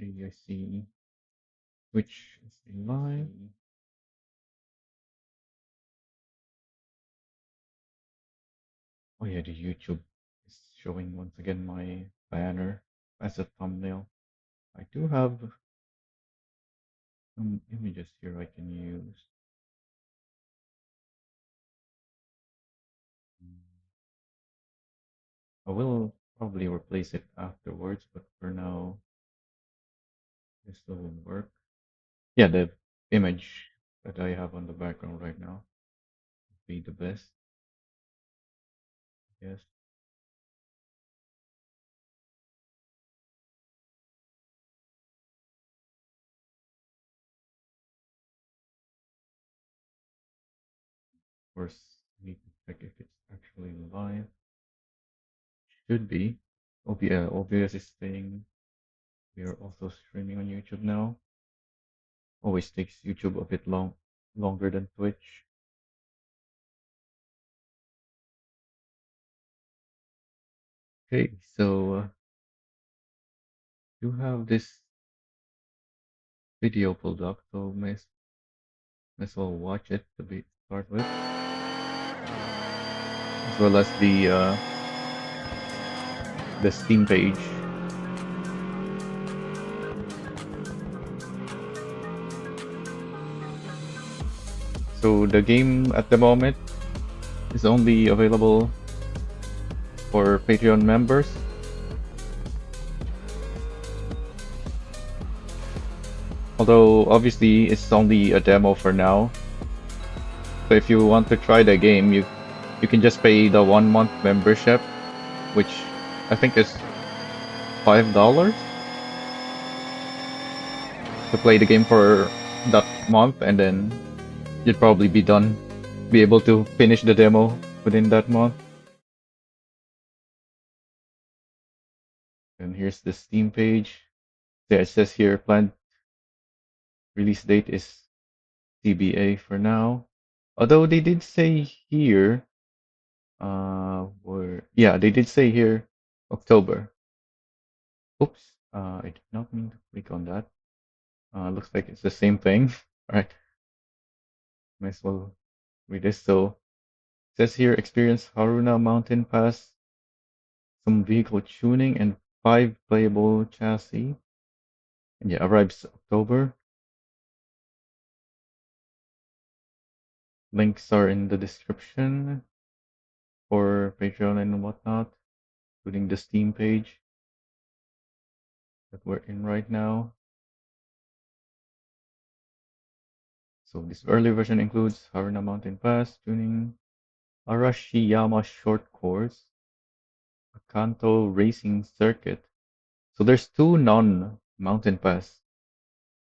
Okay, I see. Which is live. Oh yeah, the YouTube is showing once again my banner as a thumbnail. I do have some images here I can use. I will probably replace it afterwards, but for now, this will work. Yeah, the image that I have on the background right now would be the best, I guess. Of course, I need to check if it's actually live. Should be. OBS is saying we are also streaming on YouTube now. Always takes YouTube a bit longer than Twitch. Okay, so you have this video pulled up, so might as well watch it to start with, as well as the Steam page. So the game at the moment is only available for Patreon members. Although obviously it's only a demo for now. So if you want to try the game, you can just pay the 1 month membership, which I think is $5 to play the game for that month, and then you'd probably be able to finish the demo within that month. And here's the Steam page. Yeah, it says here planned release date is CBA for now. Although they did say here, they did say here October. Oops, I did not mean to click on that. Looks like it's the same thing. All right, might as well read this. So it says here experience Haruna Mountain Pass, some vehicle tuning, and 5 playable chassis. And yeah, arrives October. Links are in the description for Patreon and whatnot, including the Steam page that we're in right now. So this early version includes Haruna Mountain Pass tuning, Arashiyama short course, a Kanto racing circuit. So there's 2 non-mountain pass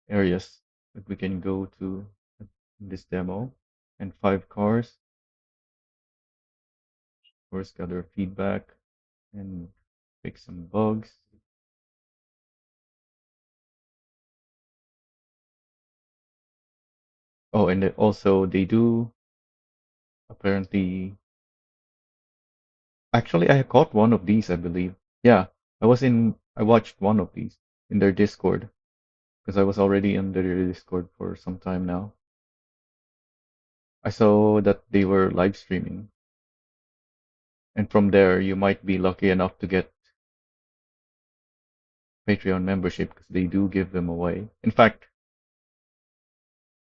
areas that we can go to in this demo, and 5 cars. Of course, gather feedback and fix some bugs. Oh, and also they do apparently. Actually, I caught one of these, I believe. Yeah, I watched one of these in their Discord because I was already in their Discord for some time now. I saw that they were live streaming, and from there you might be lucky enough to get Patreon membership because they do give them away. In fact,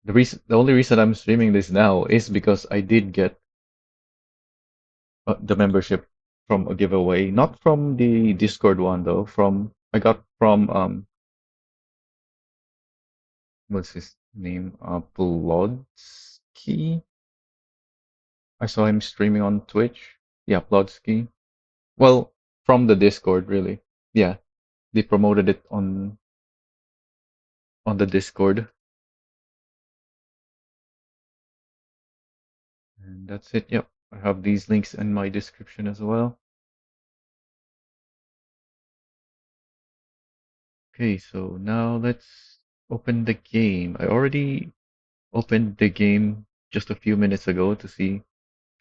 the only reason I'm streaming this now is because I did get the membership from a giveaway, not from the Discord one though. I got from what's his name? Plodsky. I saw him streaming on Twitch. Yeah, Plodsky. Well, from the Discord, really. Yeah, they promoted it on the Discord, and that's it. Yep, I have these links in my description as well. Okay, so now let's open the game. I already opened the game just a few minutes ago to see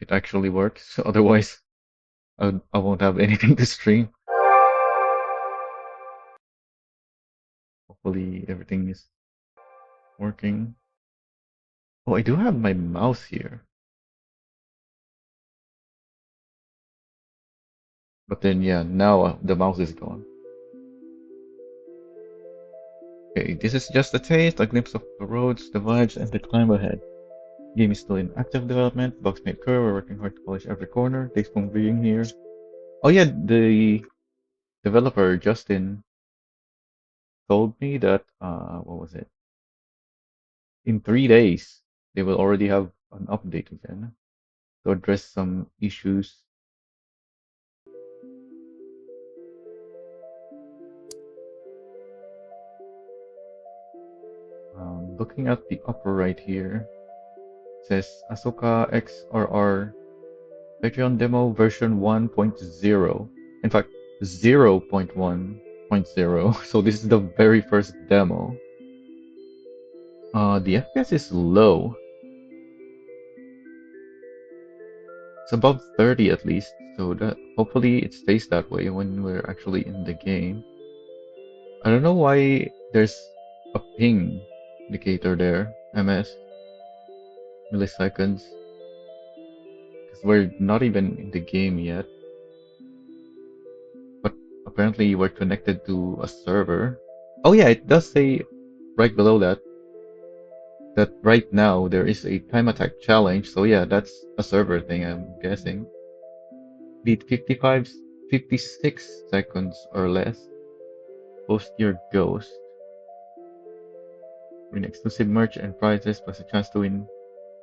if it actually works. Otherwise, I won't have anything to stream. Hopefully Hopefully everything is working. Oh, I do have my mouse here. But then, yeah, now the mouse is gone. Okay, this is just a taste, a glimpse of the roads, the vibes, and the climb ahead. Game is still in active development. Bugs may occur. We're working hard to polish every corner. Thanks for being here. Oh yeah, the developer Justin told me that what was it? In 3 days they will already have an update again to address some issues. Looking at the upper right here, it says ASUKA XRR Patreon demo version 1.0. In fact, 0.1.0. So this is the very first demo. The FPS is low. It's above 30 at least, so that hopefully it stays that way when we're actually in the game. I don't know why there's a ping indicator there, ms, milliseconds, because we're not even in the game yet. But apparently we're connected to a server. Oh yeah, it does say right below that right now there is a time attack challenge. So yeah, that's a server thing, I'm guessing. Beat 56 seconds or less. Post your ghost. Win exclusive merch and prizes plus a chance to win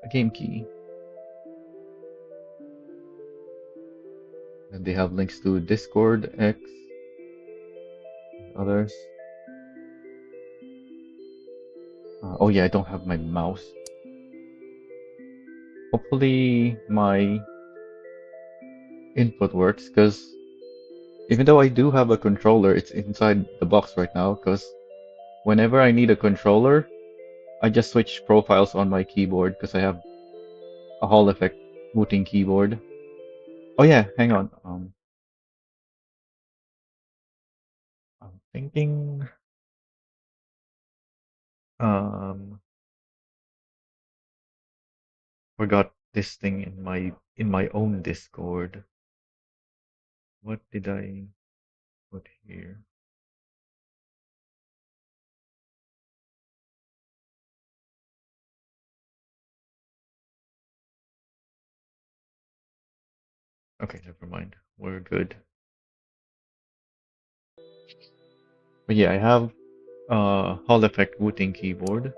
a game key. And they have links to Discord, X, and others. Oh yeah, I don't have my mouse. Hopefully my input works, because even though I do have a controller, it's inside the box right now, because whenever I need a controller, I just switch profiles on my keyboard because I have a Hall effect booting keyboard. Oh yeah, hang on. I'm thinking um forgot this thing in my own Discord. What did I put here? Okay, never mind. We're good. But yeah, I have Hall effect booting keyboard.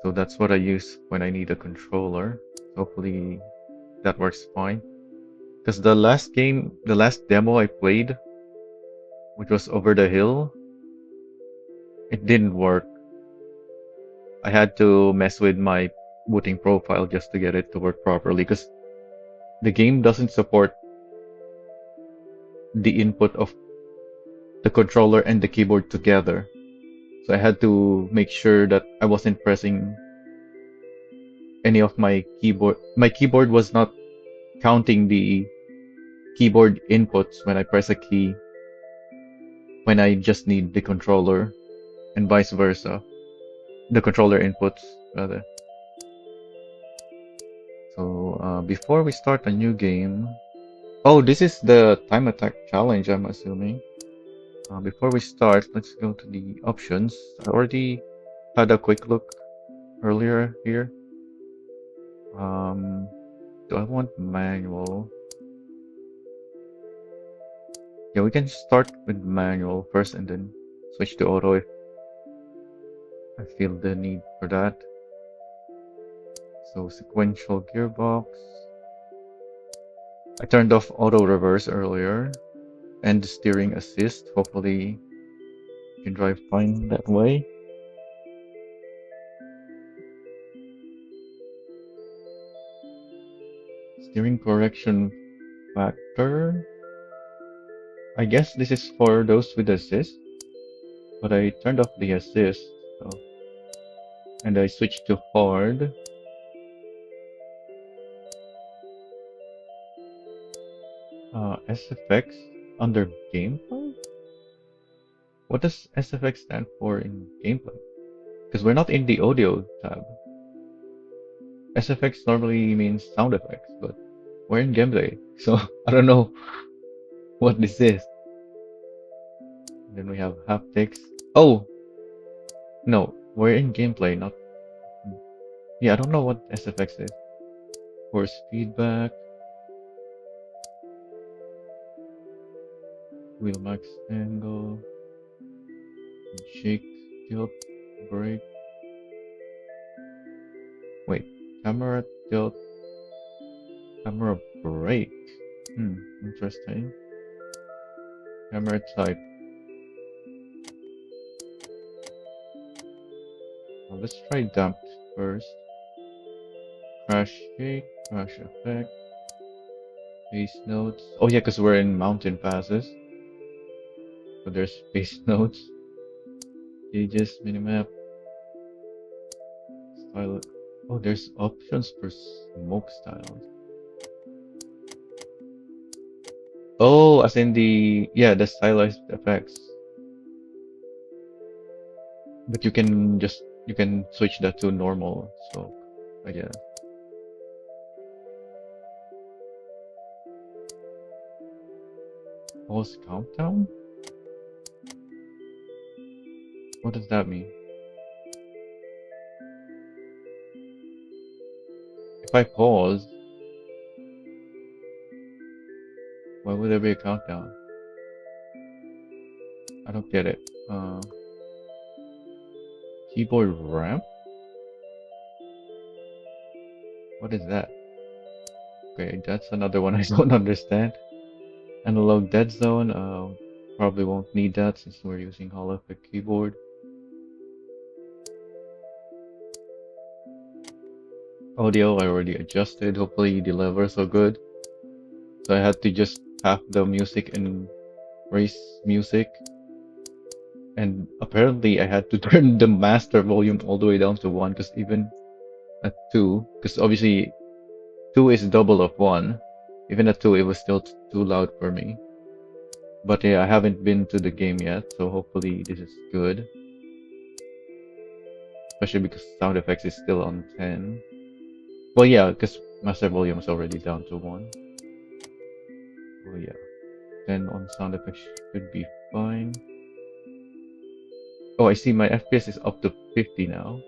So that's what I use when I need a controller. Hopefully that works fine. Because the last demo I played, which was Over the Hill, it didn't work. I had to mess with my booting profile just to get it to work properly, because the game doesn't support the input of the controller and the keyboard together. So I had to make sure that I wasn't pressing any of my keyboard. My keyboard was not counting the keyboard inputs when I press a key when I just need the controller, and vice versa. The controller inputs, rather. So before we start a new game, oh, this is the time attack challenge, I'm assuming. Before we start, let's go to the options. I already had a quick look earlier here. Do I want manual? Yeah, we can start with manual first and then switch to auto if I feel the need for that. So sequential gearbox. I turned off auto reverse earlier and steering assist. Hopefully you can drive fine that way. Steering correction factor. I guess this is for those with assist, but I turned off the assist, so, and I switched to hard. SFX under gameplay? What does SFX stand for in gameplay? Because we're not in the audio tab. SFX normally means sound effects, but we're in gameplay, so I don't know what this is. Then we have haptics. Oh, no, we're in gameplay, not. Yeah, I don't know what SFX is. Force feedback, wheel max angle, shake, tilt, brake. Wait, camera tilt, camera brake. Interesting. Camera type. Well, let's try damped first. Crash shake, crash effect, bass notes. Oh yeah, because we're in mountain passes. So there's bass notes, gauges, minimap, style. Oh, there's options for smoke styles. Oh, as in the stylized effects. But you can switch that to normal smoke, I guess. Pause countdown? What does that mean? If I pause, why would there be a countdown? I don't get it. Keyboard ramp? What is that? Okay, that's another one I don't understand. Analog dead zone, probably won't need that since we're using Hall Effect keyboard. Audio I already adjusted, hopefully the levels are good. So I had to just half the music and raise music. And apparently I had to turn the master volume all the way down to 1 because even at 2, because obviously 2 is double of 1. Even at 2 it was still too loud for me. But yeah, I haven't been to the game yet, so hopefully this is good. Especially because sound effects is still on 10. Well, yeah, because master volume is already down to 1. Oh yeah, 10 on sound effects should be fine. Oh, I see my FPS is up to 50 now.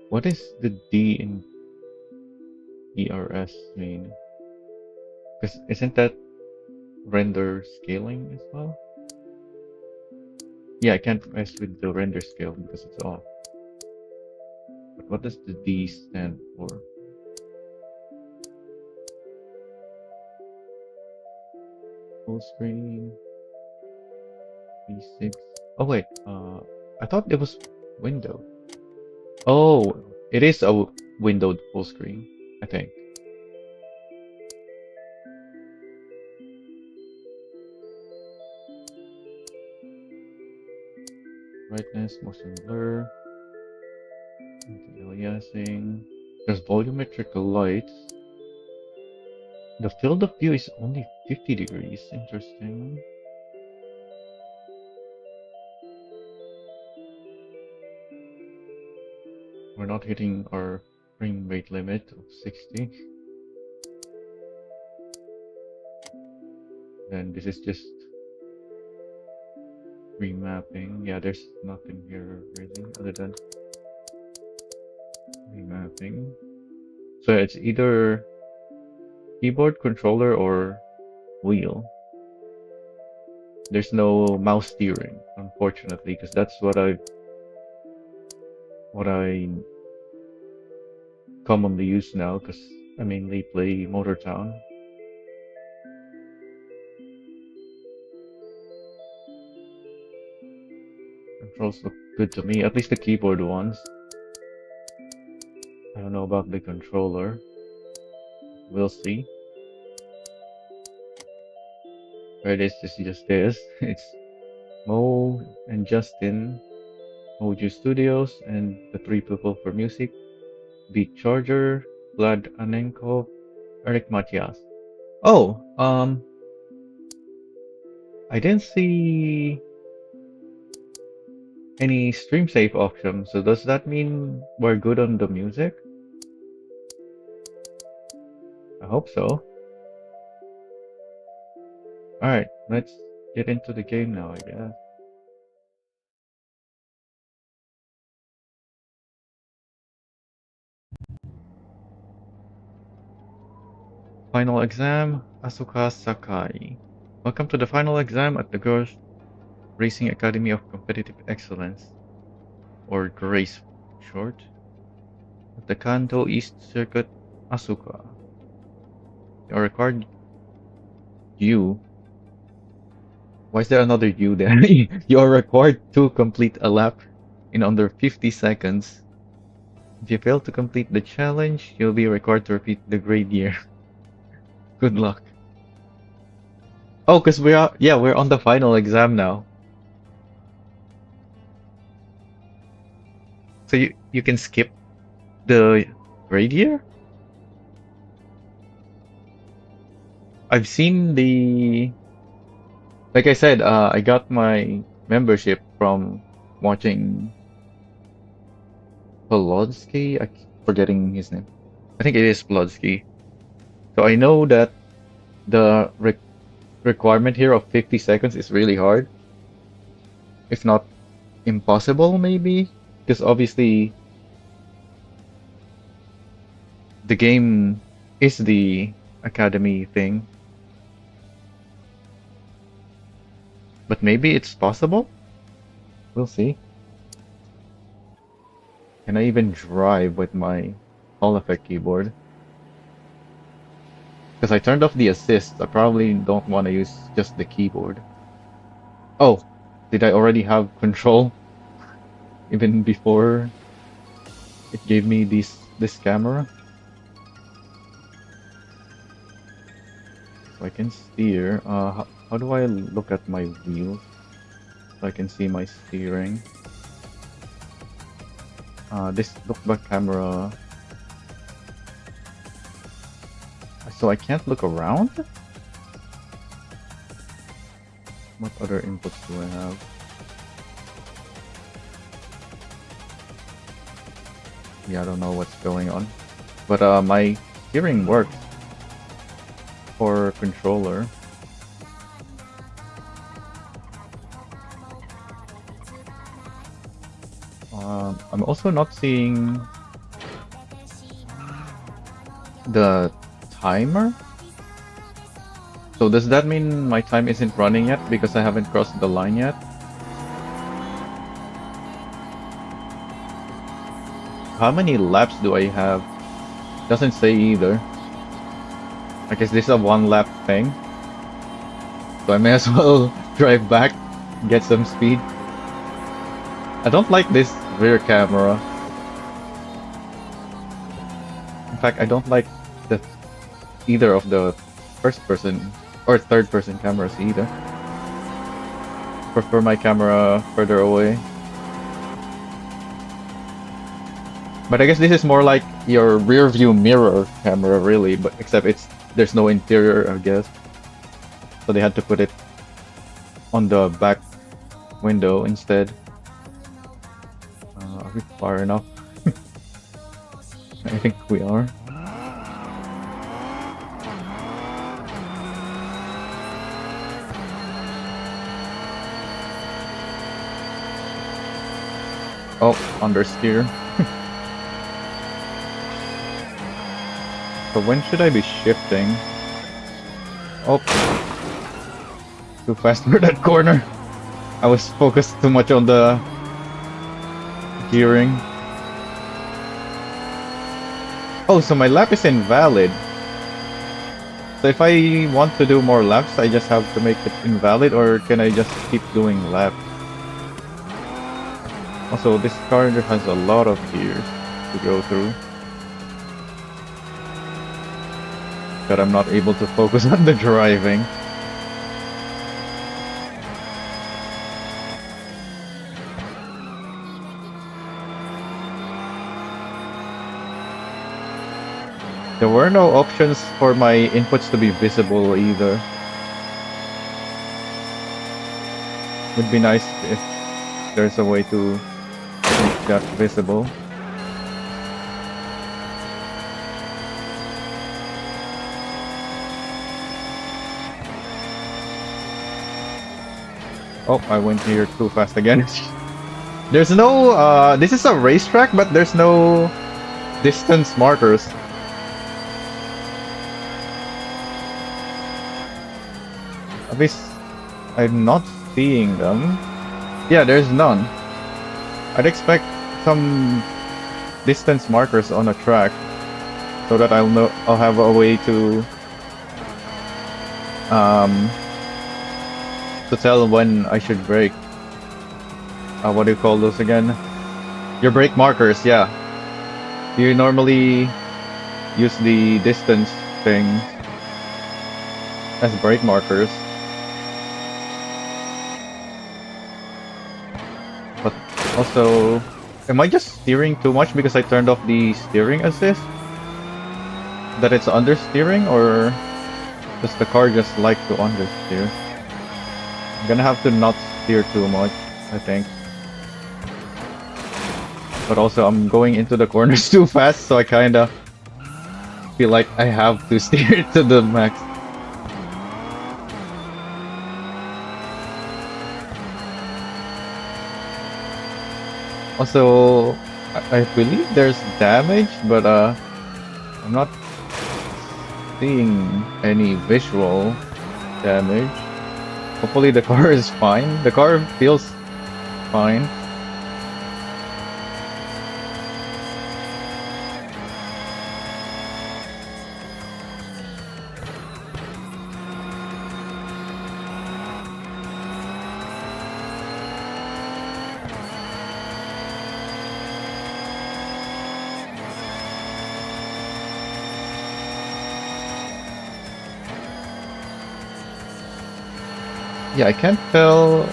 What is the D in ERS mean? Because isn't that render scaling as well? Yeah, I can't mess with the render scale because it's off. But what does the D stand for? Full screen, V6. Oh wait, I thought it was window. Oh, it is a windowed full screen, I think. Brightness, motion blur, anti-aliasing. There's volumetric lights. The field of view is only 50 degrees. Interesting. We're not hitting our frame rate limit of 60. Then this is just remapping. Yeah, there's nothing here really other than remapping. So it's either keyboard, controller, or wheel. There's no mouse steering, unfortunately, because that's what I commonly use now, because I mainly play Motor Town. Controls look good to me, at least the keyboard ones. I don't know about the controller. We'll see. Where it is just this. It's Mo and Justin, Moju Studios, and the three people for music. Beat Charger, Vlad Anenko, Eric Matias. Oh, I didn't see any stream safe option. So does that mean we're good on the music? I hope so. Alright, let's get into the game now, I guess. Final exam, ASUKA Sakai. Welcome to the final exam at the Girls Racing Academy of Competitive Excellence, or GRACE short, at the Kanto East Circuit, ASUKA. Your required U. Why is there another U there? You are required to complete a lap in under 50 seconds. If you fail to complete the challenge, you'll be required to repeat the grade year. Good luck. Oh, because we're on the final exam now. So you can skip the grade year? I've seen the like I said, I got my membership from watching Polodsky. I keep forgetting his name. I think it is Polodsky. So I know that the requirement here of 50 seconds is really hard, if not impossible, maybe, because obviously the game is the academy thing, but maybe it's possible. We'll see. Can I even drive with my Hall Effect keyboard? Because I turned off the assist, I probably don't want to use just the keyboard. Oh, did I already have control even before it gave me this camera? So I can steer. How do I look at my wheels so I can see my steering? This look back camera. So I can't look around? What other inputs do I have? Yeah, I don't know what's going on. But my steering works for controller. I'm also not seeing the timer. So does that mean my time isn't running yet because I haven't crossed the line yet? How many laps do I have? Doesn't say either. I guess this is a one lap thing. So I may as well drive back, get some speed. I don't like this rear camera. In fact, I don't like either of the first person or third person cameras either. Prefer my camera further away. But I guess this is more like your rear view mirror camera really, but except there's no interior, I guess. So they had to put it on the back window instead. Are we far enough? I think we are. Oh, understeer. So when should I be shifting? Oh, too fast for that corner. I was focused too much on the gearing. Oh, so my lap is invalid. So if I want to do more laps, I just have to make it invalid, or can I just keep doing laps? Also, this car has a lot of gears to go through that I'm not able to focus on the driving. There were no options for my inputs to be visible either. Would be nice if there's a way to make that visible. Oh, I went here too fast again. There's no, this is a racetrack, but there's no distance markers. At least I'm not seeing them. Yeah, there's none. I'd expect some distance markers on a track so that I'll have a way to tell when I should brake. What do you call those again? Your brake markers, yeah. You normally use the distance thing as brake markers. But also, am I just steering too much because I turned off the steering assist? That it's understeering, or does the car just like to understeer? I'm gonna have to not steer too much, I think. But also, I'm going into the corners too fast, so I kinda feel like I have to steer to the max. Also, I believe there's damage, but I'm not seeing any visual damage. Hopefully the car is fine. The car feels fine. Yeah, I can't tell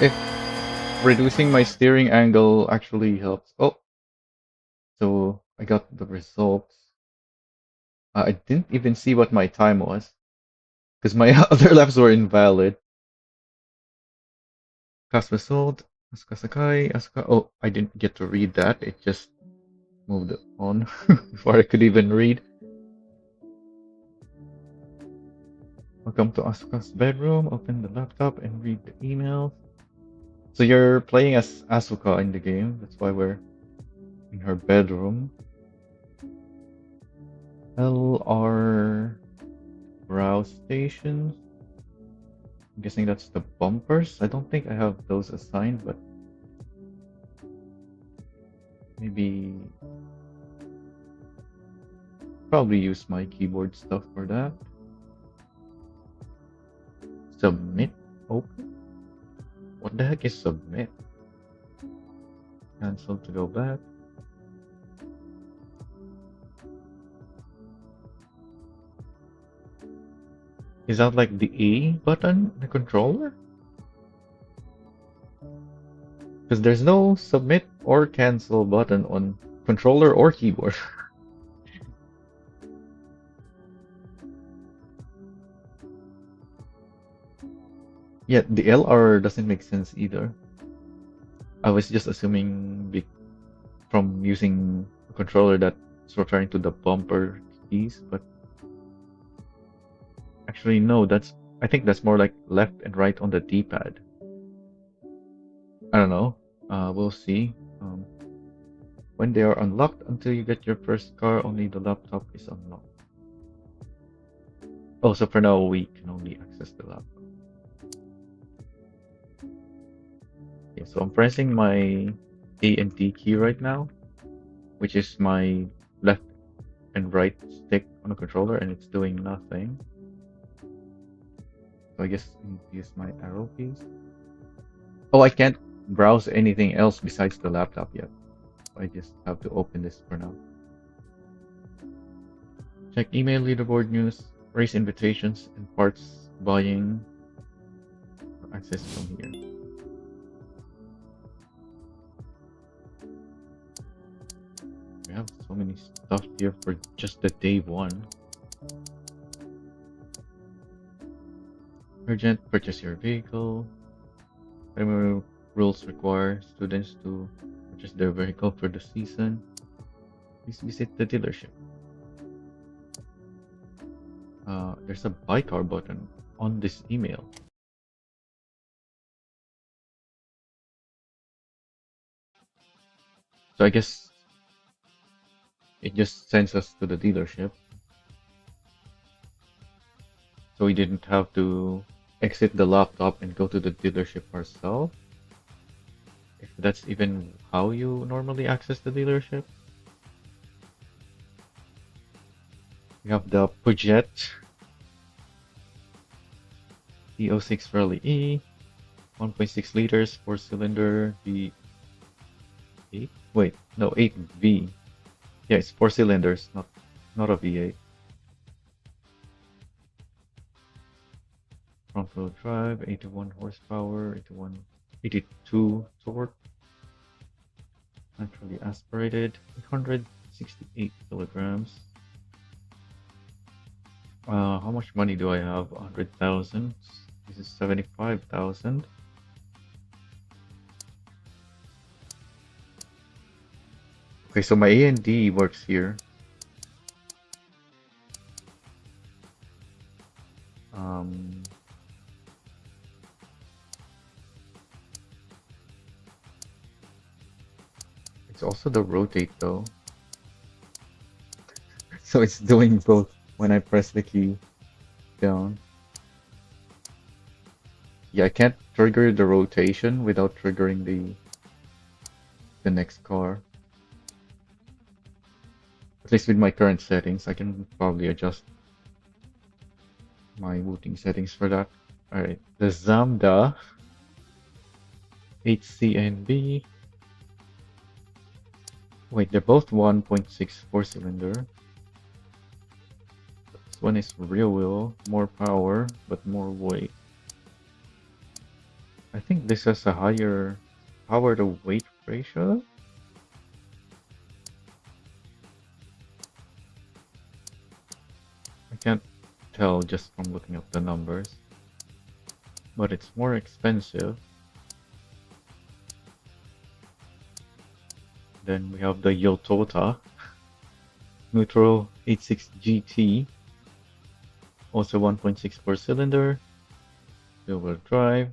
if reducing my steering angle actually helps. Oh, so I got the results. I didn't even see what my time was because my other laps were invalid. Class result, Asuka Sakai, Asuka. Oh, I didn't get to read that. It just moved on before I could even read. Welcome to Asuka's bedroom. Open the laptop and read the emails. So you're playing as Asuka in the game. That's why we're in her bedroom. LR browse stations. I'm guessing that's the bumpers. I don't think I have those assigned, but maybe probably use my keyboard stuff for that. Submit. Open. What the heck is submit? Cancel to go back. Is that like the A button in the controller? Because there's no submit or cancel button on controller or keyboard. Yeah, the LR doesn't make sense either. I was just assuming from using a controller that's referring to the bumper keys, but actually no, I think that's more like left and right on the D-pad. I don't know. We'll see. When they are unlocked, until you get your first car, only the laptop is unlocked. Oh, so for now we can only access the laptop. Okay, so I'm pressing my A and D key right now, which is my left and right stick on the controller, and it's doing nothing. So I guess I need to use my arrow keys. Oh, I can't browse anything else besides the laptop yet. I just have to open this for now. Check email, leaderboard news, race invitations, and parts buying. Access from here. We have so many stuff here for just the day one. Urgent, purchase your vehicle. Primary rules require students to purchase their vehicle for the season. Please visit the dealership. There's a buy car button on this email. So I guess it just sends us to the dealership. So we didn't have to exit the laptop and go to the dealership ourselves. If that's even how you normally access the dealership. We have the Peugeot D06 Rally E, 1.6 liters, 4-cylinder V8. Wait, no, 8V. Yeah, it's 4 cylinders, not a V8. Front wheel drive, 81 horsepower, 82 torque. Naturally aspirated, 868 kilograms. How much money do I have? 100,000. This is 75,000. Okay, so my A&D works here. It's also the rotate though. So it's doing both when I press the key down. Yeah, I can't trigger the rotation without triggering the next car. At least with my current settings, I can probably adjust my booting settings for that. Alright, the Zamda HCNB. Wait, they're both 1.6 4-cylinder. This one is rear wheel, more power, but more weight. I think this has a higher power to weight ratio. I can't tell just from looking up the numbers, but it's more expensive. Then we have the Yotota Neutral 86 GT, also 1.6 4-cylinder, dual drive.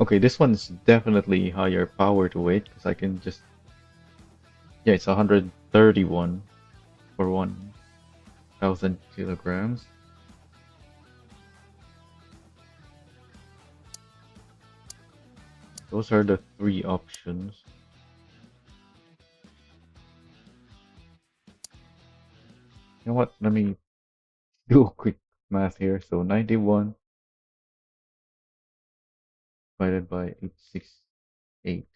Okay, this one's definitely higher power to weight because I can just, yeah, it's 131 for 1,000 kilograms. Those are the three options. You know what? Let me do a quick math here. So 91 divided by 868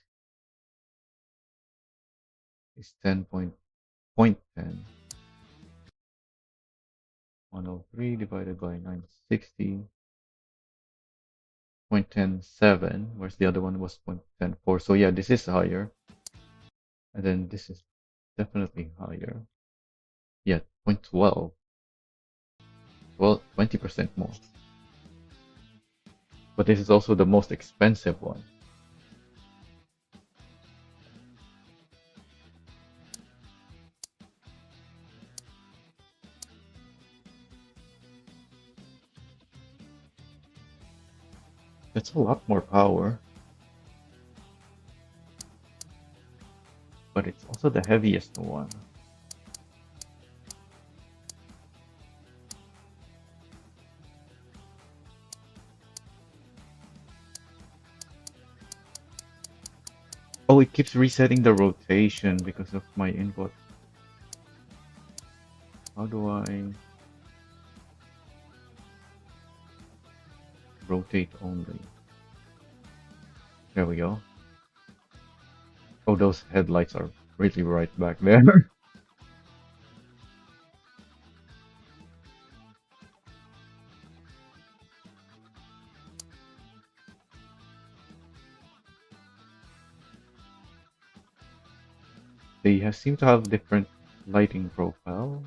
is 10.10. 103 divided by 960. 0.107, whereas the other one was 0.104. So yeah, this is higher. And then this is definitely higher. Yeah, 0.12. Well, 20% more. But this is also the most expensive one. That's a lot more power. But it's also the heaviest one. Oh, it keeps resetting the rotation because of my input. How do I rotate only? There we go. Oh, those headlights are really right back there. seem to have different lighting profile.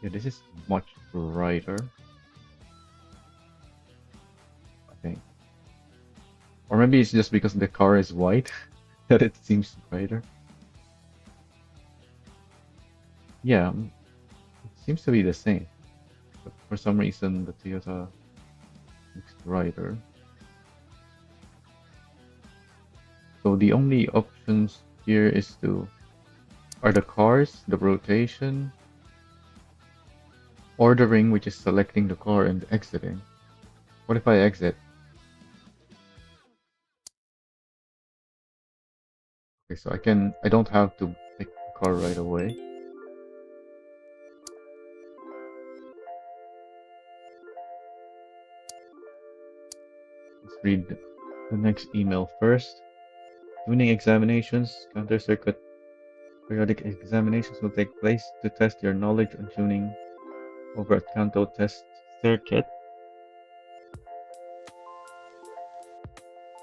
Yeah, this is much brighter, I think. Or maybe it's just because the car is white that it seems brighter. Yeah, it seems to be the same. But for some reason, the Toyota looks brighter. So the only options here are the cars, the rotation, ordering, which is selecting the car and exiting. What if I exit? Okay, so I don't have to pick the car right away. Let's read the next email first. Tuning examinations, counter circuit periodic examinations will take place to test your knowledge on tuning over at Kanto test circuit.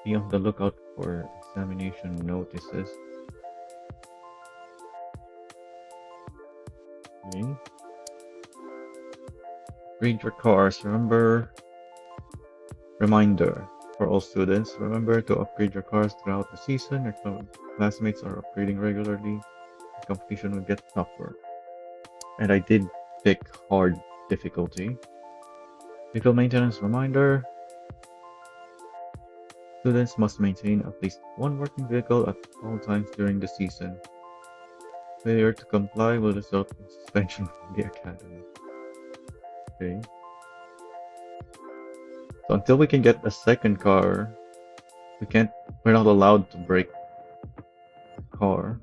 Be on the lookout for examination notices. Okay. Read your cars. Reminder for all students. Remember to upgrade your cars throughout the season. Your classmates are upgrading regularly. The competition will get tougher. And I did pick hard difficulty. Vehicle maintenance reminder. Students must maintain at least one working vehicle at all times during the season. Failure to comply will result in suspension from the academy. Okay. So until we can get a second car, we're not allowed to break the car.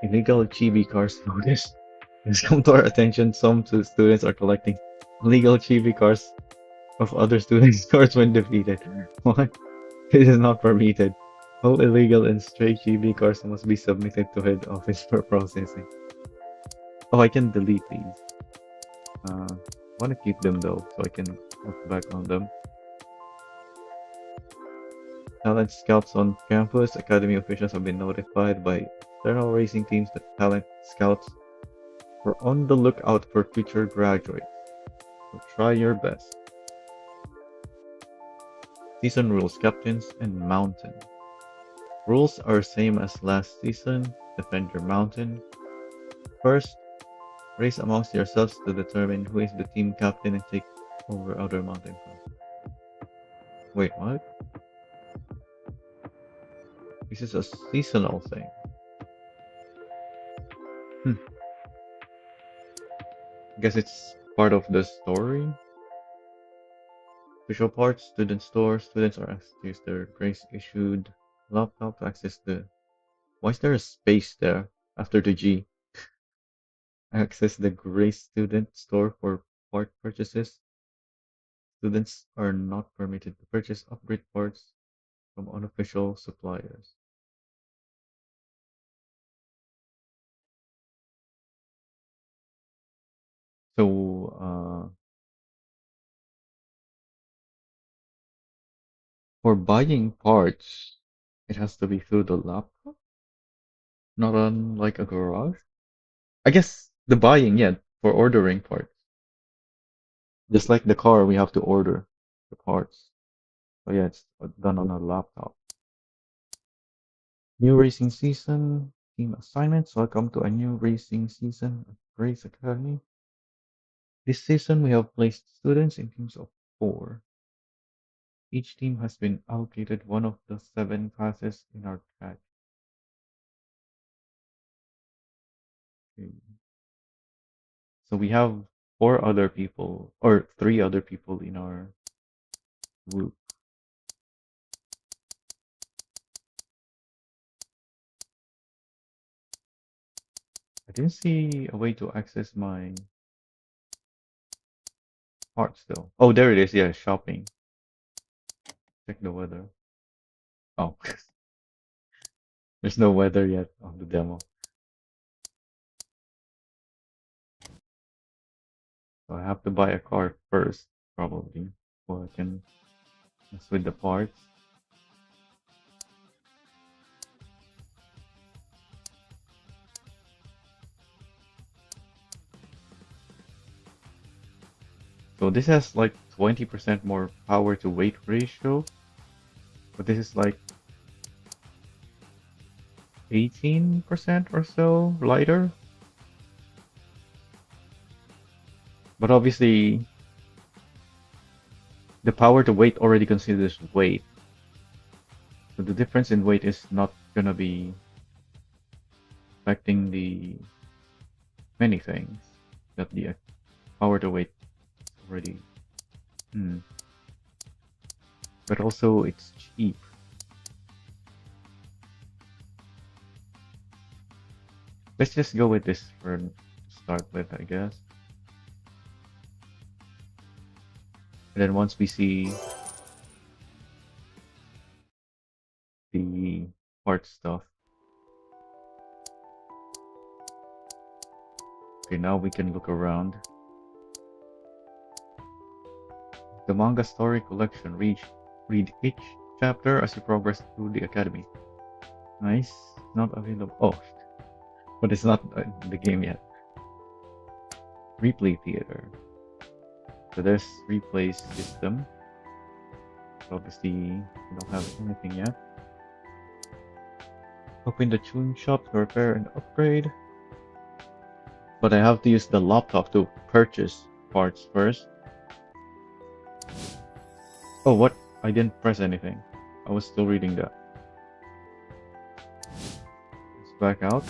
Illegal chibi cars notice. It's come to our attention. Some students are collecting illegal chibi cars of other students' cars when defeated. What? This is not permitted. All illegal and stray chibi cars must be submitted to head office for processing. Oh, I can delete these. I want to keep them though, so I can look back on them. Talent scouts on campus. Academy officials have been notified by external racing teams that talent scouts are on the lookout for future graduates. So try your best. Season rules, captains, and mountain. Rules are same as last season. Defend your mountain. First, race amongst yourselves to determine who is the team captain and take over other mountain clubs. Wait, what? This is a seasonal thing. Hmm. I guess it's part of the story. Visual parts, student store. Students are asked to use their grace issued laptop to access the. Why is there a space there after the G? Access the Grace Student Store for part purchases. Students are not permitted to purchase upgrade parts from unofficial suppliers. So, for buying parts, it has to be through the laptop, not on like a garage. I guess the buying, yeah, for ordering parts. Just like the car, we have to order the parts. So yeah, it's done on a laptop. New racing season, team assignments. Welcome to a new racing season at Race Academy. This season, we have placed students in teams of 4. Each team has been allocated one of the 7 classes in our track. Okay. So we have 4 other people, or 3 other people in our group. I didn't see a way to access my parts though. Oh, there it is. Yeah, shopping. Check the weather. Oh, there's no weather yet on the demo. So I have to buy a car first, probably, before I can That's with the parts. So this has like 20% more power to weight ratio, but this is like 18% or so lighter. But obviously, the power to weight already considers weight. So the difference in weight is not gonna be affecting the many things that the power to weight already. Hmm. But also it's cheap. Let's just go with this for to start with, I guess. And then once we see the part stuff, okay, now we can look around. The manga story collection. Read each chapter as you progress through the academy. Nice. Not available. Oh, but it's not in the game yet. Replay theater. So there's replay system. Obviously, we don't have anything yet. Open the tune shop to repair and upgrade. But I have to use the laptop to purchase parts first. Oh, what? I didn't press anything. I was still reading that. Let's back out.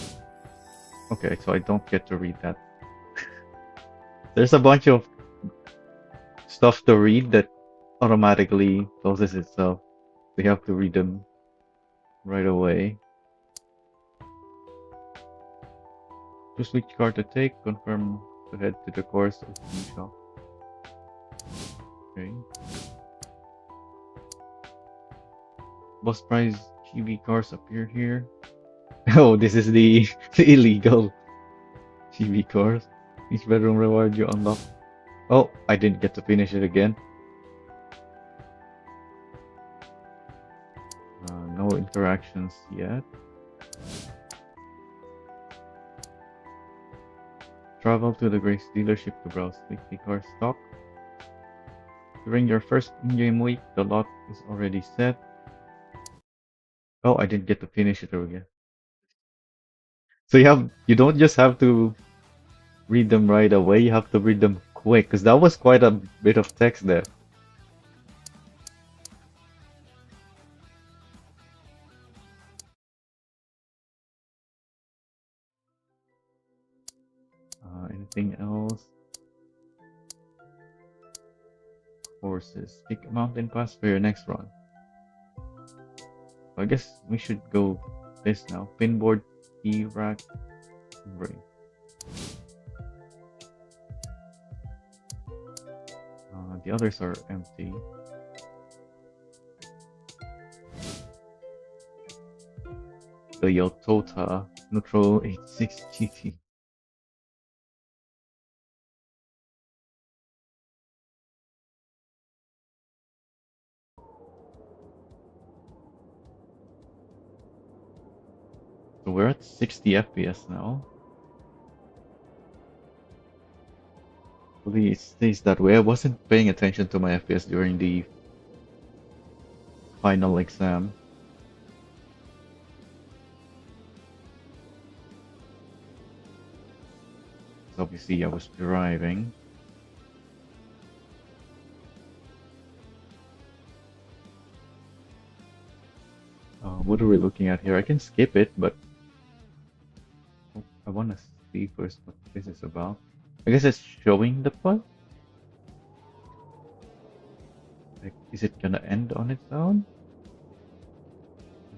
Okay, so I don't get to read that. There's a bunch of stuff to read that automatically closes itself. We have to read them right away. Choose which card to take. Confirm to head to the course of the shop. Okay. Boss prize GB cars appear here. Oh, this is the illegal GB cars. Each bedroom reward you unlock. Oh, I didn't get to finish it again. No interactions yet. Travel to the Grace dealership to browse weekly car stock. During your first in-game week, the lot is already set. Oh, I didn't get to finish it again. So you don't just have to read them right away, you have to read them quick, because that was quite a bit of text there. Anything else? Horses. Pick a mountain pass for your next run. I guess we should go this now. Pinboard, key rack, ring. The others are empty. The Yotota Neutral 86 GT. So we're at 60 FPS now. Hopefully it stays that way. I wasn't paying attention to my FPS during the final exam. So obviously I was driving. What are we looking at here? I can skip it, but I want to see first what this is about. I guess it's showing the plot. Like, is it gonna end on its own?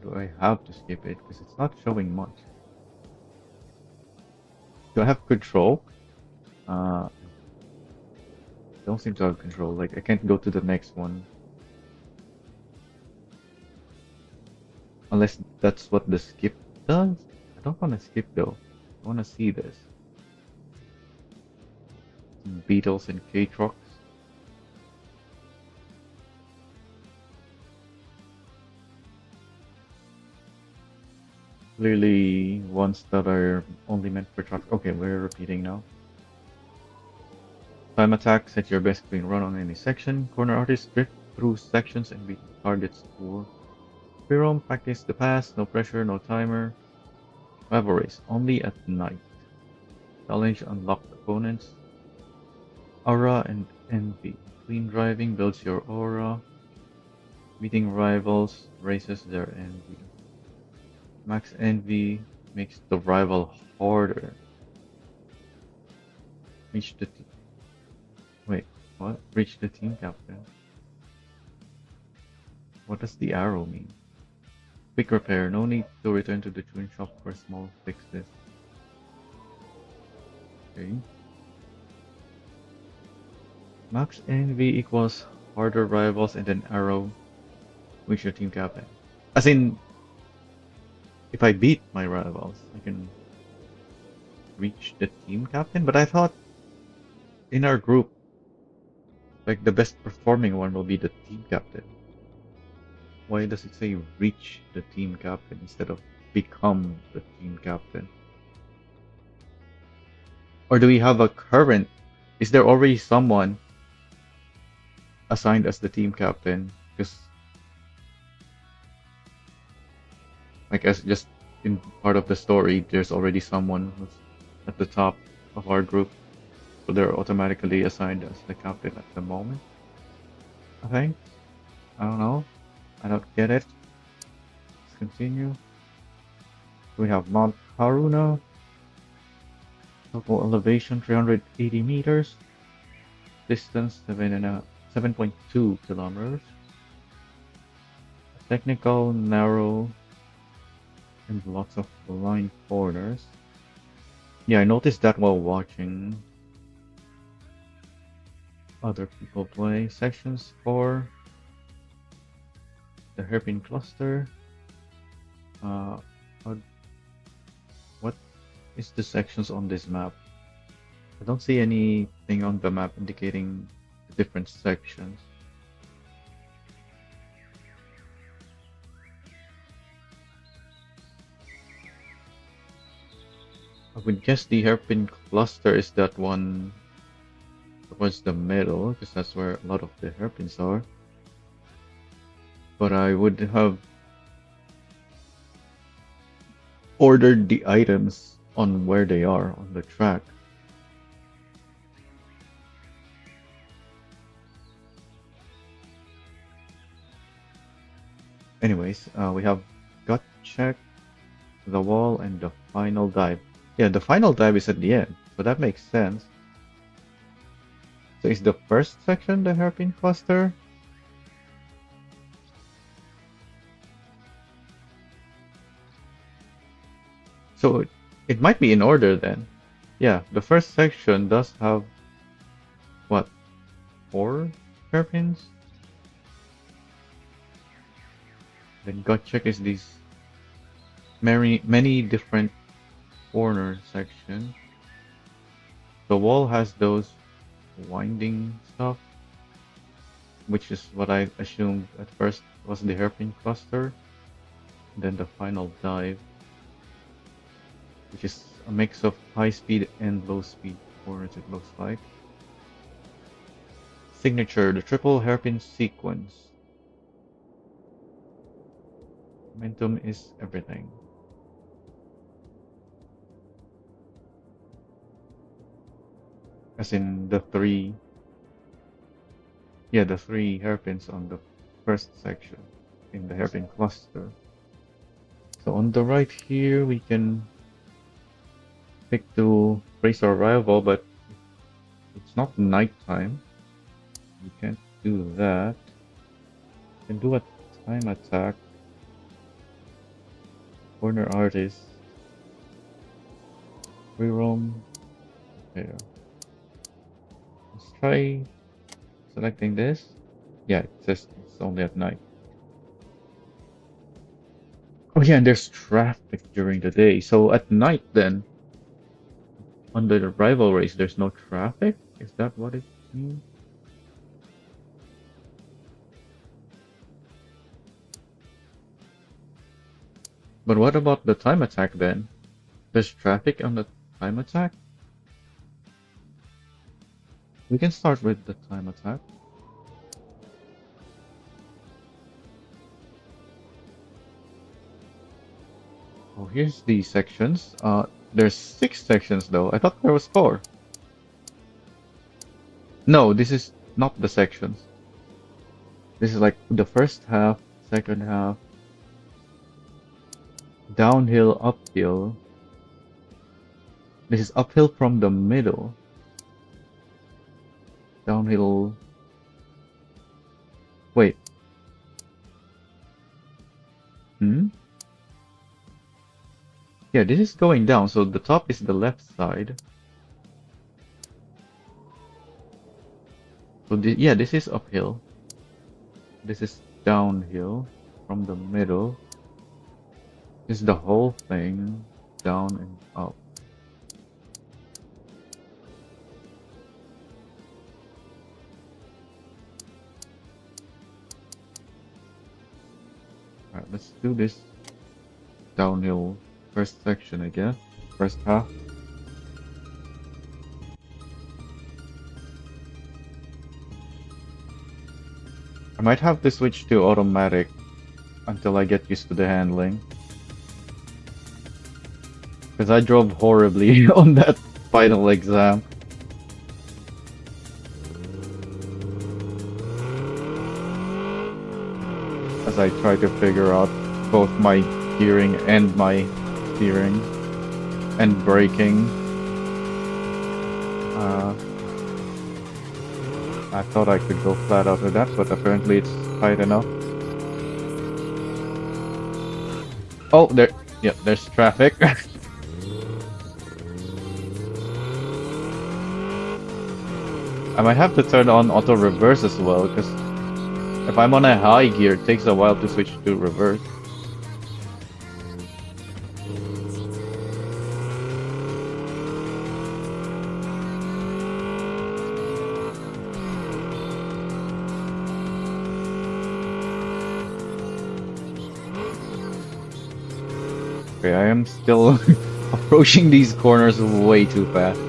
Or do I have to skip it? Because it's not showing much. Do I have control? Don't seem to have control. Like, I can't go to the next one. Unless that's what the skip does? I don't want to skip though. I want to see this. Some Beatles and K-Trucks. clearly ones that are only meant for trucks. Okay, we're repeating now. Time attack, set your best clean run on any section. Corner artist, drift through sections and beat targets for free roam. Practice the pass, no pressure, no timer. Reveries, only at night. Challenge unlocked opponents. Aura and envy. Clean driving builds your aura. Beating rivals raises their envy. Max envy makes the rival harder. Reach the wait, what? Reach the team captain. What does the arrow mean? Quick repair. No need to return to the tune shop for small fixes. Okay. Max envy equals harder rivals and an arrow. Reach your team captain. As in, if I beat my rivals, I can reach the team captain. But I thought in our group, like the best performing one will be the team captain. Why does it say reach the team captain instead of become the team captain? Or do we have a current? Is there already someone assigned as the team captain? Because, I guess, just in part of the story, there's already someone who's at the top of our group, so they're automatically assigned as the captain at the moment. I think. I don't know. I don't get it. Let's continue. We have Mount Haruna. Total elevation 380 meters. Distance 7.2 kilometers. Technical, narrow, and lots of blind corners. Yeah, I noticed that while watching other people play. Sections for the hairpin cluster. Uh, what is the sections on this map? I don't see anything on the map indicating the different sections. I would guess the hairpin cluster is that one towards the middle, because that's where a lot of the hairpins are. But I would have ordered the items on where they are on the track. Anyways, we have gut check, the wall, and the final dive. Yeah, the final dive is at the end, so that makes sense. So is the first section the hairpin cluster? So it might be in order then. Yeah, the first section does have what? 4 hairpins? Then gut check is these many different corner sections. The wall has those winding stuff, which is what I assumed at first was the hairpin cluster. Then the final dive, which is a mix of high speed and low speed corners, it looks like. Signature, the triple hairpin sequence. Momentum is everything. As in the three, yeah, the 3 hairpins on the first section in the hairpin cluster. So on the right here, we can pick to raise our rival, but it's not nighttime. We can't do that. We can do a time attack. Corner artist. Free roam. Okay. Let's try selecting this. Yeah, it says it's only at night. Oh yeah, and there's traffic during the day. So at night then, on the rival race, there's no traffic? Is that what it means? But what about the time attack then? There's traffic on the time attack? We can start with the time attack. Oh, here's the sections. There's 6 sections though. I thought there was 4. No, this is not the sections. This is like the first half, second half, downhill, uphill. This is uphill from the middle. Downhill. Wait. Hmm? Yeah, this is going down, so the top is the left side. So yeah, this is uphill. This is downhill from the middle. This is the whole thing down and up. Alright, let's do this downhill first section, I guess. First half. I might have to switch to automatic until I get used to the handling. Because I drove horribly on that final exam. As I try to figure out both my gearing and my steering and braking. I thought I could go flat out with that, but apparently it's tight enough. Oh, yeah, there's traffic. I might have to turn on auto reverse as well, because if I'm on a high gear, it takes a while to switch to reverse. Okay, I am still approaching these corners way too fast.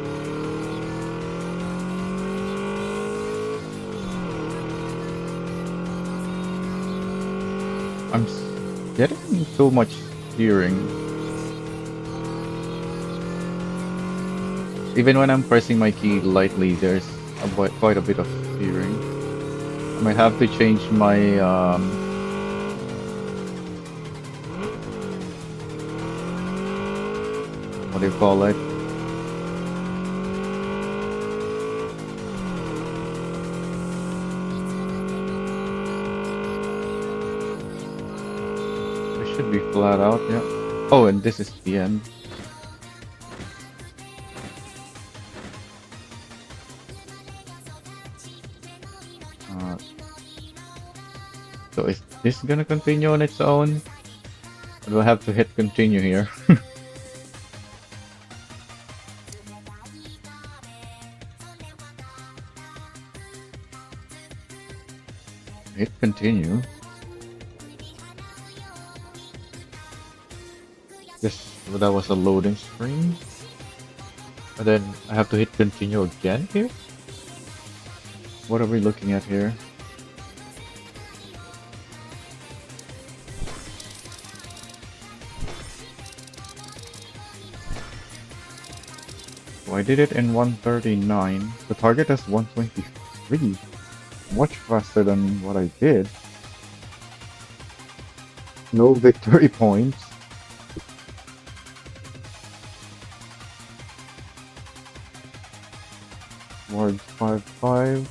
I'm getting so much steering. Even when I'm pressing my key lightly, there's quite a bit of steering. I might have to change my what do you call it? It should be flat out, yeah. Oh, and this is the end. So is this gonna continue on its own? Or do I have to hit continue here? Hit continue. Yes, that was a loading screen. And then I have to hit continue again here? What are we looking at here? So I did it in 139. The target is 123. Much faster than what I did. No victory points. Ward 5-5.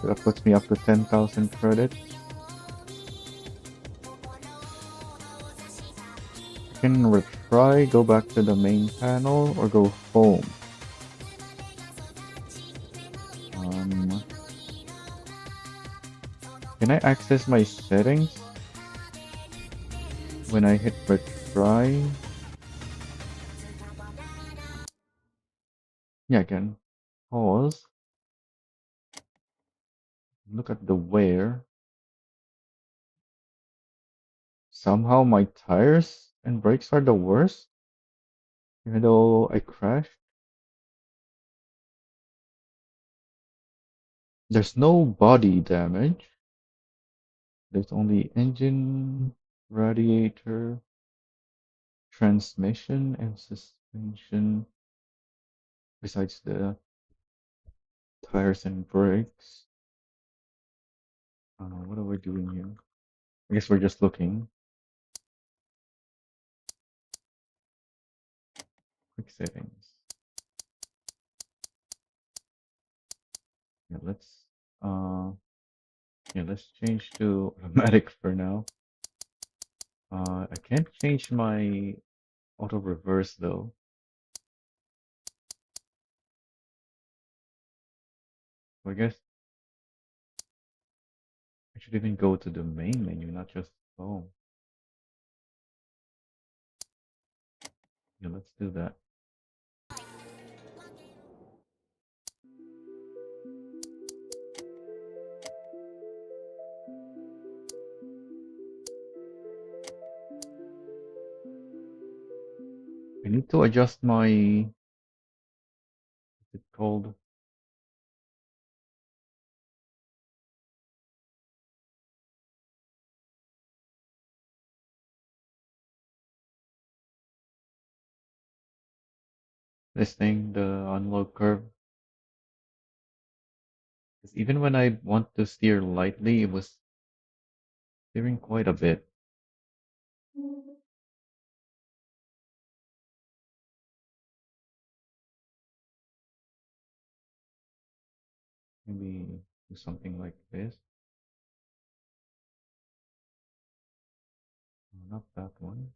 That puts me up to 10,000 credits. I can retry, go back to the main panel, or go home. Can I access my settings when I hit retry? Yeah, I can. Pause. Look at the where. Somehow my tires and brakes are the worst, even though I crashed. There's no body damage. There's only engine, radiator, transmission, and suspension, besides the tires and brakes. What are we doing here? I guess we're just looking. Quick settings. Yeah, uh let's change to automatic for now. I can't change my auto reverse though. So I guess I should even go to the main menu, not just home. Yeah, let's do that. I need to adjust my, what's it called? This thing, the unload curve. 'Cause even when I want to steer lightly, it was steering quite a bit. Maybe do something like this. Not that one.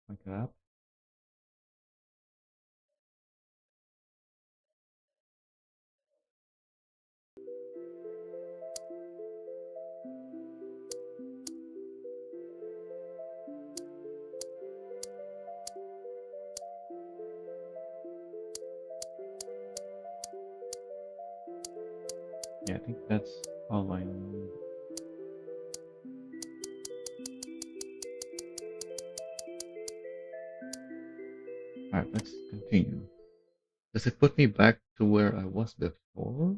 Like that. Yeah, I think that's all I need. Alright, let's continue. Does it put me back to where I was before?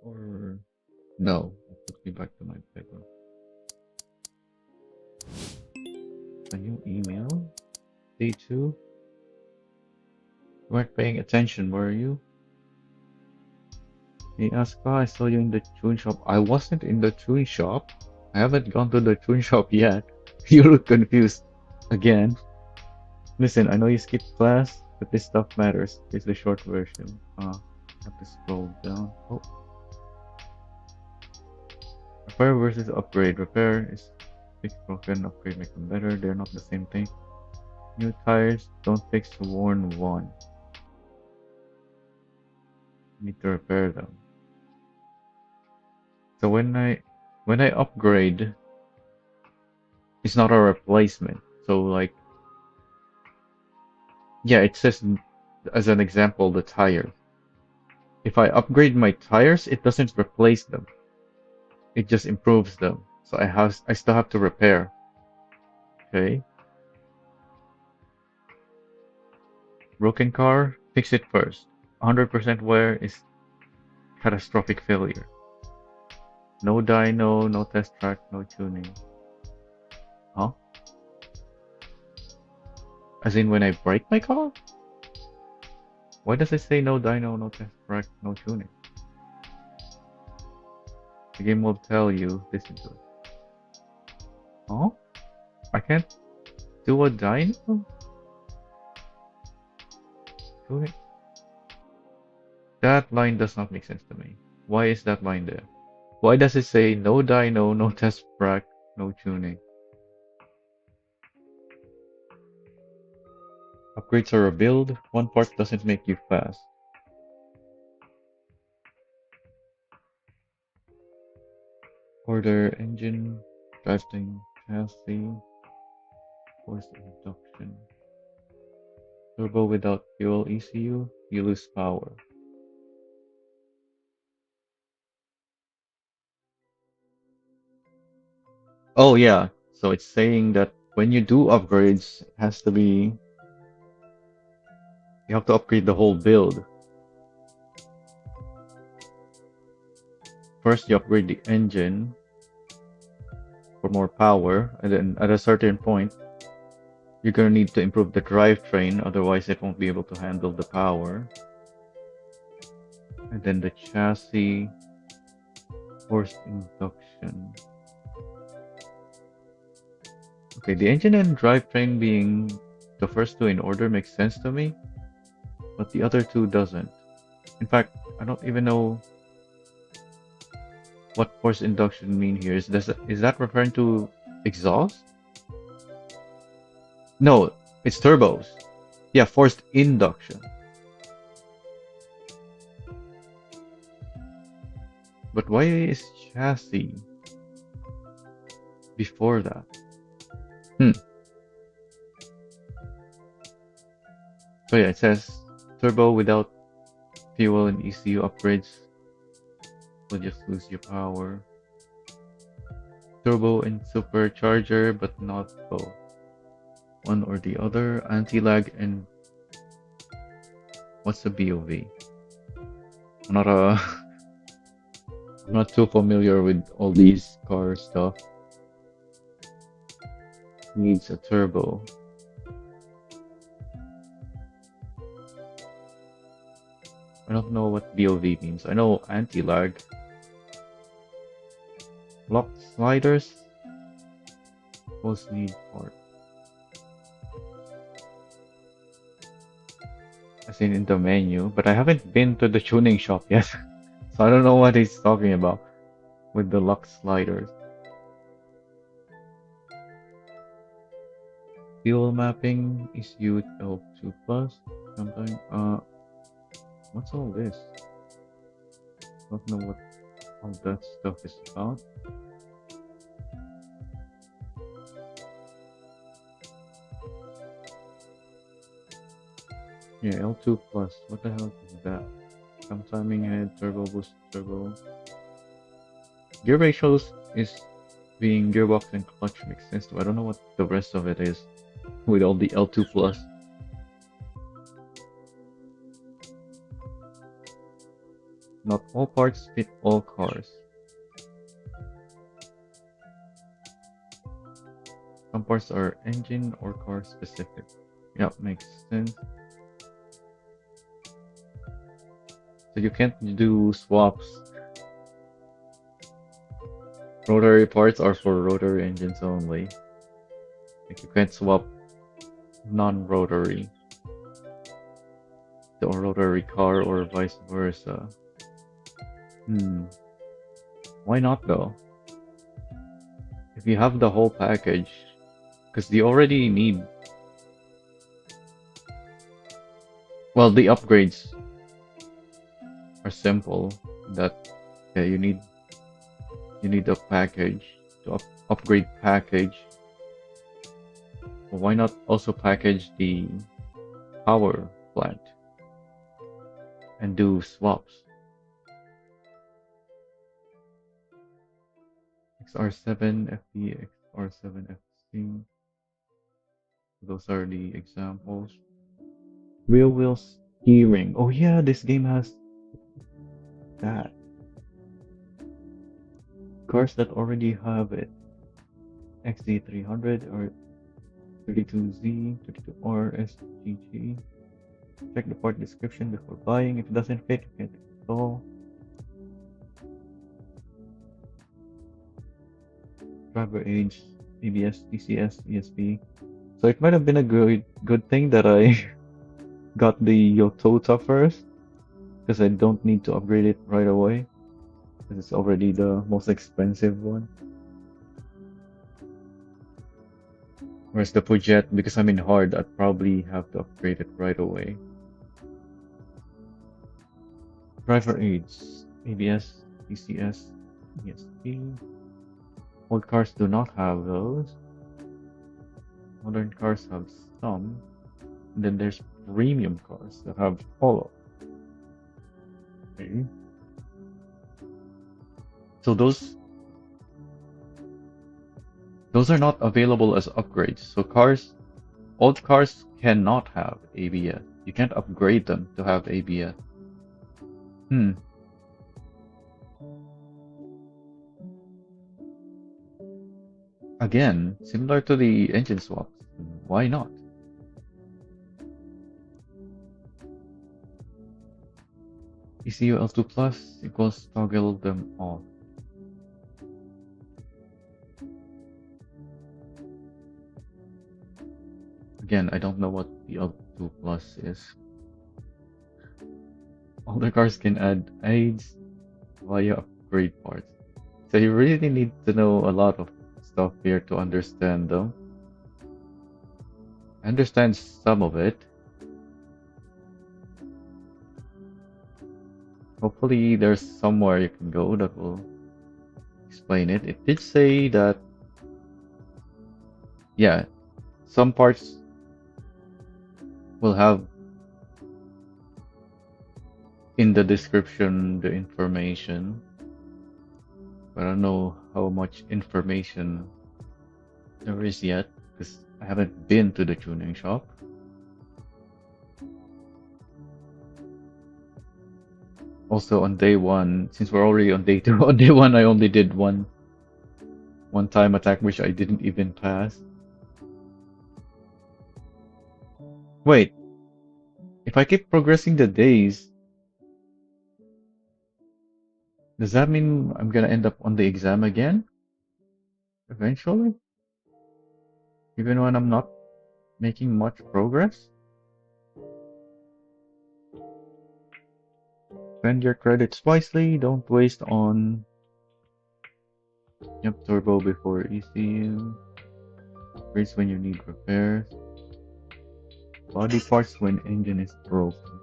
Or no, it puts me back to my bedroom. A new email? Day 2? You weren't paying attention, were you? Hey Asuka, I saw you in the tune shop. I wasn't in the tune shop. I haven't gone to the tune shop yet. You look confused. Again. Listen, I know you skipped class, but this stuff matters. It's the short version. I have to scroll down. Oh, repair versus upgrade. Repair is fix broken, upgrade make them better. They're not the same thing. New tires, don't fix worn one. Need to repair them. So when I upgrade, it's not a replacement. So like, yeah, it says as an example the tire. If I upgrade my tires, it doesn't replace them. It just improves them. So I still have to repair. Okay. Broken car, fix it first. 100% wear is catastrophic failure. No dyno, no test track, no tuning. Huh? As in when I break my car? Why does it say no dyno, no test track, no tuning? The game will tell you this is good. Huh? I can't do a dyno? Tuning? That line does not make sense to me. Why is that line there? Why does it say no dyno, no test track, no tuning? Upgrades are a build. One part doesn't make you fast. Order engine, drafting chassis, force induction. Turbo without fuel ECU, you lose power. Oh yeah, so it's saying that when you do upgrades, it has to be you have to upgrade the whole build. First, you upgrade the engine for more power, and then at a certain point, you're gonna need to improve the drivetrain, otherwise it won't be able to handle the power. And then the chassis, forced induction. Okay, the engine and drivetrain being the first two in order makes sense to me, but the other two doesn't. In fact, I don't even know what forced induction mean here. Is that referring to exhaust? No, it's turbos. Yeah, forced induction. But why is chassis before that? Hmm. So yeah, it says turbo without fuel and ECU upgrades will just lose your power. Turbo and supercharger, but not both. One or the other. Anti-lag and what's a BOV? I'm not a I'm not too familiar with all these car stuff. Needs a turbo. I don't know what BOV means. I know anti-lag. Lock sliders. Most need part. As in the menu, but I haven't been to the tuning shop yet. So I don't know what he's talking about with the lock sliders. Fuel mapping is used L2 plus. Sometimes what's all this? Don't know what all that stuff is about. Yeah, L2 plus. What the hell is that? Some timing head, turbo boost, turbo. Gear ratios is being gearbox and clutch makes sense to. I don't know what the rest of it is with all the L2 plus. Not all parts fit all cars. Some parts are engine or car specific. Yeah, makes sense. So you can't do swaps. Rotary parts are for rotary engines only. Like you can't swap non-rotary to a rotary car or vice versa. Hmm. Why not though? If you have the whole package, because you already need. Well, the upgrades are simple. That yeah, you need a package to upgrade package. Well, why not also package the power plant and do swaps? XR7 FD, XR7 FC. Those are the examples. Real wheel steering. Oh yeah, this game has that. Cars that already have it. XD300 or 32Z, 32R, SGG. Check the part description before buying. If it doesn't fit, you can install. Driver age, ABS, DCS, ESP. So it might have been a good thing that I got the Yotota first, because I don't need to upgrade it right away, because it's already the most expensive one. Whereas the Pujet, because I'm in hard, I'd probably have to upgrade it right away. Driver aids, ABS, DCS, ESP. Old cars do not have those. Modern cars have some. And then there's premium cars that have all of them. Okay. So those those are not available as upgrades. So old cars cannot have ABS. You can't upgrade them to have ABS. Hmm. Again, similar to the engine swaps. Why not? ECU L2 plus equals toggle them off. Again, I don't know what the L2 plus is. Older cars can add aids via upgrade parts. So you really need to know a lot of stuff here to understand them. I understand some of it. Hopefully there's somewhere you can go that will explain it. It did say that, yeah, some parts will have in the description the information, but I don't know how much information there is yet because I haven't been to the tuning shop. Also on day one, since we're already on day two, on day one I only did one time attack which I didn't even pass. Wait, if I keep progressing the days, does that mean I'm gonna end up on the exam again? Eventually? Even when I'm not making much progress? Spend your credits wisely, don't waste on turbo before ECU. Race when you need repairs. Body parts when engine is broken.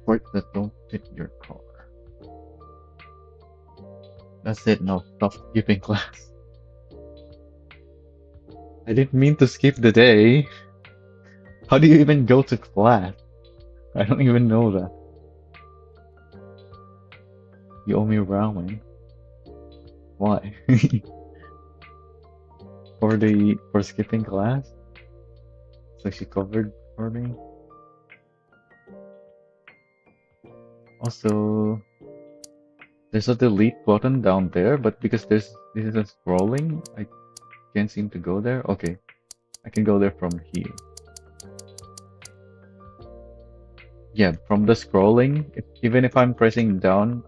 Parts that don't fit your car. That's it, no, stop skipping class. I didn't mean to skip the day. How do you even go to class? I don't even know that. You owe me ramen. Why? For skipping class? So she covered for me. Also, there's a delete button down there, but because this isn't scrolling, I can't seem to go there. Okay, I can go there from here. Yeah, from the scrolling, even if I'm pressing down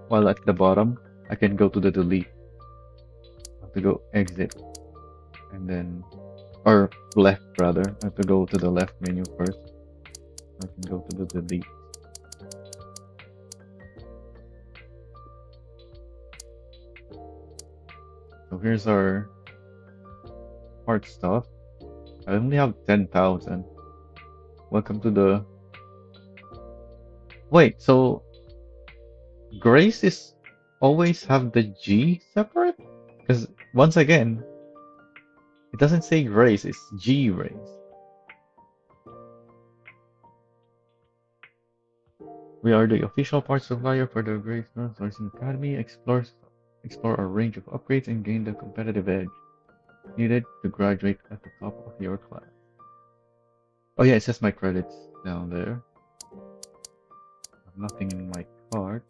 while at the bottom, I can go to the delete. I have to go exit, and then, or left rather. I have to go to the left menu first. I can go to the delete. So here's our part stuff. I only have 10,000. Welcome to the... Wait, so Grace is always have the G separate? Because once again, it doesn't say Grace, it's G race. We are the official parts supplier for the Grace North Sourcing Academy. Explore a range of upgrades and gain the competitive edge needed to graduate at the top of your class. Oh yeah, it says my credits down there. Nothing in my card.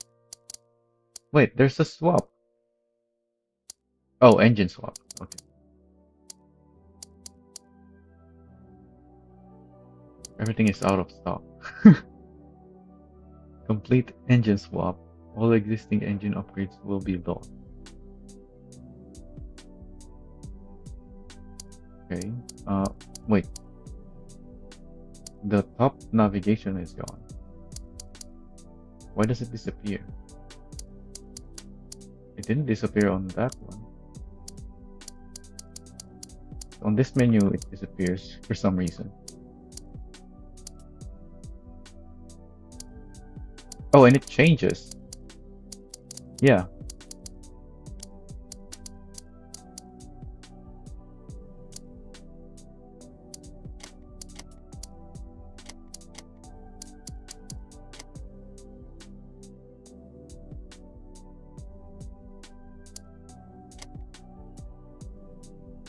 Wait, there's a swap. Oh, engine swap. Okay. Everything is out of stock. Complete engine swap. All existing engine upgrades will be lost. Okay. Wait. The top navigation is gone. Why does it disappear? It didn't disappear on that one. On this menu, it disappears for some reason. Oh, and it changes. Yeah.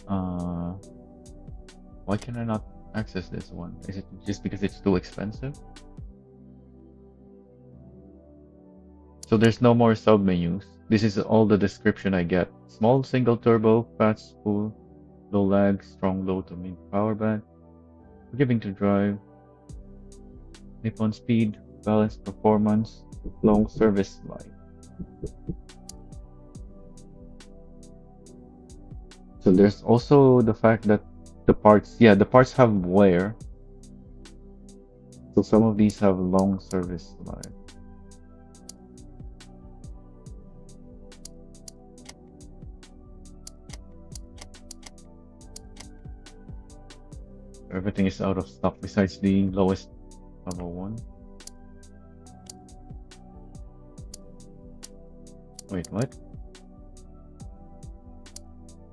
Uh, why can I not access this one? Is it just because it's too expensive? So there's no more sub-menus. This is all the description I get. Small single turbo, fast spool, low lag, strong low to mid power band, forgiving to drive, Nippon speed, balanced performance, long service life. So there's also the fact that the parts, yeah, the parts have wear. So some of these have long service life. Everything is out of stock besides the lowest level one. Wait, what?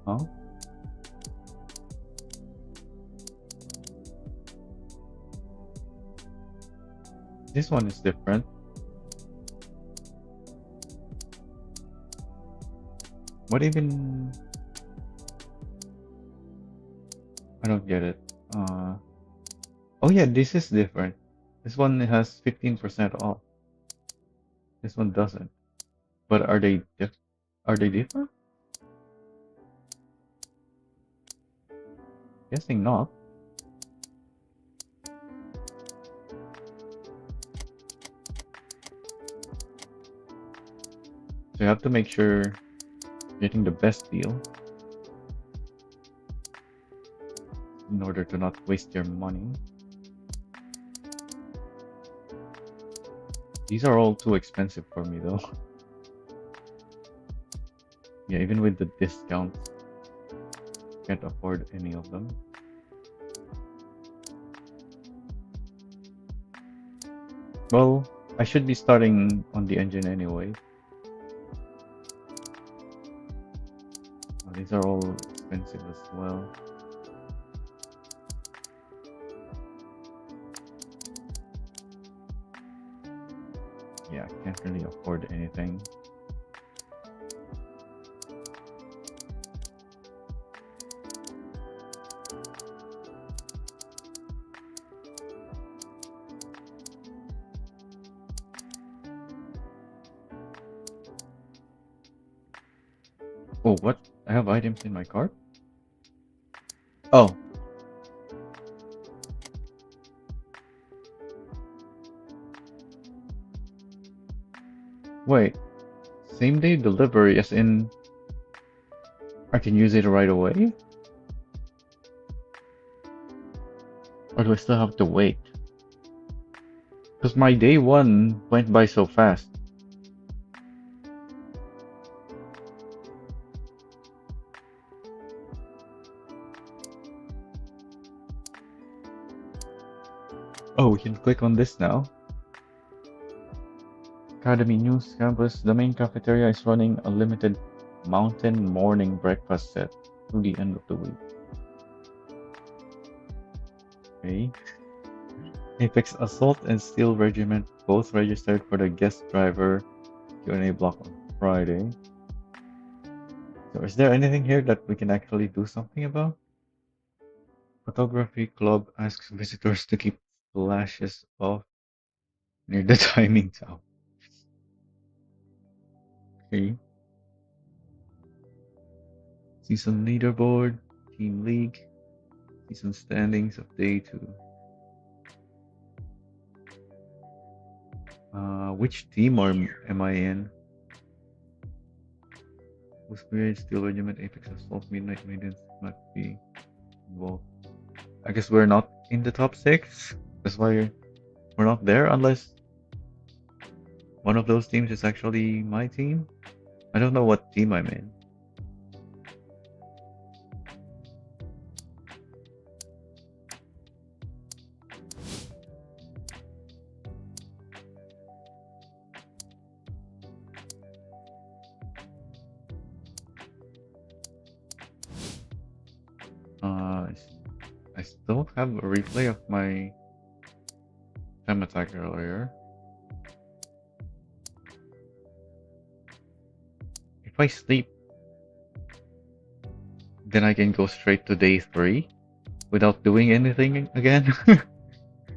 Huh? This one is different. What even? I don't get it. Oh yeah, this is different. This one has 15% off. This one doesn't. But are they different? Guessing not. So you have to make sure you're getting the best deal in order to not waste your money. These are all too expensive for me though. Yeah, even with the discounts, can't afford any of them. Well, I should be starting on the engine anyway. Oh, these are all expensive as well. Yeah, can't really afford anything. Oh, what? I have items in my cart? Oh. Wait. Same day delivery as in I can use it right away? Or do I still have to wait? Because my day one went by so fast. Oh, we can click on this now. Academy News Campus. The main cafeteria is running a limited mountain morning breakfast set through the end of the week. Okay. Apex Assault and Steel Regiment both registered for the guest driver Q&A block on Friday. So is there anything here that we can actually do something about? Photography Club asks visitors to keep flashes off near the timing tower. Okay. Season leaderboard, team league, season standings of day 2. Which team am I in? Who's Spirit, Steel Regiment, Apex Assault, Midnight Maidens might be involved. I guess we're not in the top 6. That's why we're not there unless one of those teams is actually my team. I don't know what team I'm in. I still have a replay of my time attack earlier. If I sleep then I can go straight to day 3 without doing anything again.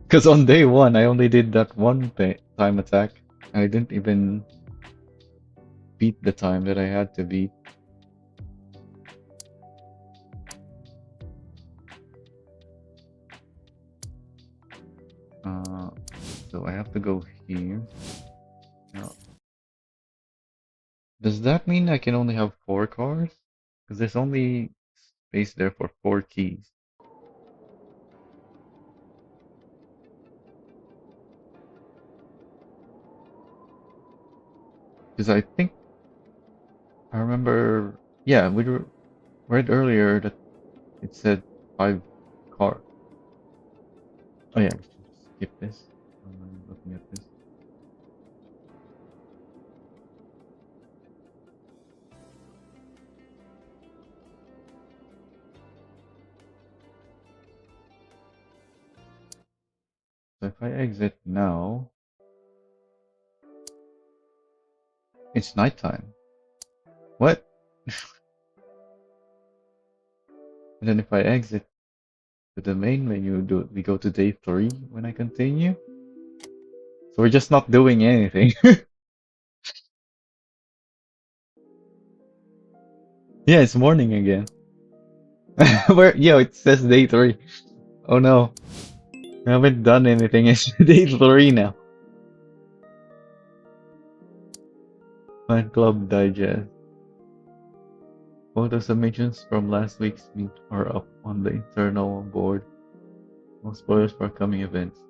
Because on day 1, I only did that one time attack. I didn't even beat the time that I had to beat. So I have to go here. Now, does that mean I can only have 4 cars? Because there's only space there for 4 keys. Because I think I remember, yeah, we read earlier that it said 5 cars. Oh yeah, we should skip this. I'm looking at this. So if I exit now, it's nighttime. What? And then if I exit to the main menu, we go to day 3 when I continue? So we're just not doing anything. Yeah, it's morning again. Yeah, it says day 3. Oh no, I haven't done anything. It's day 3 now. Fan Club Digest. Photo submissions from last week's meet are up on the internal board. No spoilers for upcoming events.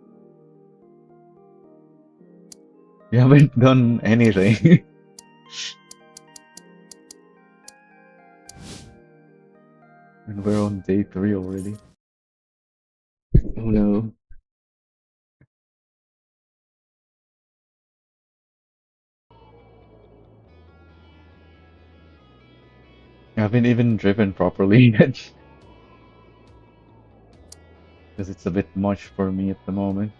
We haven't done anything. And we're on day 3 already. Oh no. I haven't even driven properly yet. Because it's a bit much for me at the moment.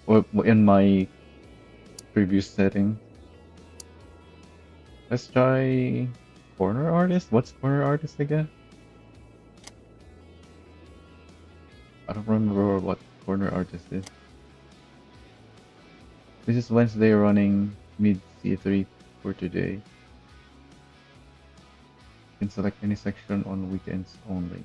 Or in my previous setting. Let's try corner artist. What's corner artist again? I don't remember what corner artist is. This is Wednesday running mid C3 for today. You can select any section on weekends only.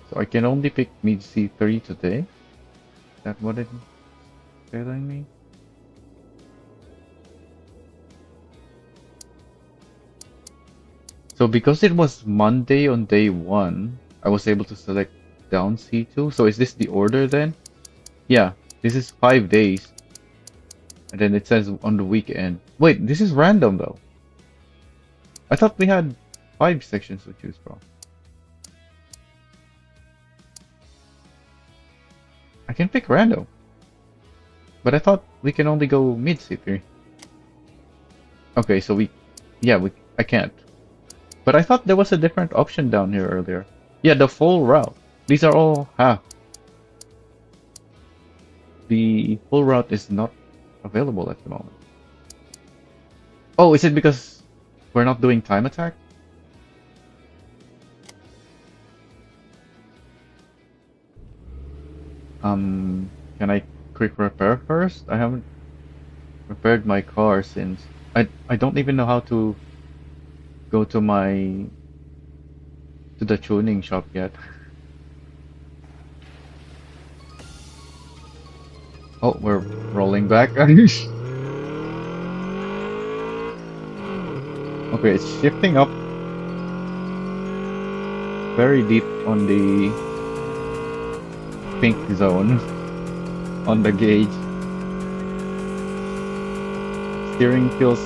So I can only pick mid C3 today. Is that what it's telling me? So because it was Monday on day 1, I was able to select down C2. So is this the order then? Yeah, this is 5 days. And then it says on the weekend. Wait, this is random though. I thought we had 5 sections to choose from. I can pick random. But I thought we can only go mid C3. Okay, so I can't. But I thought there was a different option down here earlier. Yeah, the full route. These are all half. The full route is not available at the moment. Oh, is it because we're not doing time attack? Can I quick repair first? I haven't repaired my car since I don't even know how to go to the tuning shop yet. Oh, we're rolling back. Okay, it's shifting up very deep on the pink zone on the gauge. Steering feels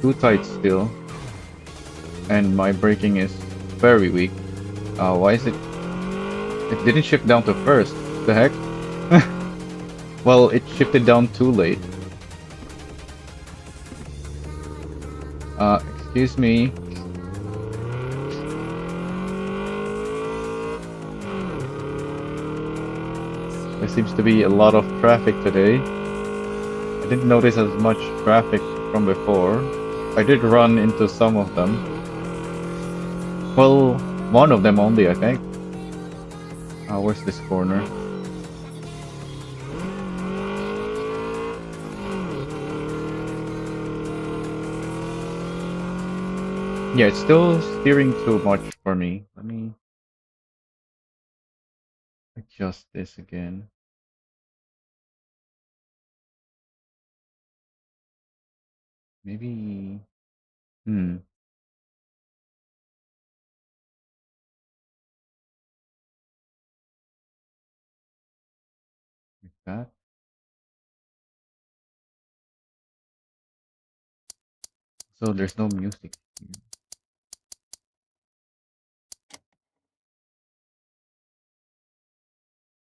too tight still, and my braking is very weak. Why is it? It didn't shift down to first. The heck? Well, it shifted down too late. Excuse me. seems to be a lot of traffic today. I didn't notice as much traffic from before. I did run into some of them. Well, one of them only, I think. Where's this corner? Yeah, it's still steering too much for me. Let me adjust this again. Maybe... Hmm. Like that. So there's no music here.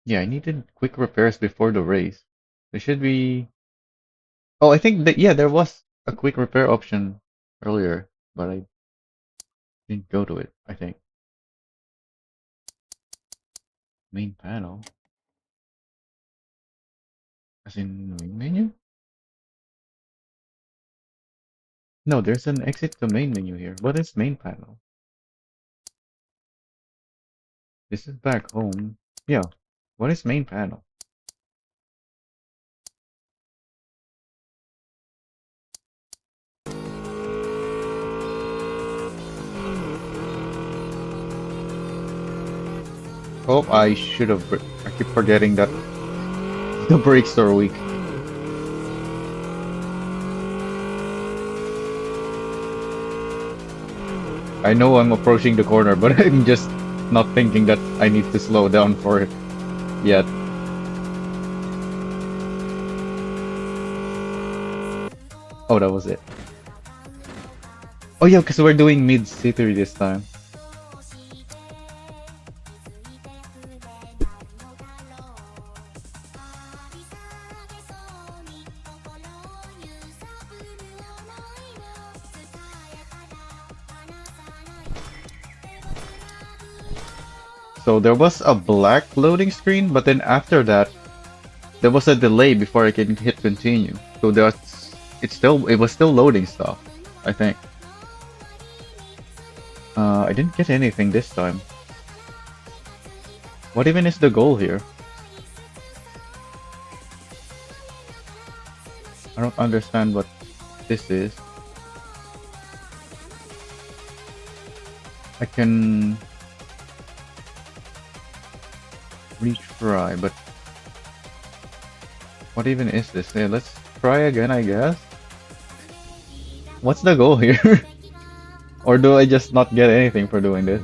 Yeah, I needed quick repairs before the race. There should be... Oh, I think that, yeah, there was a quick repair option earlier, but I didn't go to it, I think. Main panel? As in main menu? No, there's an exit to main menu here. What is main panel? This is back home. Yeah. What is main panel? Oh, I should have. I keep forgetting that the brakes are weak. I know I'm approaching the corner, but I'm just not thinking that I need to slow down for it yet. Oh, that was it. Oh yeah, because we're doing mid C3 this time. So there was a black loading screen, but then after that, there was a delay before I can hit continue. So it was still loading stuff, I think. I didn't get anything this time. What even is the goal here? I don't understand what this is. I can retry, but what even is this? Hey, let's try again, I guess. What's the goal here? Or do I just not get anything for doing this?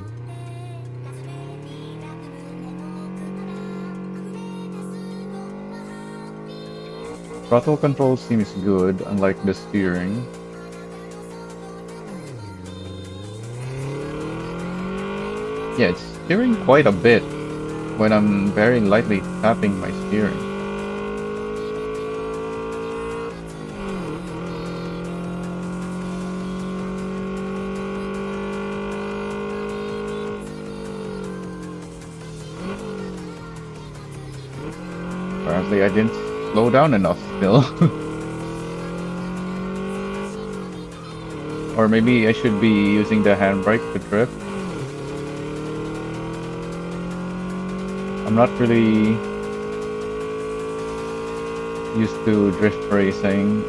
Throttle control seems good, unlike the steering. Yeah, it's steering quite a bit when I'm very lightly tapping my steering. Apparently I didn't slow down enough still. Or maybe I should be using the handbrake to drift. I'm not really used to drift racing.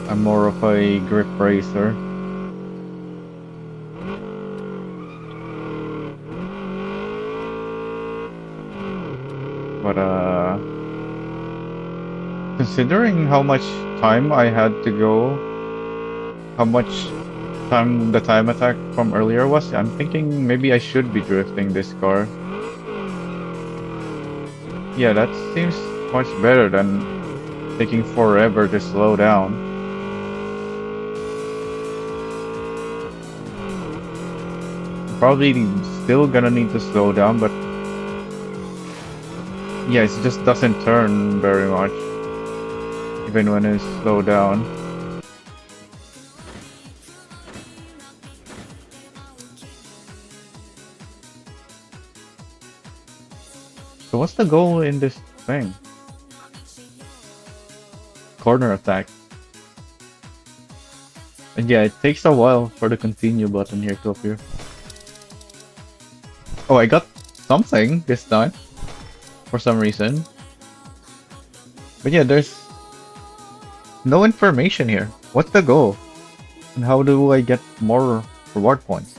I'm more of a grip racer. But considering how much time I had to go, how much time the time attack from earlier was, I'm thinking maybe I should be drifting this car. Yeah, that seems much better than taking forever to slow down. Probably still gonna need to slow down, but yeah, it just doesn't turn very much, even when it's slowed down. What's the goal in this thing? Corner attack. And yeah, it takes a while for the continue button here to appear. Oh, I got something this time. For some reason. But yeah, there's no information here. What's the goal? And how do I get more reward points?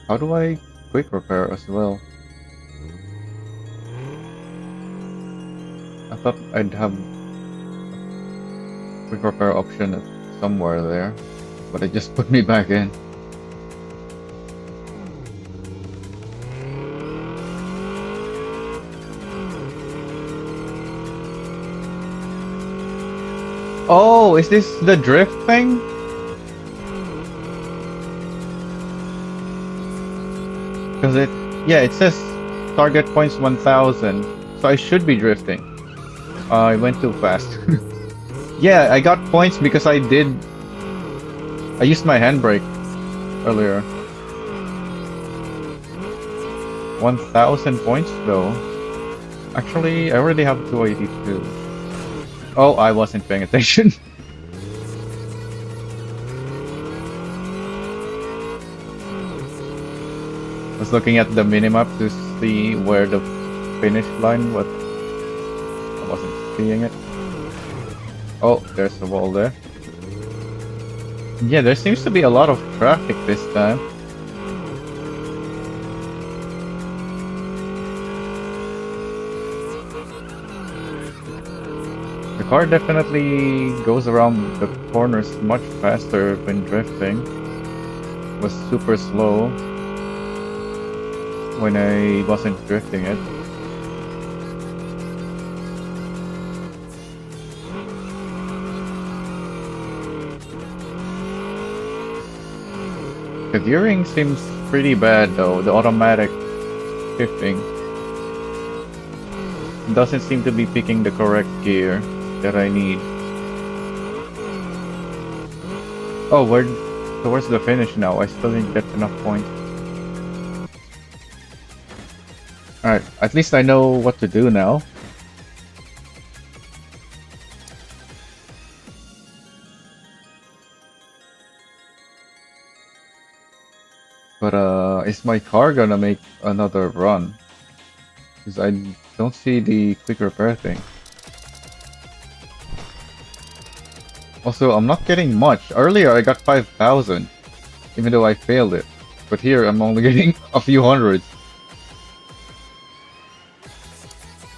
How do I quick repair as well? I thought I'd have a quick repair option somewhere there, but it just put me back in. Oh, is this the drift thing? Because it says target points 1000, so I should be drifting. I went too fast. Yeah, I got points because I used my handbrake earlier. 1000 points though. Actually, I already have 282. Oh, I wasn't paying attention. I was looking at the minimap to see where the finish line was. I wasn't seeing it. Oh, there's the wall there. Yeah, there seems to be a lot of traffic this time. The car definitely goes around the corners much faster when drifting. It was super slow when I wasn't drifting it. The gearing seems pretty bad though, the automatic shifting. Doesn't seem to be picking the correct gear that I need. Oh, we're towards the finish now. I still didn't get enough points. Alright, at least I know what to do now. But is my car gonna make another run? Because I don't see the quick repair thing. Also, I'm not getting much. Earlier I got 5,000, even though I failed it. But here I'm only getting a few hundreds.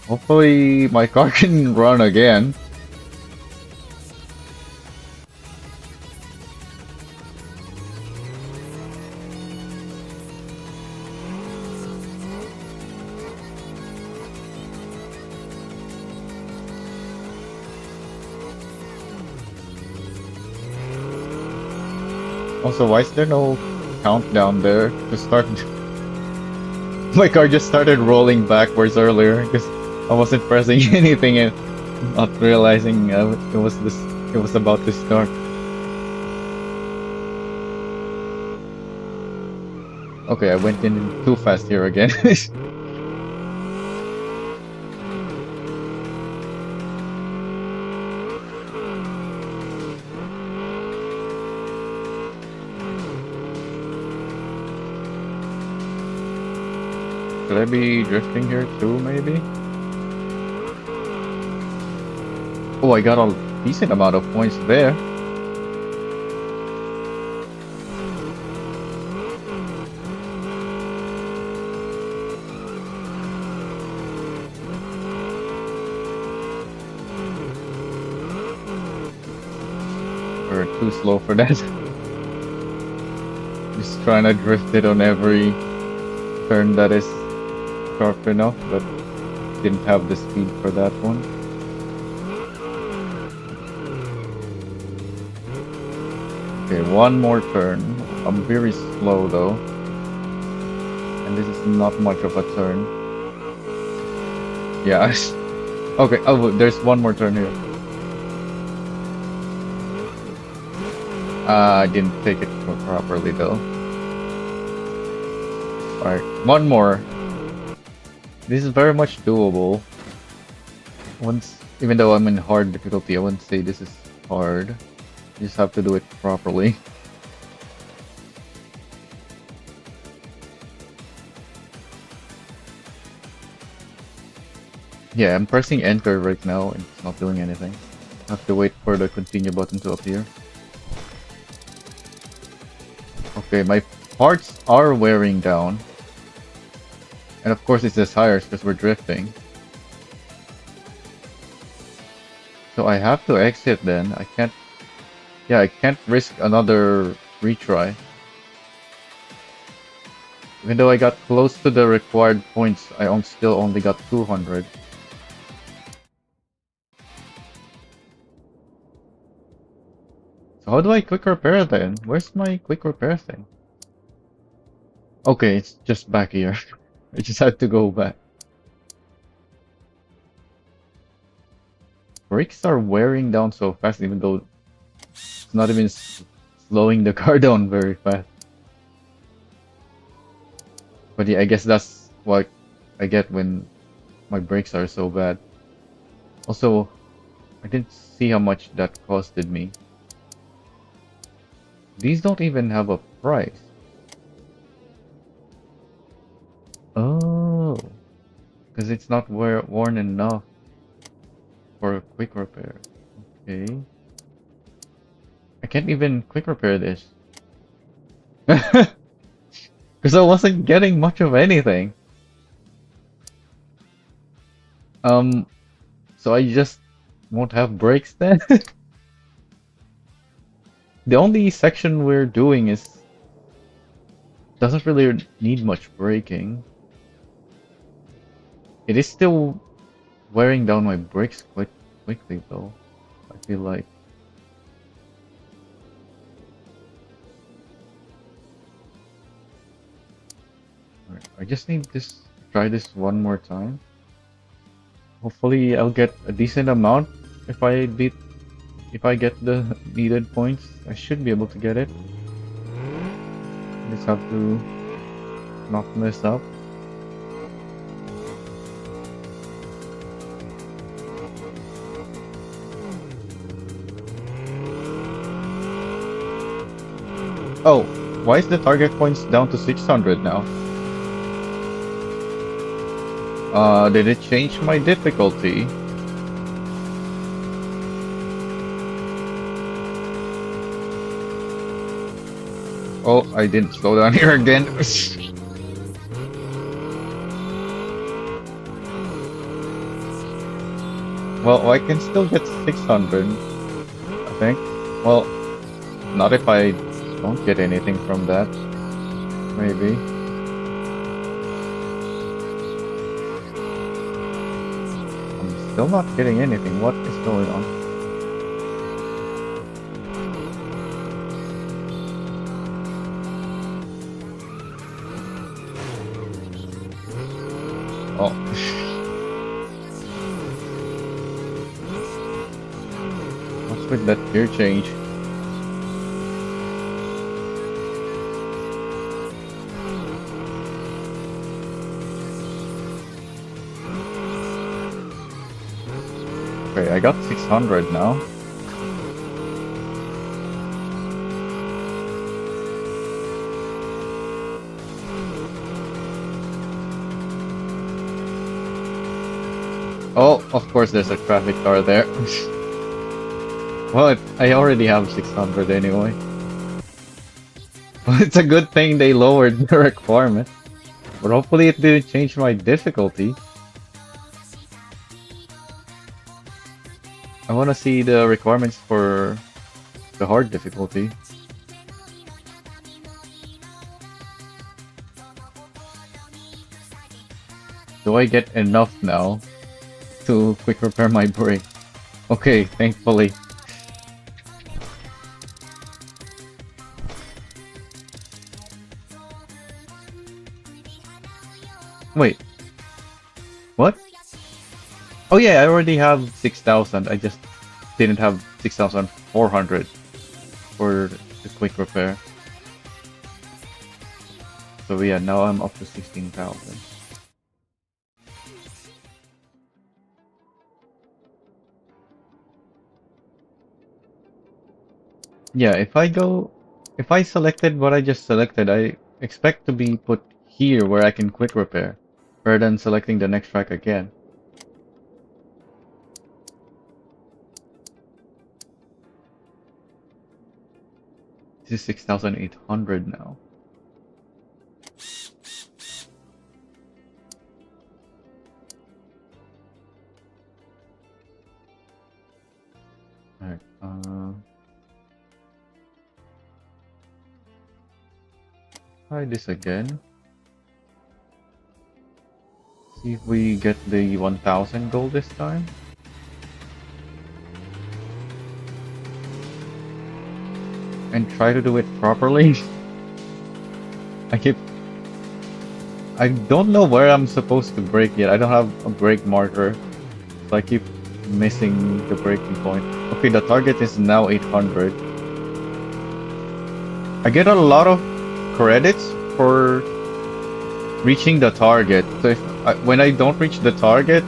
Hopefully my car can run again. Also, why is there no countdown there to start? My car just started rolling backwards earlier because I wasn't pressing anything and not realizing it was about to start. Okay, I went in too fast here again. Should I be drifting here too, maybe? Oh, I got a decent amount of points there. We're too slow for that. Just trying to drift it on every turn that is sharp enough, but didn't have the speed for that one. Okay, one more turn. I'm very slow though. And this is not much of a turn. Yeah. Okay, oh, there's one more turn here. I didn't take it properly though. Alright, one more. This is very much doable. Even though I'm in hard difficulty, I wouldn't say this is hard. You just have to do it properly. Yeah, I'm pressing enter right now and it's not doing anything. I have to wait for the continue button to appear. Okay, my parts are wearing down. And of course it's the tires because we're drifting. So I have to exit then. I can't... Yeah, I can't risk another retry. Even though I got close to the required points, I still only got 200. So how do I quick repair then? Where's my quick repair thing? Okay, it's just back here. I just had to go back. Brakes are wearing down so fast even though it's not even slowing the car down very fast. But yeah, I guess that's what I get when my brakes are so bad. Also, I didn't see how much that costed me. These don't even have a price. Oh, because it's not worn enough for a quick repair. Okay. I can't even quick repair this. Because I wasn't getting much of anything. So I just won't have brakes then? The only section we're doing doesn't really need much braking. It is still wearing down my brakes quite quickly though, I feel like. Alright, I just need to try this one more time. Hopefully I'll get a decent amount if I get the needed points. I should be able to get it. Just have to not mess up. Oh, why is the target points down to 600 now? Did it change my difficulty? Oh, I didn't slow down here again. Well, I can still get 600, I think. Well, not if I don't get anything from that. Maybe. I'm still not getting anything. What is going on? Oh. What's with that gear change? Okay, I got 600 now. Oh, of course there's a traffic car there. Well, I already have 600 anyway. Well, it's a good thing they lowered the requirement. But hopefully it didn't change my difficulty. I want to see the requirements for the hard difficulty. Do I get enough now to quick repair my brake? Okay, thankfully. Wait. What? Oh yeah, I already have 6,000. I just didn't have 6,400 for the quick repair. So yeah, now I'm up to 16,000. Yeah, if I selected what I just selected, I expect to be put here where I can quick repair, rather than selecting the next track again. This is 6,800 now. Alright, try this again. See if we get the 1,000 gold this time. And try to do it properly. I don't know where I'm supposed to brake yet. I don't have a brake marker. So I keep missing the braking point. Okay, the target is now 800. I get a lot of credits for reaching the target. So when I don't reach the target,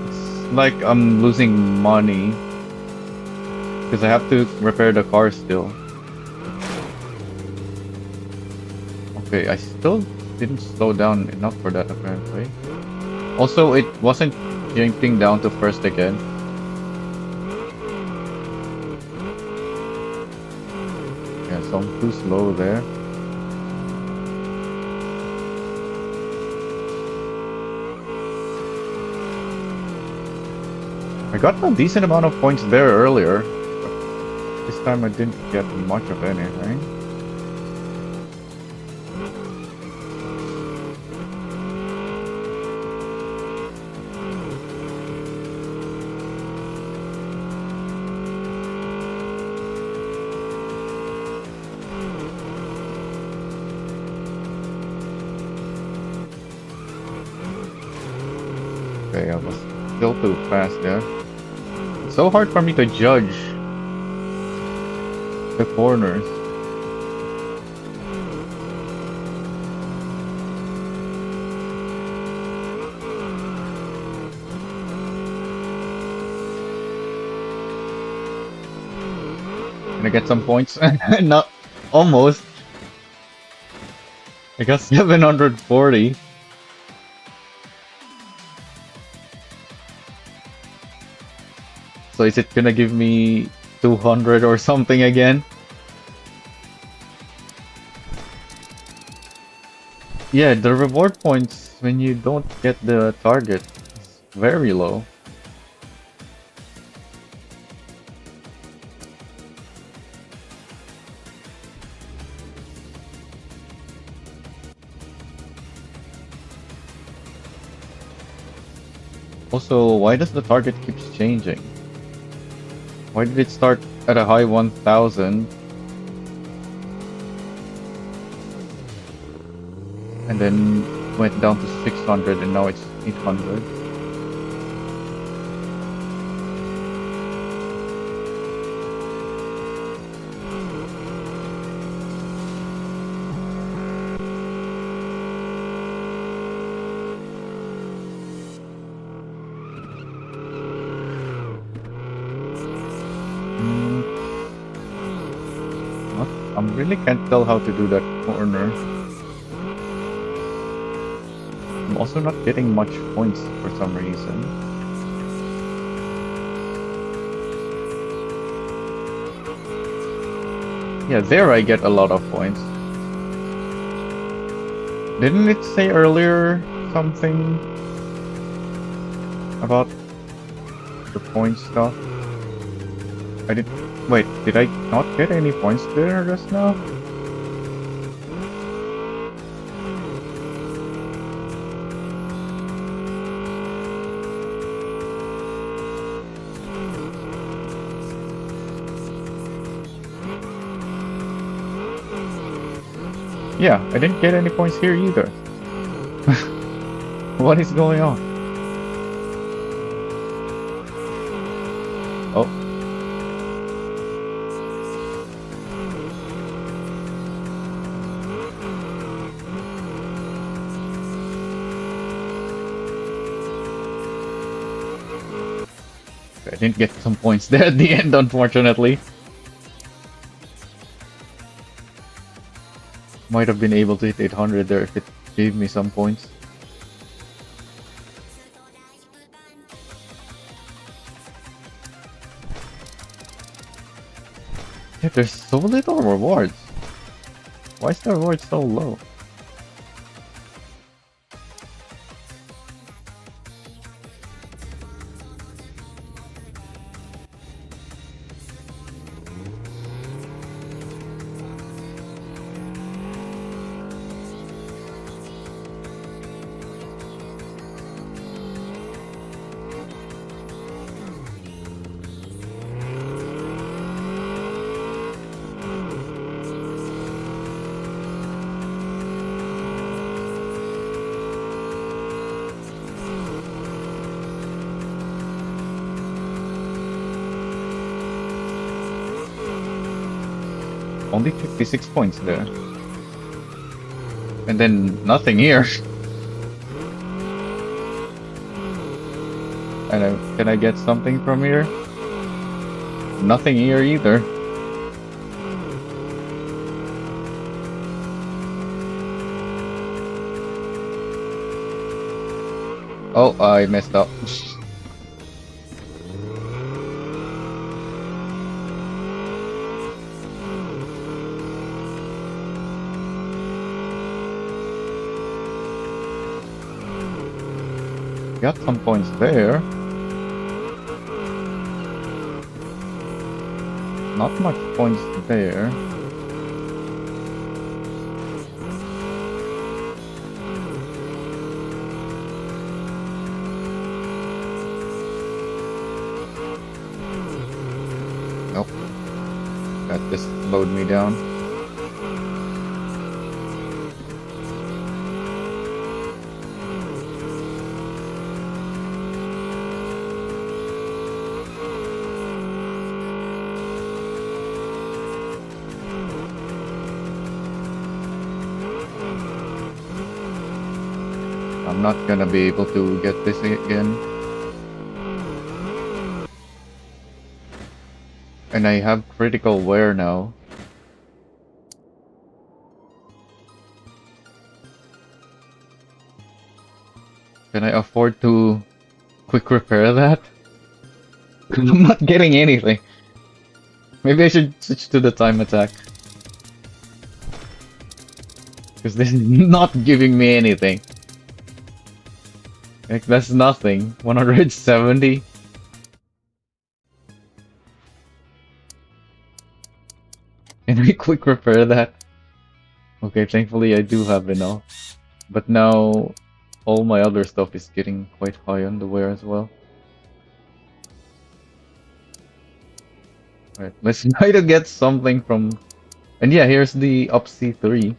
it's like I'm losing money. Because I have to repair the car still. Okay, I still didn't slow down enough for that apparently. Also, it wasn't jumping down to first again. Yeah, so I'm too slow there. I got a decent amount of points there earlier, but this time I didn't get much of anything. Okay, I was still too fast there. It's so hard for me to judge the corners. Can I get some points? Not almost. I got 740. So is it gonna give me 200 or something again? Yeah, the reward points when you don't get the target is very low. Also, why does the target keeps changing? Why did it start at a high 1,000 and then went down to 600 and now it's 800? I really can't tell how to do that corner. I'm also not getting much points for some reason. Yeah, there I get a lot of points. Didn't it say earlier something about the point stuff? I did. Wait, did I not get any points there just now? Yeah, I didn't get any points here either. What is going on? didn't get some points there at the end, unfortunately. Might have been able to hit 800 there if it gave me some points. Yeah, there's so little rewards. Why is the reward so low? Only 56 points there. And then nothing here. Can I get something from here? Nothing here either. Oh, I messed up. Got some points there. Not much points there. Nope. That just slowed me down. I'm not gonna be able to get this again. And I have critical wear now. Can I afford to quick repair that? I'm not getting anything. Maybe I should switch to the time attack. Because this is not giving me anything. Like, that's nothing. 170? Can we quick repair that? Okay, thankfully I do have enough. But now, all my other stuff is getting quite high on the wear as well. Alright, let's try to get something from... And yeah, here's the up C3.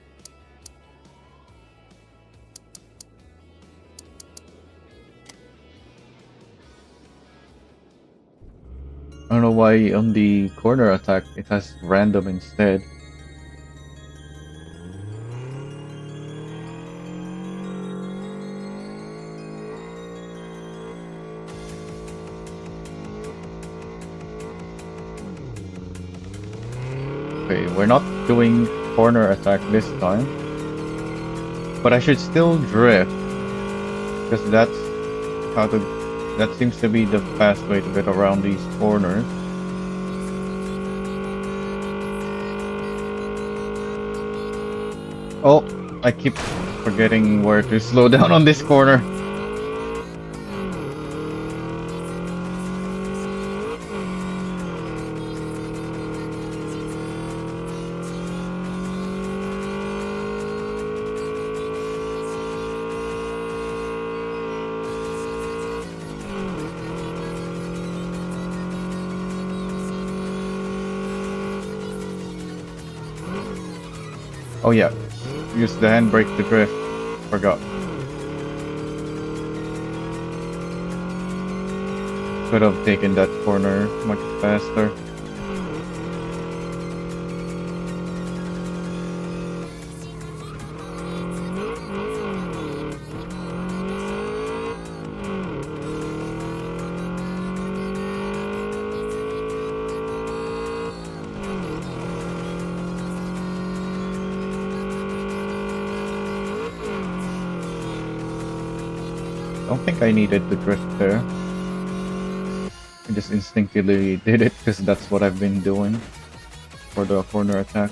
I don't know why on the corner attack it has random instead. Okay, we're not doing corner attack this time. But I should still drift. Because that's how to... That seems to be the fast way to get around these corners. Oh, I keep forgetting where to slow down on this corner. Oh yeah, use the handbrake to drift. Forgot. Could have taken that corner much faster. don't think I needed to drift there. I just instinctively did it because that's what I've been doing for the corner attack.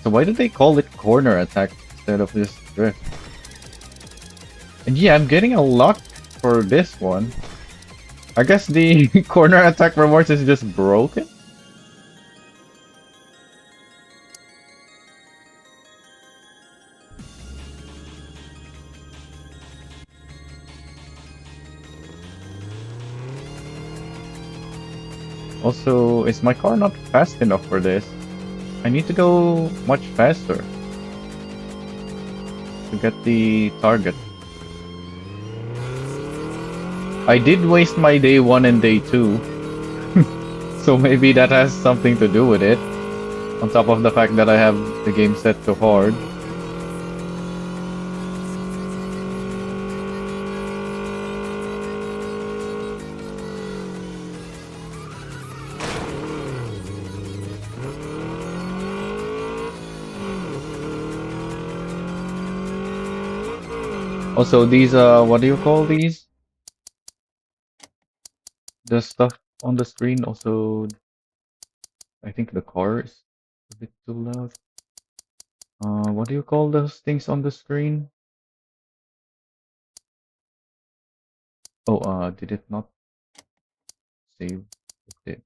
So why did they call it corner attack instead of just drift? And yeah, I'm getting a luck for this one. I guess the corner attack rewards is just broken? Also, is my car not fast enough for this? I need to go much faster to get the target. I did waste my day 1 and day 2, so maybe that has something to do with it. On top of the fact that I have the game set to hard. Also, these, what do you call these? The stuff on the screen also, I think the car is a bit too loud. What do you call those things on the screen? Oh, did it not save? It did.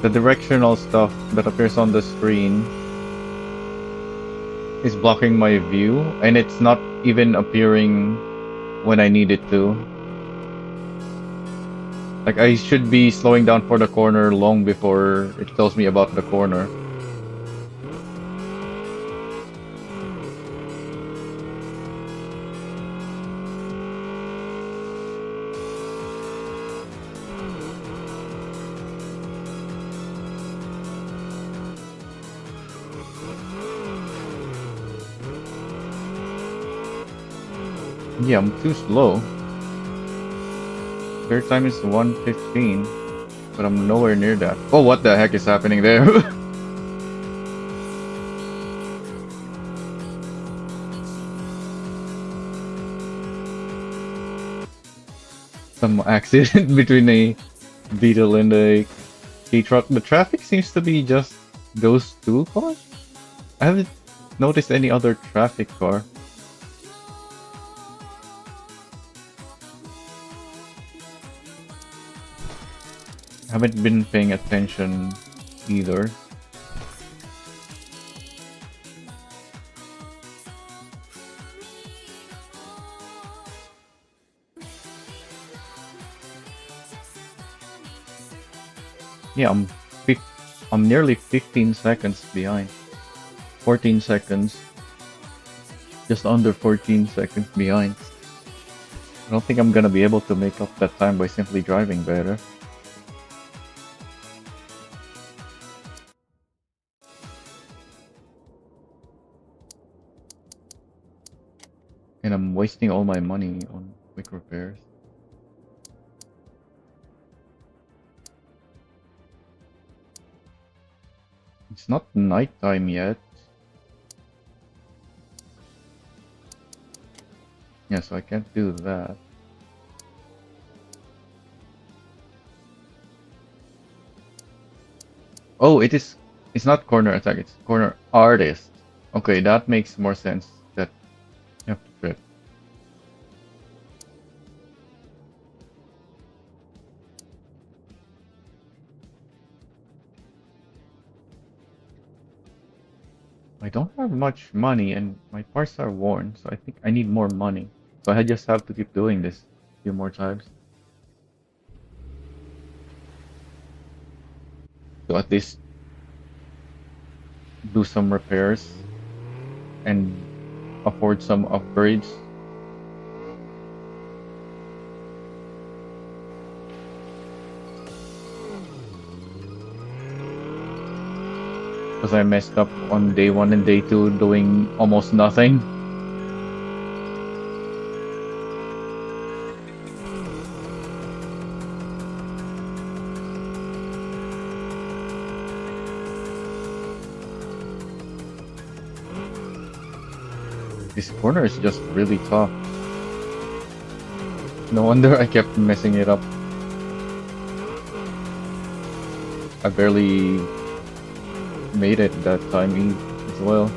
The directional stuff that appears on the screen is blocking my view, and it's not even appearing when I need it to. Like, I should be slowing down for the corner long before it tells me about the corner. Yeah, I'm too slow. Their time is 1:15, but I'm nowhere near that. Oh, what the heck is happening there? Some accident between a Beetle and a K-truck. The traffic seems to be just those two cars. I haven't noticed any other traffic car. Haven't been paying attention either. Yeah, I'm nearly 15 seconds behind. 14 seconds. Just under 14 seconds behind. I don't think I'm gonna be able to make up that time by simply driving better. And I'm wasting all my money on quick repairs. It's not nighttime yet. Yeah, so I can't do that. Oh, it's not corner attack, it's corner artist. Okay, that makes more sense that you have to trip. I don't have much money and my parts are worn, so I think I need more money. So I just have to keep doing this a few more times. So at least do some repairs and afford some upgrades. Because I messed up on day 1 and day 2 doing almost nothing. This corner is just really tough. No wonder I kept messing it up. I barely made it that time as well.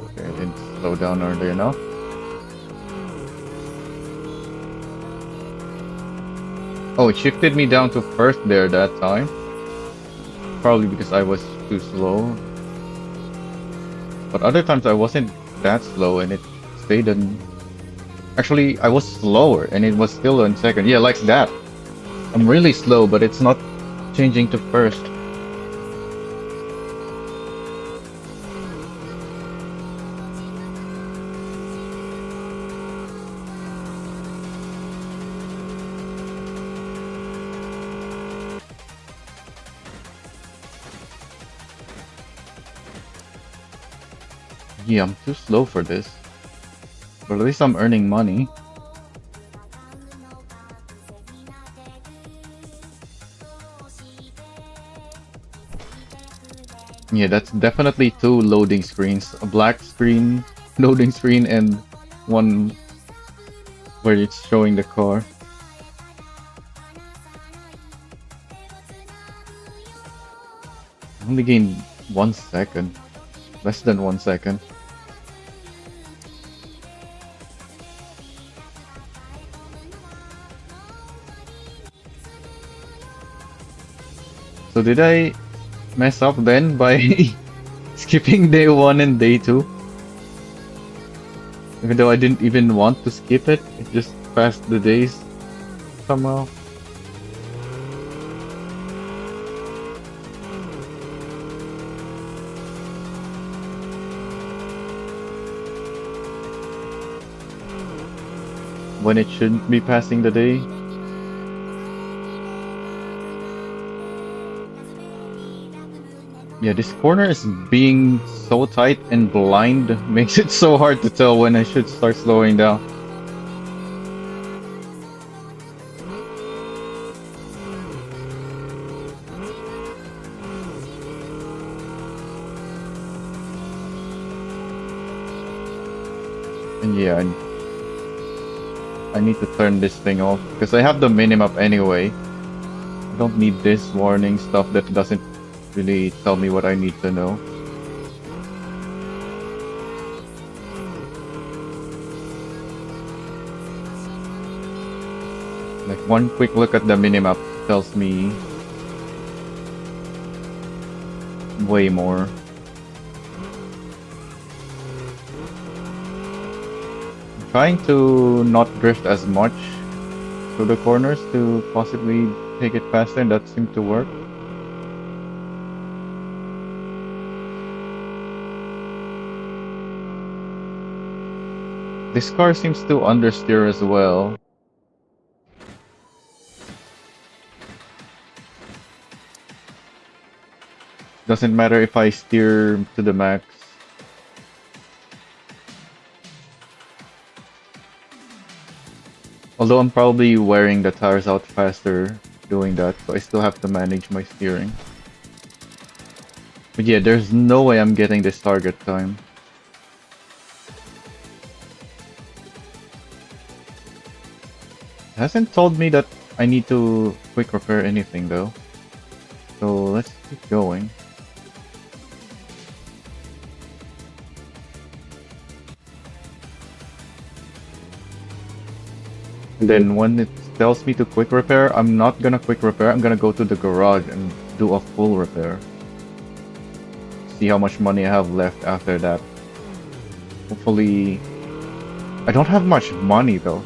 Okay, I didn't slow down early enough. Oh, it shifted me down to first there that time. Probably because I was too slow. But other times I wasn't that slow and it stayed in... Actually, I was slower and it was still in second. Yeah, like that. I'm really slow, but it's not changing to first. Yeah, I'm too slow for this. But at least I'm earning money. Yeah, that's definitely 2 loading screens. A black screen, loading screen, and one where it's showing the car. I only gained 1 second. Less than 1 second. So did I mess up then by skipping day 1 and day 2? Even though I didn't even want to skip it, it just passed the days somehow. When it shouldn't be passing the day. Yeah, this corner is being so tight and blind makes it so hard to tell when I should start slowing down. And yeah, I need to turn this thing off because I have the minimap anyway. I don't need this warning stuff that doesn't really tell me what I need to know. Like one quick look at the minimap tells me way more. I'm trying to not drift as much through the corners to possibly take it faster, and that seemed to work. This car seems to understeer as well. Doesn't matter if I steer to the max. Although I'm probably wearing the tires out faster doing that, so I still have to manage my steering. But yeah, there's no way I'm getting this target time. It hasn't told me that I need to quick repair anything though. So let's keep going. And then when it tells me to quick repair, I'm not gonna quick repair, I'm gonna go to the garage and do a full repair. See how much money I have left after that. Hopefully... I don't have much money though.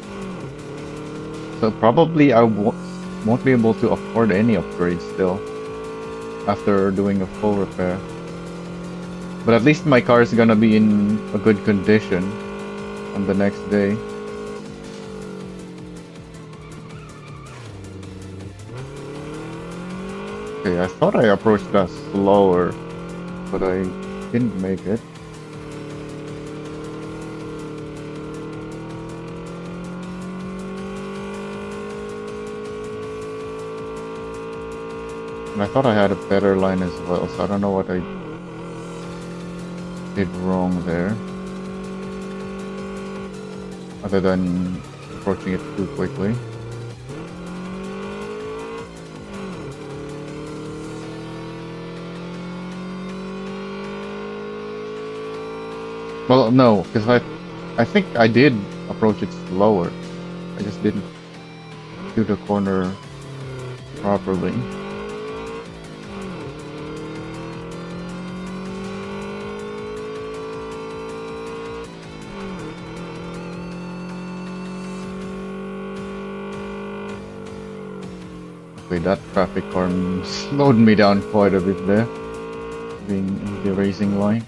So probably I won't be able to afford any upgrades still. after doing a full repair. But at least my car is gonna be in a good condition on the next day. Okay, I thought I approached that slower, but I didn't make it. And I thought I had a better line as well, so I don't know what I did wrong there. Other than approaching it too quickly. Well, no, because I think I did approach it slower. I just didn't do the corner properly. Okay, that traffic car slowed me down quite a bit there, being in the racing line.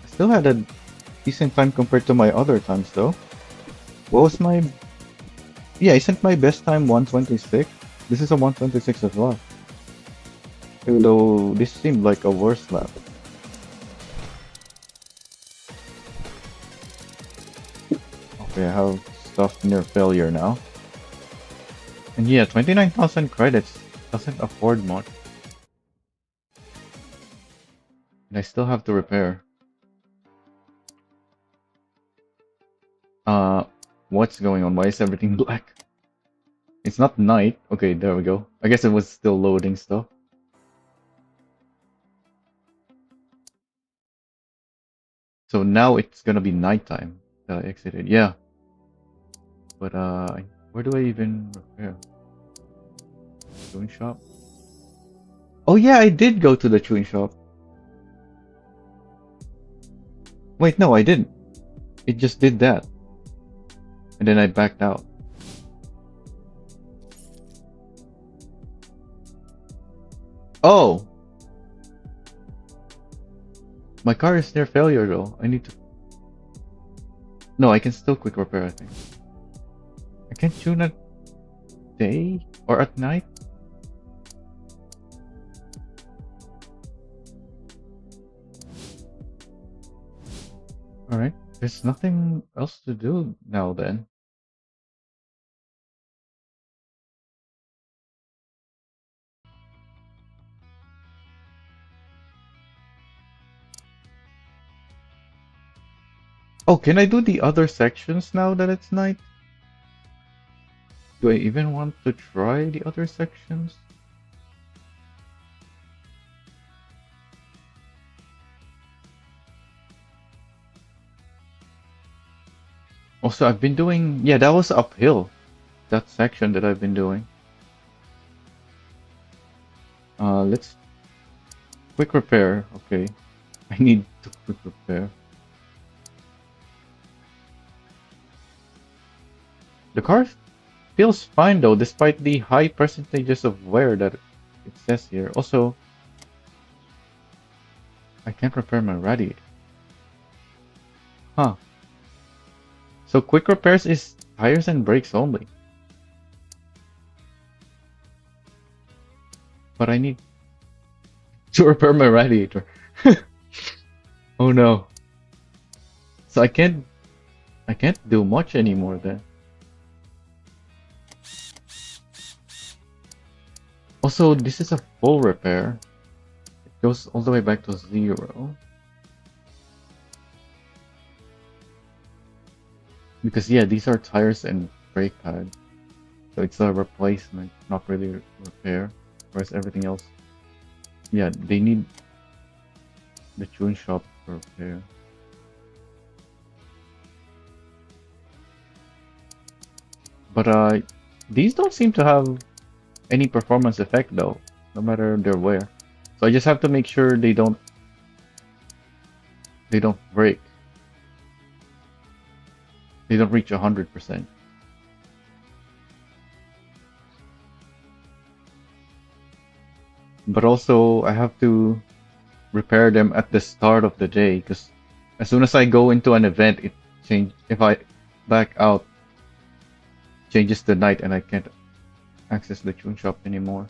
I still had a decent time compared to my other times though. What was my... Yeah, isn't my best time 126? This is a 126 as well. Even though this seemed like a worse lap. Okay, I have stuff near failure now. And yeah, 29,000 credits doesn't afford much. And I still have to repair. What's going on? Why is everything black? It's not night. Okay, there we go. I guess it was still loading stuff. So now it's gonna be nighttime that I exited. Yeah. But where do I even repair? Chewing shop? Oh yeah, I did go to the chewing shop. Wait, no, I didn't. It just did that. And then I backed out. Oh! My car is near failure though. I need to... No, I can still quick repair, I think. I can't tune at day? Or at night? Alright, there's nothing else to do now then. Oh, can I do the other sections now that it's night? Do I even want to try the other sections? Also, I've been doing... Yeah, that was uphill. That section that I've been doing. Let's... Quick repair. Okay. I need to quick repair. The car feels fine though, despite the high percentages of wear that it says here. Also, I can't repair my radiator. Huh. So quick repairs is tires and brakes only. But I need to repair my radiator. Oh no. So I can't do much anymore then. Also, this is a full repair. It goes all the way back to 0. Because yeah, these are tires and brake pad. So it's a replacement, not really repair. Whereas everything else, yeah, they need the tune shop for repair. But these don't seem to have any performance effect though, no matter their wear. So I just have to make sure they don't break. They don't reach 100%. but also I have to repair them at the start of the day because as soon as I go into an event, it change. If I back out, changes to night, and I can't access the tune shop anymore.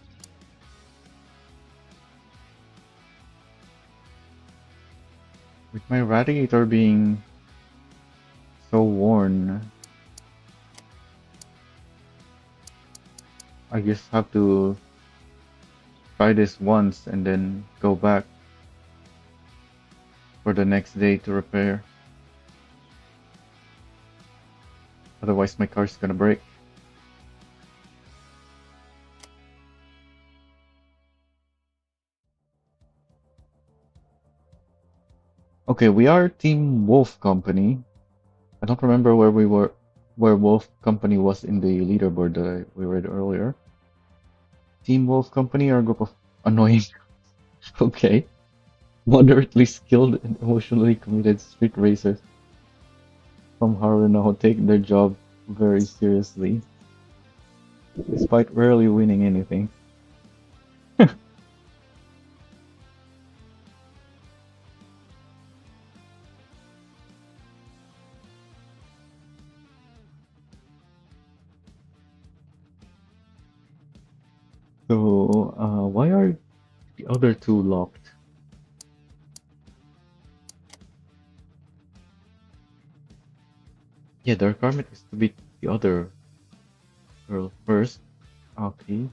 With my radiator being so worn, I just have to try this once and then go back for the next day to repair. Otherwise, my car's gonna break. Okay, we are Team Wolf Company. I don't remember where we were, where Wolf Company was in the leaderboard that we read earlier. Team Wolf Company are a group of annoying, okay, moderately skilled and emotionally committed street racers from Haruna who take their job very seriously, despite rarely winning anything. So, why are the other two locked? Yeah, the requirement is to beat the other girl first. Okay.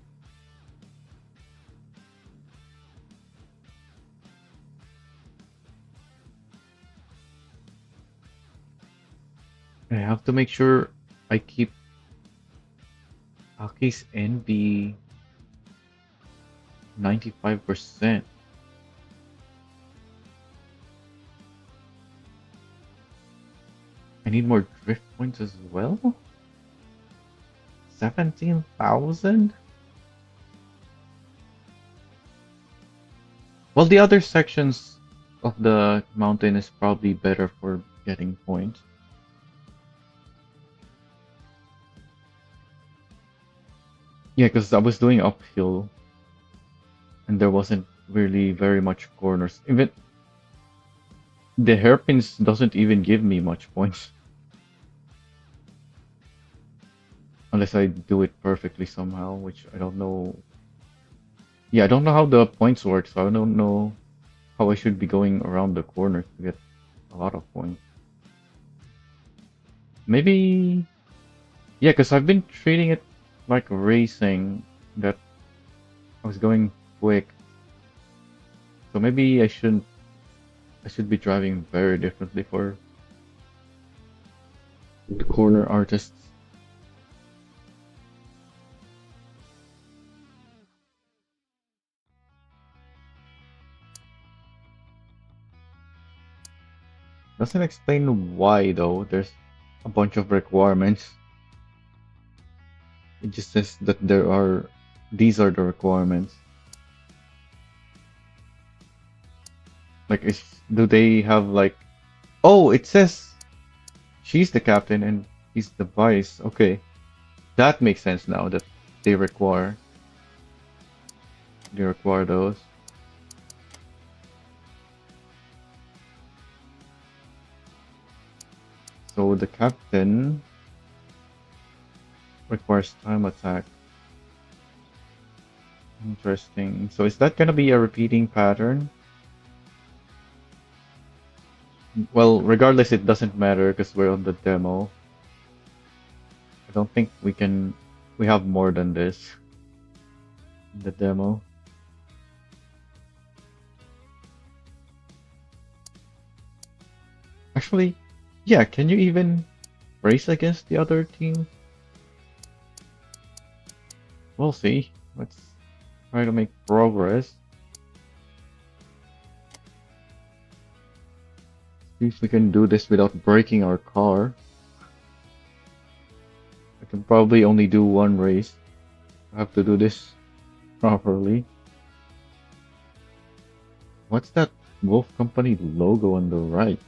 I have to make sure I keep Aki's NB 95%. I need more drift points as well? 17,000? Well, the other sections of the mountain is probably better for getting points. Yeah, because I was doing uphill and there wasn't really very much corners. Even the hairpins doesn't even give me much points unless I do it perfectly somehow, which I don't know. Yeah, I don't know how the points work, so I don't know how I should be going around the corners to get a lot of points. Maybe, yeah, because I've been treating it like racing, that I was going quick. So maybe I should be driving very differently for the corner artists. Doesn't explain why though. There's a bunch of requirements. It just says that these are the requirements. Like, do they have like, oh, it says she's the captain and he's the vice. Okay, that makes sense now that they require they require those. So the captain requires time attack. Interesting. So is that gonna be a repeating pattern? Well, regardless, it doesn't matter because we're on the demo. I don't think we have more than this in the demo. Actually, yeah, can you even race against the other team? We'll see. Let's try to make progress. See if we can do this without breaking our car. I can probably only do one race. I have to do this properly. What's that Wolf Company logo on the right?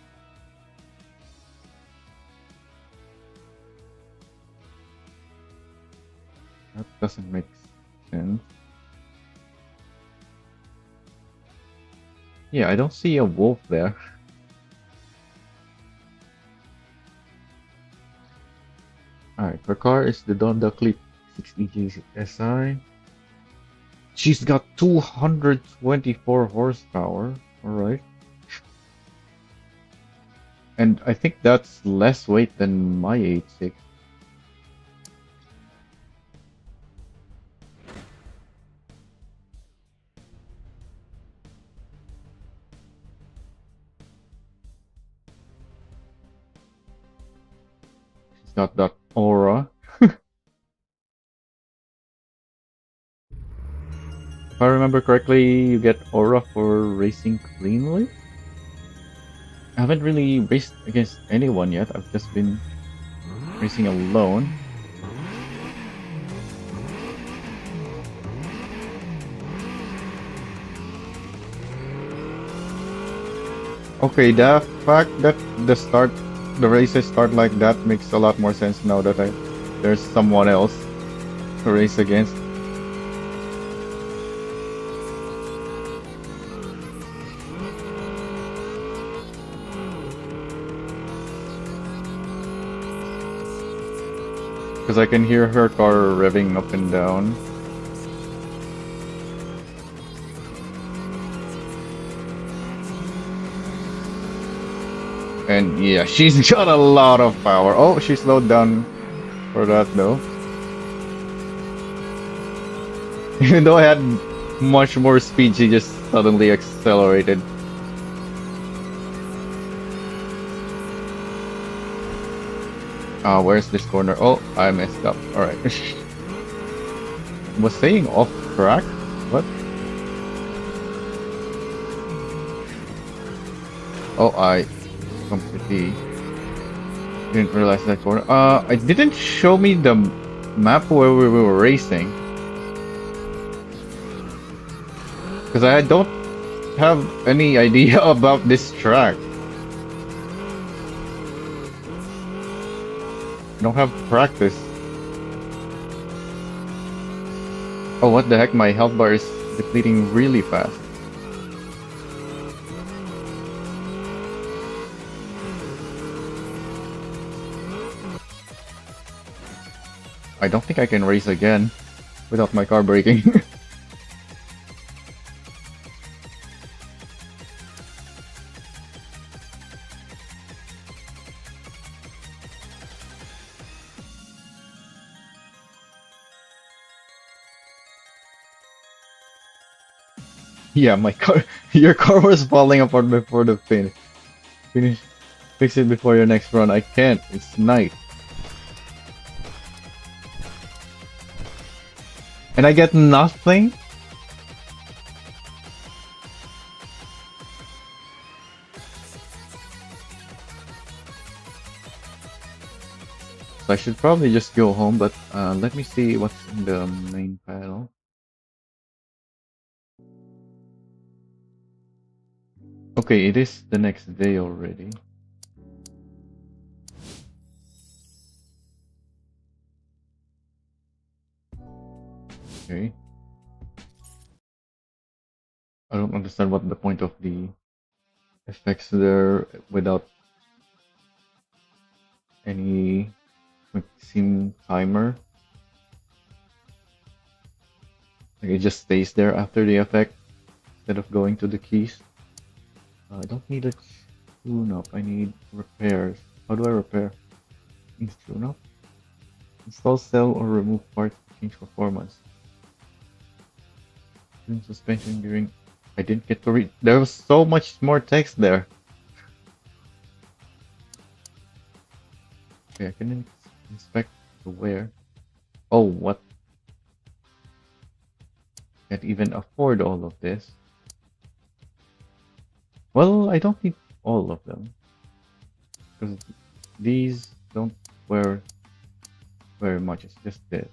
That doesn't make sense. Yeah, I don't see a wolf there. Alright, her car is the Donda Clip 6EG SI. She's got 224 horsepower. Alright. And I think that's less weight than my 86. She's got that aura. If I remember correctly, you get aura for racing cleanly. I haven't really raced against anyone yet. I've just been racing alone. Okay, the fact that the races start like that makes a lot more sense now that there's someone else to race against. Because I can hear her car revving up and down. And yeah, she's got a lot of power. Oh, she slowed down for that though. Even though I had much more speed, she just suddenly accelerated. Where's this corner? Oh, I messed up. Alright. Was saying off track? What? Oh, I completely didn't realize that corner. It didn't show me the map where we were racing. Because I don't have any idea about this track. I don't have practice. Oh, what the heck? My health bar is depleting really fast. I don't think I can race again without my car braking. Yeah, my car. Your car was falling apart before the finish. Finish. Fix it before your next run. I can't. It's night. And I get nothing? So I should probably just go home, but let me see what's in the main panel. Okay, it is the next day already. Okay. I don't understand what the point of the effects there without any like sim timer. Like it just stays there after the effect instead of going to the keys. I don't need a tune-up. I need repairs. How do I repair? Need tune-up? Install, sell, or remove parts to change performance. During suspension during... I didn't get to read. There was so much more text there. Okay, I can inspect the wear. Oh, what? Can't even afford all of this. Well, I don't need all of them. Because these don't wear very much. It's just this.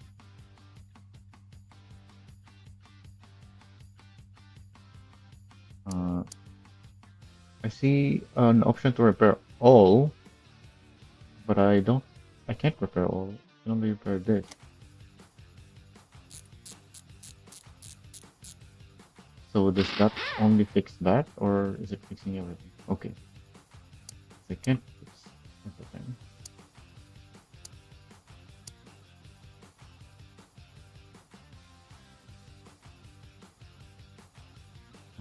I see an option to repair all, but I can't repair all. I can only repair this. So So does that only fix that, or is it fixing everything? Okay, so I can't fix everything.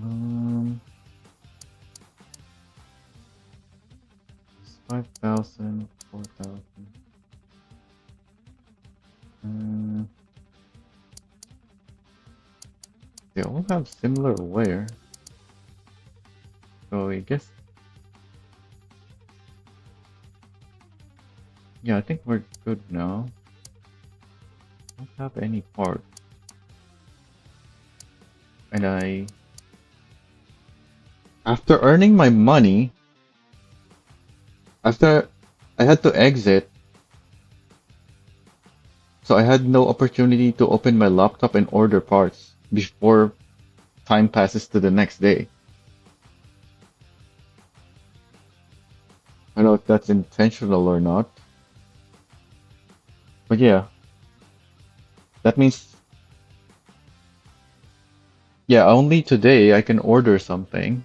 Um, it's 5,000, 4,000. They all have similar wear, so I guess, yeah, I think we're good now. Don't have any part. And after earning my money, after I had to exit, so I had no opportunity to open my laptop and order parts before time passes to the next day. I don't know if that's intentional or not, but yeah, that means, yeah, only today I can order something,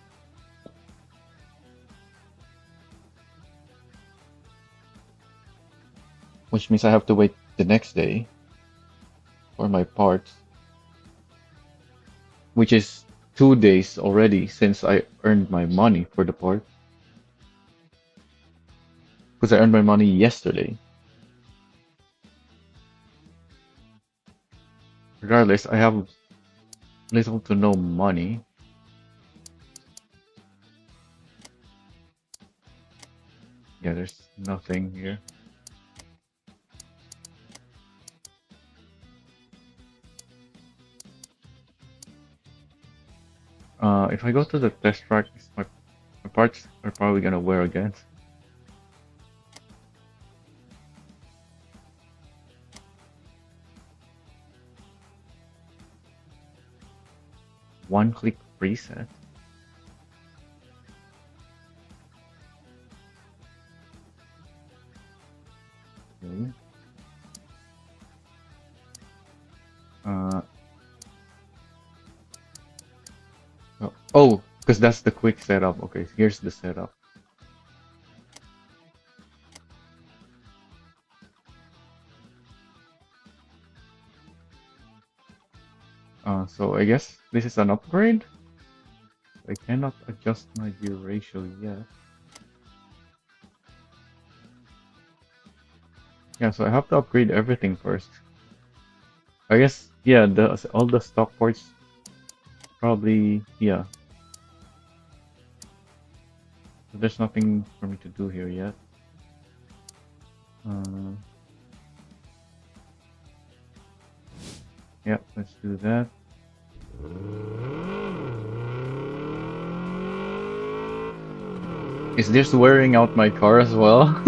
which means I have to wait the next day for my parts, which is 2 days already since I earned my money for the part, because I earned my money yesterday. Regardless, I have little to no money. Yeah, there's nothing here. If I go to the test track, my parts are probably gonna wear again. One-click preset. Okay. Uh, oh, because that's the quick setup. Okay, here's the setup. So I guess this is an upgrade. I cannot adjust my view ratio yet. Yeah, so I have to upgrade everything first. I guess, yeah, all the stock parts probably, yeah. So there's nothing for me to do here yet. Uh, yeah, let's do that. Is this wearing out my car as well?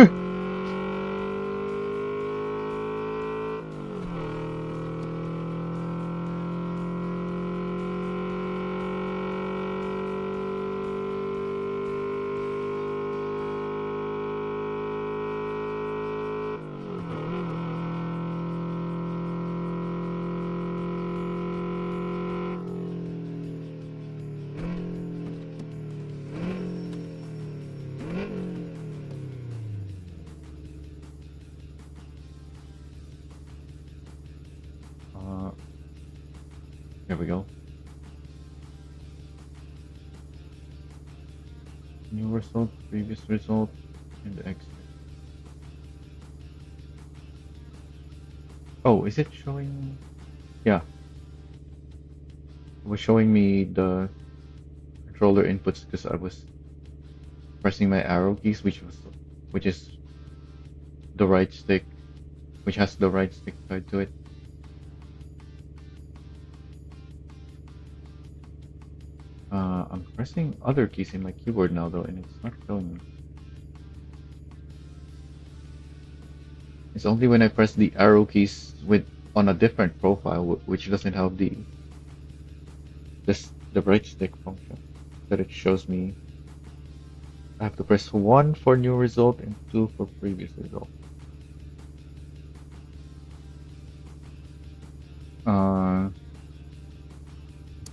Here we go. New result, previous result, and the exit. Oh, is it showing? Yeah, it was showing me the controller inputs because I was pressing my arrow keys, which is the right stick, which has the right stick tied to it. I'm pressing other keys in my keyboard now though, and it's not showing me. It's only when I press the arrow keys on a different profile, which doesn't have the right stick function, that it shows me I have to press 1 for new result and 2 for previous result.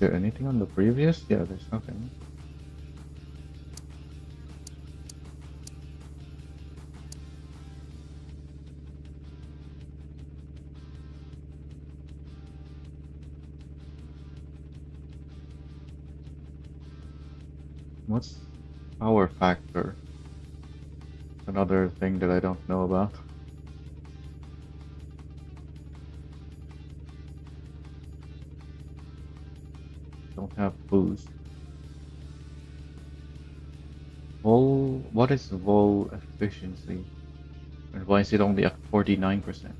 there anything on the previous? Yeah, there's nothing. What's power factor? Another thing that I don't know about. Don't have boost. Vol, what is vol efficiency? And why is it only at 49%?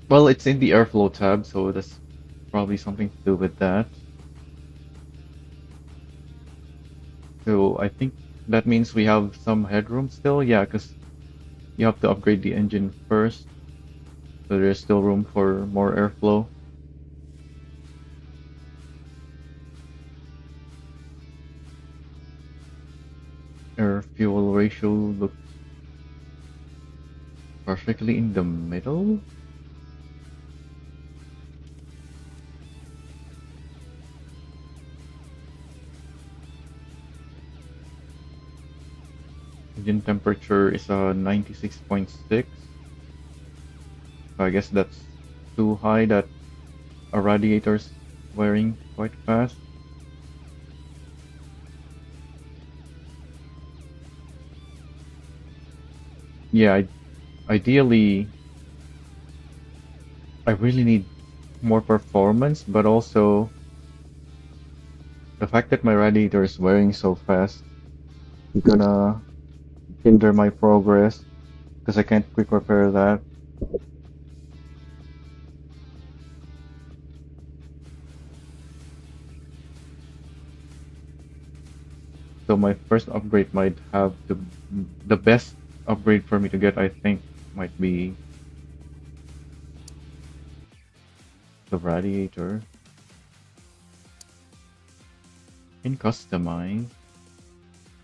Well, it's in the airflow tab, so that's probably something to do with that. So I think that means we have some headroom still. Yeah, because you have to upgrade the engine first, so there's still room for more airflow. Air fuel ratio looks perfectly in the middle. Engine temperature is 96.6. So I guess that's too high that a radiator's wearing quite fast. Yeah, ideally, I really need more performance, but also the fact that my radiator is wearing so fast is gonna hinder my progress because I can't quick repair that. So my first upgrade might have the best upgrade for me to get, I think, might be the radiator. In customize,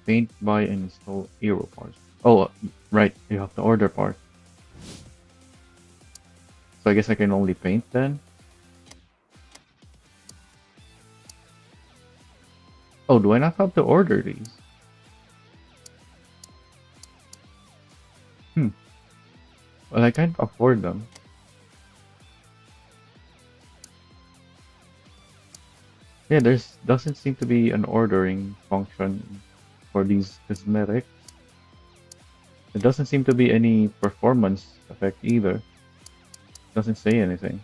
paint, buy, and install aero parts. Oh, right, you have to order parts. So I guess I can only paint then. Oh, do I not have to order these? Hmm. Well, I can't afford them. Yeah, there's doesn't seem to be an ordering function for these cosmetics. There doesn't seem to be any performance effect either. Doesn't say anything.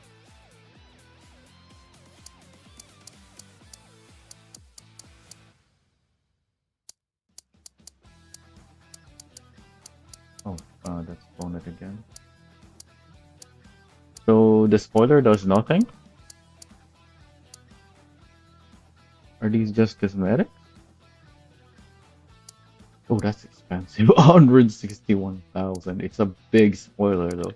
Oh, that's bonnet again. So the spoiler does nothing? Are these just cosmetics? Oh, that's expensive. 161,000. It's a big spoiler though.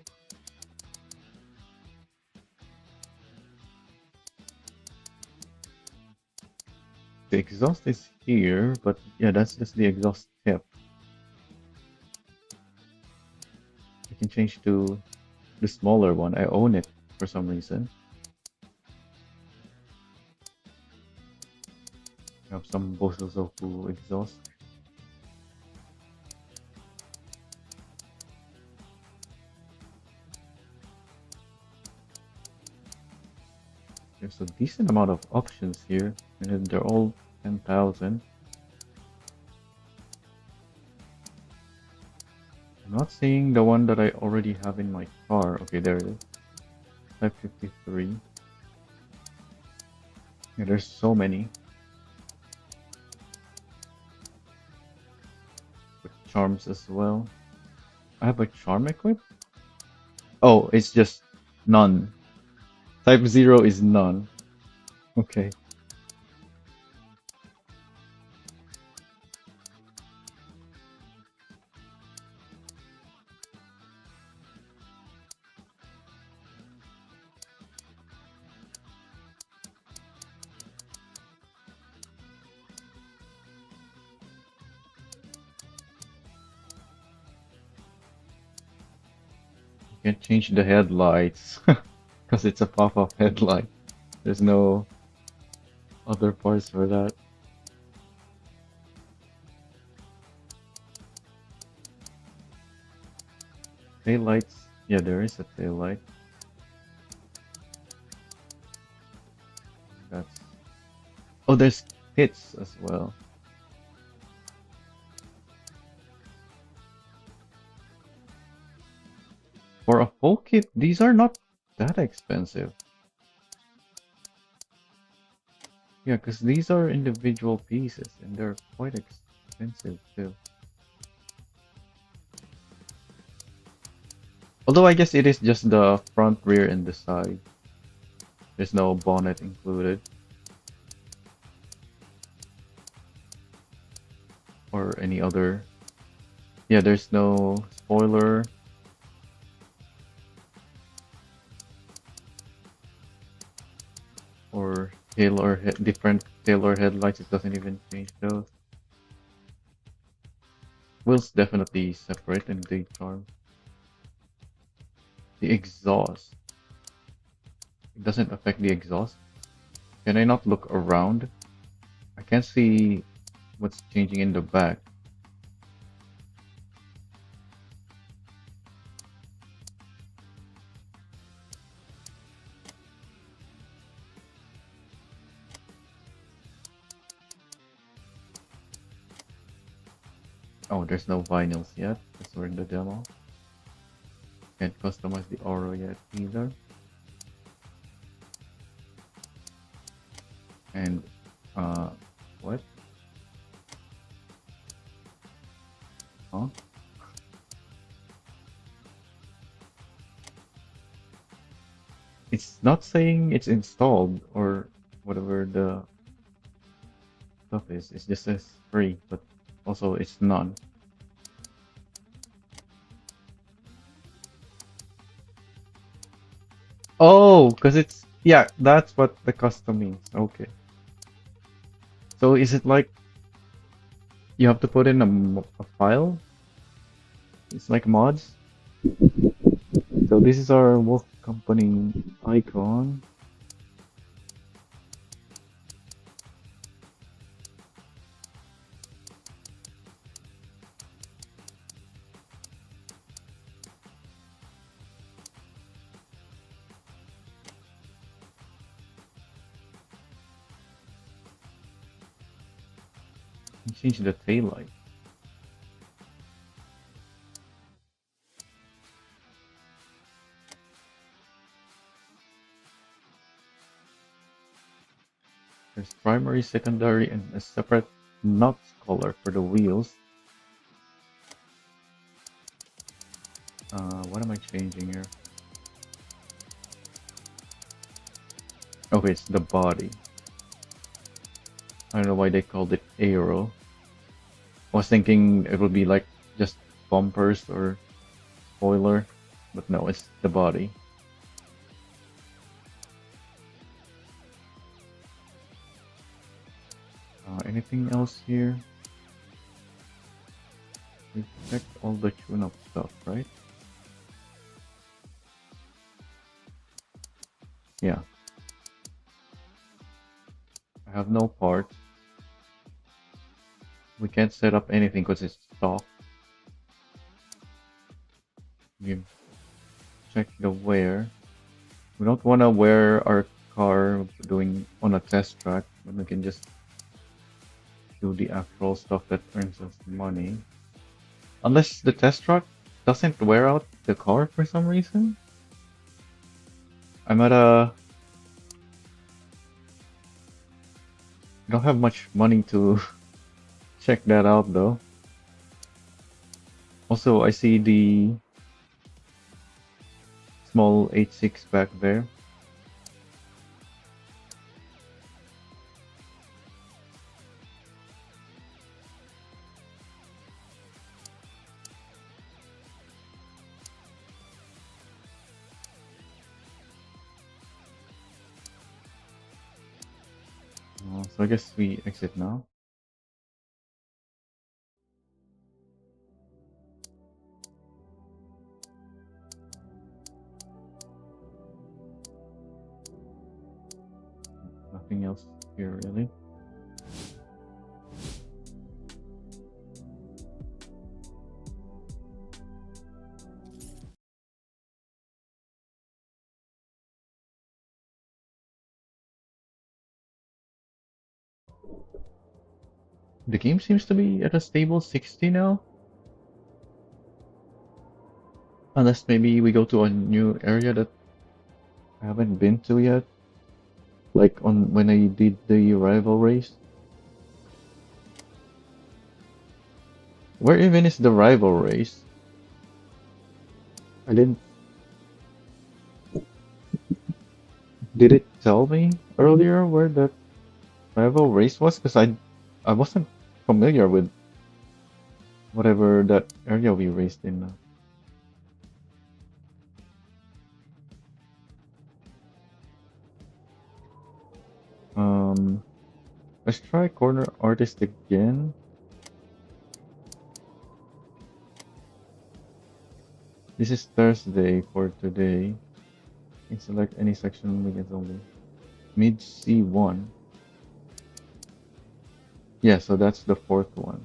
The exhaust is here, but yeah, that's just the exhaust tip. I can change to the smaller one. I own it for some reason. I have some Bosozoku exhaust. There's a decent amount of options here, and they're all 10,000. I'm not seeing the one that I already have in my car. Okay, there it is. 553. Yeah, there's so many. With charms as well. I have a charm equipped? Oh, it's just none. Type 0 is none. Okay. Can't change the headlights because it's a pop-up headlight. There's no other parts for that. Tail lights. Yeah, there is a tail light. That's. Oh, there's kits as well. For a full kit, these are not that expensive. Yeah, because these are individual pieces and they're quite expensive too. Although I guess it is just the front, rear, and the side. There's no bonnet included or any other. Yeah, there's no spoiler or tail or different tail or headlights. It doesn't even change those. Wheels definitely separate and they charm. The exhaust. It doesn't affect the exhaust. Can I not look around? I can't see what's changing in the back. Oh, there's no vinyls yet because we're in the demo. Can't customize the Oro yet either. And, what? Huh? It's not saying it's installed or whatever the stuff is. It just says free, but also it's none. Oh, because it's, yeah, that's what the custom means. Okay. So is it like you have to put in a file? It's like mods? So this is our Wolf Company icon. Change the tail light. There's primary, secondary, and a separate nuts color for the wheels. What am I changing here? Okay, it's the body. I don't know why they called it aero. I was thinking it would be like just bumpers or spoiler, but no, it's the body. Anything else here? We've checked all the tune-up stuff, right? Yeah. I have no parts. We can't set up anything because it's stock. We check the wear. We don't want to wear our car doing on a test track when we can just do the actual stuff that earns us money. Unless the test track doesn't wear out the car for some reason. I'm at a... I don't have much money to check that out though. Also, I see the small 8.6 back there. So I guess we exit now. nothing else here really. The game seems to be at a stable 60 now. Unless maybe we go to a new area that I haven't been to yet. Like on when I did the rival race. Where even is the rival race? I didn't. Did it tell me earlier where that rival race was? Because I wasn't familiar with whatever that area we raced in. Um, let's try corner artist again. This is Thursday for today. You can select any section weekends only. Mid C1. Yeah, so that's the fourth one.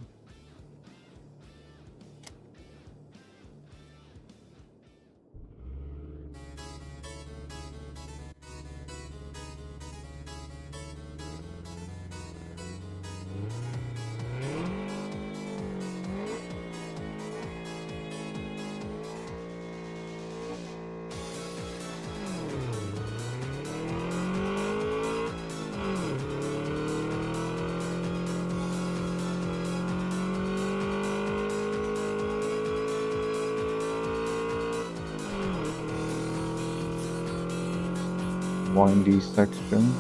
Windy section.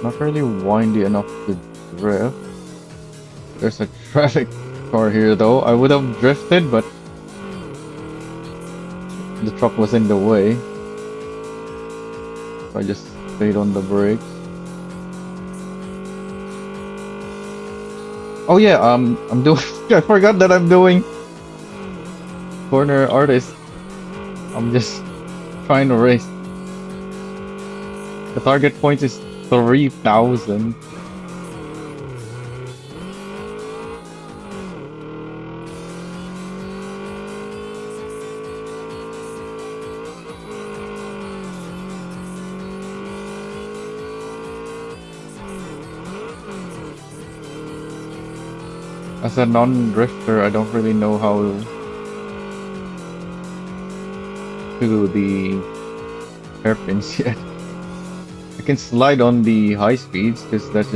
Not really windy enough to drift. There's a traffic car here though. I would have drifted, but the truck was in the way. So I just stayed on the brakes. Oh yeah, I'm doing I forgot that I'm doing corner artist. I'm just trying to race. The target point is 3,000. As a non-drifter, I don't really know how to do the hairpins yet. I can slide on the high speeds because that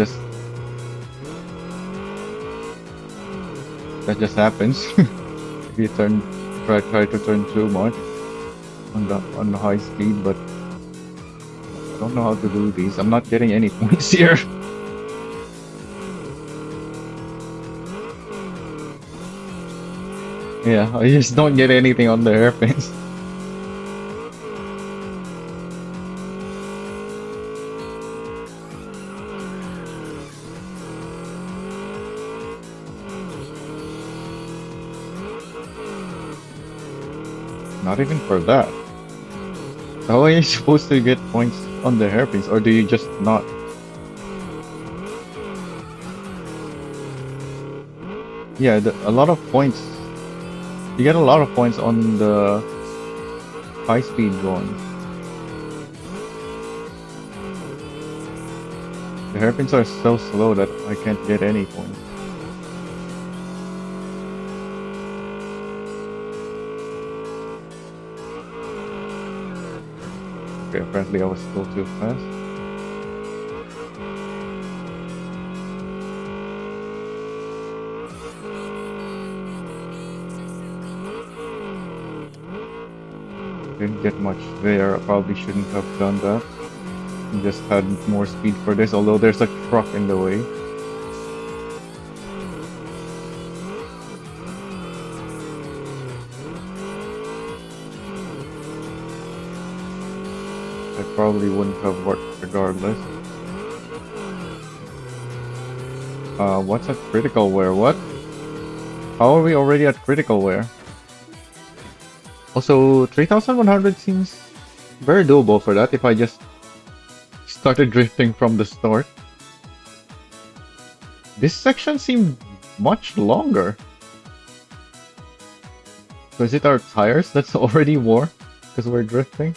just happens if you try to turn too much on the high speed, but I don't know how to do these. I'm not getting any points here. Yeah, I just don't get anything on the hairpins. Not even for that. How are you supposed to get points on the hairpins, or do you just not? Yeah, a lot of points. You get a lot of points on the high-speed ones. The hairpins are so slow that I can't get any points. Okay, apparently I was still too fast. Didn't get much there. I probably shouldn't have done that. Just had more speed for this, although there's a truck in the way. That probably wouldn't have worked regardless. What's at critical wear? What? How are we already at critical wear? Also, 3,100 seems very doable for that if I just started drifting from the start. This section seemed much longer. So is it our tires that's already wore? Because we're drifting?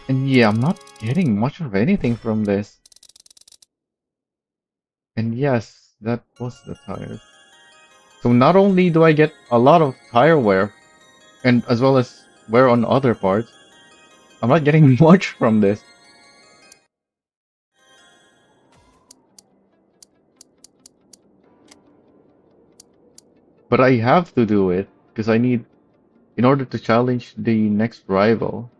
And yeah, I'm not getting much of anything from this. And yes, that was the tires. So not only do I get a lot of tire wear, and as well as wear on other parts, I'm not getting much from this. But I have to do it, because I need, in order to challenge the next rival.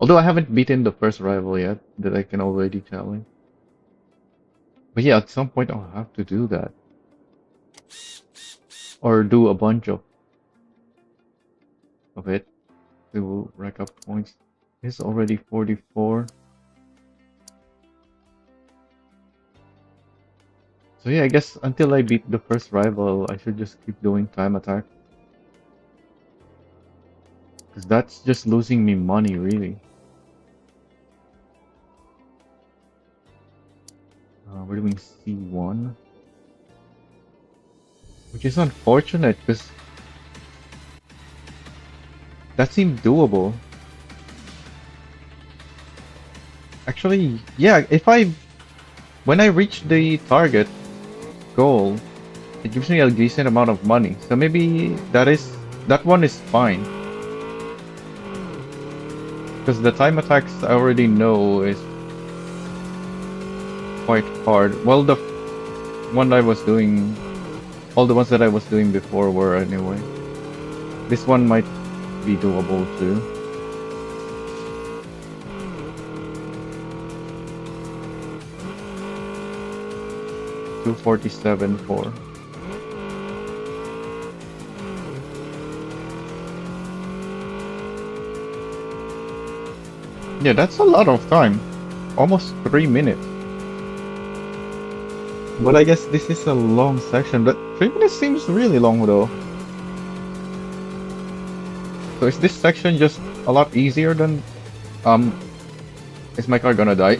Although I haven't beaten the first rival yet, that I can already challenge. But yeah, at some point I'll have to do that. Or do a bunch of it. It will rack up points. It's already 44. So yeah, I guess until I beat the first rival, I should just keep doing time attack. Because that's just losing me money, really. We're doing C1. Which is unfortunate, because that seemed doable. Actually, yeah, when I reach the target goal, it gives me a decent amount of money. So maybe that one is fine. Because the time attacks I already know is quite hard. Well, the one I was doing, all the ones that I was doing before were anyway. This one might be doable too. $247.4. Yeah, that's a lot of time. Almost 3 minutes. But I guess this is a long section, but 3 minutes seems really long though. So is this section just a lot easier than... Is my car gonna die?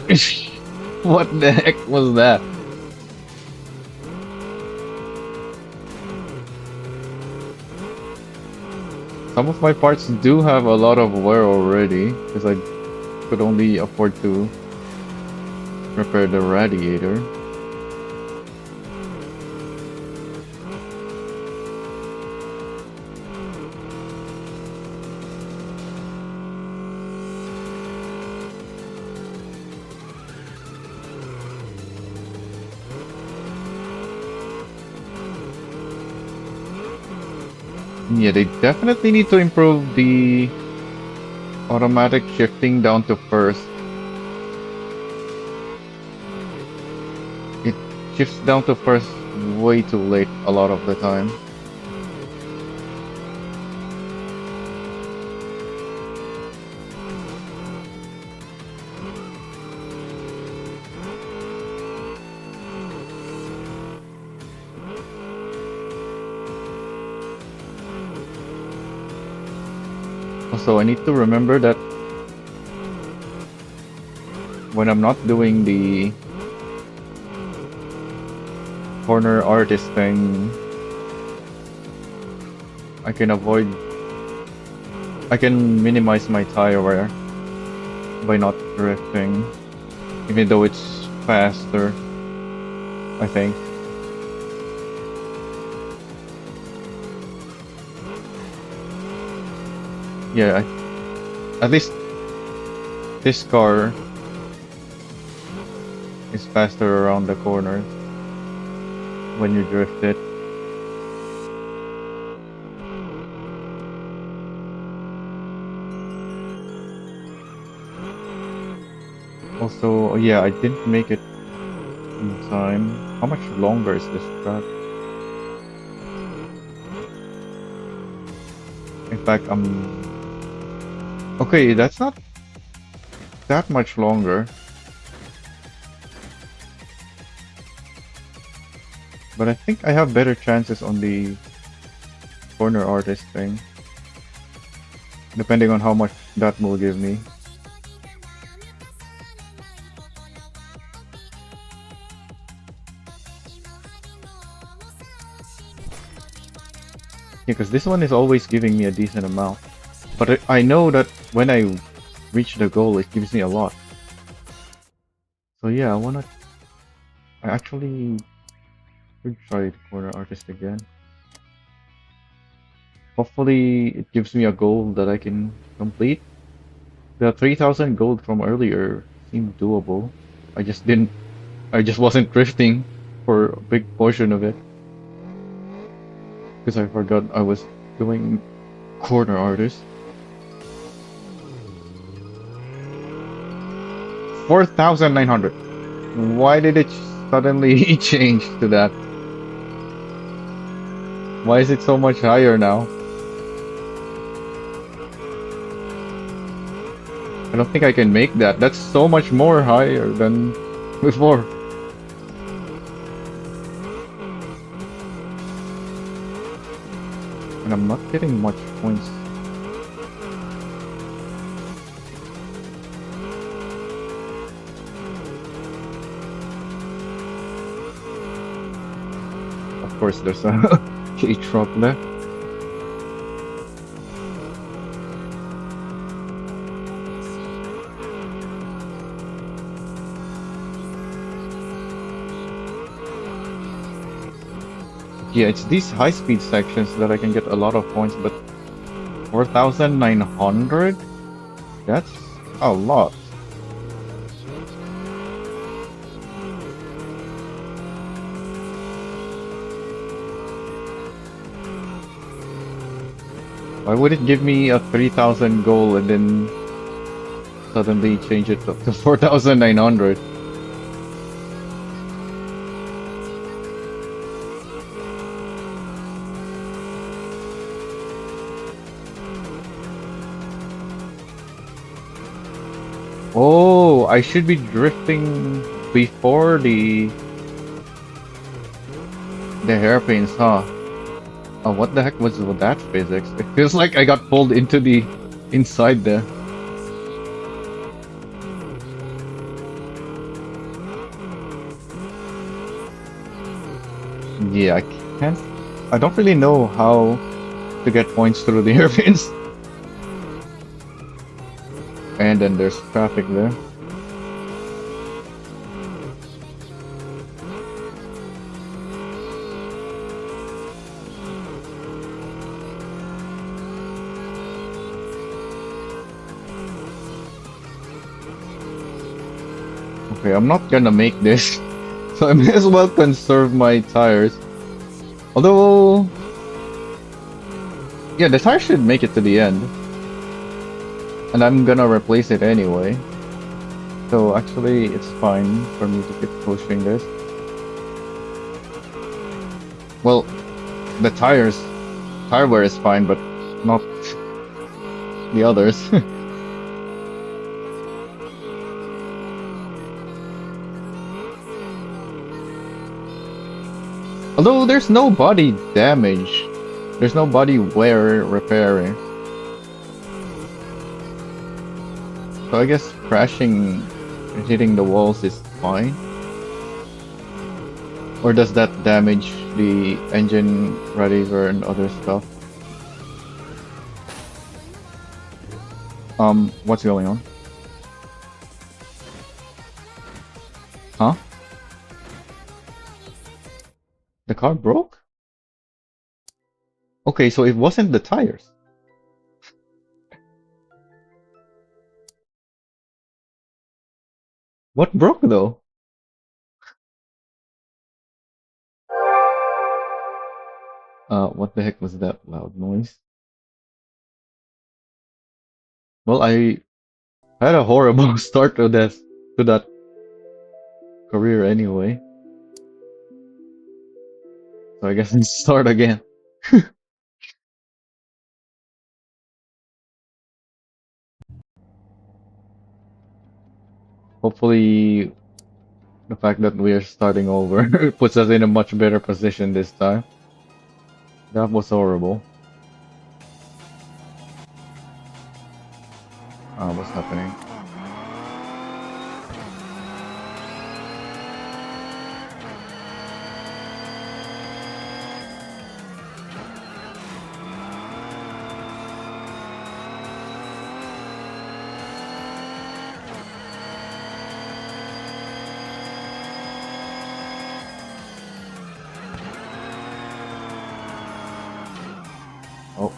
What the heck was that? Some of my parts do have a lot of wear already, because I could only afford to repair the radiator. Yeah, they definitely need to improve the automatic shifting down to first. It shifts down to first way too late a lot of the time. Also, I need to remember that when I'm not doing the corner artist thing, I can minimize my tire wear by not drifting, even though it's faster, I think. Yeah, at least this car is faster around the corners when you drift it. Also, yeah, I didn't make it in time. How much longer is this track? In fact, okay, that's not that much longer. But I think I have better chances on the corner artist thing. depending on how much that will give me. Yeah, because this one is always giving me a decent amount. But I know that when I reach the goal, it gives me a lot. So yeah, I actually should try the corner artist again. Hopefully it gives me a goal that I can complete. The 3000 gold from earlier seemed doable. I just wasn't drifting for a big portion of it. Because I forgot I was doing corner artist. 4,900. Why did it suddenly change to that? Why is it so much higher now? I don't think I can make that. That's so much more higher than before. And I'm not getting much points. Of course, there's a K-truck there. Yeah, it's these high-speed sections that I can get a lot of points, but 4,900? That's a lot. Why would it give me a 3,000 goal and then suddenly change it to 4,900? Oh, I should be drifting before the hairpins, huh? Oh, what the heck was with that physics? It feels like I got pulled into the inside there. Yeah, can't. I don't really know how to get points through the hairpins. And then there's traffic there. Okay, I'm not gonna make this, so I may as well conserve my tires. Although, yeah, the tire should make it to the end. And I'm gonna replace it anyway. So actually, it's fine for me to keep pushing this. Well, the tire wear is fine, but not the others. Although there's no body damage. There's no body wear repairing. So I guess crashing and hitting the walls is fine. Or does that damage the engine radiator and other stuff? What's going on? Huh? The car broke? Okay, so it wasn't the tires. What broke though? What the heck was that loud noise? Well, I had a horrible start to that career anyway. So I guess let's start again. Hopefully the fact that we are starting over puts us in a much better position this time. That was horrible. what's happening. Oh.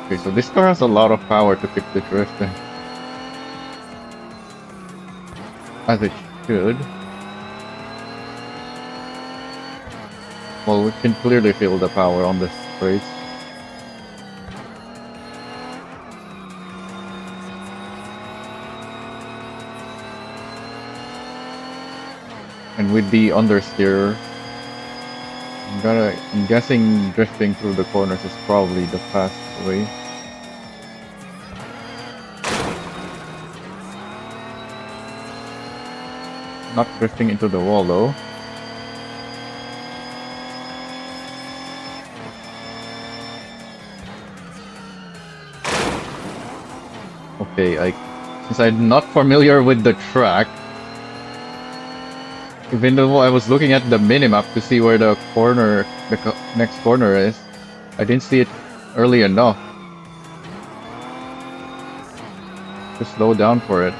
Okay, so this car has a lot of power to keep the drifting. As it should. Well, we can clearly feel the power on this race. And with the understeer, I'm guessing drifting through the corners is probably the fast way. Not drifting into the wall though. Okay, since I'm not familiar with the track, even though I was looking at the minimap to see where the next corner is, I didn't see it early enough to slow down for it.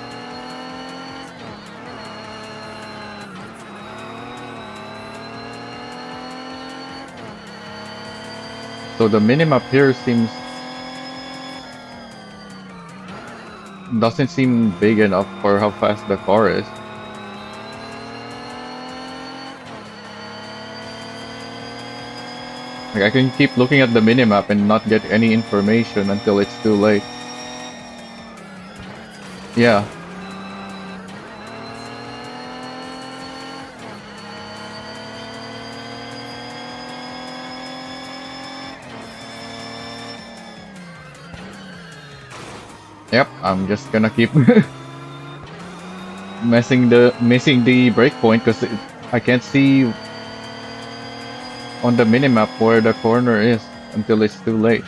So the minimap here doesn't seem big enough for how fast the car is. Like I can keep looking at the minimap and not get any information until it's too late. Yeah. Yep, I'm just gonna keep missing the breakpoint because I can't see on the minimap where the corner is until it's too late.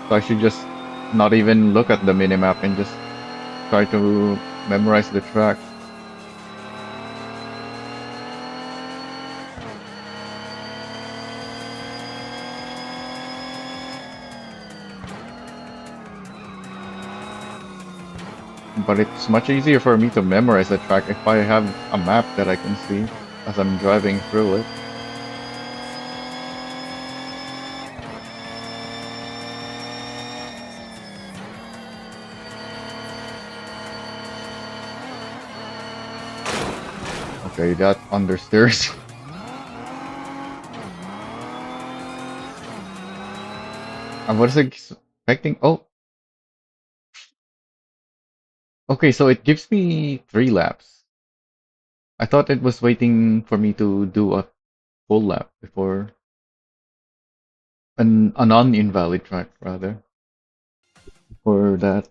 So I should just not even look at the minimap and just try to memorize the track. But it's much easier for me to memorize the track if I have a map that I can see as I'm driving through it. Okay, that understeers. I was expecting. Oh, okay, so it gives me 3 laps. I thought it was waiting for me to do a full lap before a non-invalid track rather for that.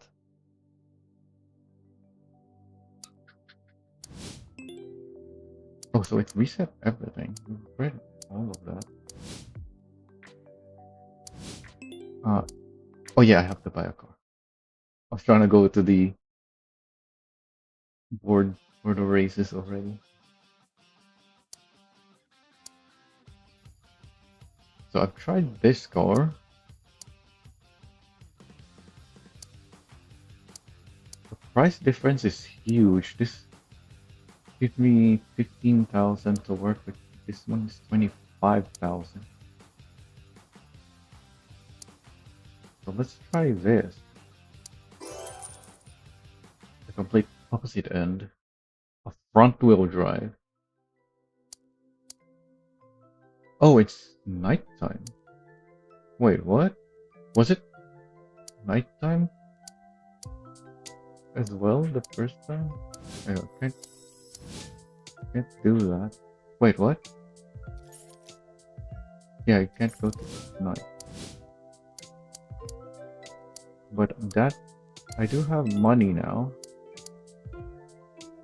Oh, so it reset everything. We've read all of that. Oh yeah, I have to buy a car. I was trying to go to the board for the races already. So I've tried this car. The price difference is huge. This gives me 15,000 to work with. This one is 25,000. So let's try this. The complete opposite end. A front wheel drive. Oh, it's nighttime. Wait, what? Was it nighttime as well the first time? I can't do that. Wait, what? Yeah, I can't go to night. But that I do have money now.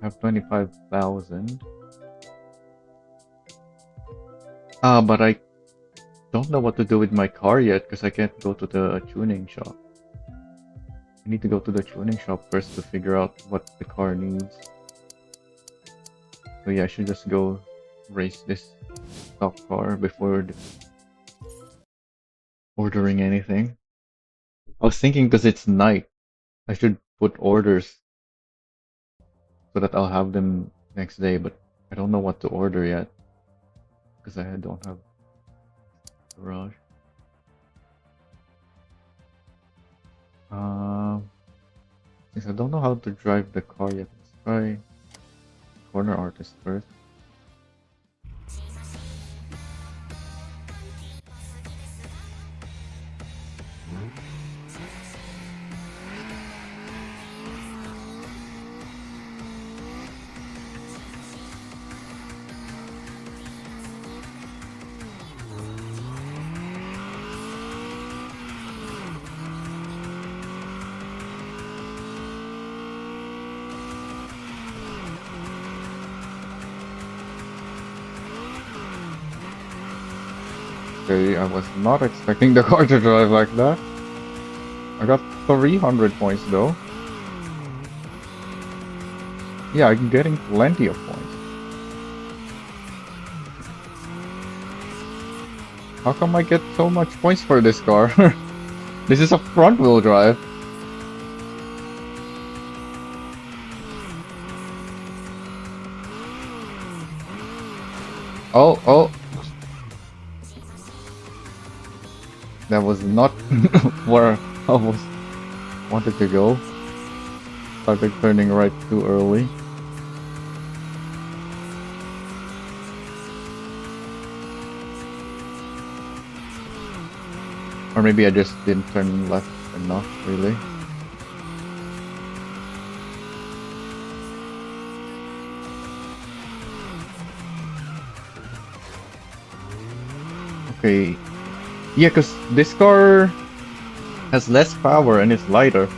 I have 25,000. But I don't know what to do with my car yet because I can't go to the tuning shop. I need to go to the tuning shop first to figure out what the car needs. So yeah, I should just go race this stock car before ordering anything. I was thinking because it's night, I should put orders so that I'll have them next day, but I don't know what to order yet because I don't have garage. Since I don't know how to drive the car yet, let's try corner artist first. Okay, I was not expecting the car to drive like that. I got 300 points though. Yeah, I'm getting plenty of points. How come I get so much points for this car? This is a front wheel drive. Oh. That was not where I wanted to go. Started turning right too early. Or maybe I just didn't turn left enough, really. Okay. Yeah, because this car has less power and it's lighter.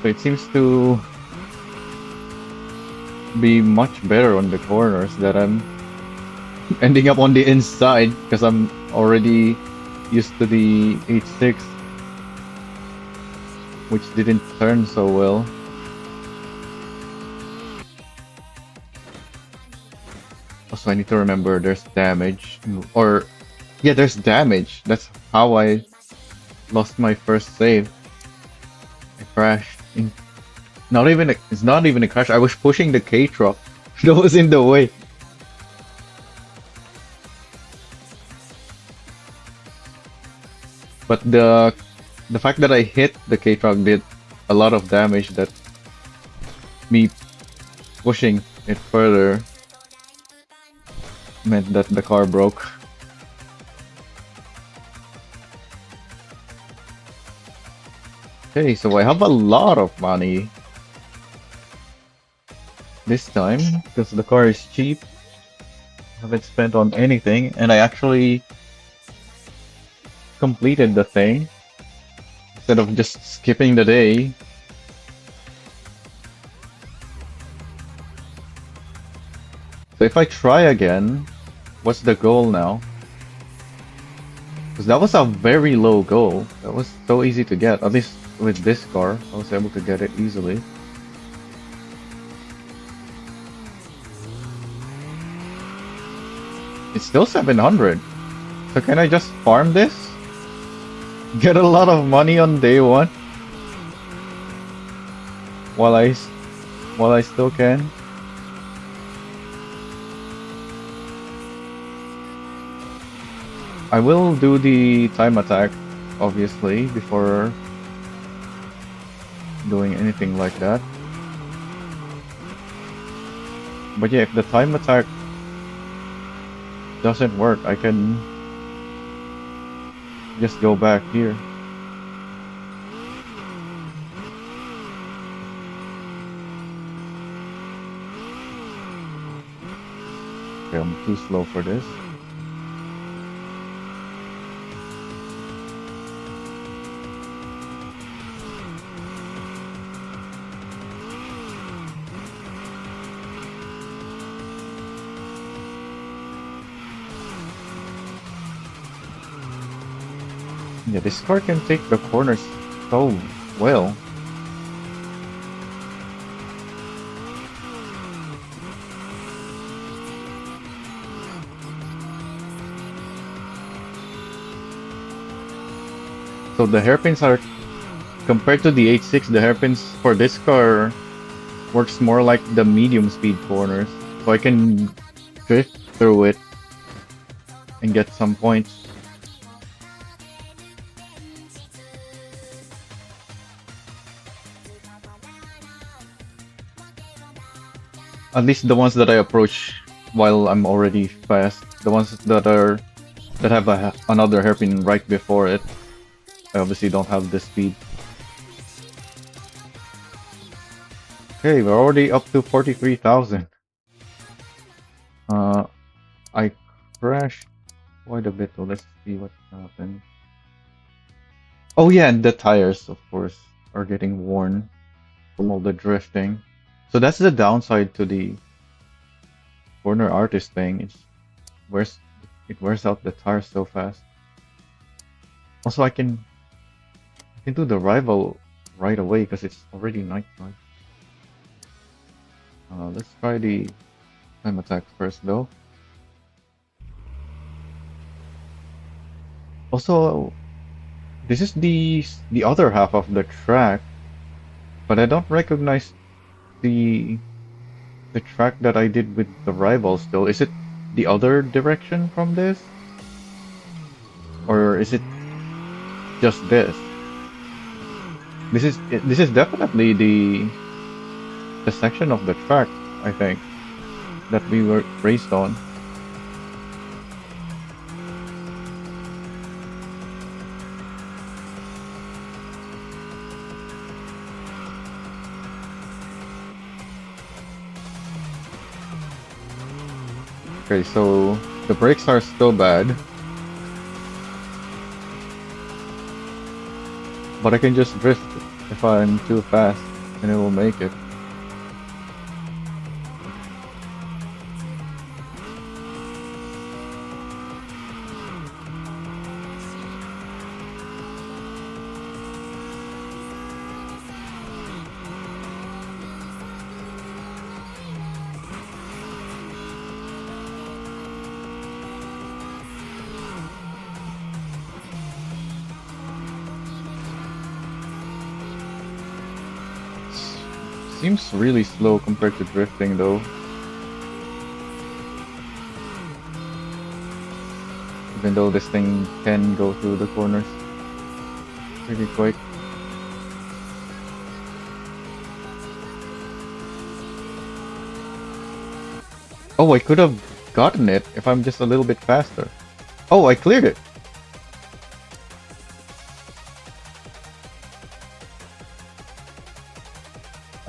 So it seems to be much better on the corners that I'm ending up on the inside because I'm already used to the 8.6, which didn't turn so well. Also, I need to remember there's damage. Or, yeah, there's damage. That's how I lost my first save. I crashed. It's not even a crash. I was pushing the K truck that was in the way. But the fact that I hit the K truck did a lot of damage that me pushing it further meant that the car broke. Okay, so I have a lot of money this time because the car is cheap. I haven't spent on anything, and I actually completed the thing instead of just skipping the day. So if I try again, what's the goal now? Because that was a very low goal. That was so easy to get. At least with this car, I was able to get it easily. It's still 700. So can I just farm this? Get a lot of money on day one? While I still can? I will do the time attack, obviously, before doing anything like that. But yeah, if the time attack doesn't work, I can just go back here. Okay, I'm too slow for this. Yeah, this car can take the corners so well. So the hairpins are, compared to the H6, the hairpins for this car works more like the medium speed corners. So I can drift through it and get some points. At least the ones that I approach while I'm already fast. The ones that have another hairpin right before it. I obviously don't have the speed. Okay, we're already up to 43,000. I crashed quite a bit, so let's see what happened. Oh yeah, and the tires, of course, are getting worn from all the drifting. So that's the downside to the corner artist thing. Wears it wears out the tires so fast. Also, I can do the rival right away because it's already nighttime. Let's try the time attack first, though. Also, this is the other half of the track, but I don't recognize the the track that I did with the rivals. Still, is it the other direction from this, or is it just this? This is definitely the section of the track, I think, that we were raced on. Okay, so the brakes are still bad, but I can just drift if I'm too fast, and it will make it. Seems really slow compared to drifting, though. Even though this thing can go through the corners pretty quick. Oh, I could have gotten it if I'm just a little bit faster. Oh, I cleared it.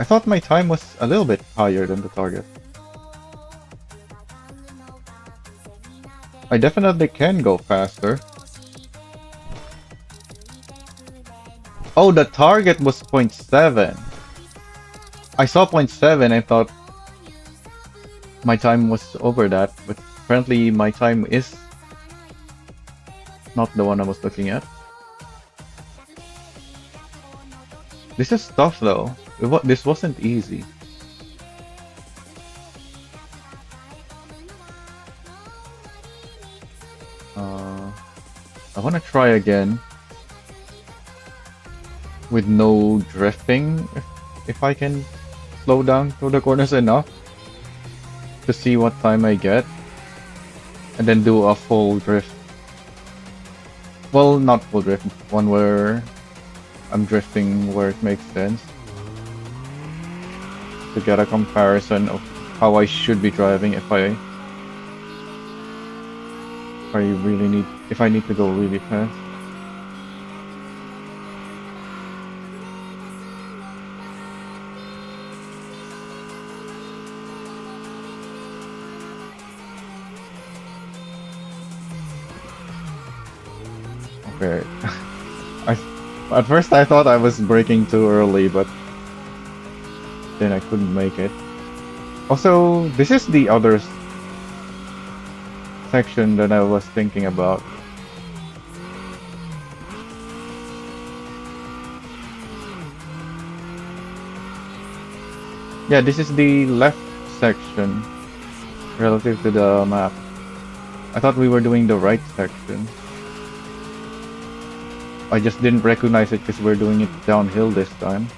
I thought my time was a little bit higher than the target. I definitely can go faster. Oh, the target was 0.7. I saw 0.7 and thought my time was over that, but apparently my time is not the one I was looking at. This is tough though. This wasn't easy. I want to try again with no drifting if I can slow down through the corners enough to see what time I get and then do a full drift. Well, not full drift, one where I'm drifting where it makes sense to get a comparison of how I should be driving if I need to go really fast. Okay. At first I thought I was braking too early, but then I couldn't make it. Also, this is the other section that I was thinking about. Yeah, this is the left section relative to the map. I thought we were doing the right section. I just didn't recognize it because we're doing it downhill this time.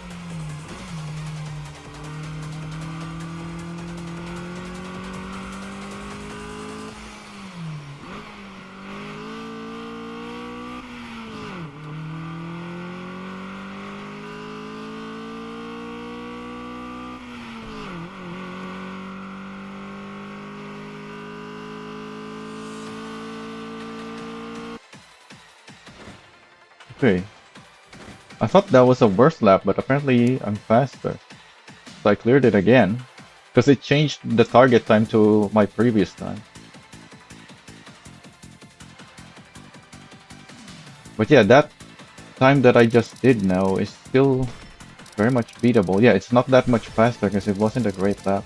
Okay. I thought that was a worse lap, but apparently I'm faster. So I cleared it again. Because it changed the target time to my previous time. But yeah, that time that I just did now is still very much beatable. Yeah, it's not that much faster because it wasn't a great lap.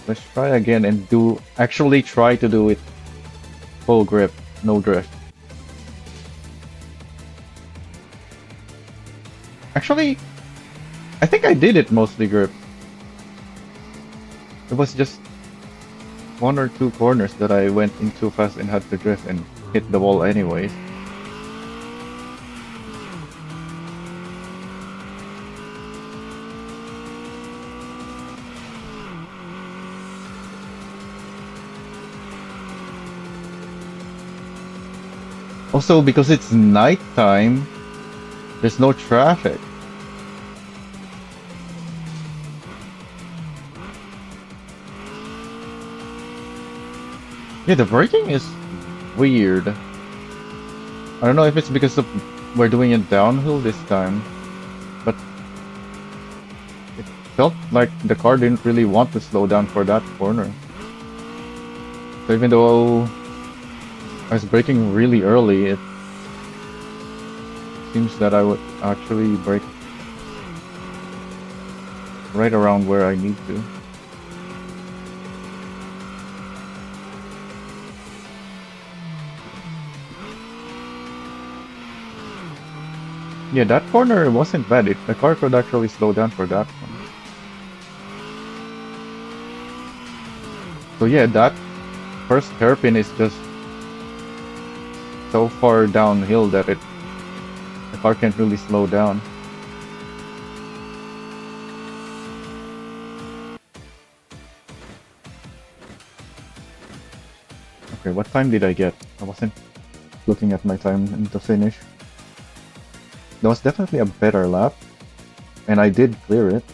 Let's try again and actually try to do it full grip, no drift. Actually, I think I did it mostly grip. It was just one or two corners that I went in too fast and had to drift and hit the wall anyways. Also, because it's nighttime, there's no traffic. Yeah, the braking is weird. I don't know if it's because we're doing it downhill this time, but it felt like the car didn't really want to slow down for that corner. So even though I was braking really early, it seems that I would actually brake right around where I need to. Yeah, that corner wasn't bad. The car could actually slow down for that one. So yeah, that first hairpin is just so far downhill that the car can't really slow down. Okay, what time did I get? I wasn't looking at my time in the finish. That was definitely a better lap, and I did clear it.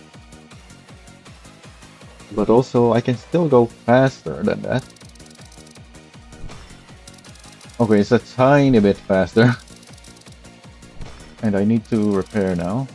But also, I can still go faster than that. Okay, it's a tiny bit faster. And I need to repair now.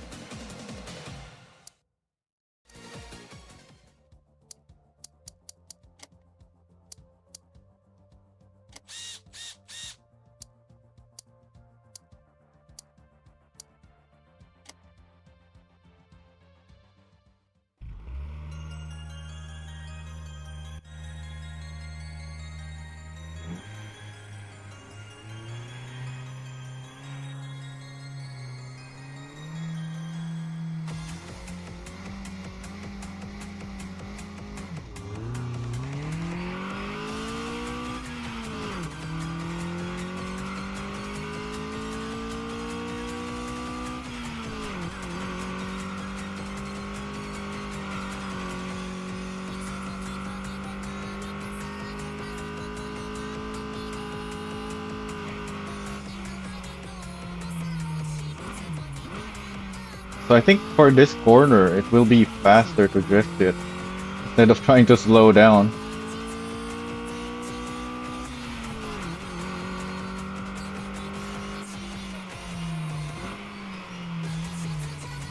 So I think for this corner, it will be faster to drift it instead of trying to slow down.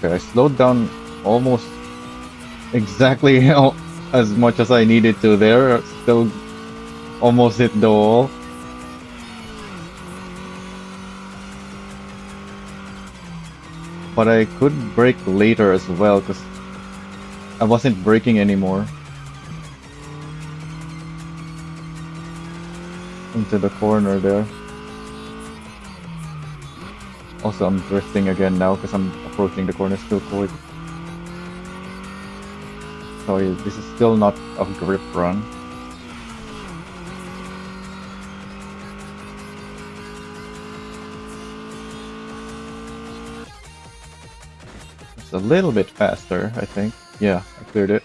Okay, I slowed down almost exactly as much as I needed to there. Still almost hit the wall. But I could brake later as well because I wasn't braking anymore into the corner there. Also, I'm drifting again now because I'm approaching the corner still quick. So this is still not a grip run. It's a little bit faster, I think. Yeah, I cleared it.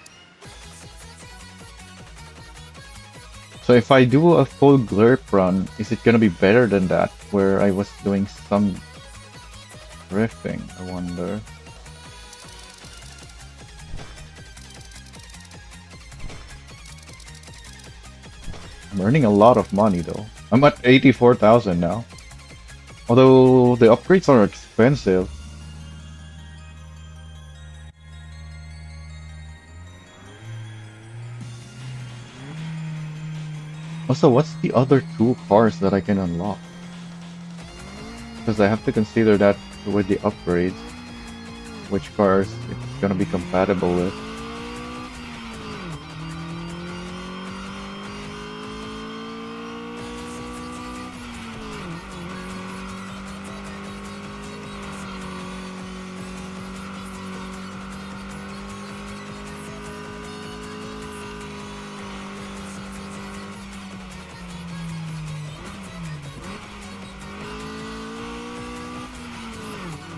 So if I do a full grip run, is it gonna be better than that, where I was doing some drifting, I wonder? I'm earning a lot of money though. I'm at 84,000 now. Although the upgrades are expensive. Also, what's the other two cars that I can unlock? Because I have to consider that with the upgrades, which cars it's gonna be compatible with.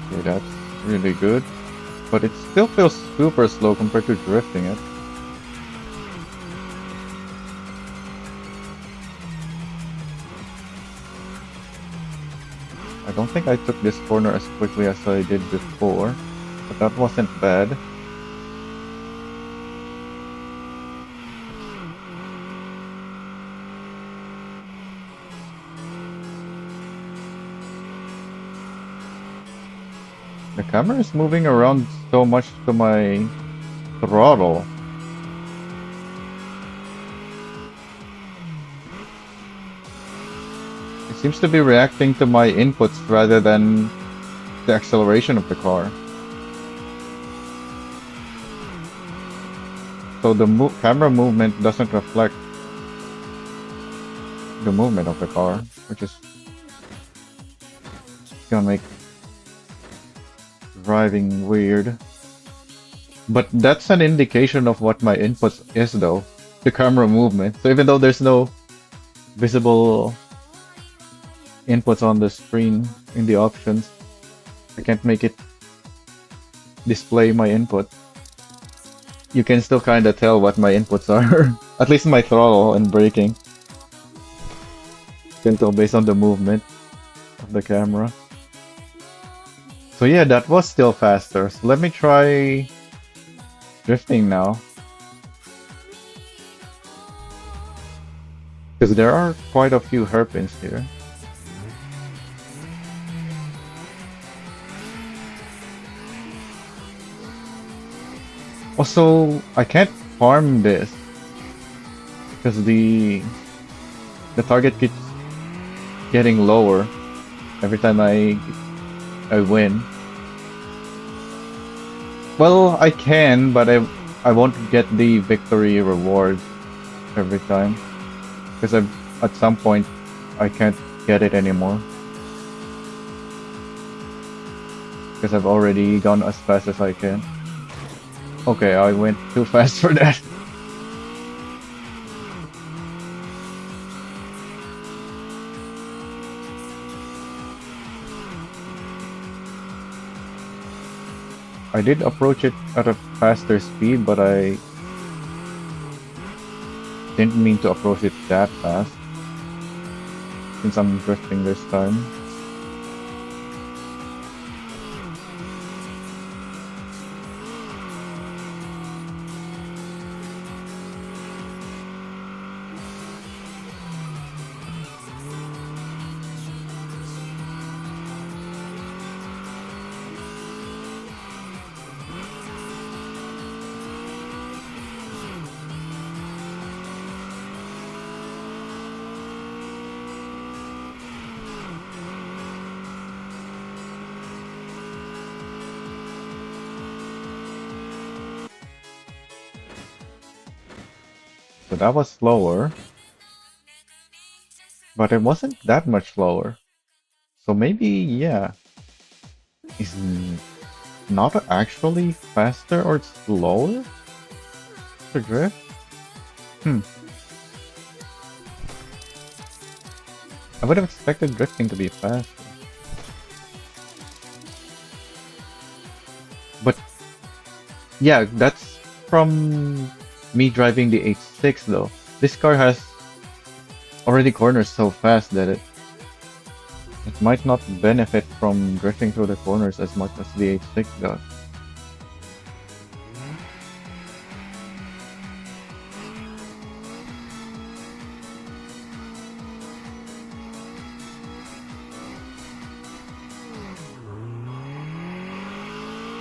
Okay, that's really good. But it still feels super slow compared to drifting it. I don't think I took this corner as quickly as I did before, but that wasn't bad. The camera is moving around so much to my throttle. It seems to be reacting to my inputs rather than the acceleration of the car. So the camera movement doesn't reflect the movement of the car, which is gonna make driving weird. But that's an indication of what my inputs is though, the camera movement. So even though there's no visible inputs on the screen in the options, I can't make it display my input. You can still kind of tell what my inputs are, at least my throttle and braking. You can tell based on the movement of the camera. So yeah, that was still faster. So let me try drifting now. Because there are quite a few hairpins here. Also, I can't farm this because the target keeps getting lower every time I win. Well, I can, but I won't get the victory rewards every time because at some point I can't get it anymore because I've already gone as fast as I can. Okay, I went too fast for that. I did approach it at a faster speed, but I didn't mean to approach it that fast since I'm drifting this time. So that was slower, but it wasn't that much slower. So maybe, yeah, is not actually faster or slower to drift. Hmm. I would have expected drifting to be faster. But yeah, that's from me driving the H6 though. This car has already corners so fast that it might not benefit from drifting through the corners as much as the H6 does.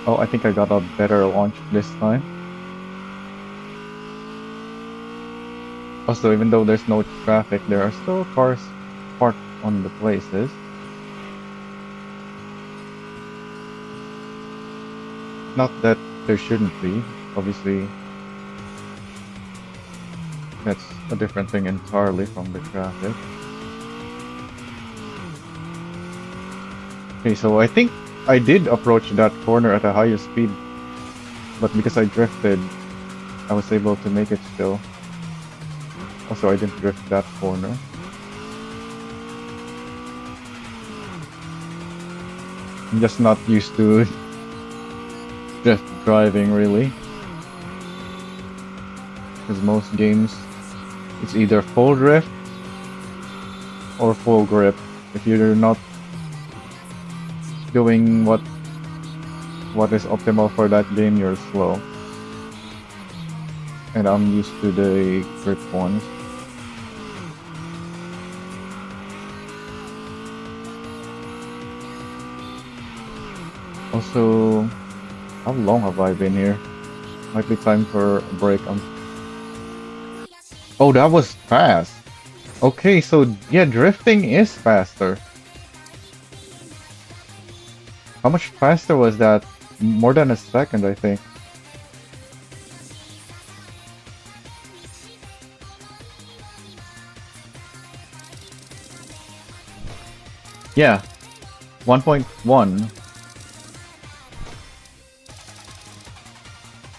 Oh, I think I got a better launch this time. Also, even though there's no traffic, there are still cars parked on the places. Not that there shouldn't be. Obviously, that's a different thing entirely from the traffic. Okay, so I think I did approach that corner at a higher speed, but because I drifted, I was able to make it still. Also, I didn't drift that corner. I'm just not used to drift driving, really. Because most games, it's either full drift or full grip. If you're not doing what is optimal for that game, you're slow. And I'm used to the grip ones. Also, how long have I been here? Might be time for a break. Oh, that was fast. Okay, so yeah, drifting is faster. How much faster was that? More than a second, I think. Yeah, 1.1.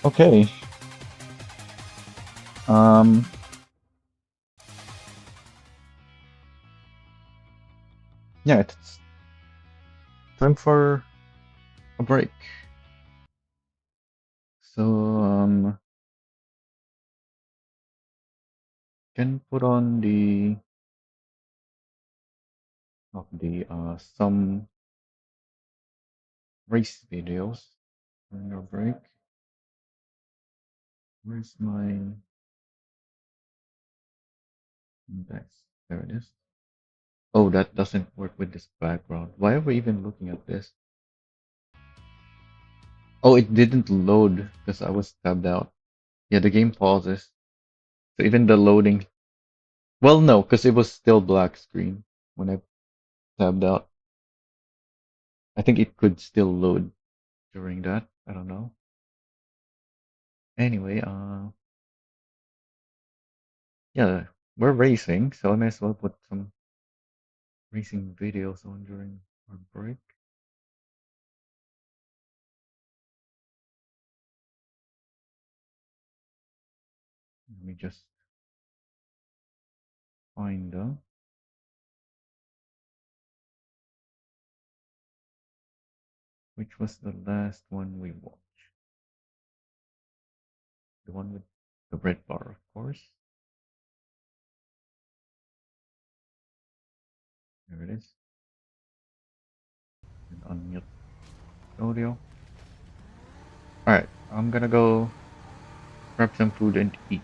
Okay. Um, yeah, it's time for a break. So, can put on some race videos during our break. Where's my index? There it is. Oh, that doesn't work with this background. Why are we even looking at this? Oh, it didn't load because I was tabbed out. Yeah, the game pauses. So even the loading. Well, no, because it was still black screen when I tabbed out. I think it could still load during that. I don't know. Anyway, yeah, we're racing, so I might as well put some racing videos on during our break. Let me just find them. Which was the last one we watched? The one with the red bar, of course. There it is. And unmute audio. Alright, I'm gonna go grab some food and eat.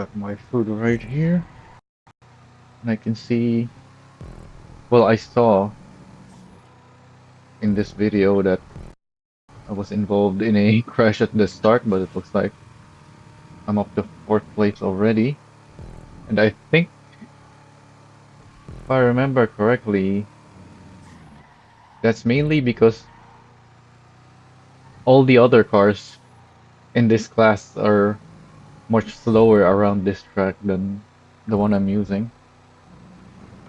Got my food right here, and I can see. Well, I saw in this video that I was involved in a crash at the start, but it looks like I'm up to fourth place already. And I think, if I remember correctly, that's mainly because all the other cars in this class are much slower around this track than the one I'm using.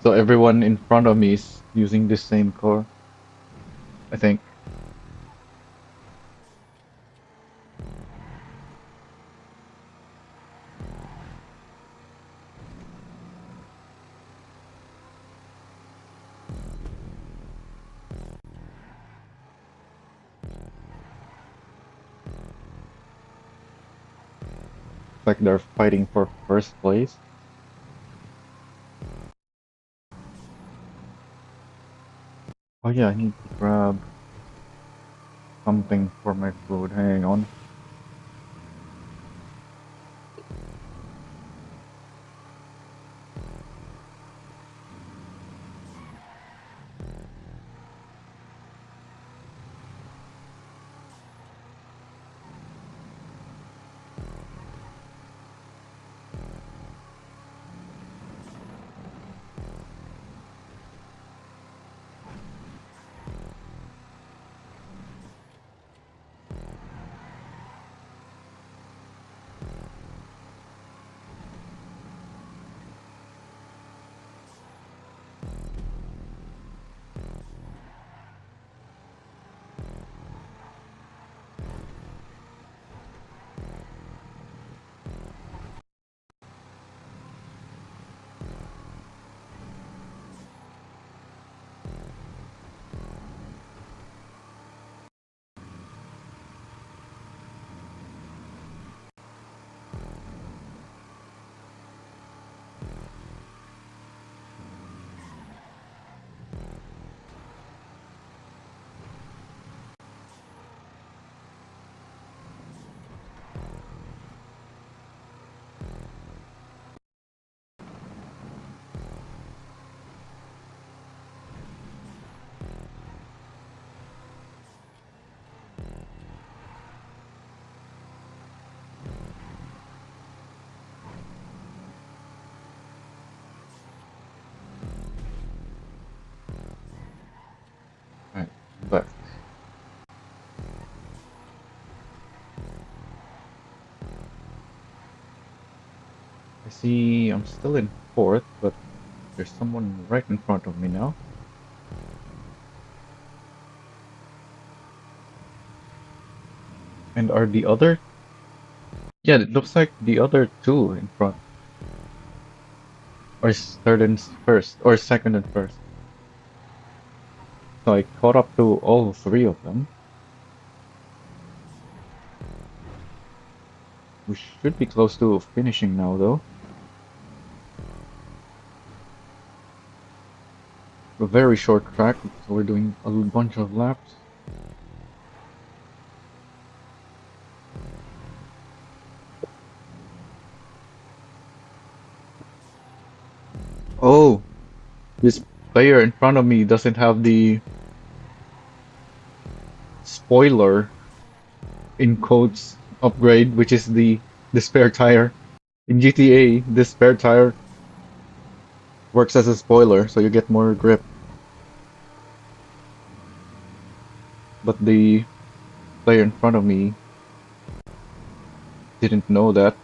So everyone in front of me is using the same car, I think. It's like they're fighting for first place. Oh yeah, I need to grab something for my food. Hang on. Alright, but I see I'm still in fourth, but there's someone right in front of me now. And are the other? Yeah, it looks like the other two in front are third and first, or second and first. So I caught up to all three of them. We should be close to finishing now, though. A very short track, so we're doing a bunch of laps. Oh, this player in front of me doesn't have the spoiler in quotes upgrade, which is the spare tire. In GTA, this spare tire works as a spoiler, so you get more grip. But the player in front of me didn't know that.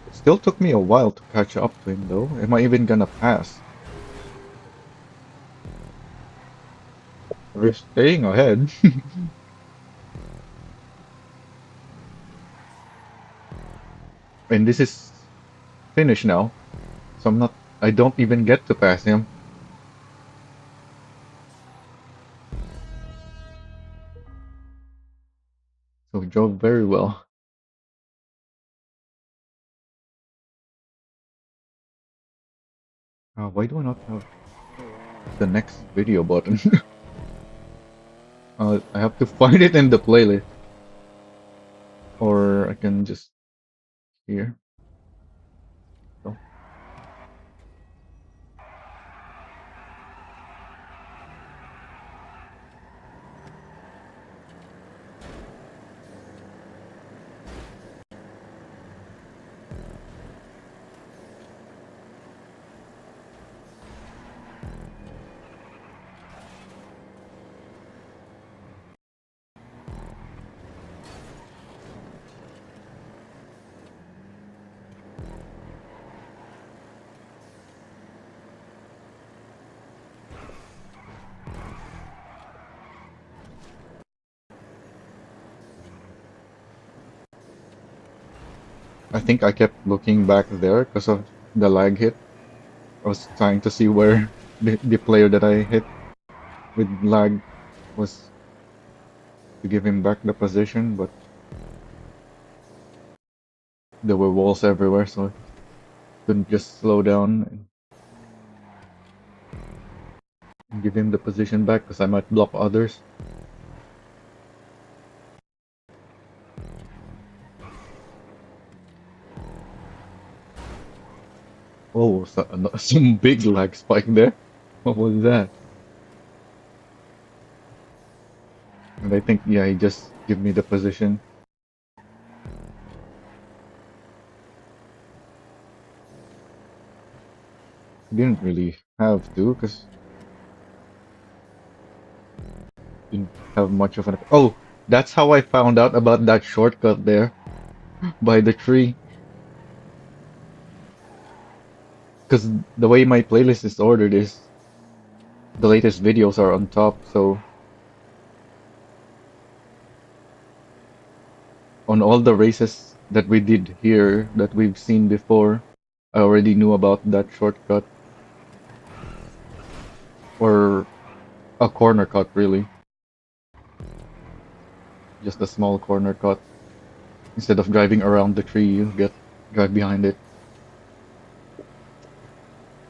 It still took me a while to catch up to him, though. Am I even gonna pass? We're staying ahead. And this is finished now, so I don't even get to pass him. So he drove very well. Why do I not have the next video button? I have to find it in the playlist, or I can just here. So I think I kept looking back there because of the lag hit. I was trying to see where the player that I hit with lag was to give him back the position, but there were walls everywhere, so I couldn't just slow down and give him the position back because I might block others. Oh, some big lag spike there. What was that? And I think, yeah, he just give me the position. He didn't really have to, because didn't have much of an. Oh, that's how I found out about that shortcut there by the tree. Because the way my playlist is ordered is the latest videos are on top, so on all the races that we did here that we've seen before, I already knew about that shortcut or a corner cut, really, just a small corner cut. Instead of driving around the tree, you drive behind it.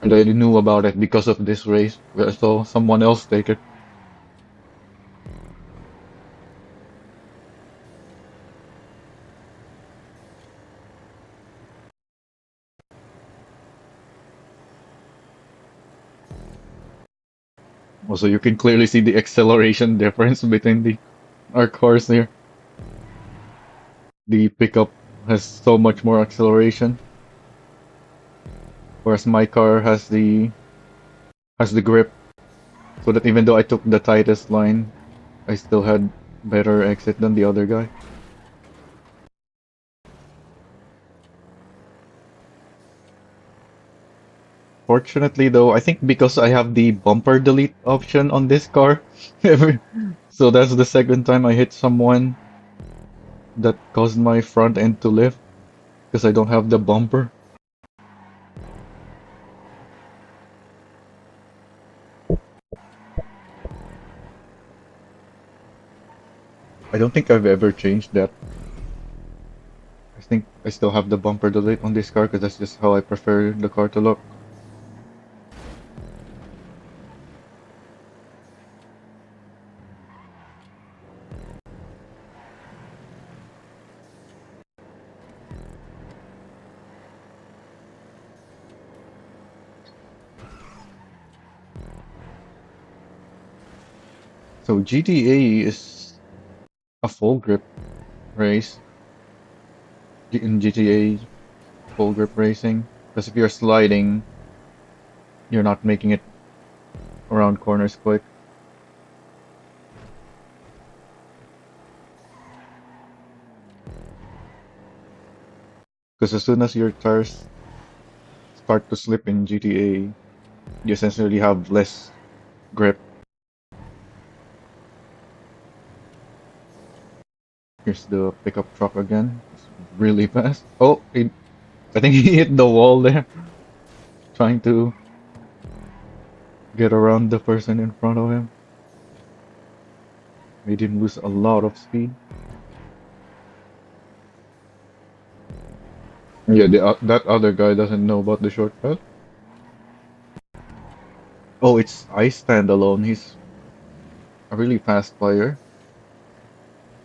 And I knew about it because of this race where I saw someone else take it. Also, you can clearly see the acceleration difference between our cars here. The pickup has so much more acceleration, whereas my car has the grip, so that even though I took the tightest line, I still had better exit than the other guy. Fortunately, though, I think because I have the bumper delete option on this car, so that's the second time I hit someone that caused my front end to lift because I don't have the bumper. I don't think I've ever changed that. I think I still have the bumper delete on this car because that's just how I prefer the car to look. So GTA is a full grip race in GTA full grip racing because if you're sliding, you're not making it around corners quick. Because as soon as your tires start to slip in GTA, you essentially have less grip. Here's the pickup truck again. It's really fast. Oh, I think he hit the wall there, trying to get around the person in front of him. Made him lose a lot of speed. Yeah, that other guy doesn't know about the shortcut. Oh, it's Ice Standalone. He's a really fast player.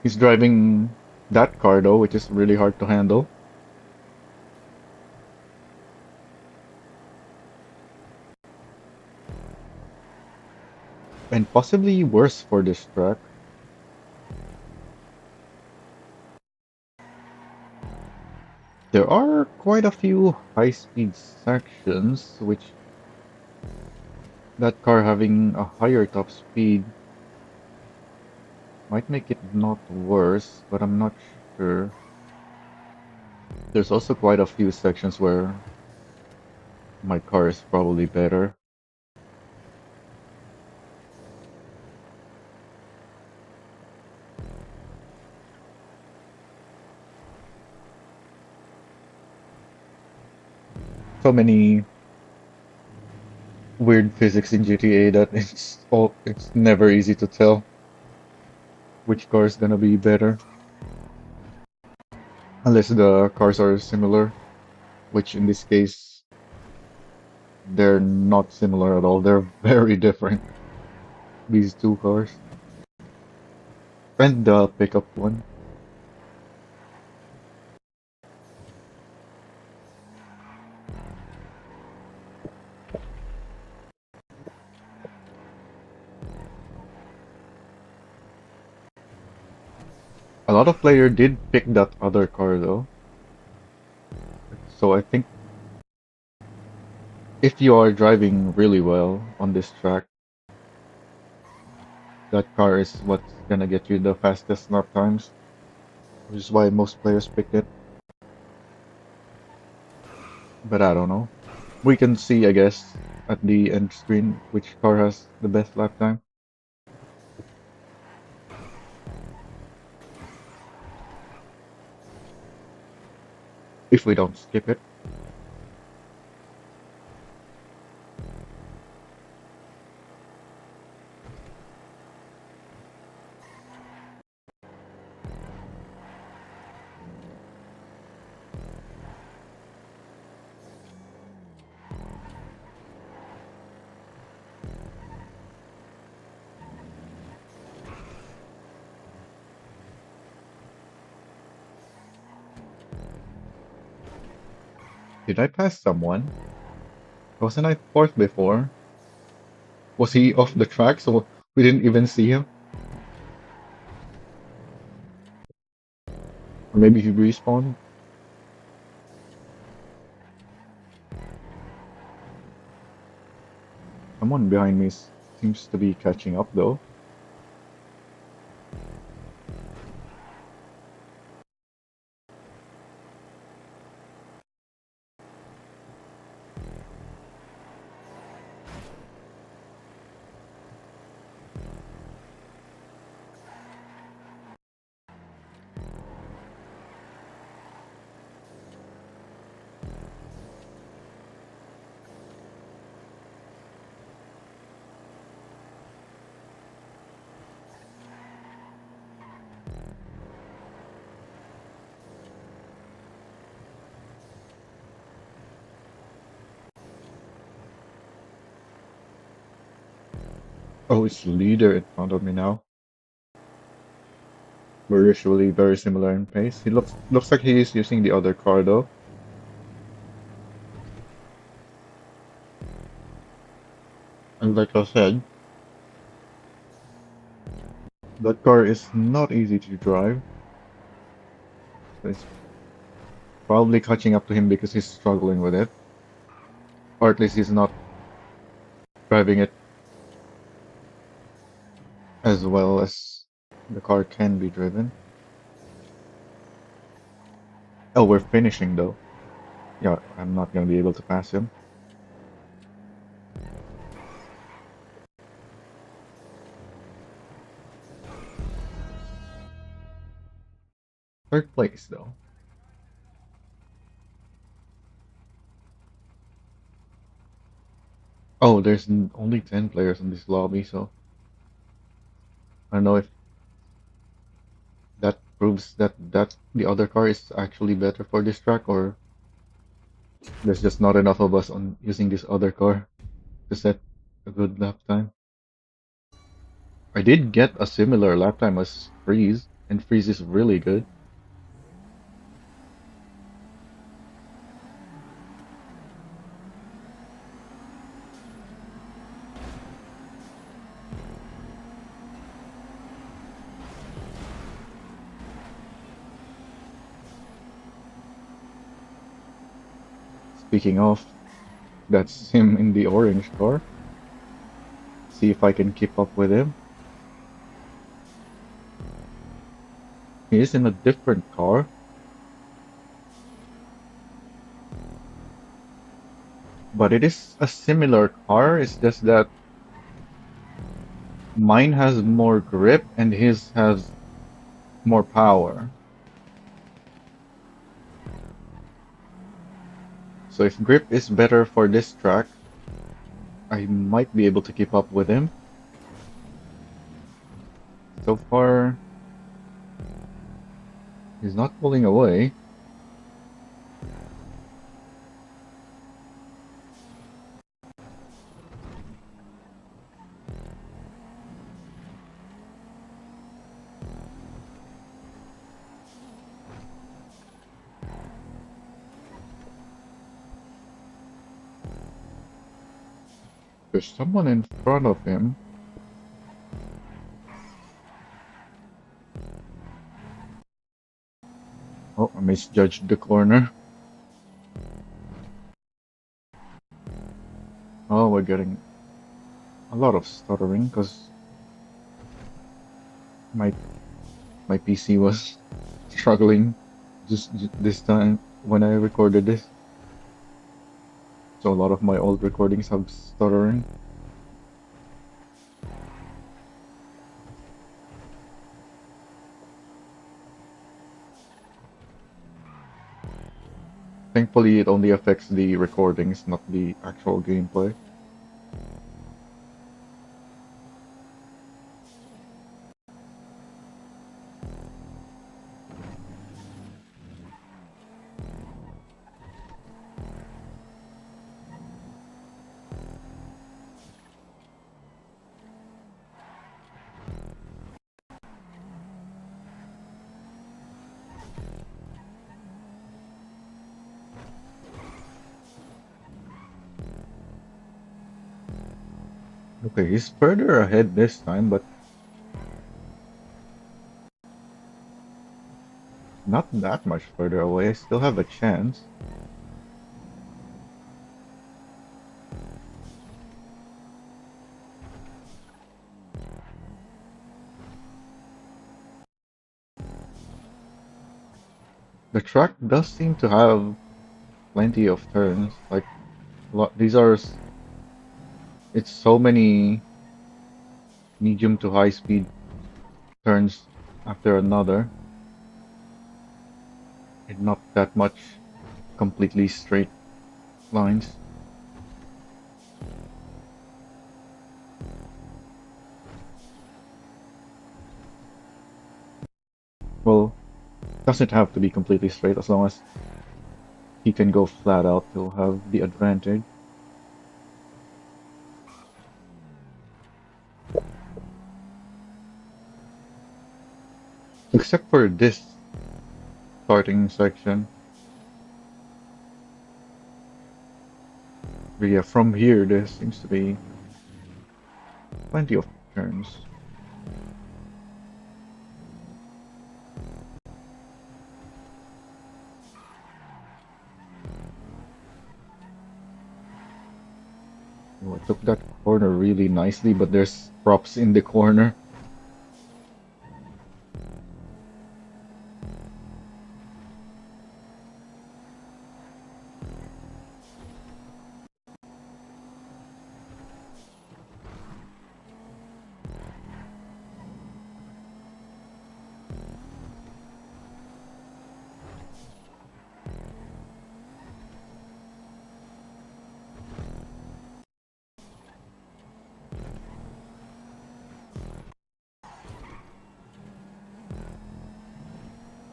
He's driving that car though, which is really hard to handle. And possibly worse for this track. There are quite a few high-speed sections, which that car having a higher top speed might make it not worse, but I'm not sure. There's also quite a few sections where my car is probably better. So many weird physics in GTA that it's never easy to tell which car is gonna be better. Unless the cars are similar, which in this case they're not similar at all. They're very different, these two cars. And the pickup one. A lot of player did pick that other car though. So I think if you are driving really well on this track, that car is what's gonna get you the fastest lap times, which is why most players picked it. But I don't know. We can see, I guess, at the end screen which car has the best lap time. If we don't skip it. Did I pass someone? Wasn't I fourth before? Was he off the track so we didn't even see him? Or maybe he respawned? Someone behind me seems to be catching up though. Oh, it's leader in front of me now. We're usually very similar in pace. He looks like he is using the other car though. And like I said, that car is not easy to drive. So it's probably catching up to him because he's struggling with it. Or at least he's not driving it as well as the car can be driven. Oh, we're finishing though. Yeah, I'm not gonna be able to pass him. Third place though. Oh, there's only 10 players in this lobby, so I don't know if that proves that the other car is actually better for this track, or there's just not enough of us on using this other car to set a good lap time. I did get a similar lap time as Freeze, and Freeze is really good. Speaking of, that's him in the orange car. See if I can keep up with him. He is in a different car, but it is a similar car. It's just that mine has more grip and his has more power. So if grip is better for this track, I might be able to keep up with him. So far, he's not pulling away. There's someone in front of him. Oh, I misjudged the corner. Oh, we're getting a lot of stuttering because my my PC was struggling just this time when I recorded this. So a lot of my old recordings have stuttering. Thankfully, it only affects the recordings, not the actual gameplay. Okay, he's further ahead this time, but not that much further away. I still have a chance. The track does seem to have plenty of turns. Like, these are, it's so many medium to high speed turns after another, and not that much completely straight lines. Well, doesn't have to be completely straight as long as he can go flat out, he'll have the advantage. Except for this starting section. But yeah, from here there seems to be plenty of turns. Oh, I took that corner really nicely, but there's props in the corner.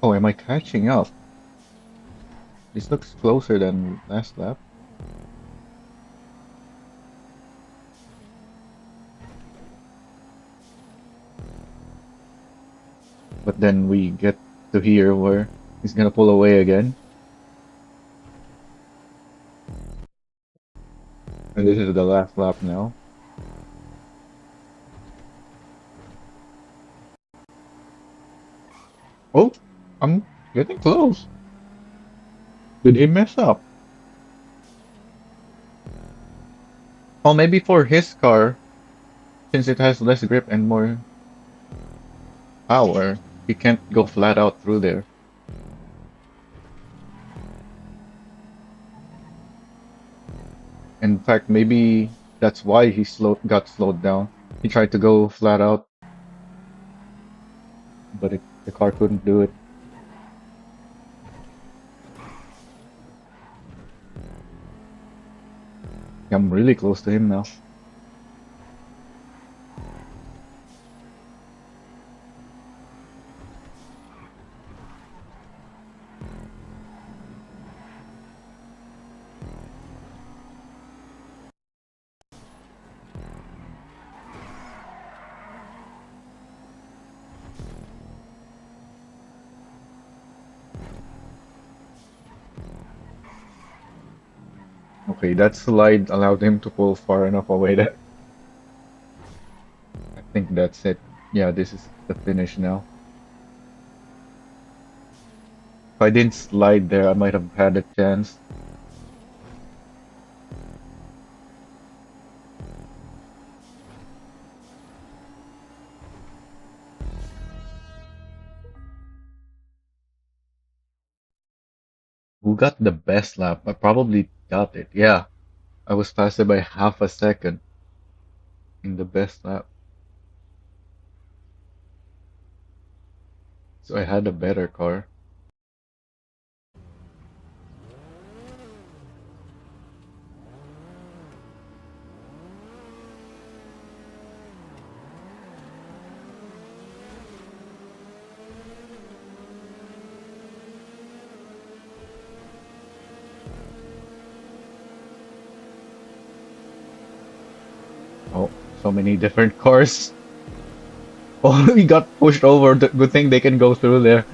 Oh, am I catching up? This looks closer than last lap. But then we get to here where he's gonna pull away again. And this is the last lap now. Oh, I'm getting close. Did he mess up? Oh, maybe for his car, since it has less grip and more power, he can't go flat out through there. In fact, maybe that's why he got slowed down. He tried to go flat out, but the car couldn't do it. I'm really close to him now. Okay, that slide allowed him to pull far enough away that I think that's it. Yeah, this is the finish now. If I didn't slide there, I might have had a chance. Who got the best lap? I probably got it. Yeah, I was faster by half a second in the best lap. So I had a better car. Oh, so many different cars. Oh, we got pushed over. Good thing they can go through there.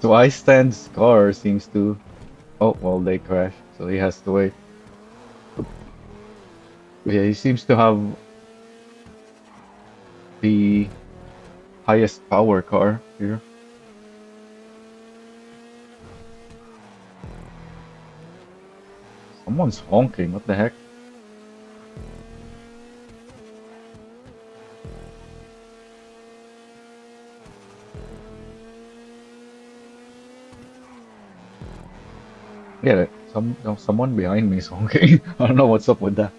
So I Stan's car seems to. Oh, well, they crashed, so he has to wait. Yeah, he seems to have the highest power car here. Someone's honking. What the heck? Yeah, no, someone behind me is honking. I don't know what's up with that.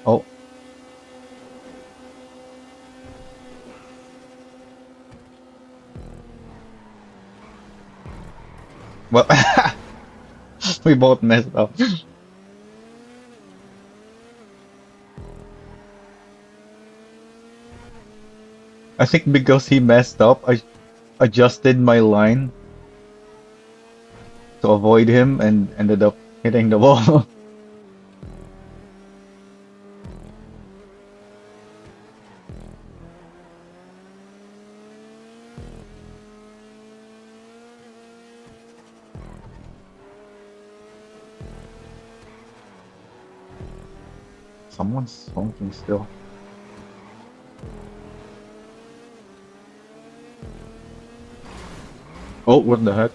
Oh, well, we both messed up. I think because he messed up, I adjusted my line to avoid him and ended up hitting the wall. Someone's honking still. Oh, what the heck?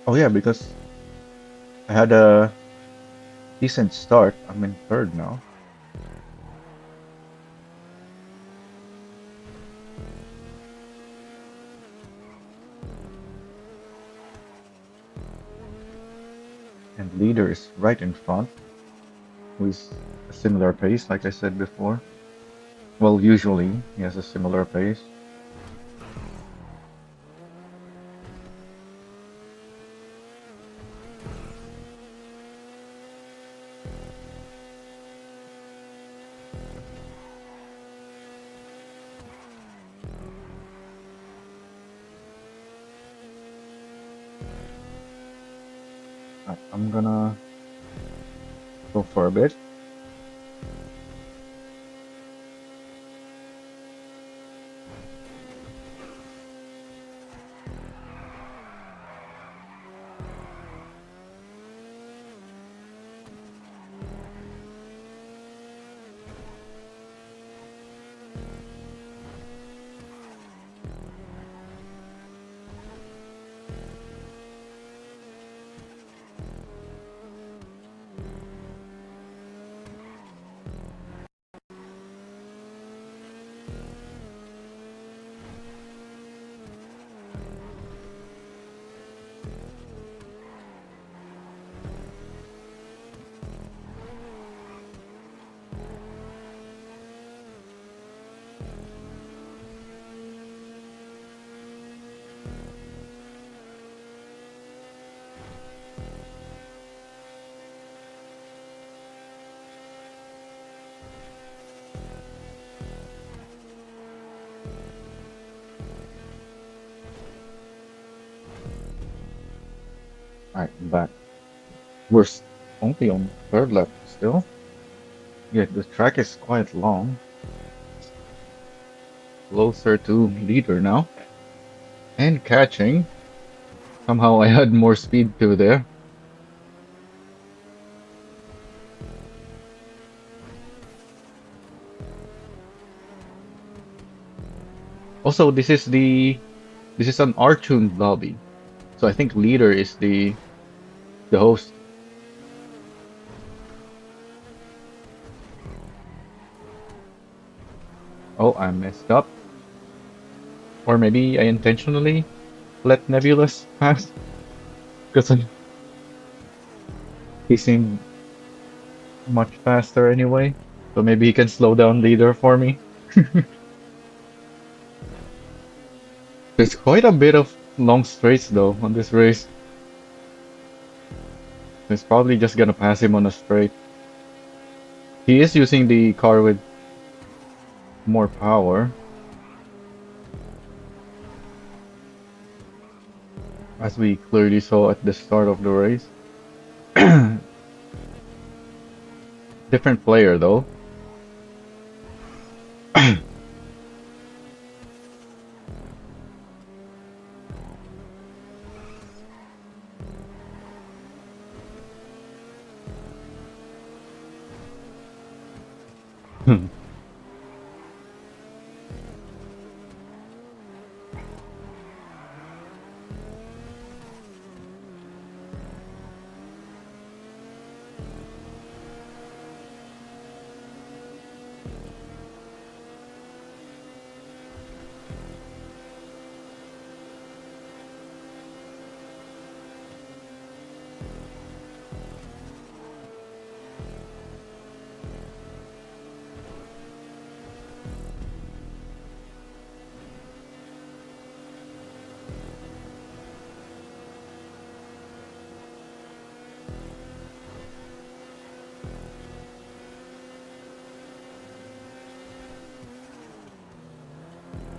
Oh yeah, because I had a decent start. I'm in third now. And leader is right in front, with a similar pace, like I said before. Well, usually he has a similar pace. I'm gonna go for a bit. Alright, I'm back. We're only on third lap still. Yeah, the track is quite long. Closer to leader now. And catching. Somehow I had more speed to there. Also, this is an R-tuned lobby. So I think leader is the host. Oh, I messed up. Or maybe I intentionally let Nebulous pass. Because he seemed much faster anyway. So maybe he can slow down leader for me. There's quite a bit of long straights though on this race. He's probably just gonna pass him on a straight. He is using the car with more power, as we clearly saw at the start of the race. Different player though.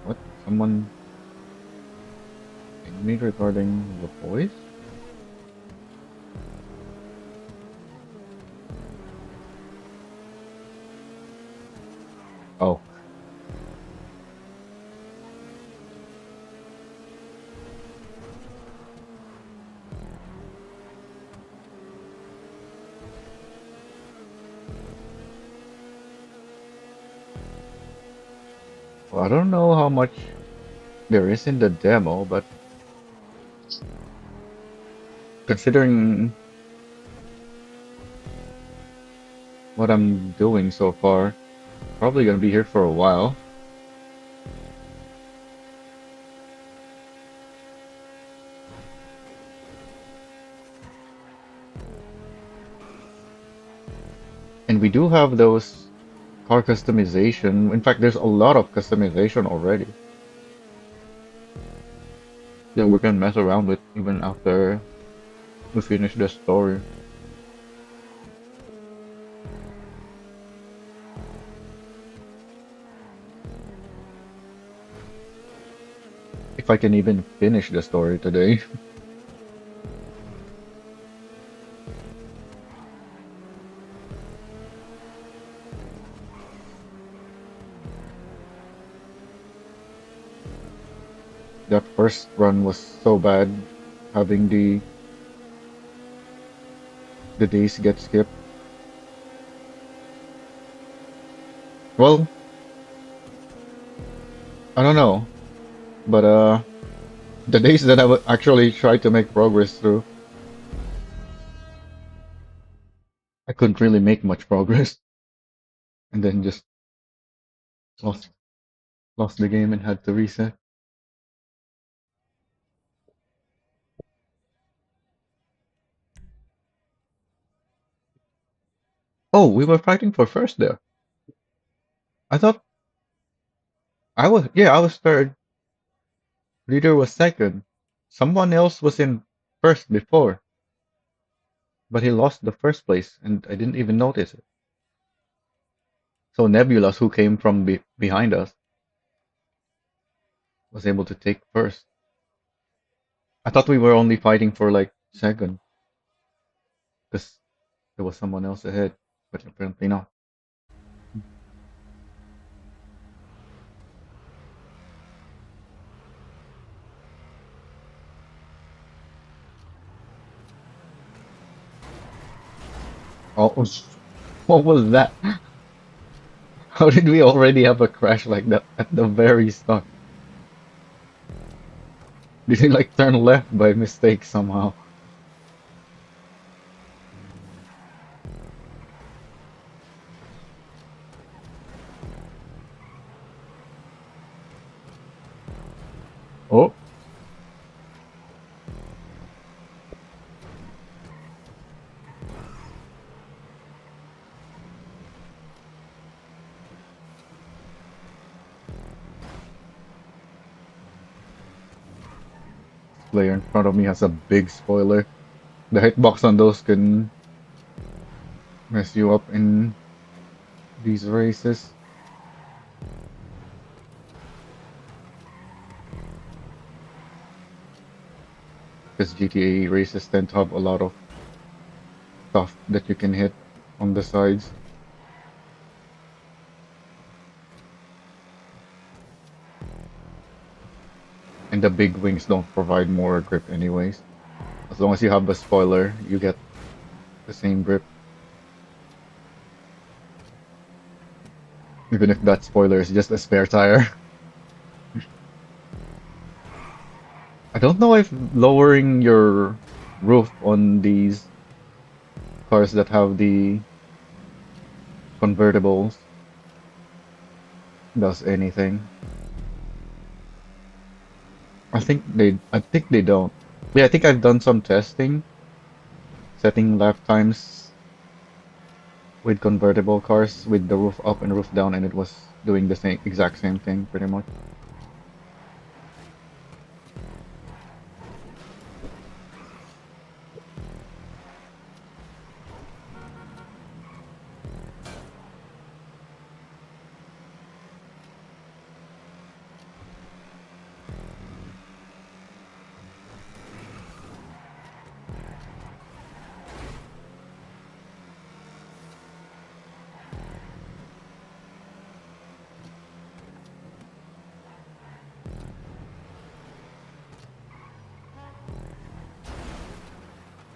What? Someone pinged me regarding the voice? Oh, well, I don't know how much there is in the demo, but considering what I'm doing so far, probably gonna be here for a while. And we do have those car customization. In fact, there's a lot of customization already that we can mess around with even after we finish the story. If I can even finish the story today. That first run was so bad, having the days get skipped. Well, I don't know, but the days that I would actually try to make progress through, I couldn't really make much progress, and then just lost lost the game and had to reset. Oh, we were fighting for first there. I thought I was third. Leader was second. Someone else was in first before, but he lost the first place, and I didn't even notice it. So Nebulous, who came from behind us, was able to take first. I thought we were only fighting for like second, because there was someone else ahead, but apparently not. Oh, what was that? How did we already have a crash like that at the very start? Did he like turn left by mistake somehow? Oh, player in front of me has a big spoiler. The hitbox on those can mess you up in these races. Because GTA races tend to have a lot of stuff that you can hit on the sides. And the big wings don't provide more grip anyways. As long as you have a spoiler, you get the same grip. Even if that spoiler is just a spare tire. I don't know if lowering your roof on these cars that have the convertibles does anything. I think they don't. Yeah, I think I've done some testing, setting lap times with convertible cars with the roof up and roof down, and it was doing the same exact same thing pretty much.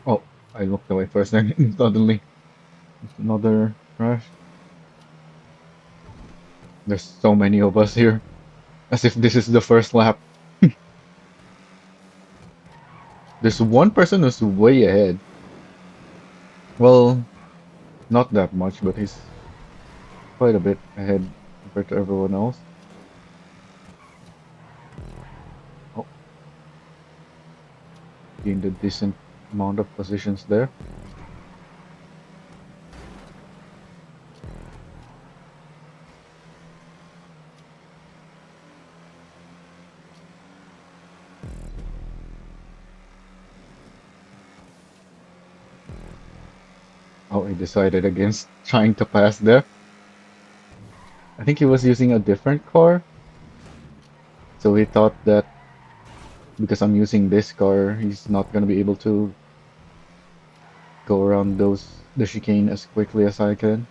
Oh, I looked away for a second. Suddenly, there's another crash. There's so many of us here, as if this is the first lap. There's one person who's way ahead. Well, not that much, but he's quite a bit ahead compared to everyone else. Oh, gained a decent amount of positions there. Oh, he decided against trying to pass there. I think he was using a different car, so he thought that because I'm using this car, he's not gonna be able to go around the chicane as quickly as I can.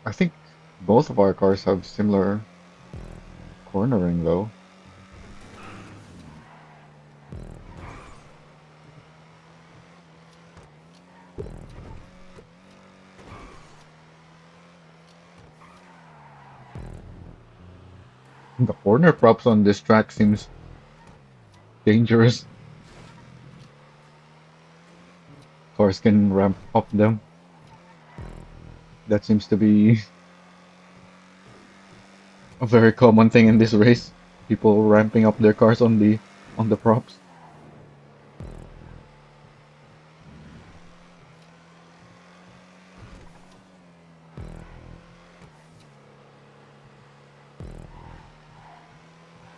I think both of our cars have similar cornering though. The corner props on this track seems dangerous. Cars can ramp up them. That seems to be a very common thing in this race. People ramping up their cars on the props.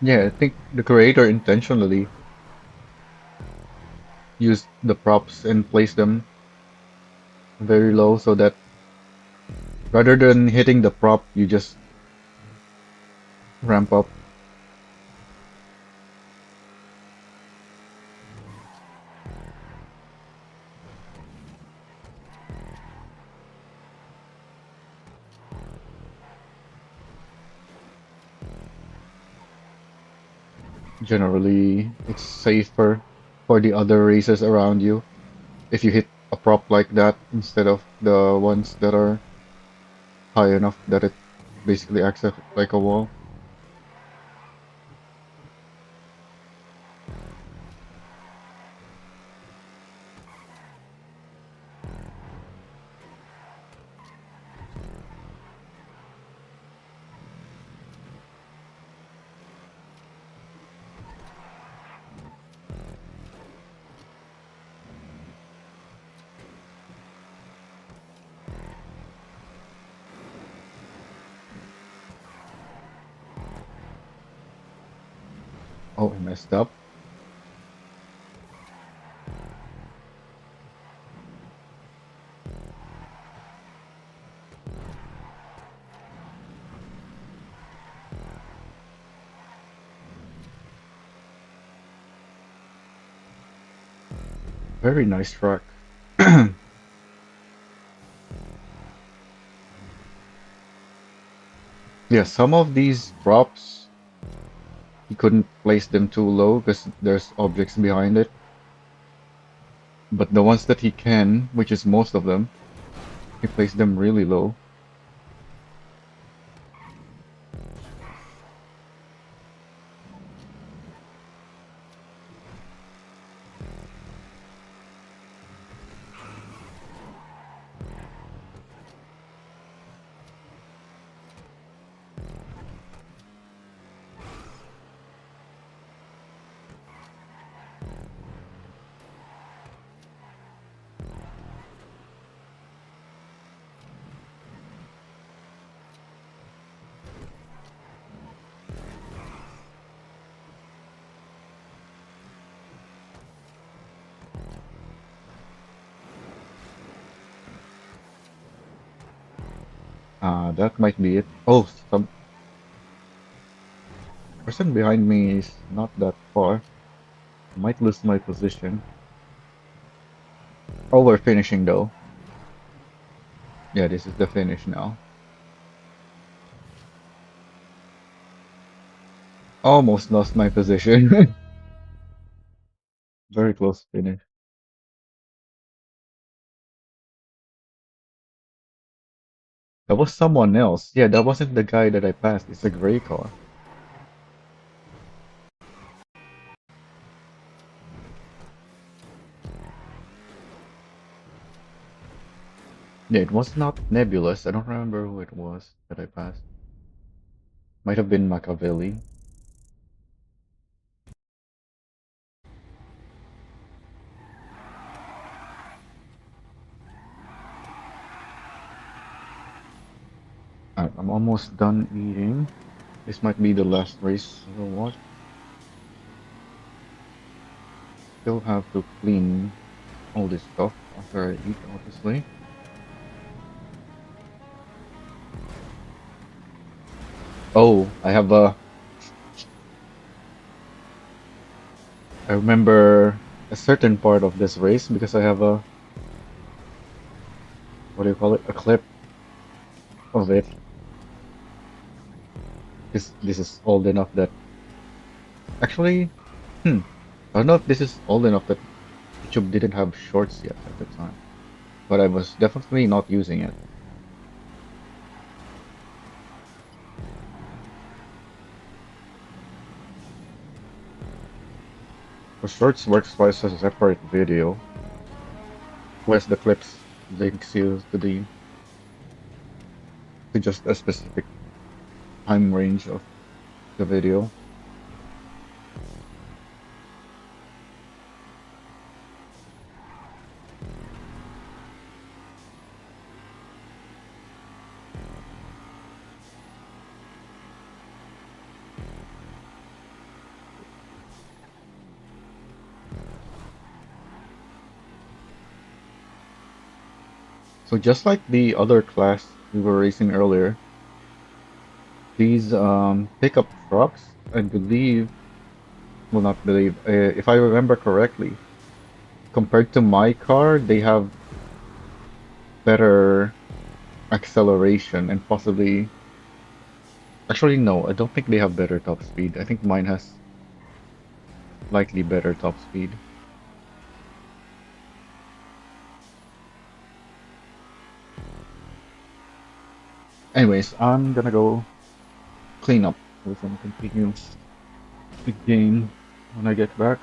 Yeah, I think the creator intentionally used the props and placed them very low so that rather than hitting the prop, you just ramp up. Generally, it's safer for the other races around you if you hit a prop like that instead of the ones that are high enough that it basically acts like a wall. Oh, I messed up. Very nice track. Yeah, some of these props, you couldn't place them too low because there's objects behind it. But the ones that he can, which is most of them, he placed them really low. That might be it. Oh, some person behind me is not that far. I might lose my position. Oh, we're finishing though. Yeah, this is the finish now. Almost lost my position. Very close finish. That was someone else. Yeah, that wasn't the guy that I passed. It's a gray car. Yeah, it was not Nebulous. I don't remember who it was that I passed. Might have been Machiavelli. I'm almost done eating. This might be the last race I will watch. still have to clean all this stuff after I eat, obviously. Oh, I remember a certain part of this race because I have a, what do you call it? A clip of it. This is old enough that actually, hmm, I don't know if this is old enough that YouTube didn't have shorts yet at the time, but I was definitely not using it. For shorts works twice as a separate video, whereas the clips links you to just a specific time range of the video. So just like the other class we were racing earlier, these pickup trucks, I believe, well not believe, if I remember correctly, compared to my car, they have better acceleration and possibly, actually no, I don't think they have better top speed. I think mine has slightly better top speed. Anyways, I'm gonna go clean up so we can continue the game when I get back.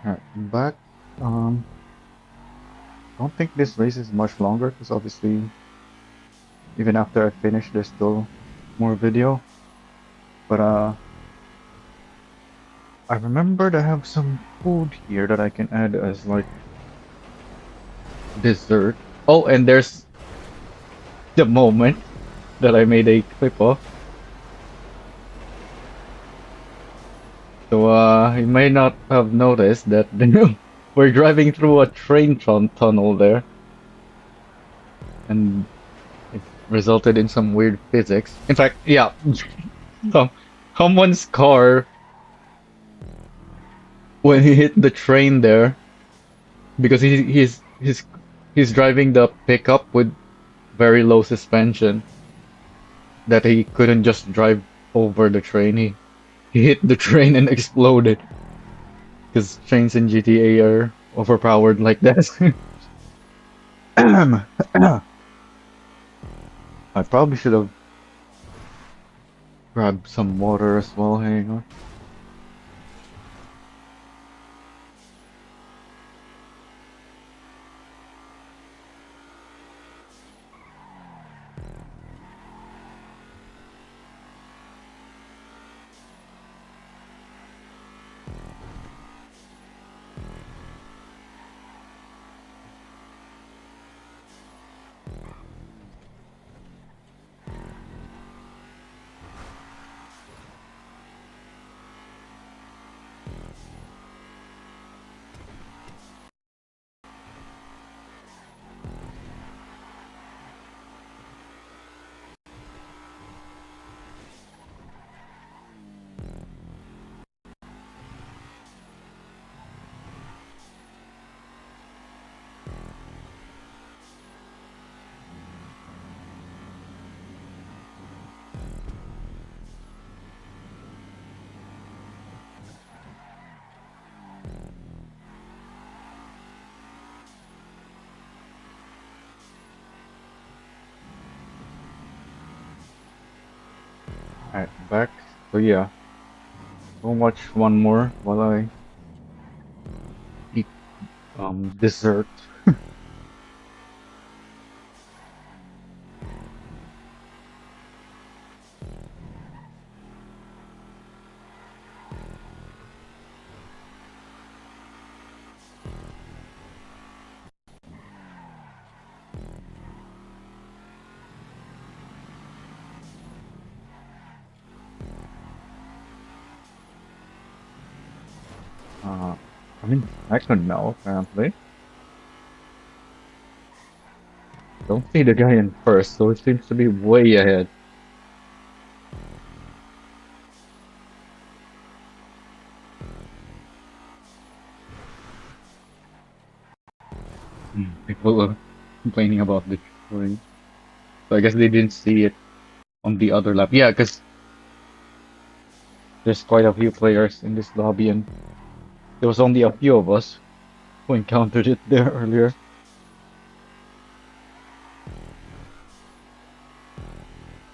Alright, I'm back. Don't think this race is much longer because obviously even after I finish there's still more video. But I remembered I have some food here that I can add as like dessert. Oh, and there's the moment that I made a clip of. So you may not have noticed that we're driving through a train tunnel there, and it resulted in some weird physics. In fact, yeah, some someone's car when he hit the train there because he's driving the pickup with very low suspension that he couldn't just drive over the train. He hit the train and exploded because trains in GTA are overpowered like that. I probably should have grabbed some water as well. Hang on. Alright, back. So yeah, we'll watch one more while I eat dessert. I'm in second now apparently. Don't see the guy in first, so it seems to be way ahead. People are complaining about the train. So I guess they didn't see it on the other lap. Yeah, because there's quite a few players in this lobby, and there was only a few of us who encountered it there earlier.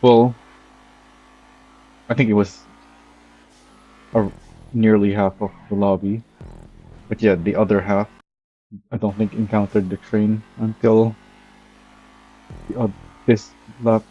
Well, I think it was a, nearly half of the lobby. But yeah, the other half, I don't think encountered the train until this lap.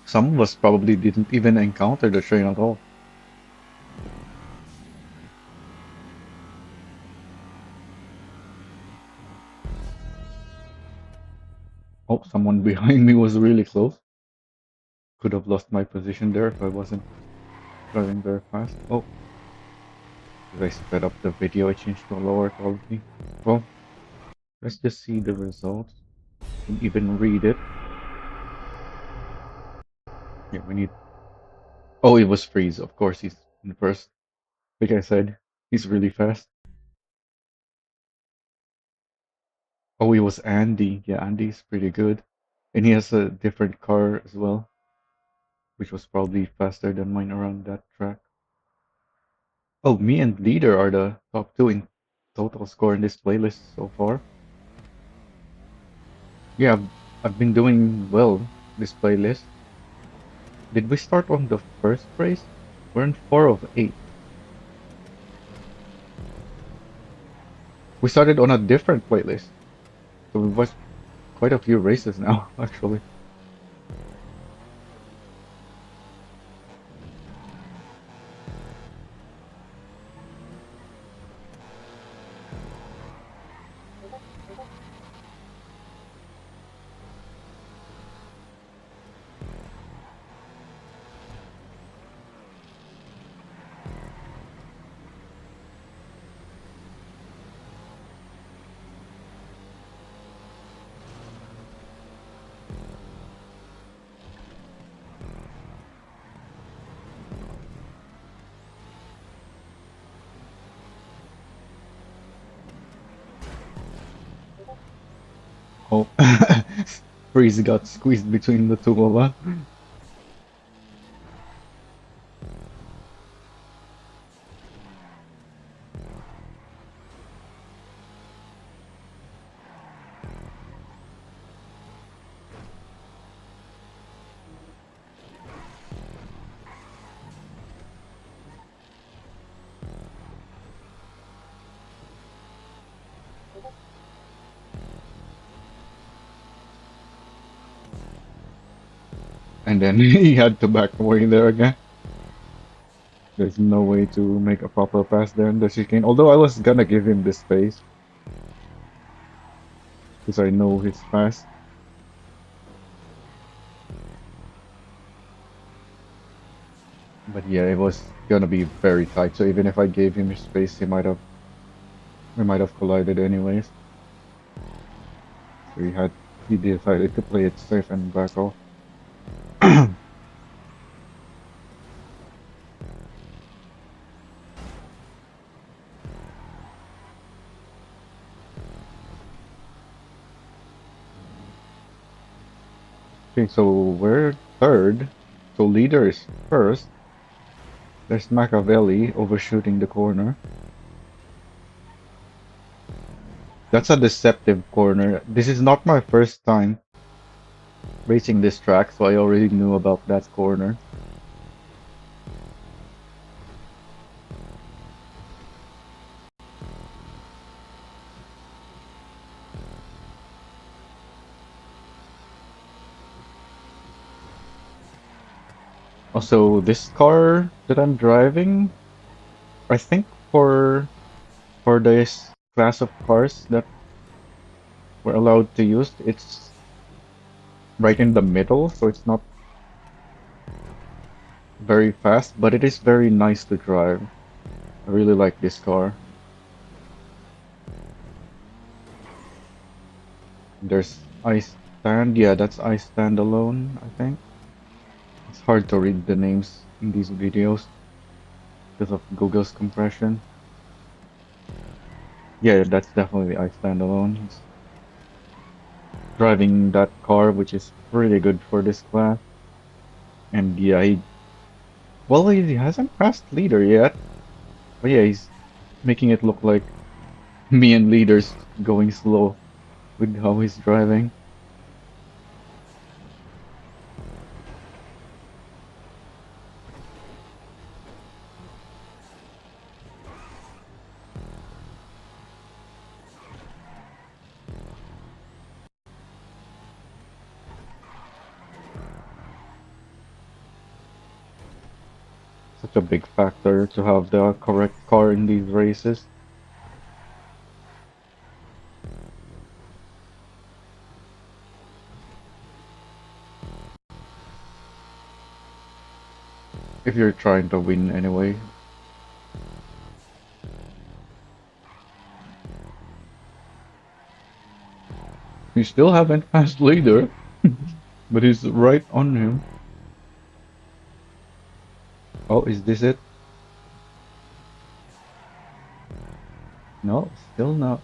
Some of us probably didn't even encounter the train at all. Oh, someone behind me was really close. Could have lost my position there if I wasn't driving very fast. Oh, if I sped up the video, I changed to a lower quality. Well, let's just see the results. Can even read it. Yeah, we need. Oh, it was Freeze. Of course, he's in first. Like I said, he's really fast. Oh, it was Andy. Yeah, Andy's pretty good. And he has a different car as well, which was probably faster than mine around that track. Oh, me and Leader are the top two in total score in this playlist so far. Yeah, I've been doing well this playlist. Did we start on the first race? We're in 4 of 8. We started on a different playlist, so we've watched quite a few races now, actually. Oh, Freeze got squeezed between the two of us. And then he had to back away there again. There's no way to make a proper pass there in the chicane. Although I was gonna give him the space because I know he's fast. But yeah, it was gonna be very tight. So even if I gave him his space, we might have collided anyways. So he decided to play it safe and back off. Okay, so we're third. So leader is first. There's Machiavelli overshooting the corner. That's a deceptive corner. This is not my first time racing this track, so I already knew about that corner. Also, this car that I'm driving, I think for this class of cars that we're allowed to use, it's right in the middle, so it's not very fast, but it is very nice to drive. I really like this car. There's ice stand. Yeah, that's ice stand alone, I think. It's hard to read the names in these videos because of Google's compression. Yeah, that's definitely ice stand alone. He's driving that car, which is pretty good for this class. And yeah, he hasn't passed leader yet. But yeah, he's making it look like me and leaders going slow with how he's driving. Such a big factor to have the correct car in these races. If you're trying to win anyway. We still haven't passed leader, but he's right on him. Oh, is this it? No, still not.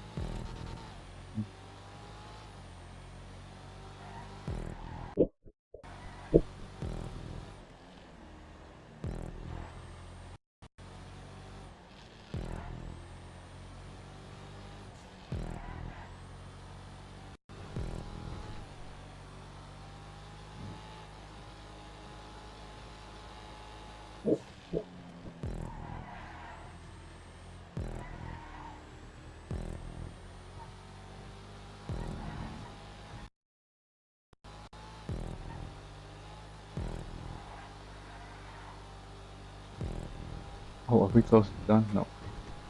Oh, are we close to done? No.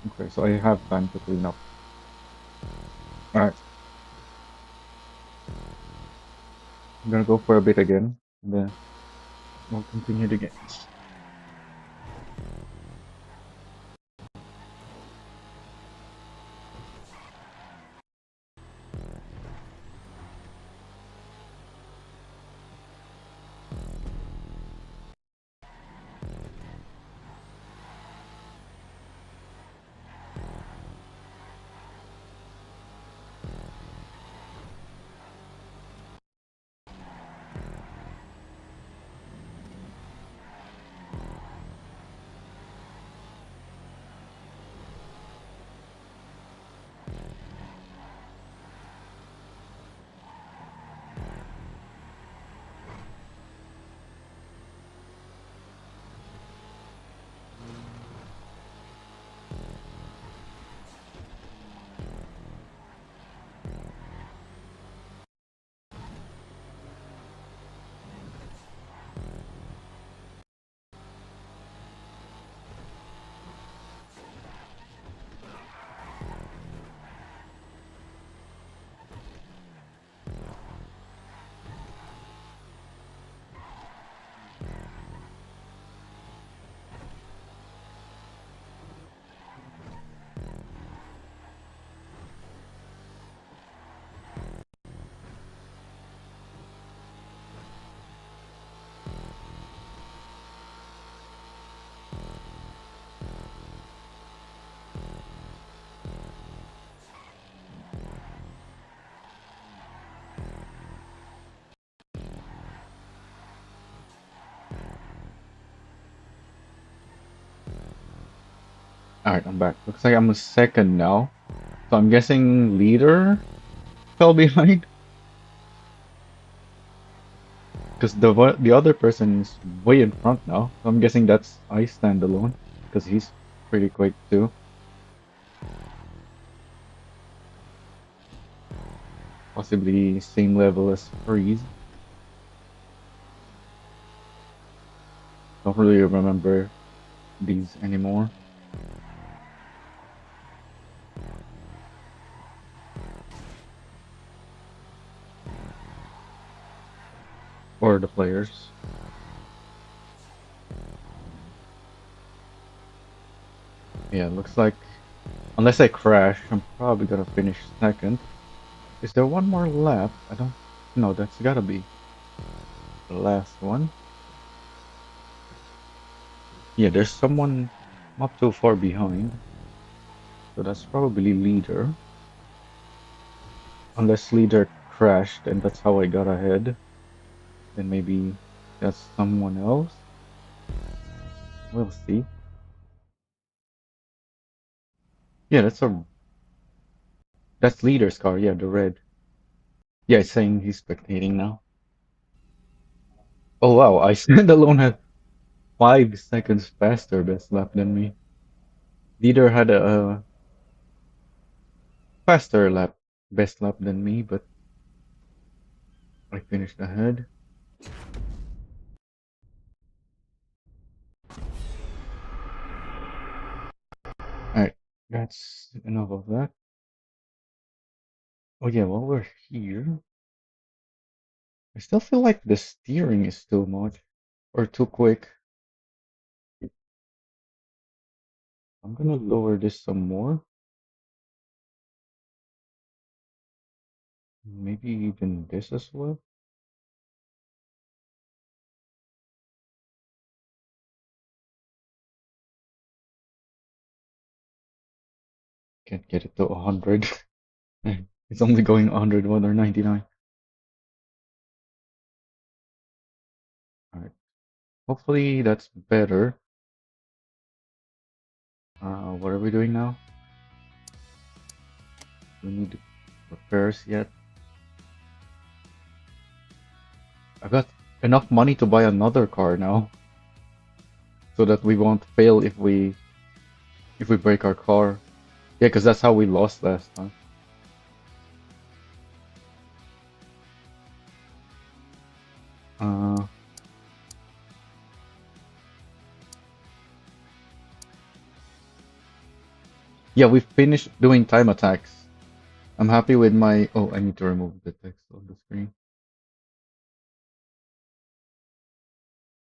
Okay, so I have time to clean up. Alright, I'm gonna go for a bit again, and then we'll continue the games. Alright, I'm back. Looks like I'm a second now. So I'm guessing leader fell behind because the other person is way in front now. So I'm guessing that's I stand alone because he's pretty quick too. Possibly same level as Freeze. Don't really remember these anymore. Or the players. Yeah, looks like unless I crash, I'm probably gonna finish second. Is there one more lap? I don't know. That's gotta be the last one. Yeah, there's someone not too far behind. So that's probably leader. Unless leader crashed and that's how I got ahead. Then maybe that's someone else. We'll see. Yeah, that's leader's car. Yeah, the red. Yeah, it's saying he's spectating now. Oh wow, I stand alone had 5 seconds faster best lap than me. Leader had a faster lap best lap than me, but I finished ahead. Alright, that's enough of that. Oh yeah, while we're here, I still feel like the steering is too much or too quick. I'm gonna lower this some more. Maybe even this as well. Can't get it to 100. It's only going 101 or 99. Alright, hopefully that's better. What are we doing now? We need repairs yet. I got enough money to buy another car now, so that we won't fail if we break our car. Yeah, because that's how we lost last time. Uh, yeah, we finished doing time attacks. I'm happy with my. Oh, I need to remove the text on the screen.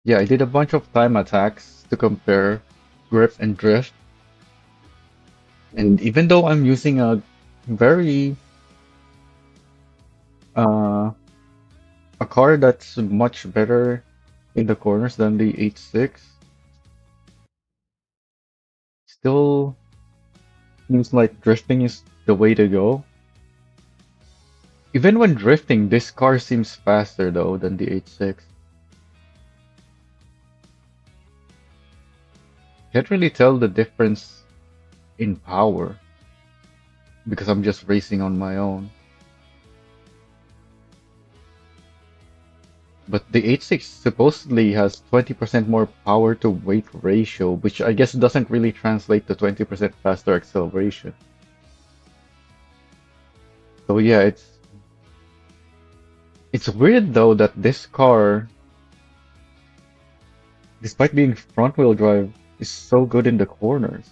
Yeah, I did a bunch of time attacks to compare grip and drift. And even though I'm using very uh a car that's much better in the corners than the 8.6, still seems like drifting is the way to go. Even when drifting, this car seems faster though than the 8.6. Can't really tell the difference in power because I'm just racing on my own. But the 8.6 supposedly has 20% more power to weight ratio, which I guess doesn't really translate to 20% faster acceleration. So yeah, it's weird though that this car, despite being front wheel drive, is so good in the corners.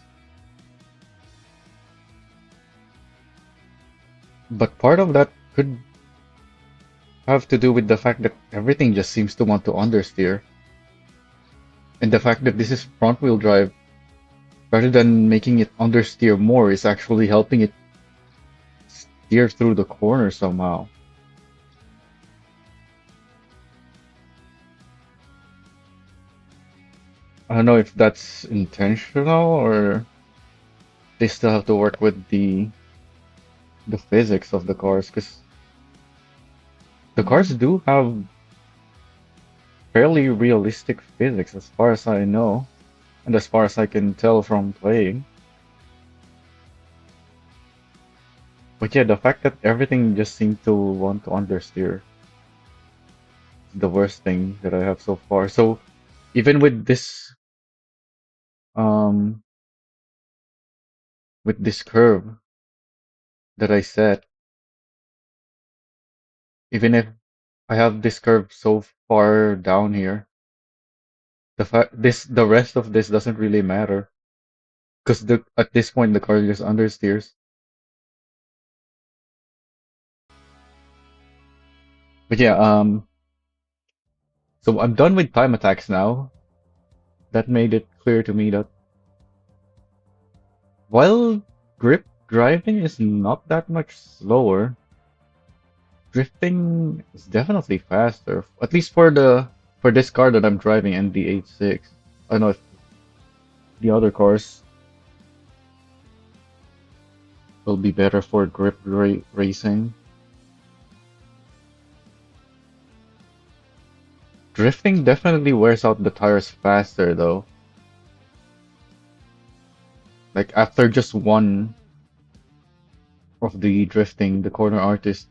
But part of that could have to do with the fact that everything just seems to want to understeer. And the fact that this is front wheel drive, rather than making it understeer more, is actually helping it steer through the corner somehow. I don't know if that's intentional or they still have to work with the physics of the cars, because the cars do have fairly realistic physics as far as I know and as far as I can tell from playing. But yeah, the fact that everything just seemed to want to understeer is the worst thing that I have so far. So even um with this curve that I set, even if I have this curve so far down here, the rest of this doesn't really matter because the at this point the car just understeers. But yeah, so I'm done with time attacks now. That made it clear to me that while grip driving is not that much slower, drifting is definitely faster. At least for this car that I'm driving, and the 86. I don't know if the other cars will be better for racing. Drifting definitely wears out the tires faster though. Like after just one of the drifting, the corner artist,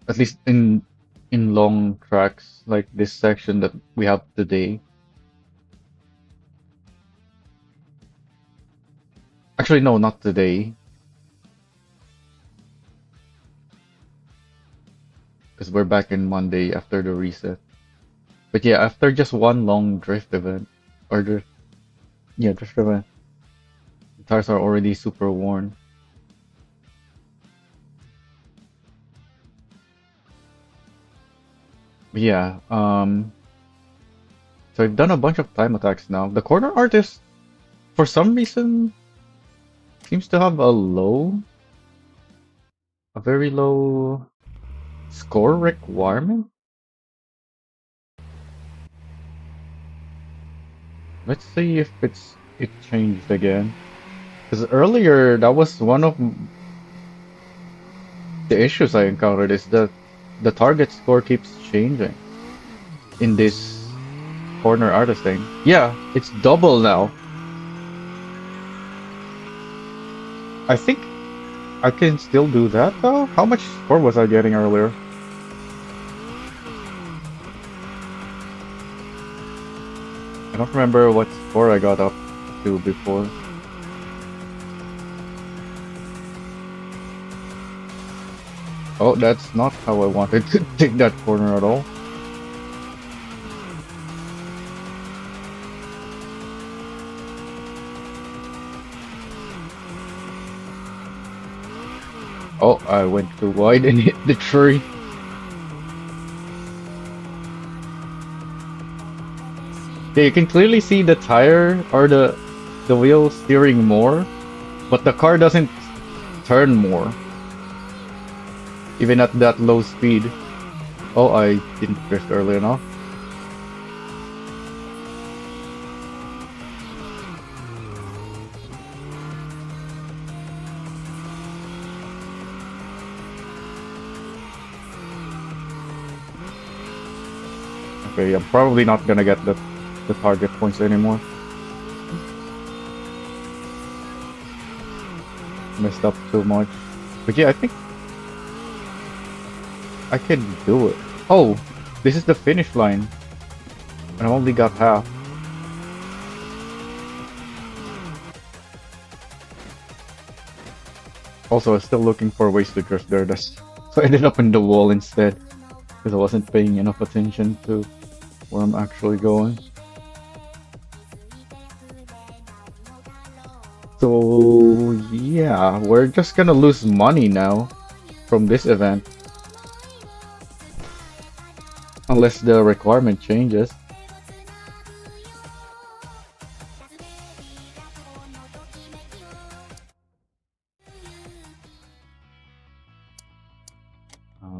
at least in long tracks like this section that we have today. Actually, no, not today, because we're back in Monday after the reset. But yeah, after just one long drift event, or drift event, the tires are already super worn. But yeah, so I've done a bunch of time attacks now. The corner artist, for some reason, seems to have a very low score requirement. Let's see if it changed again. Because earlier that was one of the issues I encountered is that the target score keeps changing in this corner artist thing. Yeah, it's double now. I think I can still do that though. How much score was I getting earlier? I don't remember what score I got up to before. Oh, that's not how I wanted to take that corner at all. Oh, I went too wide and hit the tree. Yeah, you can clearly see the tire or the wheel steering more, but the car doesn't turn more, even at that low speed. Oh, I didn't drift early enough. Okay, I'm probably not gonna get the target points anymore. Messed up too much. But yeah, I think I can do it. Oh, this is the finish line. And I only got half. Also, I was still looking for ways to drift there. So I ended up in the wall instead. Because I wasn't paying enough attention to where I'm actually going. So yeah, we're just gonna lose money now from this event. Unless the requirement changes.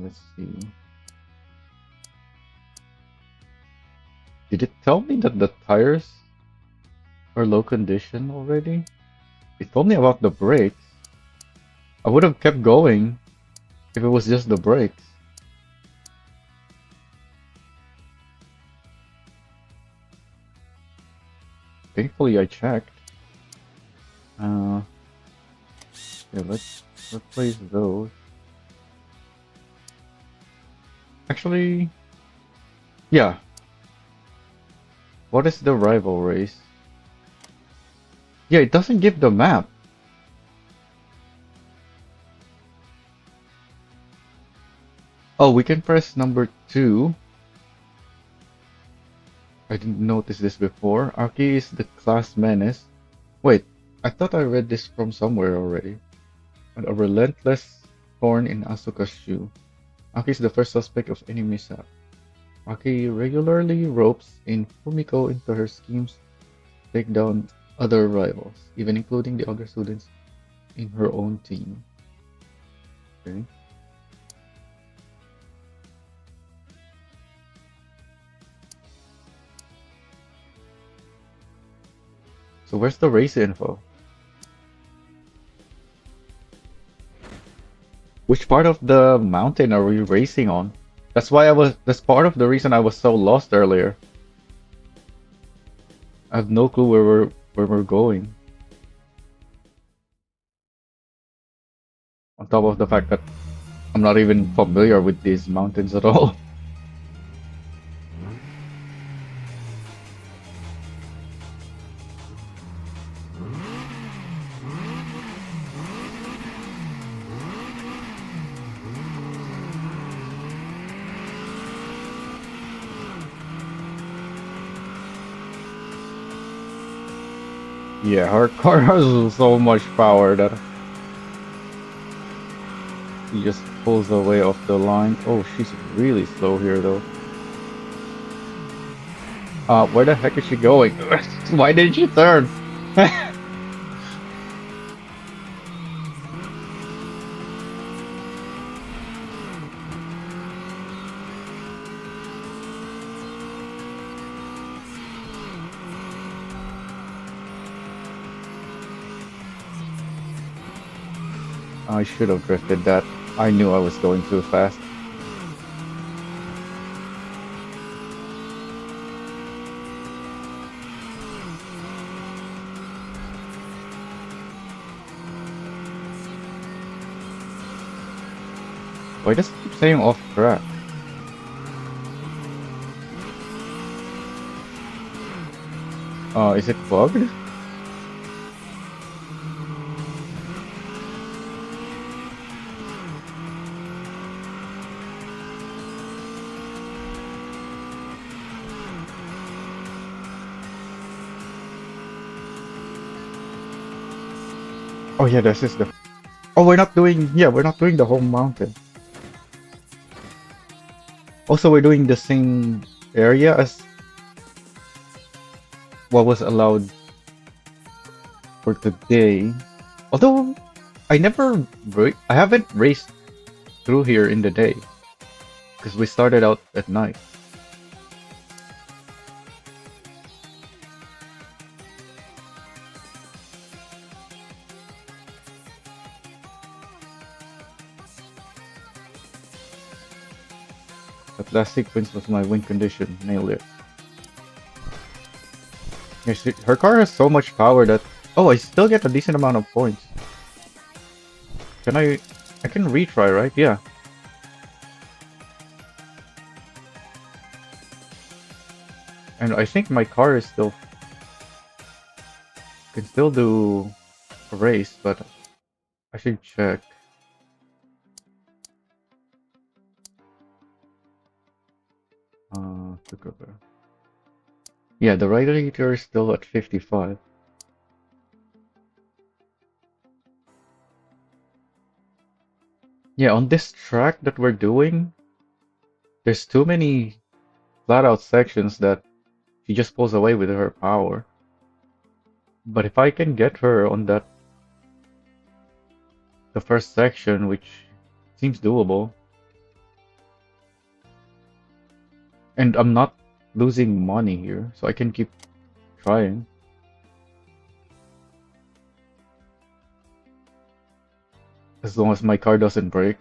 Let's see. Did it tell me that the tires are low condition already? It told me about the brakes. I would have kept going if it was just the brakes. Thankfully I checked. Uh, Yeah, let's replace those. Actually, yeah. What is the rival race? Yeah, it doesn't give the map. Oh, we can press number 2. I didn't notice this before. Aki is the class menace. Wait, I thought I read this from somewhere already. And a relentless thorn in Asuka's shoe. Aki is the first suspect of any mishap. Aki regularly ropes in Fumiko into her schemes to take down other rivals, even including the other students in her own team. Okay. So where's the race info? Which part of the mountain are we racing on? That's part of the reason I was so lost earlier. I have no clue where we're going. On top of the fact that I'm not even familiar with these mountains at all. Yeah, her car has so much power that he just pulls away off the line. Oh, she's really slow here though. Where the heck is she going? Why didn't she turn? I should have drifted that. I knew I was going too fast. Why does it keep saying off track? Is it bugged? Oh yeah, this is the. Oh, we're not doing. Yeah, we're not doing the whole mountain. Also, we're doing the same area as what was allowed for today. Although I haven't raced through here in the day because we started out at night. That last sequence was my win condition. Nailed it. Yeah, her car has so much power that... Oh, I still get a decent amount of points. Can I... I can retry, right? Yeah. And I think my car is still... Can still do a race, but I should check. Yeah, the radiator is still at 55. Yeah, on this track that we're doing, there's too many flat out sections that she just pulls away with her power. But if I can get her on the first section, which seems doable, and I'm not losing money here, so I can keep trying. As long as my car doesn't break.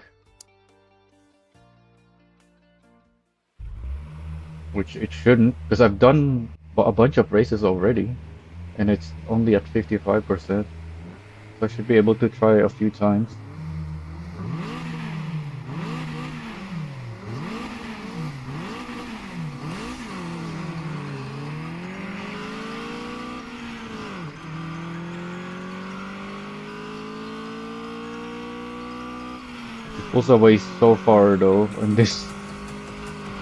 Which it shouldn't, because I've done a bunch of races already, and it's only at 55%. So I should be able to try a few times. It pulls away so far though in this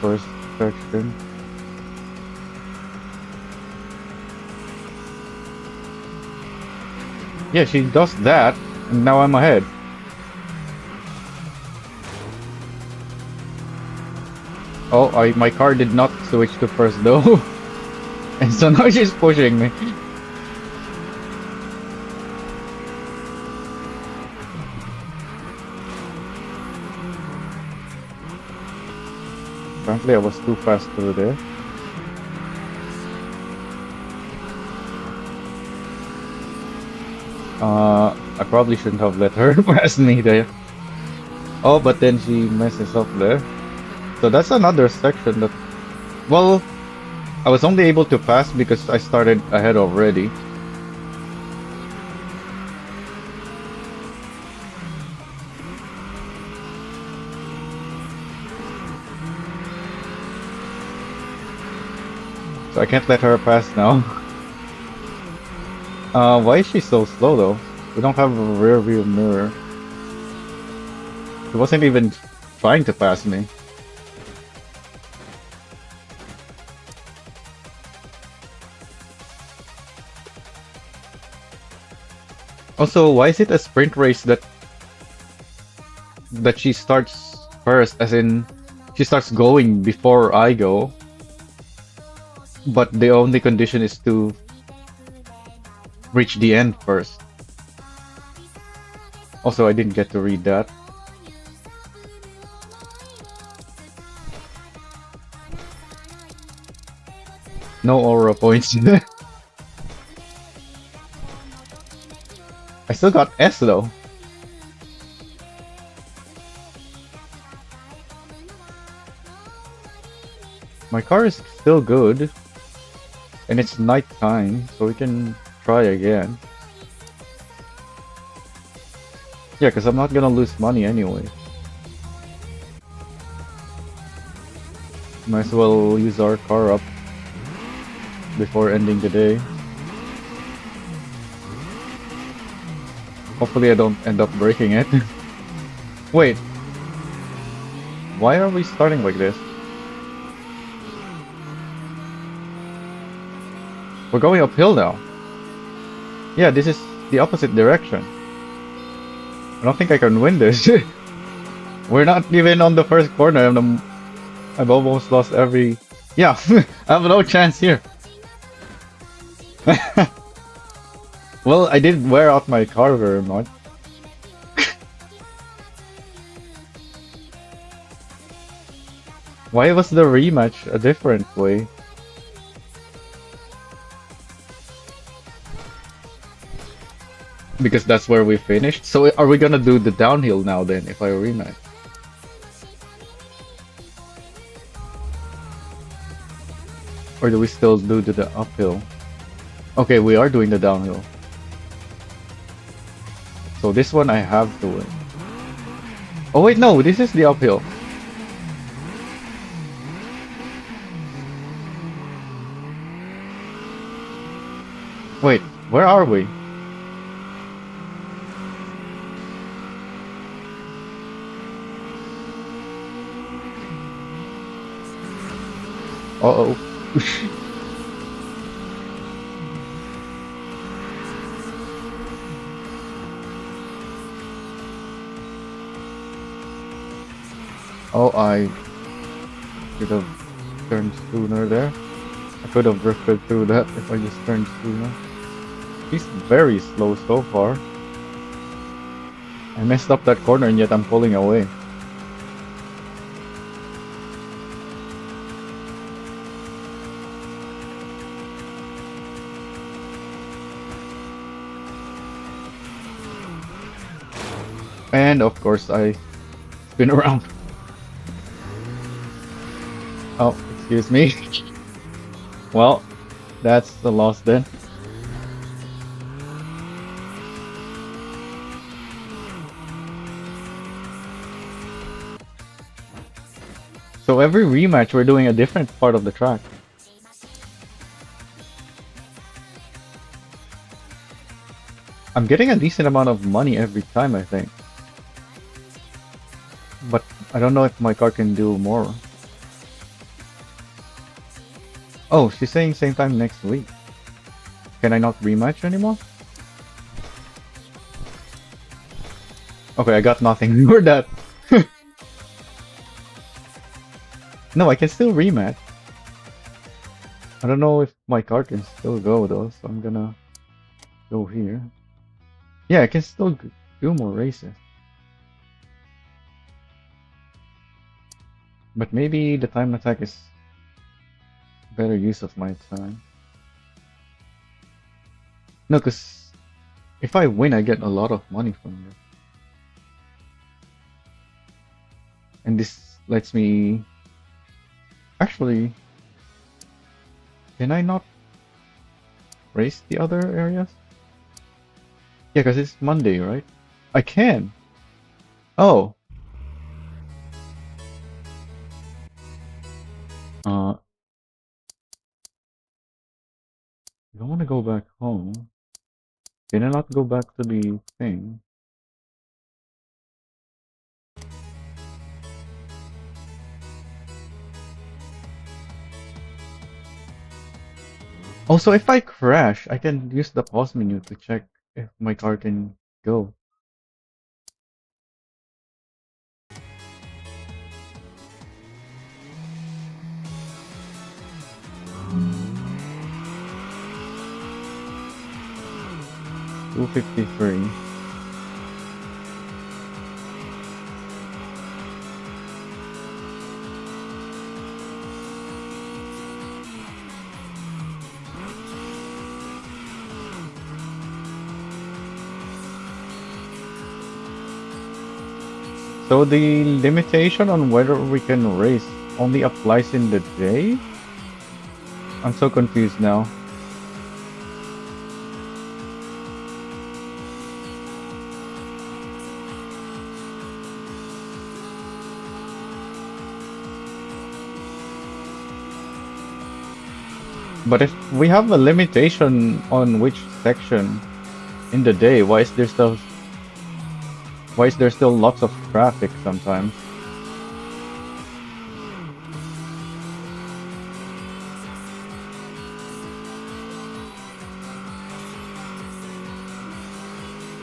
first section. Yeah, she does that, and now I'm ahead. Oh, my car did not switch to first though. And so now she's pushing me. Apparently I was too fast through there. I probably shouldn't have let her pass me there. Oh, but then she messes up there. So that's another section that... Well, I was only able to pass because I started ahead already. So I can't let her pass now. Why is she so slow though? We don't have a rear view mirror. She wasn't even trying to pass me. Also, why is it a sprint race that she starts first, as in she starts going before I go, but the only condition is to reach the end first. Also, I didn't get to read that. No aura points. I still got S though. My car is still good. And it's night time, so we can try again. Yeah, because I'm not gonna lose money anyway. Might as well use our car up before ending the day. Hopefully I don't end up breaking it. Wait. Why are we starting like this? We're going uphill now. Yeah, this is the opposite direction. I don't think I can win this. We're not even on the first corner and I've almost lost every... Yeah, I have no chance here. Well, I didn't wear out my car very much. Why was the rematch a different way? Because that's where we finished. So are we gonna do the downhill now then, if I rematch? Or do we still do the uphill? Okay, we are doing the downhill. So this one I have to win. Oh wait, no, this is the uphill. Wait, where are we? Uh-oh. Oh, I should have turned sooner there. I could have drifted through that if I just turned sooner. He's very slow so far. I messed up that corner and yet I'm pulling away. And of course I spin around. Oh, excuse me. Well, that's the loss then. So every rematch, we're doing a different part of the track. I'm getting a decent amount of money every time, I think. But I don't know if my car can do more. Oh, she's saying same time next week. Can I not rematch anymore? Okay, I got nothing for that. No, I can still rematch. I don't know if my car can still go though, so I'm gonna go here. Yeah, I can still do more races. But maybe the time attack is better use of my time. No, because if I win, I get a lot of money from you. And this lets me... Actually, can I not race the other areas? Yeah, because it's Monday, right? I can! Oh! I don't want to go back home. Can I not go back to the thing? Also, if I crash, I can use the pause menu to check if my car can go. $253. So the limitation on whether we can race only applies in the day? I'm so confused now. But if we have a limitation on which section in the day, why is there still lots of traffic sometimes?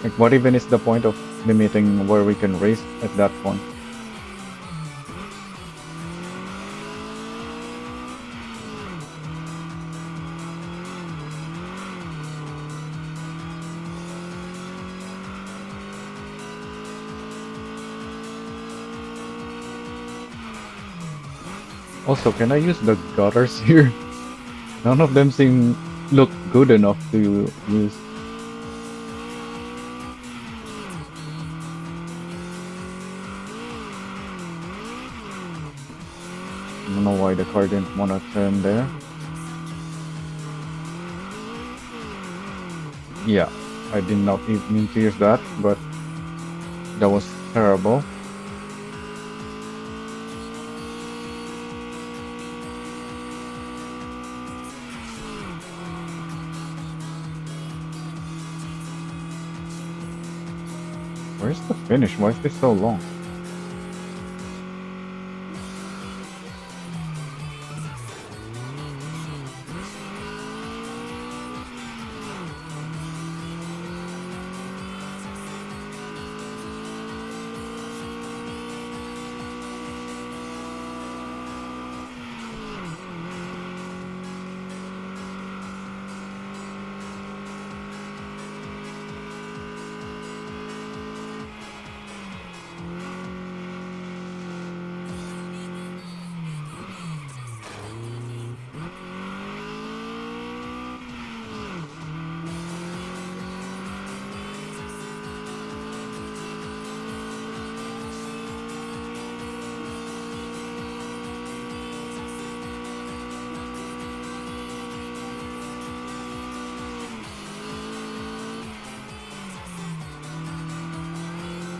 Like what even is the point of limiting where we can race at that point? Also, can I use the gutters here? None of them look good enough to use. I don't know why the car didn't want to turn there. Yeah, I did not even mean to use that, but that was terrible. Where's the finish? Why is this so long?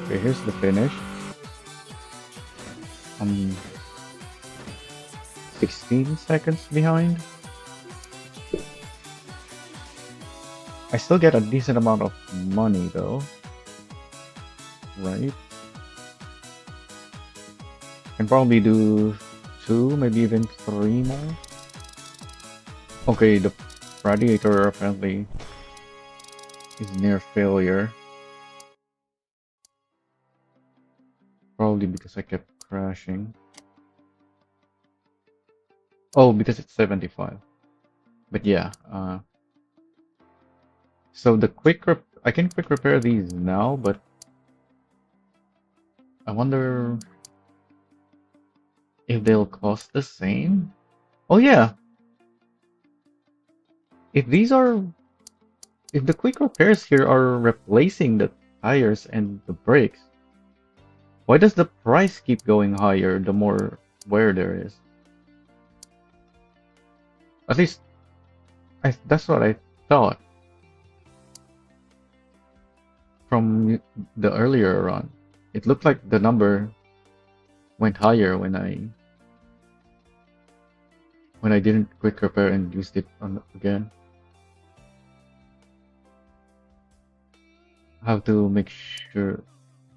Okay, here's the finish. Um, 16 seconds behind. I still get a decent amount of money though, right? Can probably do 2, maybe even 3 more. Okay, the radiator apparently is near failure. Probably because I kept crashing. Oh, because it's 75. But yeah, so the I can quick repair these now, but I wonder if they'll cost the same. Oh yeah, if these are if the quick repairs here are replacing the tires and the brakes, why does the price keep going higher the more wear there is? At least that's what I thought from the earlier run. It looked like the number went higher when I didn't quick repair and used it on again. I have to make sure.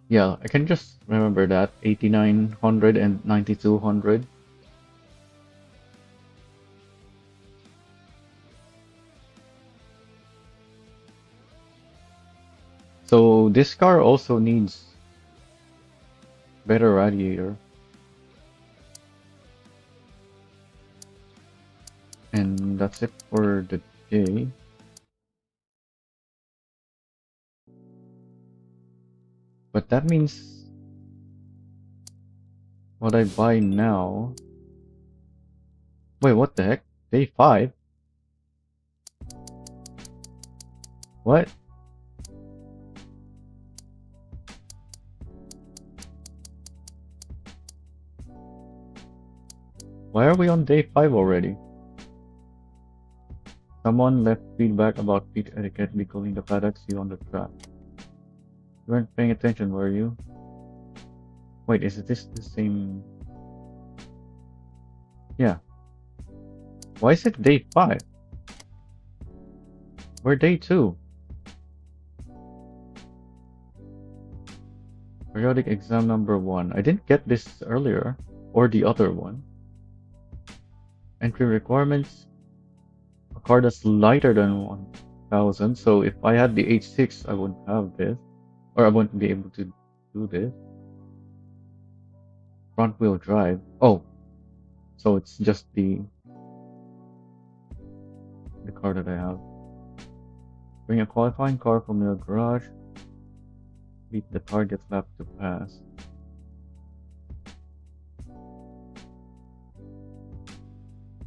Yeah, I can just remember that 8900 and 9200. So this car also needs better radiator. And that's it for the day. But that means what I buy now. Wait, what the heck? Day 5? What? Why are we on day 5 already? Someone left feedback about pit etiquette becalling the paddocks you on the track. You weren't paying attention, were you? Wait, is this the same? Yeah. Why is it day 5? We're day 2. Periodic exam number 1. I didn't get this earlier, or the other one. Entry requirements. A car that's lighter than 1000. So if I had the H6, I wouldn't have this. Or I wouldn't be able to do this. Front wheel drive. Oh. So it's just the car that I have. Bring a qualifying car from your garage. Beat the target lap to pass.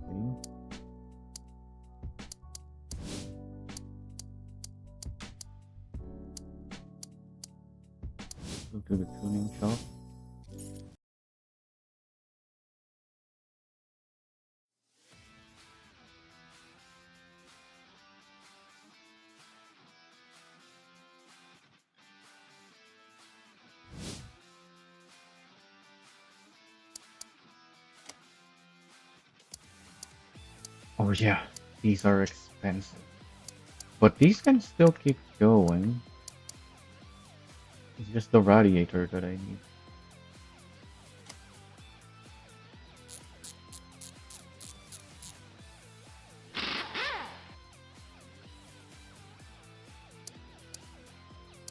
Okay. Go to the tuning shop. Oh yeah, these are expensive. But these can still keep going. It's just the radiator that I need.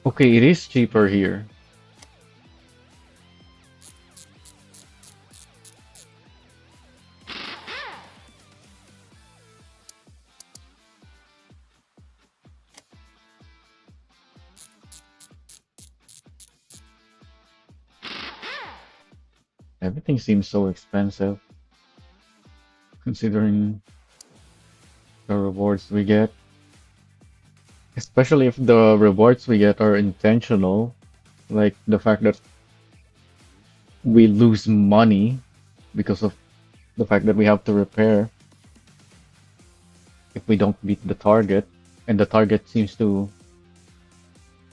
Okay, it is cheaper here. Everything seems so expensive, considering the rewards we get. Especially if the rewards we get are intentional, like the fact that we lose money because of the fact that we have to repair if we don't beat the target, and the target seems to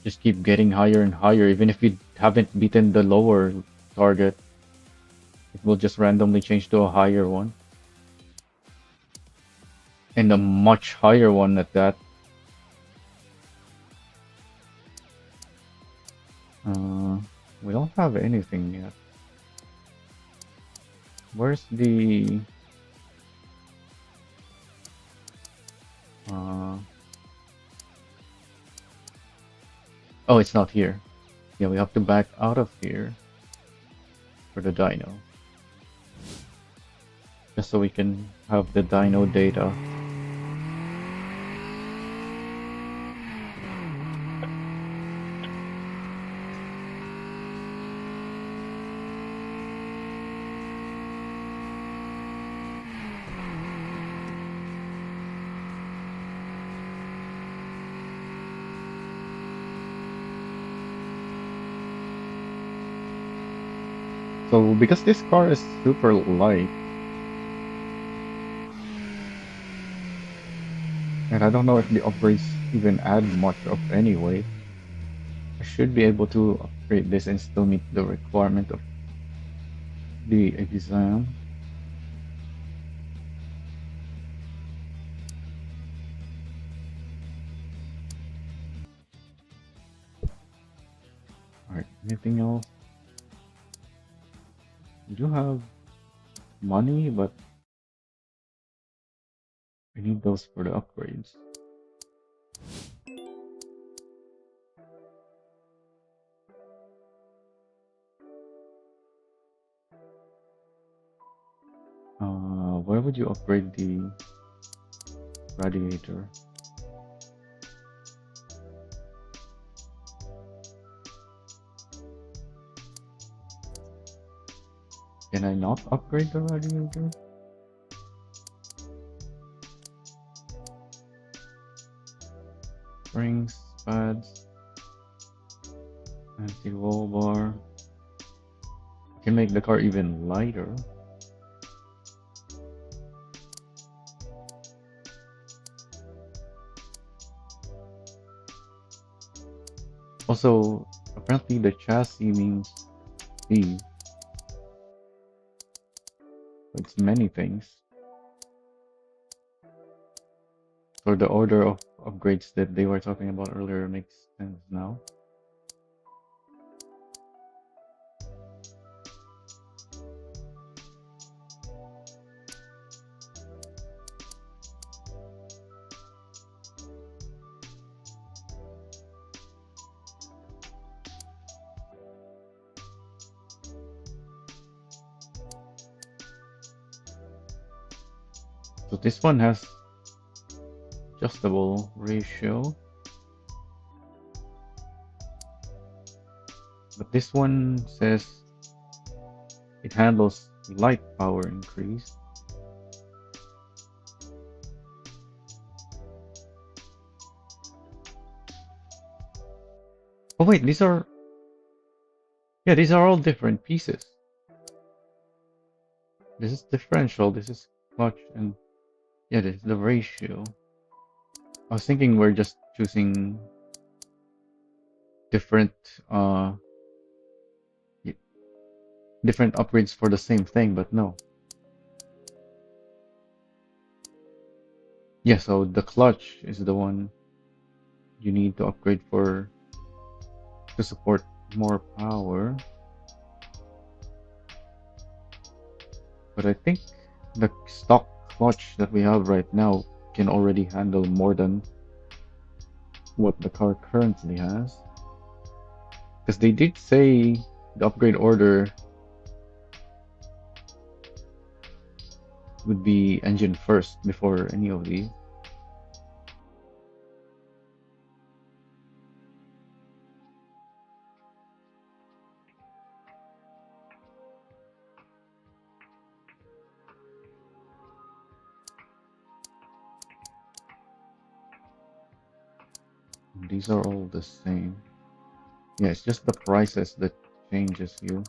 just keep getting higher and higher, even if we haven't beaten the lower target. It will just randomly change to a higher one. And a much higher one at that. Uh, we don't have anything yet. Where's the... Oh, it's not here. Yeah, we have to back out of here for the dyno. Just so we can have the dyno data. So because this car is super light, and I don't know if the upgrades even add much of any weight, I should be able to upgrade this and still meet the requirement of the exam. Alright, anything else? We do have money, but I need those for the upgrades. Where would you upgrade the radiator? Can I not upgrade the radiator? Springs, pads, anti-roll bar. Can make the car even lighter. Also, apparently the chassis means E. It's many things. So the order of upgrades that they were talking about earlier makes sense now. So this one has adjustable ratio, but this one says it handles light power increase. Oh wait, these are all different pieces. This is differential, this is clutch, and yeah, this is the ratio. I was thinking we're just choosing different different upgrades for the same thing, but no. Yeah, so the clutch is the one you need to upgrade for to support more power. But I think the stock clutch that we have right now can already handle more than what the car currently has. Because they did say the upgrade order would be engine first before any of these. These are all the same. Yeah, it's just the prices that changes you.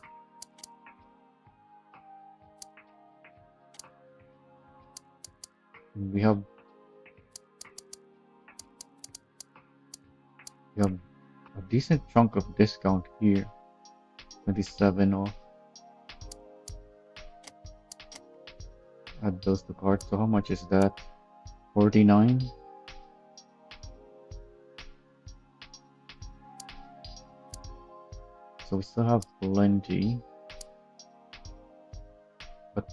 We have a decent chunk of discount here. 27 off. Add those to cart. So how much is that? 49. So we still have plenty, but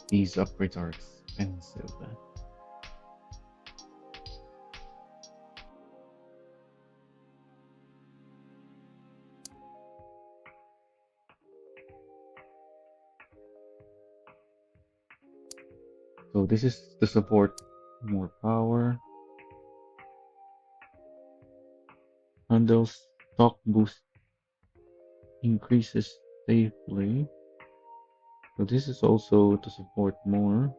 these upgrades are expensive. So this is to support more power. Handles stock boost increases safely. So this is also to support more.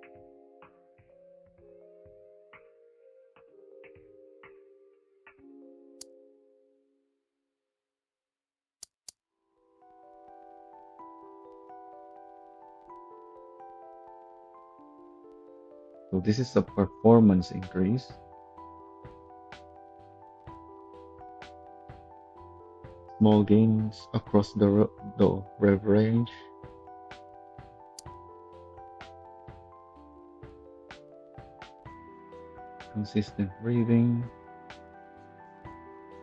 So this is a performance increase. Small gains across the rev range. Consistent breathing.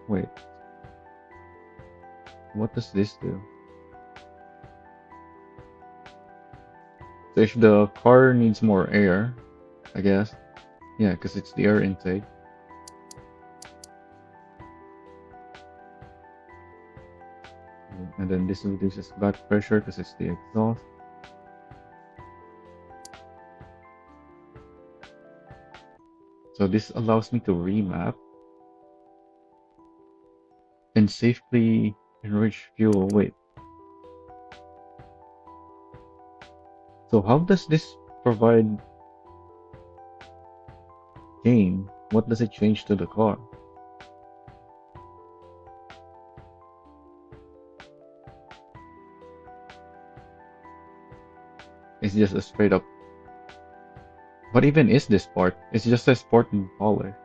Wait. What does this do? So if the car needs more air, I guess. Yeah, because it's the air intake. And then this reduces back pressure because it's the exhaust. So this allows me to remap and safely enrich fuel. Wait. So how does this provide gain? What does it change to the car? It's just a straight up. What even is this part? It's just a sport and polish.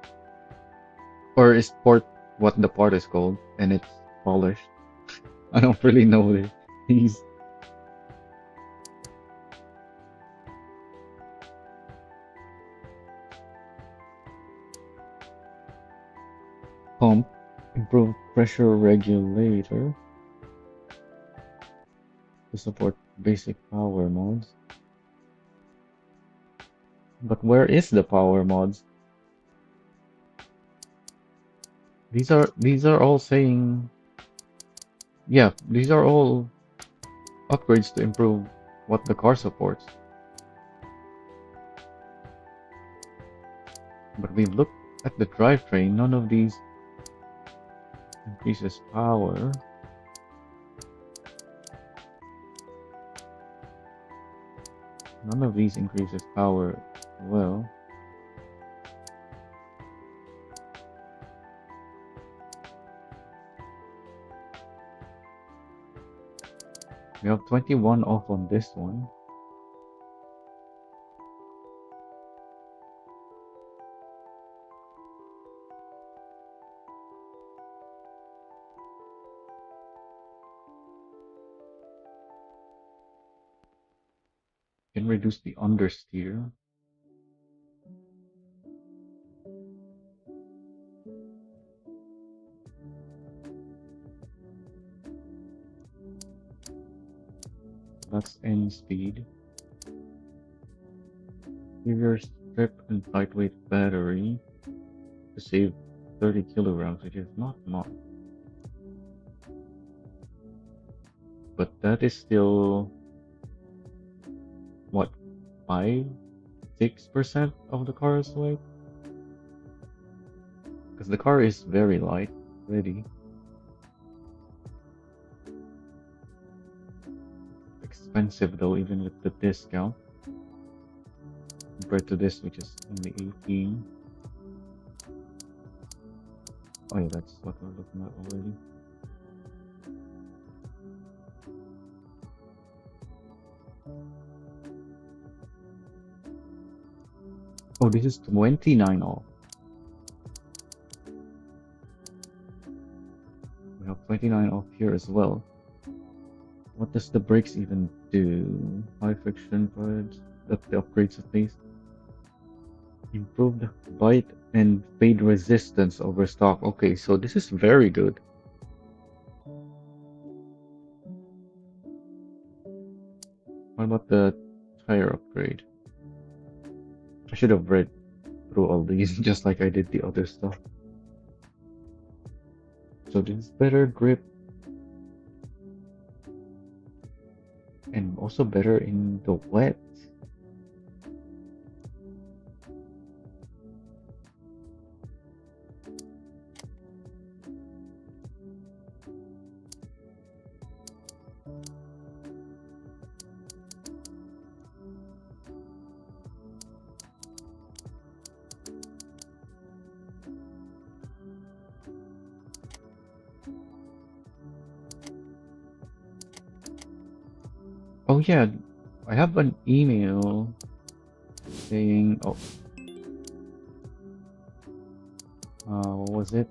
Or is sport what the part is called and it's polished? I don't really know these. Pump, improved pressure regulator to support basic power modes. But where is the power mods? These are all saying, yeah, these are all upgrades to improve what the car supports. But we look at the drivetrain, none of these increases power. None of these increases power well. We have 21 off on this one. Can reduce the understeer. That's end speed. Interior strip and lightweight battery to save 30 kilograms, which is not much. But that is still what, 5-6% of the car's weight? Because the car is very light already. Expensive though, even with the discount. Compared to this, which is only 18. Oh yeah, that's what we're looking at already. Oh, this is 29 off. We have 29 off here as well. What does the brakes even do? High friction points, the upgrades at least. Improved bite and fade resistance over stock. Okay, so this is very good. What about the tire upgrade? I should have read through all these just like I did the other stuff. So this is better grip and also better in the wet. Oh yeah, I have an email saying, oh, what was it?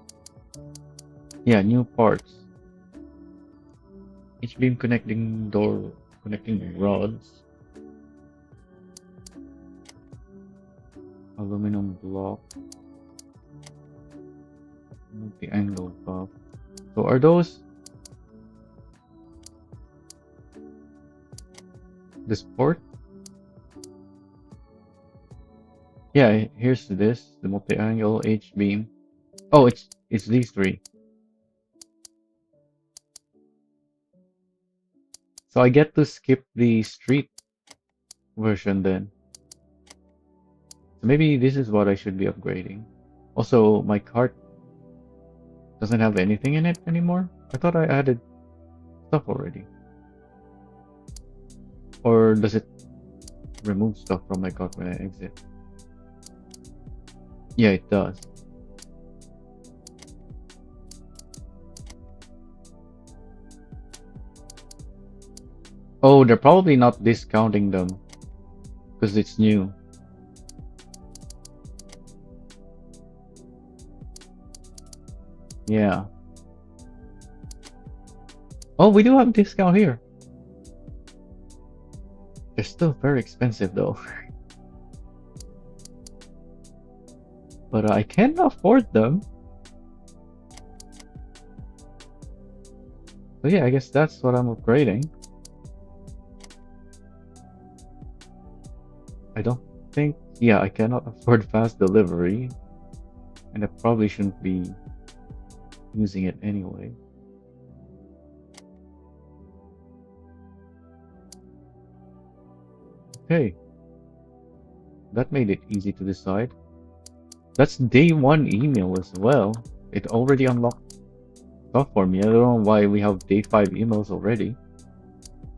Yeah, new parts. H-beam connecting door, connecting rods, aluminum block, multi-angle buff. So are those the sport? Yeah, here's this, the multi-angle H-beam. Oh, it's these three. So I get to skip the street version then. So maybe this is what I should be upgrading. Also, my cart doesn't have anything in it anymore. I thought I added stuff already. Or does it remove stuff from my cart when I exit? Yeah, it does. Oh, they're probably not discounting them because it's new. Yeah. Oh, we do have a discount here. They're still very expensive though. But I can afford them. So yeah, I guess that's what I'm upgrading. I don't think, yeah, I cannot afford fast delivery. And I probably shouldn't be using it anyway. Okay. That made it easy to decide. That's day one email as well. It already unlocked stuff for me. I don't know why we have day 5 emails already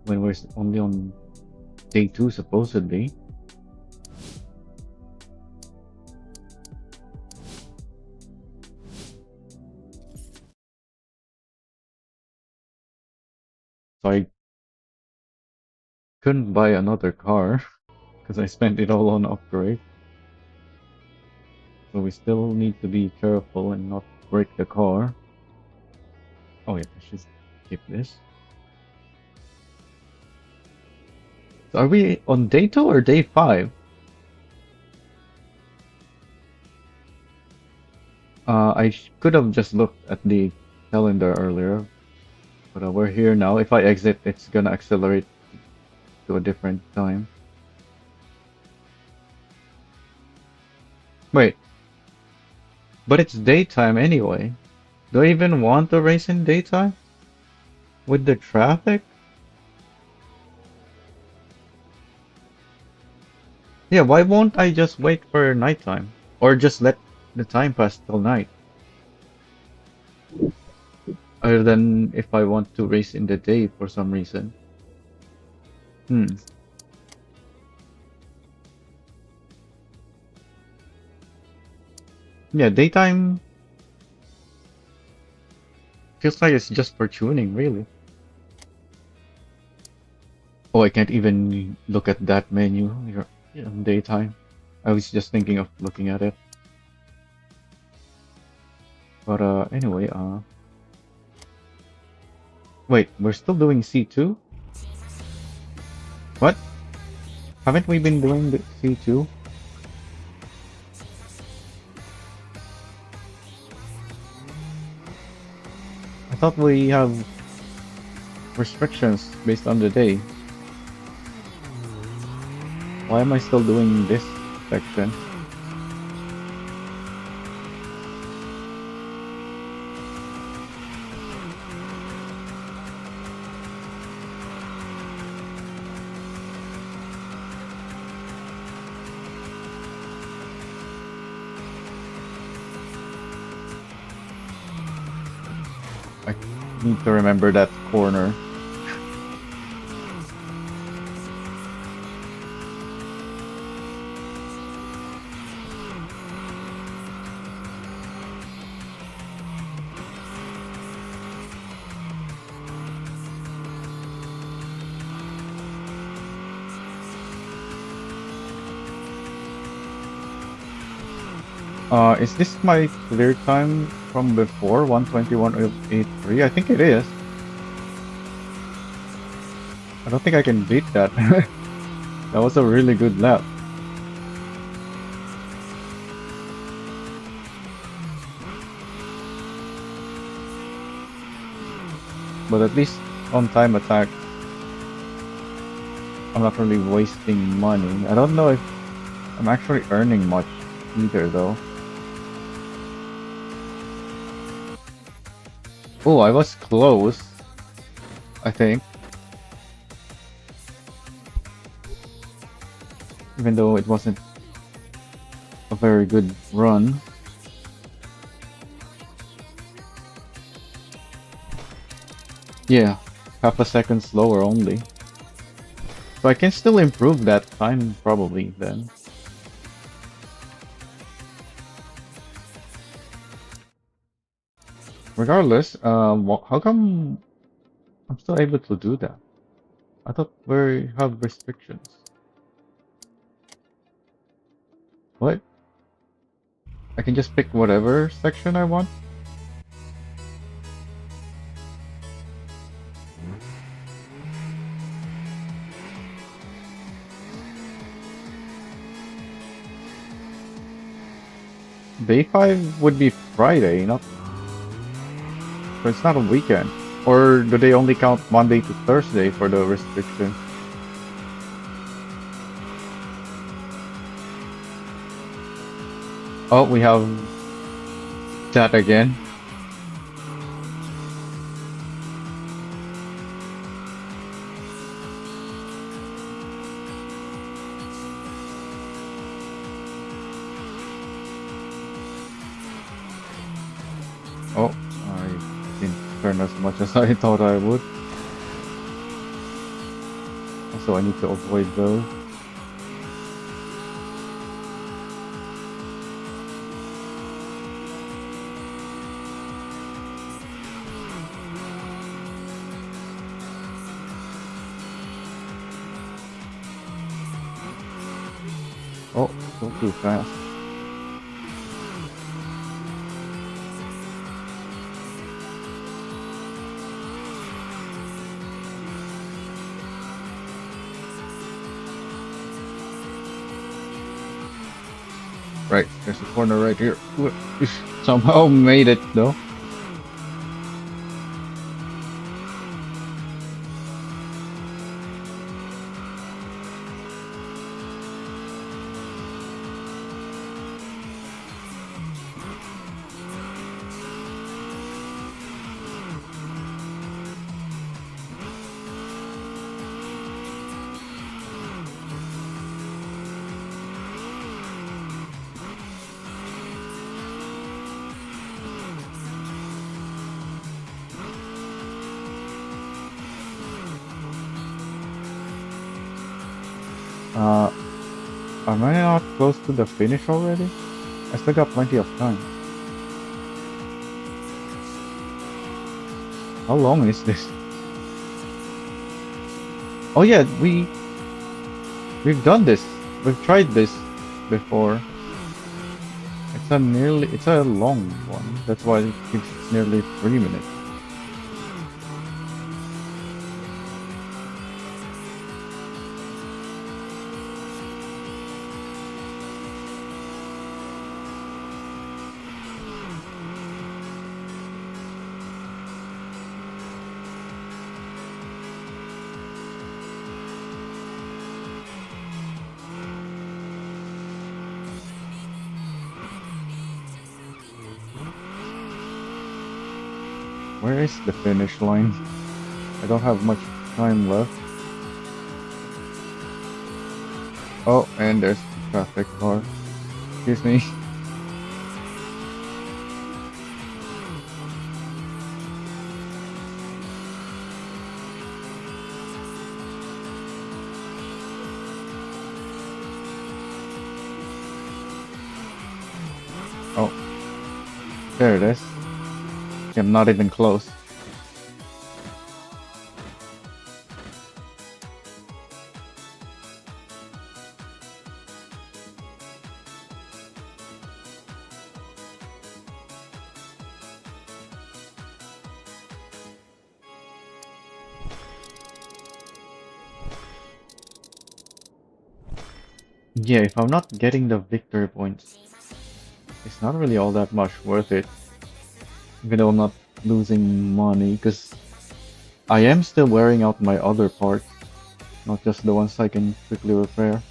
when we're only on day 2 supposedly. So I couldn't buy another car because I spent it all on upgrade. So we still need to be careful and not break the car. Oh yeah, I should skip this. So are we on day 2 or day 5? I could have just looked at the calendar earlier, but we're here now. If I exit, it's gonna accelerate to a different time. Wait, but it's daytime anyway. Do I even want to race in daytime? With the traffic? Yeah, why won't I just wait for nighttime? Or just let the time pass till night? Other than if I want to race in the day for some reason. Hmm. Yeah, daytime feels like it's just for tuning, really. Oh, I can't even look at that menu here in daytime. I was just thinking of looking at it. But anyway, wait, we're still doing C2? What? Haven't we been doing the C2? thought we have restrictions based on the day. Why am I still doing this section? I need to remember that corner. Is this my clear time from before? 1:21.83? I think it is. I don't think I can beat that. That was a really good lap. But at least on time attack, I'm not really wasting money. I don't know if I'm actually earning much either though. Oh, I was close, I think. Even though it wasn't a very good run. Yeah, half a second slower only. So I can still improve that time probably then. Regardless, how come I'm still able to do that? I thought we have restrictions. What? I can just pick whatever section I want? Day 5 would be Friday, not... So it's not a weekend. Or do they only count Monday to Thursday for the restriction? Oh, we have that again. Oh, I didn't turn as much as I thought I would. Also, I need to avoid those. Oh, go too fast. Right, there's a corner right here. Somehow made it though. Uh, am I not close to the finish already? I still got plenty of time. How long is this? Oh yeah, we've done this. We've tried this before. It's a long one. That's why it's nearly 3 minutes. Where is the finish line? I don't have much time left. Oh, and there's the traffic car. Excuse me. Oh, there it is. I'm not even close. Yeah, if I'm not getting the victory points, it's not really all that much worth it. Even though I'm not losing money, because I am still wearing out my other parts, not just the ones I can quickly repair.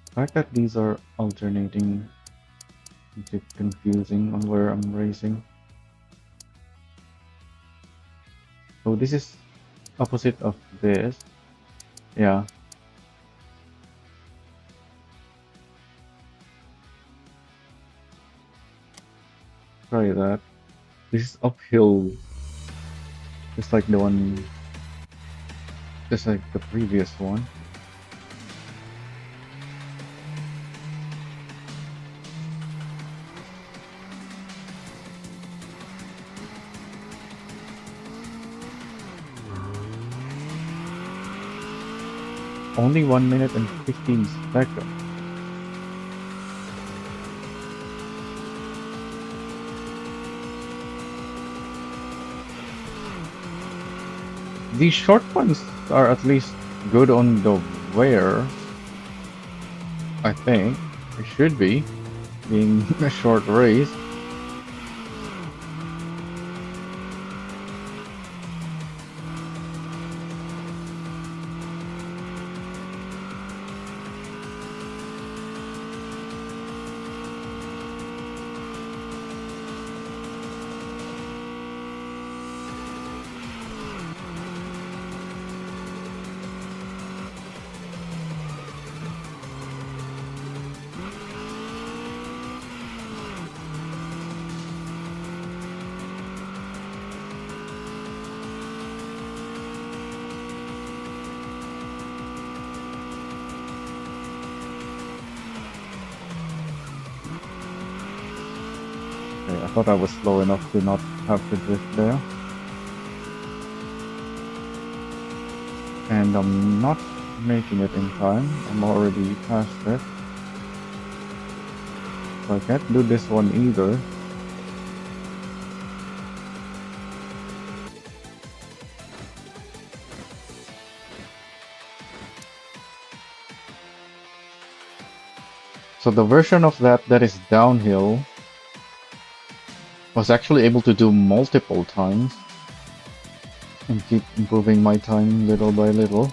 The fact that these are alternating is a bit confusing on where I'm racing. So this is opposite of this. Yeah, try that. This is uphill, just like the one, just like the previous one. Only 1 minute and 15 seconds. These short ones are at least good on the wear, I think. It should be, being a short race. Okay, I thought I was slow enough to not have to drift there. And I'm not making it in time. I'm already past it. So I can't do this one either. So the version of that is downhill was actually able to do multiple times and keep improving my time little by little.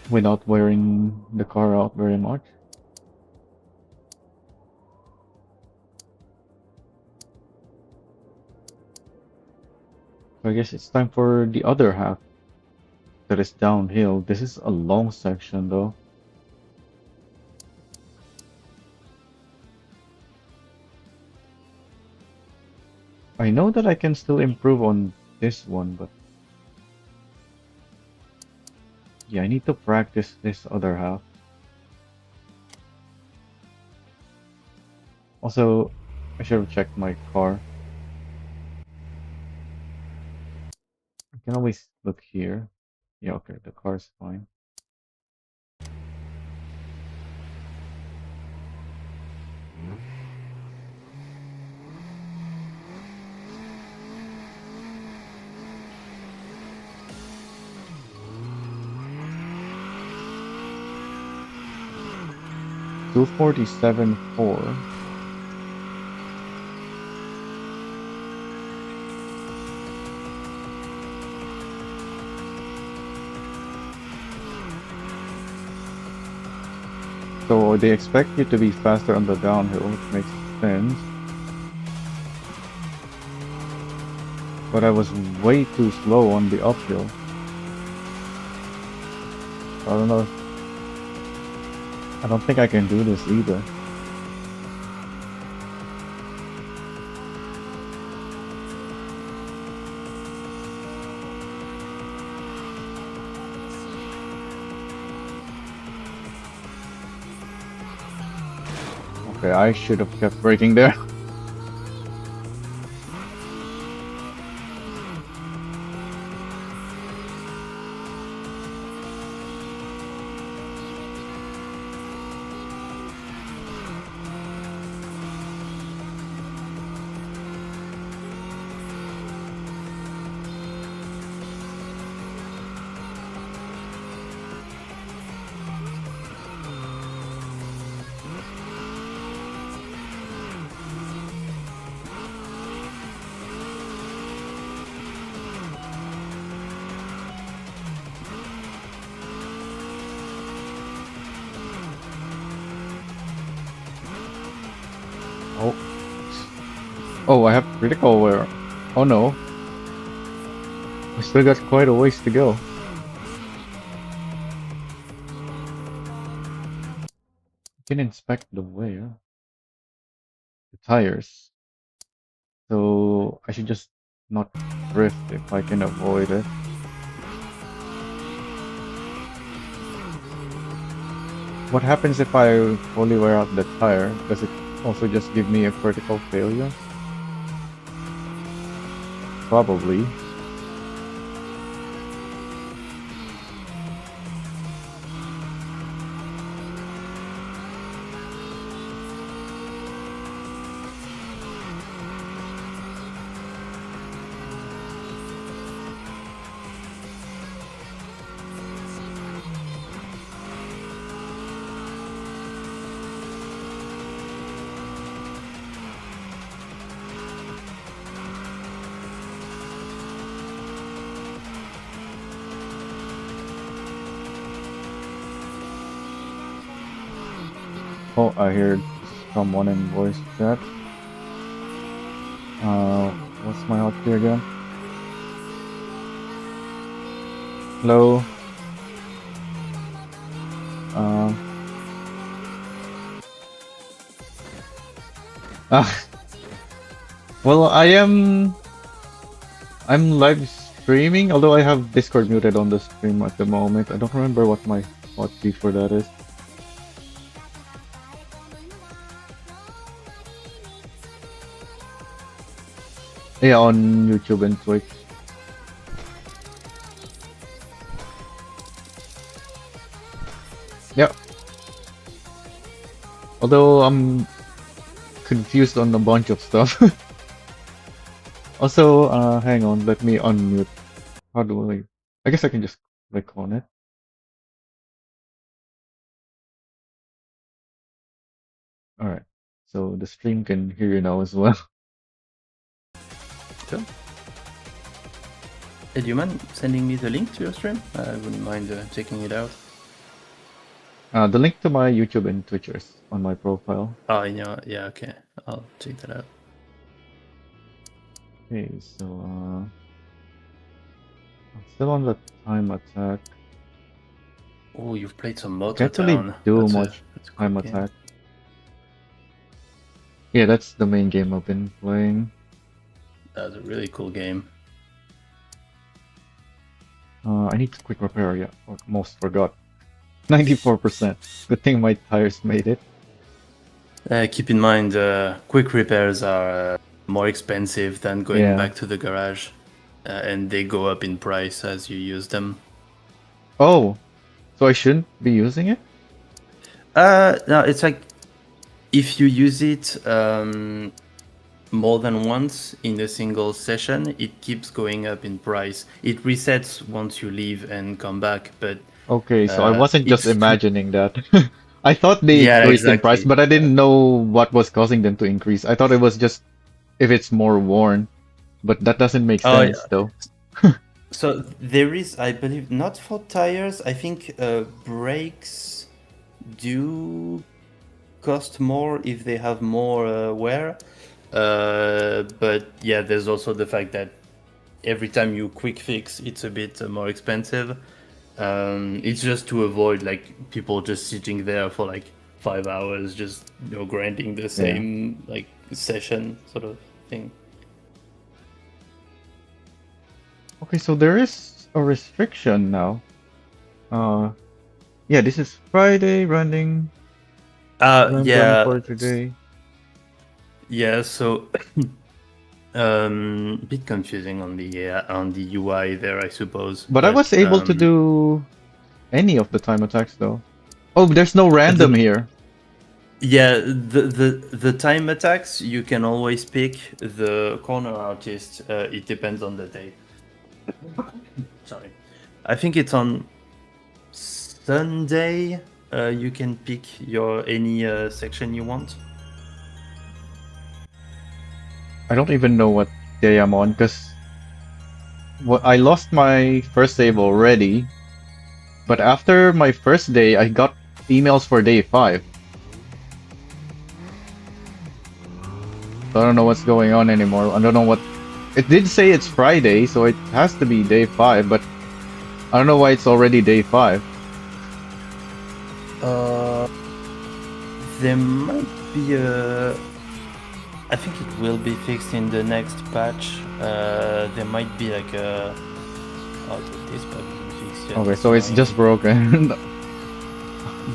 Without wearing the car out very much. So I guess it's time for the other half that is downhill. This is a long section though. I know that I can still improve on this one, but yeah, I need to practice this other half. Also, I should have checked my car. I can always look here. Yeah, okay, the car's fine. 247.4. So they expect you to be faster on the downhill, which makes sense. But I was way too slow on the uphill. I don't know. I don't think I can do this either. Okay, I should have kept braking there. Oh. Oh, I have critical wear. Oh no. I still got quite a ways to go. You can inspect the wear. The tires. So I should just not drift if I can avoid it. What happens if I fully wear out the tire? Does it also just give me a critical failure? Probably. Oh, I heard someone in voice chat. What's my hotkey again? Hello. Well, I'm live streaming, although I have Discord muted on the stream at the moment. I don't remember what my hotkey for that is. Yeah, on YouTube and Twitch. Yeah. Although I'm confused on a bunch of stuff. Also, hang on, let me unmute. How do I guess I can just click on it. Alright. So the stream can hear you now as well. Sure. Hey, do you mind sending me the link to your stream? I wouldn't mind checking it out. The link to my YouTube and Twitch is on my profile. Oh, yeah, okay. I'll check that out. Okay, so I'm still on the time attack. Oh, you've played some I can't really Motortown. do much That's a time good game. attack. Yeah, that's the main game I've been playing. That's a really cool game. I need to quick repair, yeah. Almost forgot. 94%. Good thing my tires made it. Keep in mind, quick repairs are more expensive than going back to the garage. And they go up in price as you use them. Oh, so I shouldn't be using it? No, it's like if you use it more than once in a single session, it keeps going up in price. It resets once you leave and come back, but okay, so I wasn't just imagining that. I thought they Yeah, increased in price, exactly. but I didn't know what was causing them to increase. I thought it was just if it's more worn, but that doesn't make Oh, sense yeah. though. So there is, I believe, not for tires. I think brakes do cost more if they have more wear. But yeah, there's also the fact that every time you quick fix, it's a bit more expensive. It's just to avoid like people just sitting there for like 5 hours, just grinding the Yeah. same like session sort of thing. Okay, so there is a restriction now. Uh, yeah, this is Friday running random Yeah, for today. yeah. So a bit confusing on the UI there, I suppose. But I But was able to do any of the time attacks though. Oh, there's no random the here. yeah, the time attacks you can always pick. The corner artist, it depends on the day. Sorry, I think it's on Sunday. You can pick your any section you want. I don't even know what day I'm on because I lost my first save already. But after my first day, I got emails for day 5. So I don't know what's going on anymore. I don't know what... It did say it's Friday, so it has to be day 5, but I don't know why it's already day 5. There might be a. I think it will be fixed in the next patch. There might be like a. Oh, this patch isn't fixed yet. Okay, That's so it's annoying. just broken.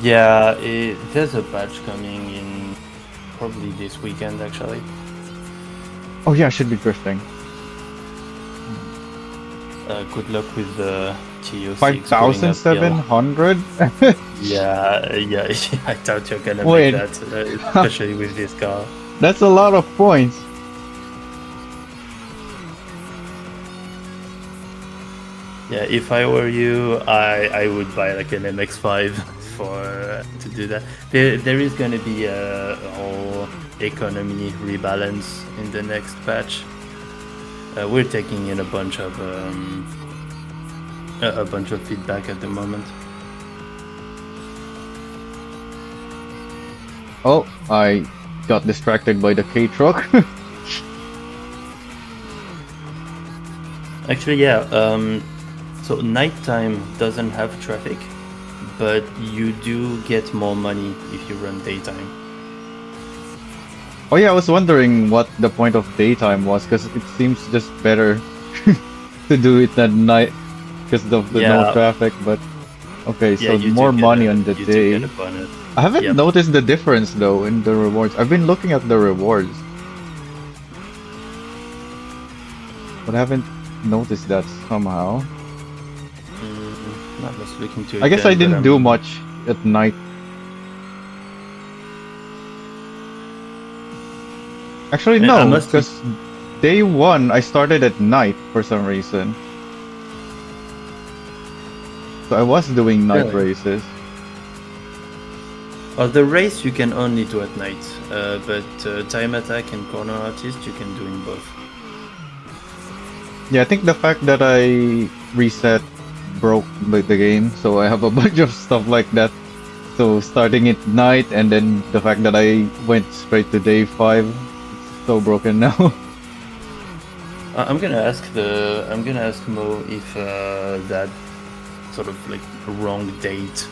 Yeah, there's a patch coming in probably this weekend actually. Oh yeah, I should be drifting. Good luck with the TO6 going uphill. 5,700? Yeah, yeah, I doubt you're gonna make Wait, that, especially with this car. that's a lot of points. Yeah, if I were you, I would buy like an MX-5 for to do that. There is gonna be a whole economy rebalance in the next patch. We're taking in a bunch of feedback at the moment. Oh, I got distracted by the K truck. Actually, yeah. So nighttime doesn't have traffic, but you do get more money if you run daytime. Oh yeah, I was wondering what the point of daytime was, because it seems just better to do it at night because of the no Yeah, traffic, but okay, yeah, so more money on the you do get a day. bonus. I haven't Yep. noticed the difference though in the rewards. I've been looking at the rewards, but I haven't noticed that somehow. I was looking to I it guess I then, but didn't do much at night. Actually, I no, must. because day 1 I started at night for some reason. So I was doing night Really? races. The race you can only do at night, but time attack and corner artist you can do in both. Yeah, I think the fact that I reset broke the game, so I have a bunch of stuff like that. So starting at night and then the fact that I went straight to day 5, it's so broken now. I'm gonna ask Mo if that sort of like wrong date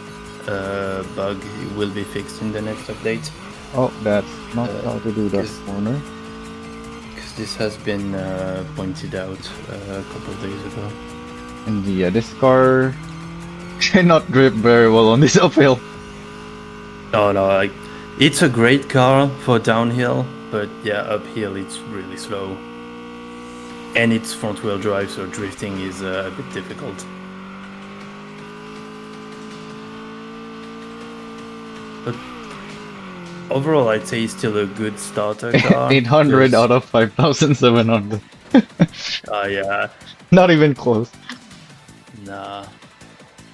bug will be fixed in the next update. Oh, that's not how to do that Because corner. this has been pointed out a couple of days ago. And yeah, this car cannot grip very well on this uphill. No, like it's a great car for downhill, but yeah, uphill it's really slow. And it's front wheel drive, so drifting is a bit difficult. But overall, I'd say it's still a good starter car. 800 out of 5,700. Yeah. Not even close. Nah.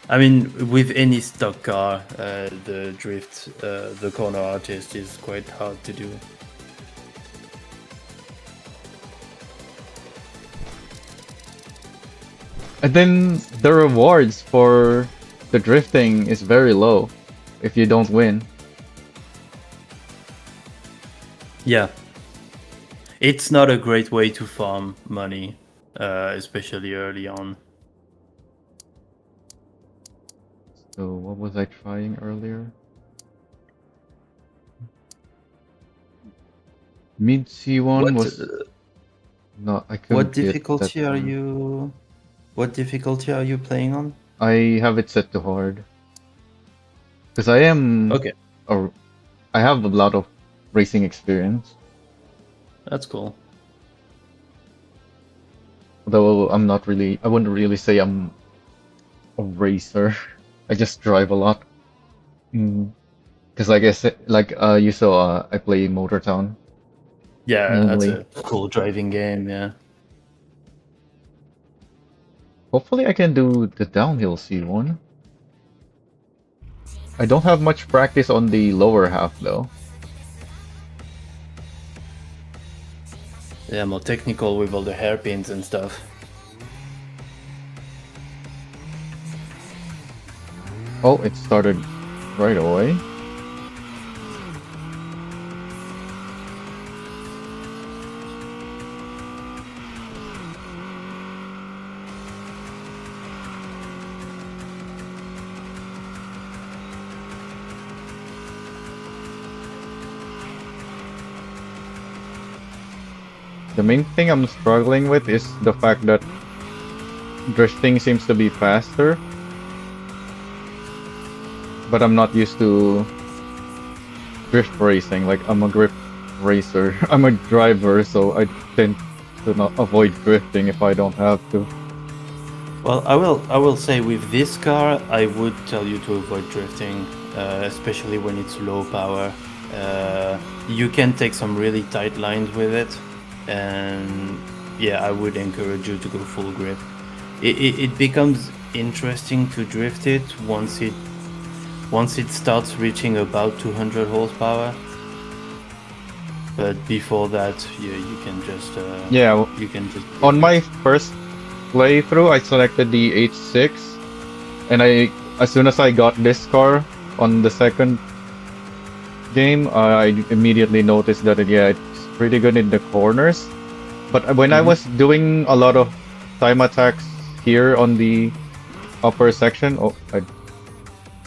I mean, with any stock car, the drift, the corner artist is quite hard to do. And then the rewards for the drifting is very low if you don't win. Yeah. It's not a great way to farm money, especially early on. So what was I trying earlier? Mid C1 What was no, I what couldn't hit that difficulty are time. you? What difficulty are you playing on? I have it set to hard because I am Okay, a, I have a lot of racing experience. that's cool. Though I'm not really, I wouldn't really say I'm a racer. I just drive a lot. Because like I said, like you saw, I play Motor Town Yeah, that's mainly. a cool driving game. Yeah. Hopefully I can do the downhill C1. I don't have much practice on the lower half though. Yeah, more technical with all the hairpins and stuff. Oh, it started right away. The main thing I'm struggling with is the fact that drifting seems to be faster, but I'm not used to drift racing. Like I'm a grip racer. I'm a driver, so I tend to not avoid drifting if I don't have to. Well, I will say with this car, I would tell you to avoid drifting, especially when it's low power. You can take some really tight lines with it, and yeah, I would encourage you to go full grip. It becomes interesting to drift it once it starts reaching about 200 horsepower. But before that, you can just Yeah, you can just on drift my it. first playthrough, I selected the H6, and as soon as I got this car on the second game, I immediately noticed that yeah, it's pretty good in the corners. But when I Mhm. was doing a lot of time attacks here on the upper section,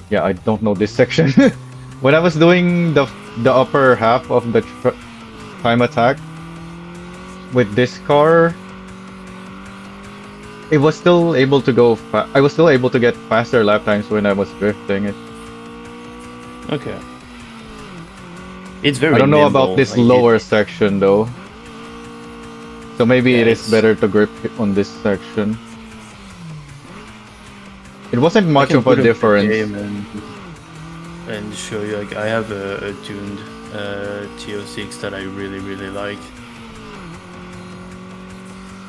yeah, I don't know this section. When I was doing the upper half of the time attack with this car, it was still able to go. I was still able to get faster lap times when I was drifting. Okay. It's I very don't know about nimble. this Like lower section though. So maybe yeah, it is it's. better to grip on this section. It wasn't I much can of a put up the difference. game and show you. Like I have a tuned TO6 that I really like.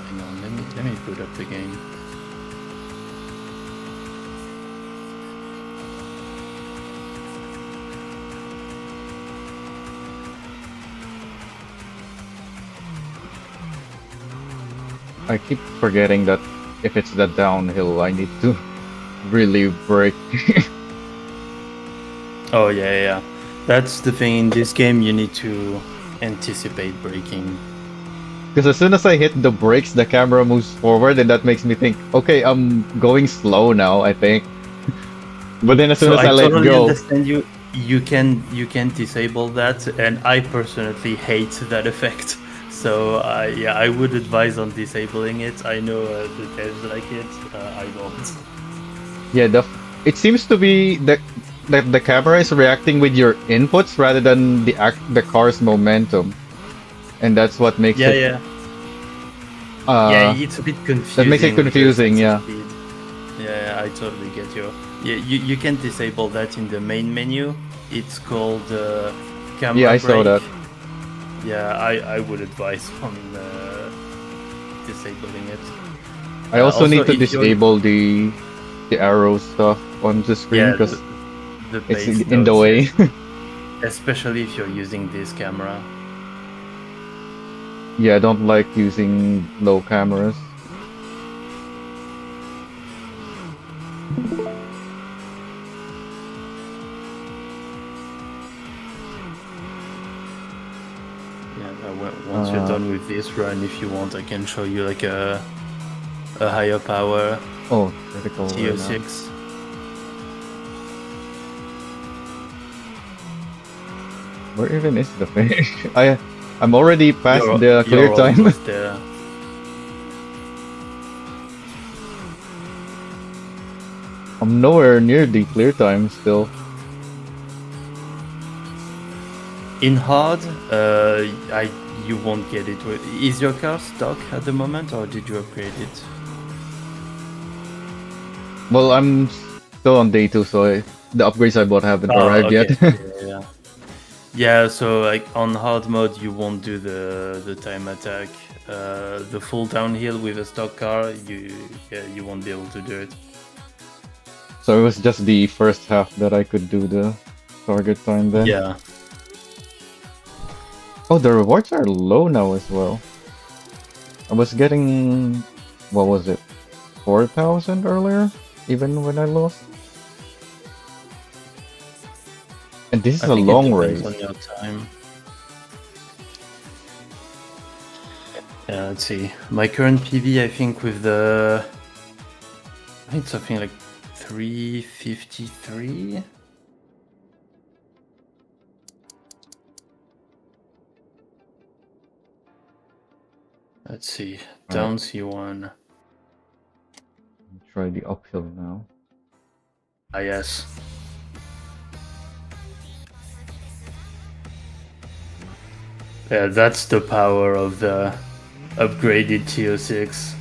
Hang on, let me put up the game. I keep forgetting that if it's the downhill, I need to really brake. Oh yeah. That's the thing in this game. You need to anticipate braking. Because as soon as I hit the brakes, the camera moves forward, and that makes me think, okay, I'm going slow now, I think. But then as soon So as I I let totally go, understand you. You can disable that, and I personally hate that effect. So yeah, I would advise on disabling it. I know the devs like it. I don't. yeah, it seems to be that the camera is reacting with your inputs rather than the car's momentum, and that's what makes Yeah, it yeah, yeah. uh It's a bit that makes it confusing with the confusing. sensor Yeah, speed. Yeah, I totally get you. Yeah, you can disable that in the main menu. It's called yeah, camera I saw brake. that. Yeah, I would advise on disabling it. I also Also, need to if you're disable the the arrow stuff on the screen Yeah, because the it's base in the does way. it, especially if you're using this camera. Yeah, I don't like using low cameras. Yeah, once you're done with this run, if you want, I can show you like a higher power Oh, critical right now. TO6. Where even is the finish? I'm already past You're the clear you're time. almost there. I'm nowhere near the clear time still. In hard, you won't get it. Is your car stock at the moment, or did you upgrade it? Well, I'm still on day 2, so the upgrades I bought haven't Oh, arrived yet. okay. Yeah. Yeah, so like on hard mode, you won't do the time attack. The full downhill with a stock car, you won't be able to do it. So it was just the first half that I could do the target time then. Yeah. Oh, the rewards are low now as well. I was getting, what was it, 4,000 earlier, even when I lost. And this is I a think it long depends on race. your time. Yeah, let's see. My current PB, I think with I think something like 353. Let's see. Alright, Down C1. try the uphill now. Ah, yes. Yeah, that's the power of the upgraded TO6.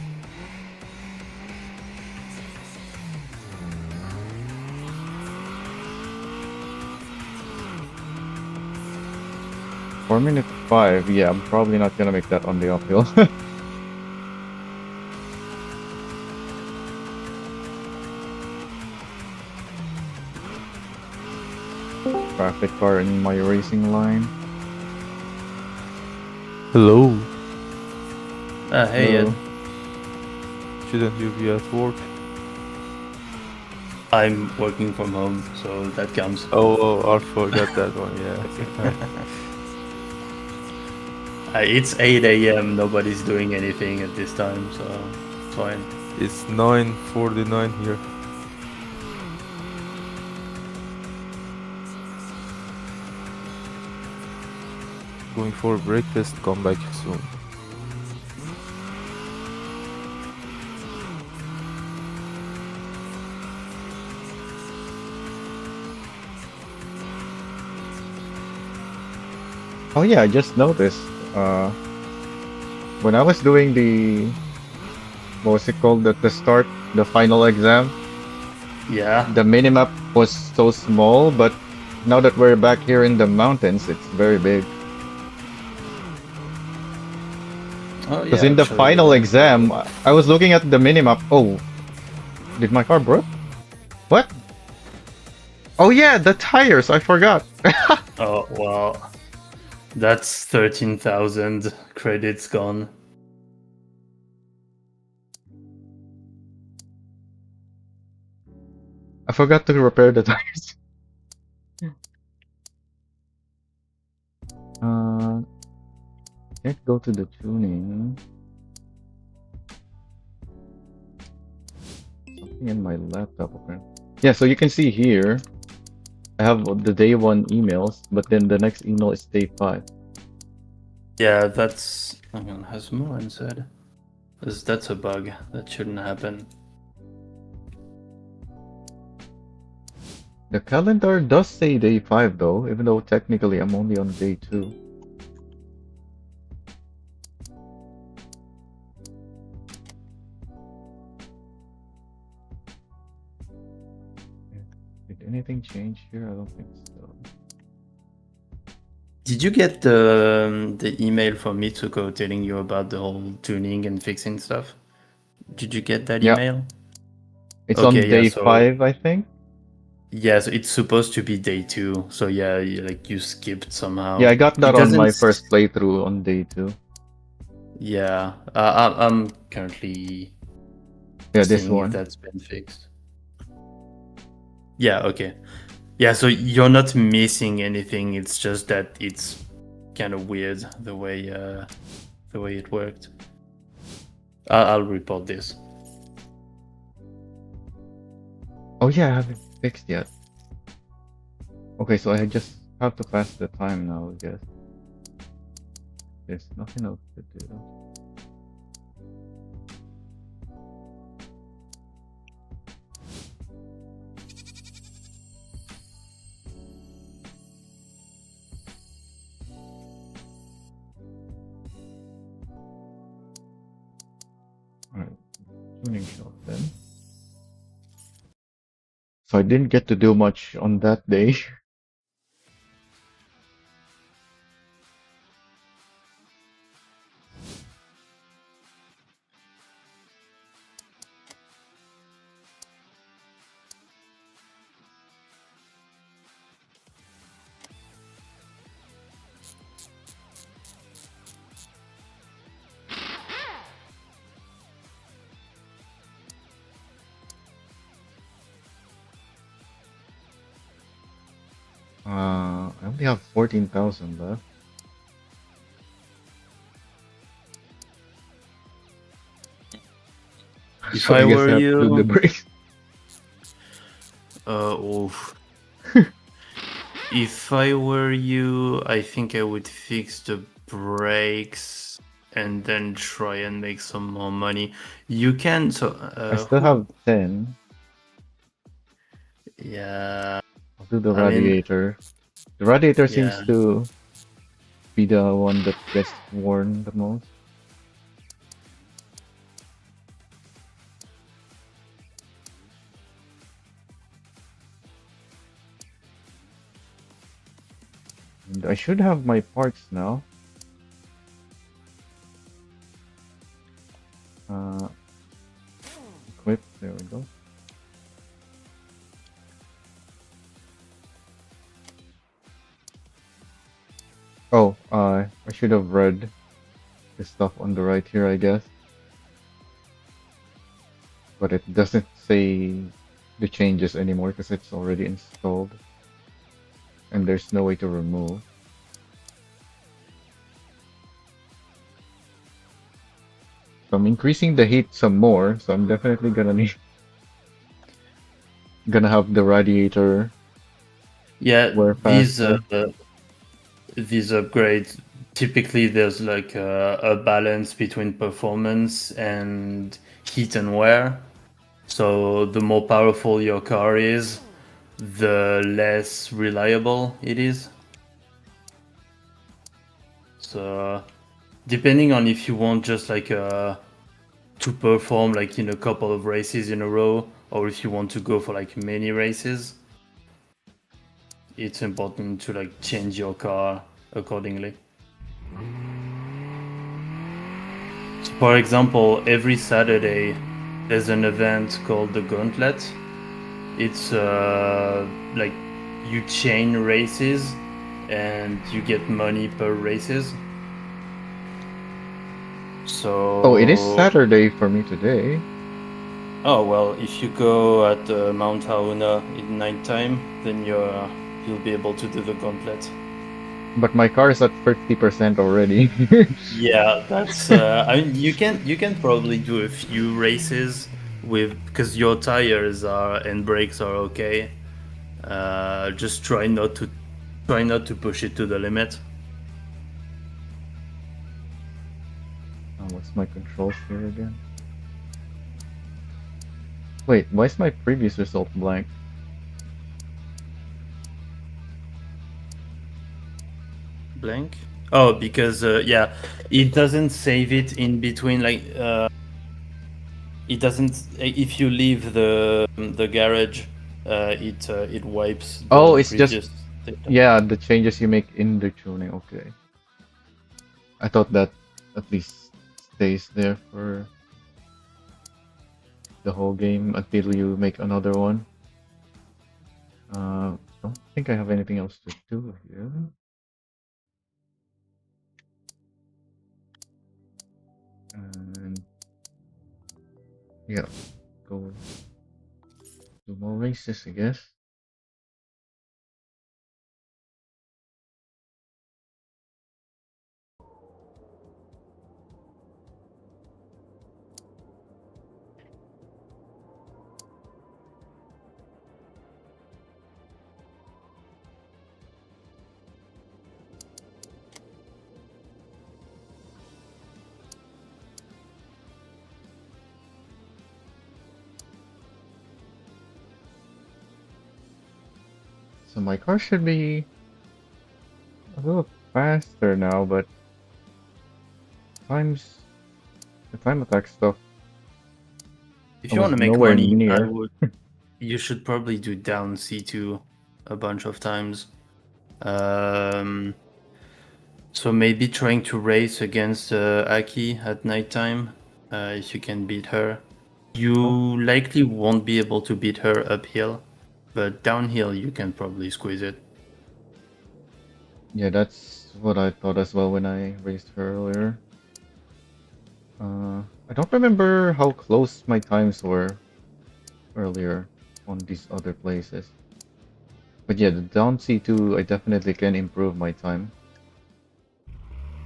4 minute 5, yeah, I'm probably not gonna make that on the uphill. Traffic car in my racing line. Hello. Hey, Ed. So, Shouldn't you be at work? I'm working from home, so that counts. Oh, I forgot that one. Yeah. It's 8 a.m. Nobody's doing anything at this time, so it's fine. It's 9:49 here. Going for breakfast. Come back soon. oh yeah, I just noticed. When I was doing the, what was it called, at the start, the final exam, Yeah. the minimap was so small, but now that we're back here in the mountains, it's very big. Oh, Because yeah, in the actually. final exam, I was looking at the minimap. Oh, did my car broke? What? Oh yeah, the tires. I forgot. Oh, well. That's 13,000 credits gone. I forgot to repair the tires. Let's go to the tuning. Something in my laptop apparently. Yeah, so you can see here, I have the day 1 emails, but then the next email is day 5. Yeah, that's. Hang on, has more inside? That's a bug. That shouldn't happen. The calendar does say day 5 though, even though technically I'm only on day 2. Did anything change here? I don't think so. Did you get the email from Mitsuko telling you about the whole tuning and fixing stuff? Did you get that Yeah, email? It's Okay, on yeah, day so 5, I think. yes, it's supposed to be day 2. So yeah, like you skipped somehow. Yeah, I got It that on doesn't. my first playthrough on day 2. Yeah, I'm currently Yeah, this seeing if one. that's been fixed. Yeah, okay. Yeah, so you're not missing anything. It's just that it's kind of weird the way it worked. I'll report this. Oh yeah, I haven't fixed yet. Okay, so I just have to pass the time now, I guess. There's nothing else to do. Alright, tuning shop then. So I didn't get to do much on that day. I only have 14,000 left. If So I I guess were I have to do the you, brakes. oof. If I were you, I think I would fix the brakes and then try and make some more money. You can, so I still have 10. yeah, I'll do the I mean, radiator. The radiator yeah. seems to be the one that gets worn the most. And I should have my parts now. Uh, equip, there we go. Oh, I should have read the stuff on the right here, I guess. But it doesn't say the changes anymore because it's already installed. And there's no way to remove. So I'm increasing the heat some more, so I'm definitely gonna have the radiator Yeah, wear faster. these upgrades, typically there's like a balance between performance and heat and wear. So the more powerful your car is, the less reliable it is. So depending on if you want just like to perform like in a couple of races in a row, or if you want to go for like many races, it's important to like change your car accordingly. So for example, every Saturday there's an event called the Gauntlet. It's like you chain races and you get money per races. Oh, it is So, Saturday for me today. oh well, if you go at Mount Haruna in nighttime, then you'll be able to do the Gauntlet. But my car is at 50% already. Yeah, that's. I mean, you can probably do a few races with because your tires are and brakes are okay. Just try not to push it to the limit. What's my controls here again? Wait, why is my previous result blank? Blank. Oh, because yeah, it doesn't save it in between. Like it doesn't. If you leave the garage, it wipes Oh, the it's just, previous data. yeah, the changes you make in the tuning. Okay. I thought that at least stays there for... the whole game until you make another one. Don't think I have anything else to do here. And yeah, go do more races, I guess. So my car should be a little faster now, but times the time attack stuff If I you want was to make nowhere money, near. you should probably do down C2 a bunch of times. So maybe trying to race against Aki at nighttime, if you can beat her. You likely won't be able to beat her uphill, but downhill you can probably squeeze it. Yeah, that's what I thought as well when I raced her earlier. I don't remember how close my times were earlier on these other places. But yeah, the down C2, I definitely can improve my time.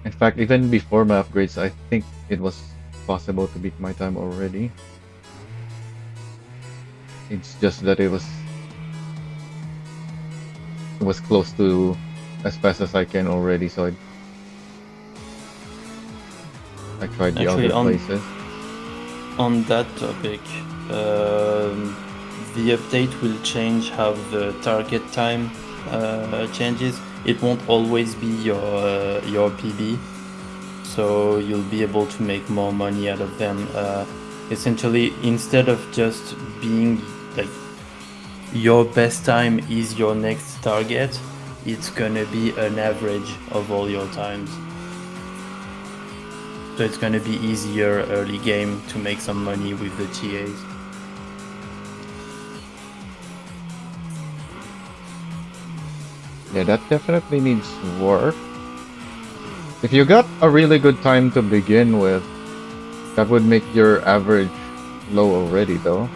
In fact, even before my upgrades, I think it was possible to beat my time already. It's just that it was close to as fast as I can already, so I tried the Actually, other places. on that topic, the update will change how the target time changes. It won't always be your PB, so you'll be able to make more money out of them. Essentially, instead of just being like your best time is your next target, it's gonna be an average of all your times. So it's gonna be easier early game to make some money with the TAs. Yeah, that definitely needs work. If you got a really good time to begin with, that would make your average low already, though.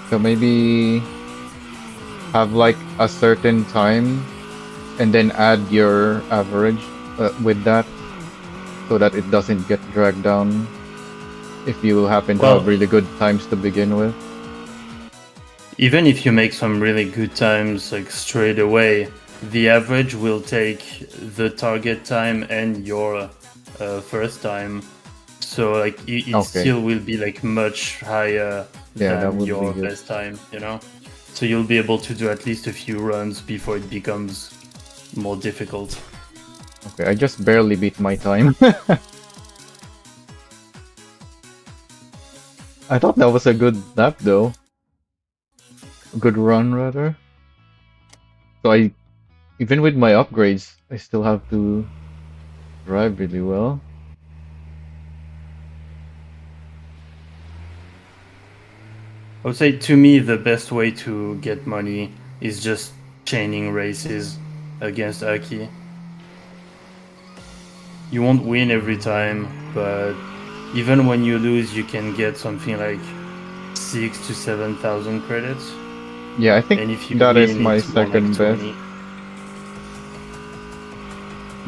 So maybe have like a certain time and then add your average with that so that it doesn't get dragged down if you happen to have Well, really good times to begin with. even if you make some really good times like straight away, the average will take the target time and your first time. So like it Okay. still will be like much higher Yeah, that than would be your good. best time, you know? So you'll be able to do at least a few runs before it becomes more difficult. Okay, I just barely beat my time. I thought that was a good lap though. A good run rather. So even with my upgrades, I still have to drive really well. I would say to me the best way to get money is just chaining races against Aki. You won't win every time, but even when you lose, you can get something like 6 to 7,000 credits. Yeah, I think And if you that is win, my it's more like second best. 20.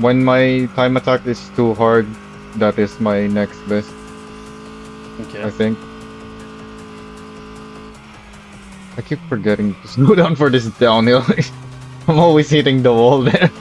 When my time attack is too hard, that is my next best, Okay. I think. I keep forgetting to slow down for this downhill. I'm always hitting the wall there.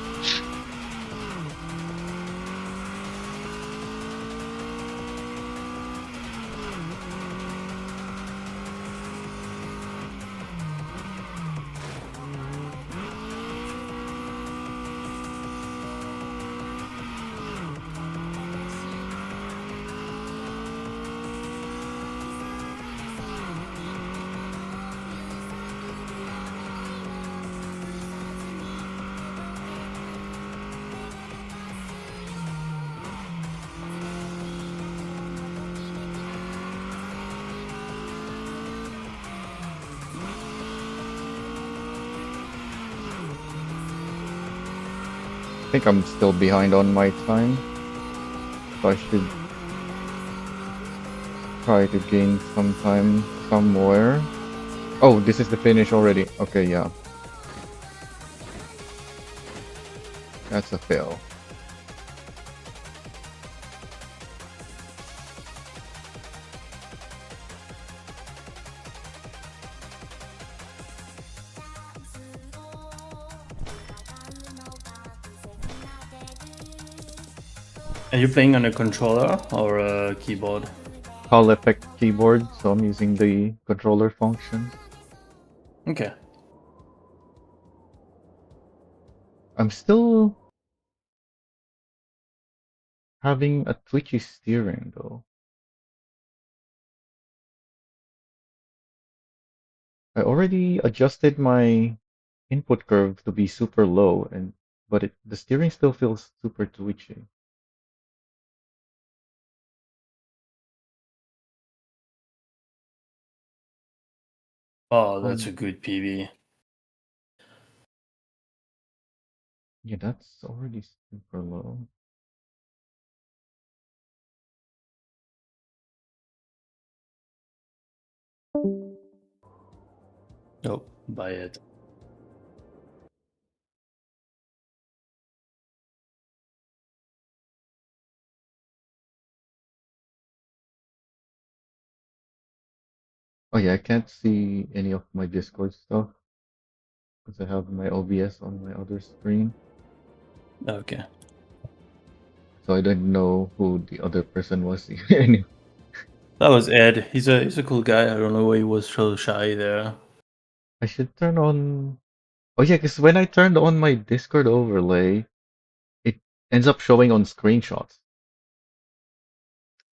think I'm still behind on my time, so I should try to gain some time somewhere. Oh, this is the finish already. Okay, yeah. That's a fail. Are you playing on a controller or a keyboard? Hall effect keyboard, so I'm using the controller functions. Okay. I'm still having a twitchy steering though. I already adjusted my input curve to be super low, but the steering still feels super twitchy. Oh, Oh, that's a good PB. yeah, that's already super low. Oh, buy it. Oh yeah, I can't see any of my Discord stuff because I have my OBS on my other screen, Okay. so I don't know who the other person was. Anyway, That was Ed. He's a cool guy. I don't know why he was so shy there. I should turn on. Oh yeah, because when I turned on my Discord overlay, it ends up showing on screenshots.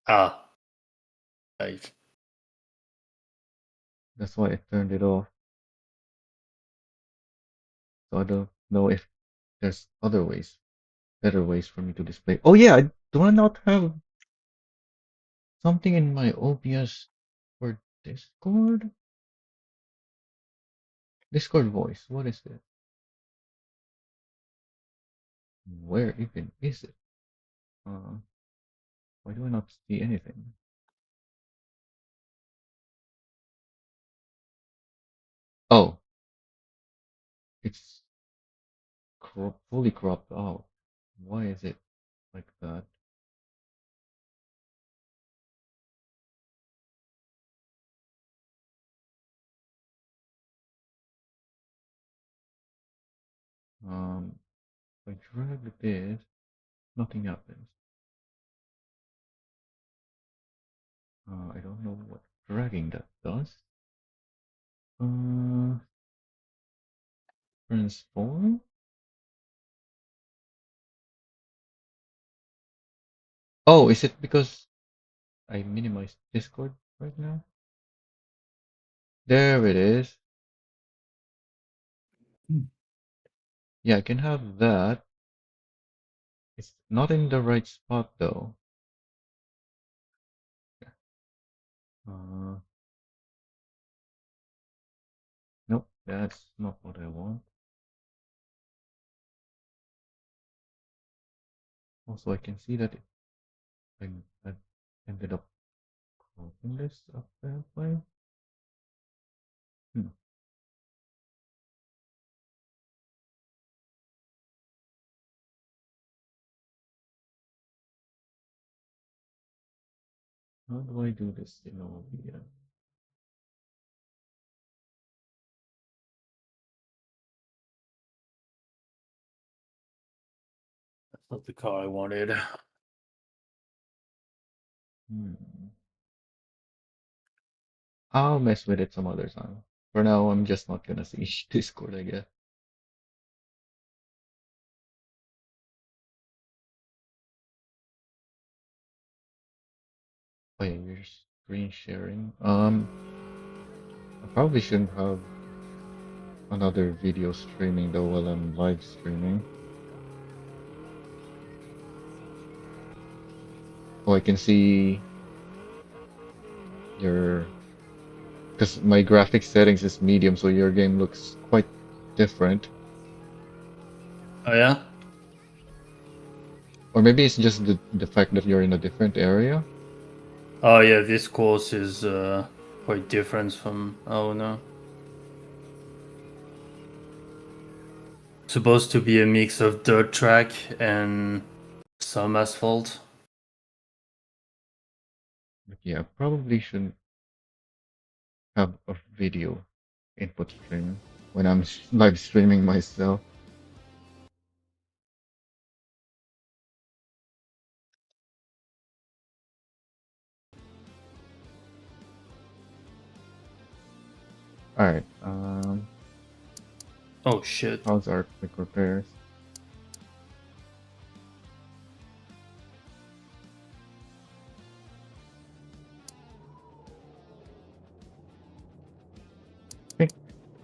Ah, right. That's why I turned it off. So I don't know if there's other ways, better ways for me to display. Oh yeah, do I not have something in my OBS for Discord? Discord voice, what is it? Where even is it? Uh, why do I not see anything? Oh, it's fully cropped out. Why is it like that? If I drag this, nothing happens. I don't know what dragging that does. Uh, transform? Oh, is it because I minimized Discord right now? There it is. Yeah, I can have that. It's not in the right spot though. Uh, nope, that's not what I want. Also, I can see that I ended up cropping this up that way. Hmm. How do I do this in OBS? That's not the car I wanted. Hmm. I'll mess with it some other time. For now, I'm just not gonna see Discord, I guess. Oh yeah, you're screen sharing. I probably shouldn't have another video streaming though while I'm live streaming. Oh, I can see your, because my graphics settings is medium, so your game looks quite different. Oh yeah. Or maybe it's just the fact that you're in a different area. Oh yeah, this course is quite different from Haruna. Supposed to be a mix of dirt track and some asphalt. But yeah, probably should have a video input stream when I'm live streaming myself. All right. Oh shit. How's our quick repairs? I think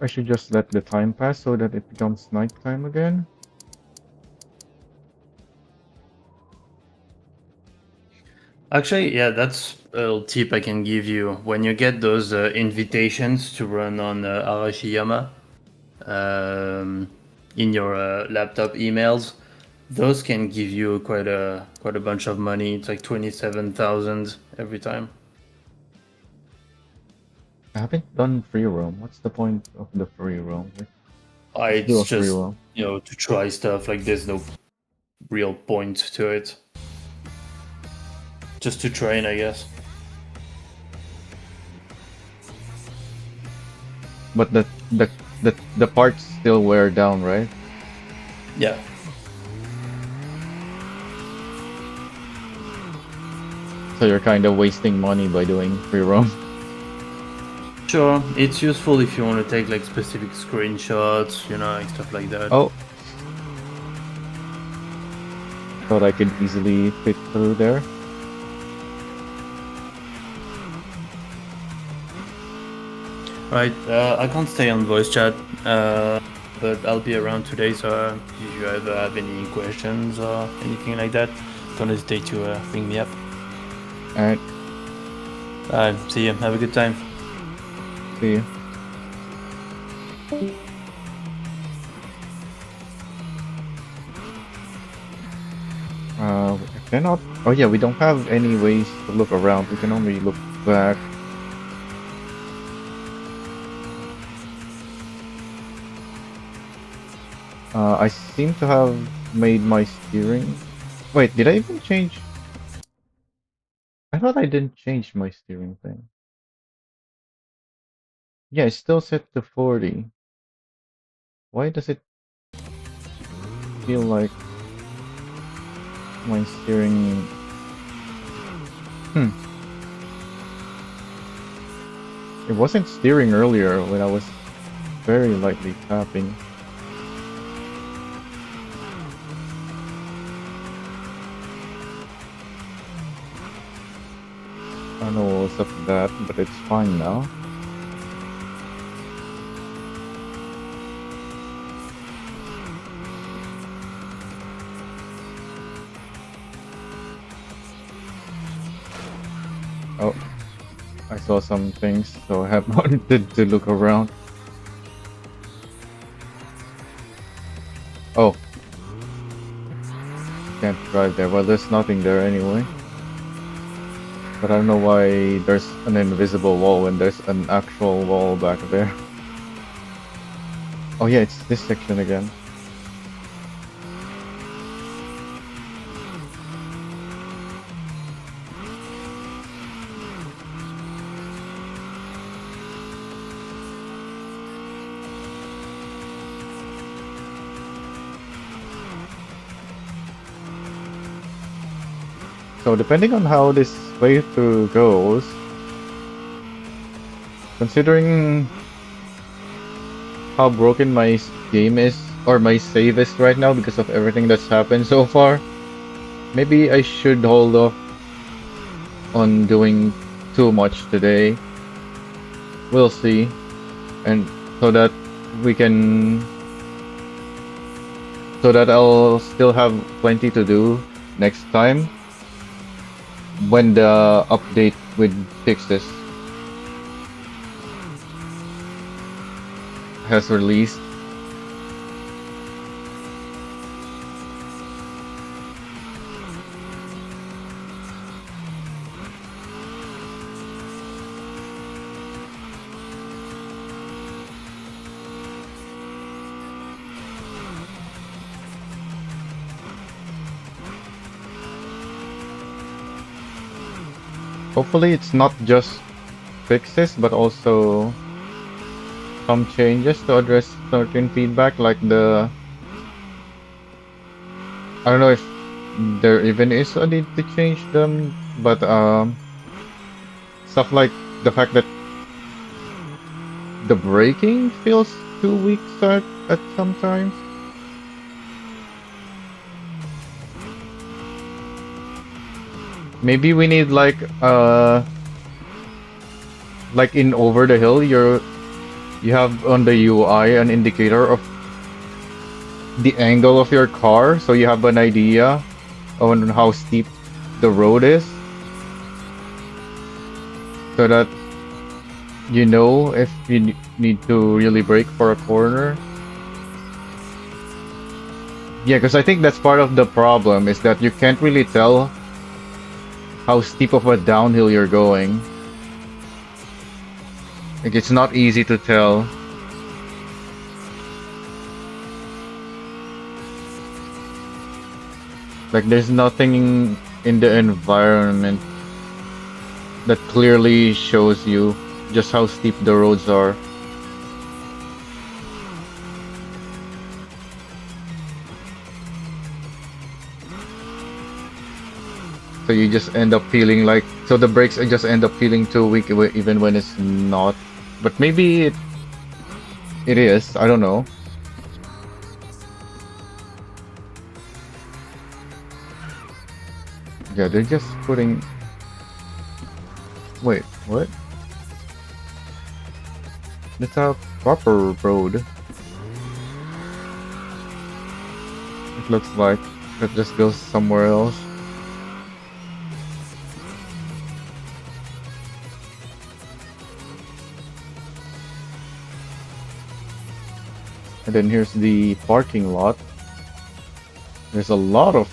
I should just let the time pass so that it becomes nighttime again. Actually, yeah, that's a little tip I can give you. When you get those invitations to run on Arashiyama in your laptop emails, those can give you quite a bunch of money. It's like 27,000 every time. I haven't done free roam. What's the point of the free roam? Let's do It's a free just, roam. you know, to try stuff. Like there's no real point to it. Just to train, I guess. But the parts still wear down, right? Yeah. So you're kind of wasting money by doing free roam. Sure, it's useful if you want to take like specific screenshots, you know, like stuff like that. Oh. Thought I could easily fit through there. Right, I can't stay on voice chat, but I'll be around today, so if you ever have any questions or anything like that, don't hesitate to ring me up. Alright, See you, have a good time. see you. I cannot. Oh yeah, we don't have any ways to look around. We can only look back. I seem to have made my steering. Wait, did I even change? I thought I didn't change my steering thing. Yeah, it's still set to 40. Why does it feel like my steering? Hmm. It wasn't steering earlier when I was very lightly tapping. I don't know what's up with that, but it's fine now. Oh, I saw some things, so I have wanted to look around. Oh, can't drive there. Well, there's nothing there anyway. But I don't know why there's an invisible wall when there's an actual wall back there. Oh yeah, it's this section again. So depending on how this playthrough goes, considering how broken my game is, or my save is right now because of everything that's happened so far, maybe I should hold off on doing too much today. We'll see. And so that we can... So that I'll still have plenty to do next time when the update with fixes has released. hopefully it's not just fixes, but also some changes to address certain feedback, like I don't know if there even is a need to change them, but stuff like the fact that the braking feels too weak at sometimes. Maybe we need like in Over the Hill, you have on the UI an indicator of the angle of your car, so you have an idea on how steep the road is, so that you know if you need to really brake for a corner. Yeah, because I think that's part of the problem, is that you can't really tell how steep of a downhill you're going. Like, it's not easy to tell. Like, there's nothing in the environment that clearly shows you just how steep the roads are. So you just end up feeling like, so the brakes just end up feeling too weak even when it's not. But maybe it is, I don't know. Yeah, they're just putting... Wait, what? That's a proper road. It looks like it just goes somewhere else. And then here's the parking lot. There's a lot of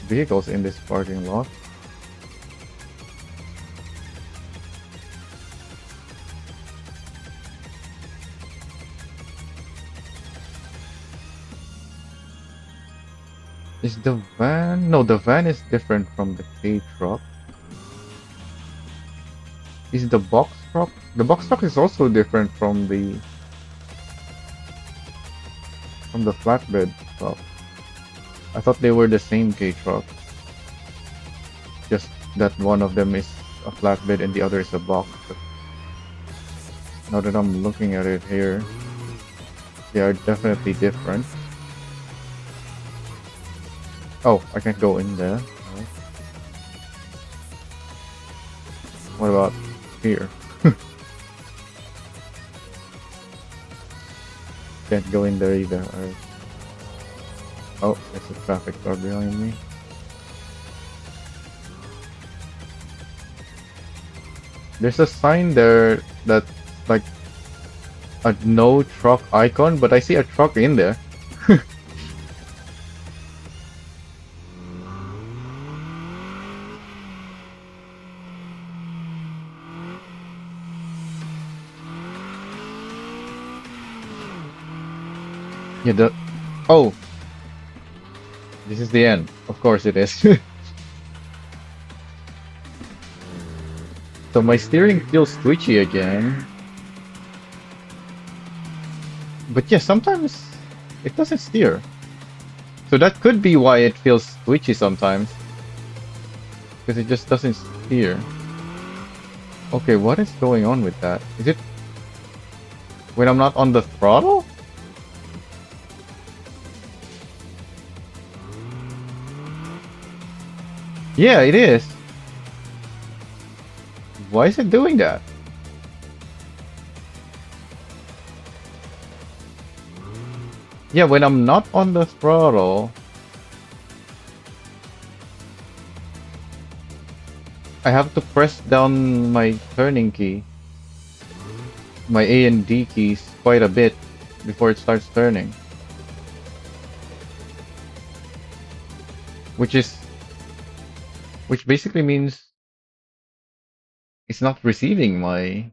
vehicles in this parking lot. Is the van? No, the van is different from the K truck. Is the box truck? The box truck is also different from the flatbed truck. I thought they were the same K truck. Just that one of them is a flatbed and the other is a box. But now that I'm looking at it here, they are definitely different. Oh, I can't go in there. No. What about here? Can't go in there either. Alright. Oh, there's a traffic car behind me. There's a sign there that's like a no truck icon, but I see a truck in there. Yeah, oh, this is the end. Of course it is. So my steering feels twitchy again. But yeah, sometimes it doesn't steer. So that could be why it feels twitchy sometimes. Because it just doesn't steer. Okay, what is going on with that? Is it when I'm not on the throttle? Yeah, it is. Why is it doing that? Yeah, when I'm not on the throttle, I have to press down my turning key, my A and D keys, quite a bit before it starts turning. Which basically means it's not receiving my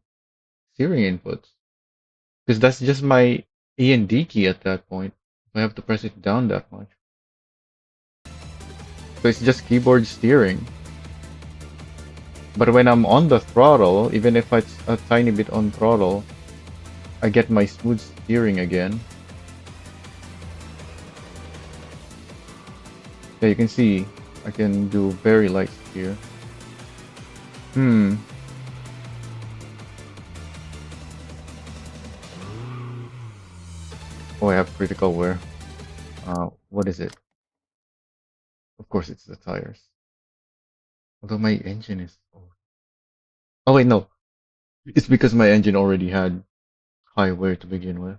steering inputs. Because that's just my A and D key at that point. I have to press it down that much. So it's just keyboard steering. But when I'm on the throttle, even if it's a tiny bit on throttle, I get my smooth steering again. Yeah, you can see I can do very light steer. Oh, I have critical wear. What is it? Of course, it's the tires. Although my engine is old. Oh wait, no. It's because my engine already had high wear to begin with.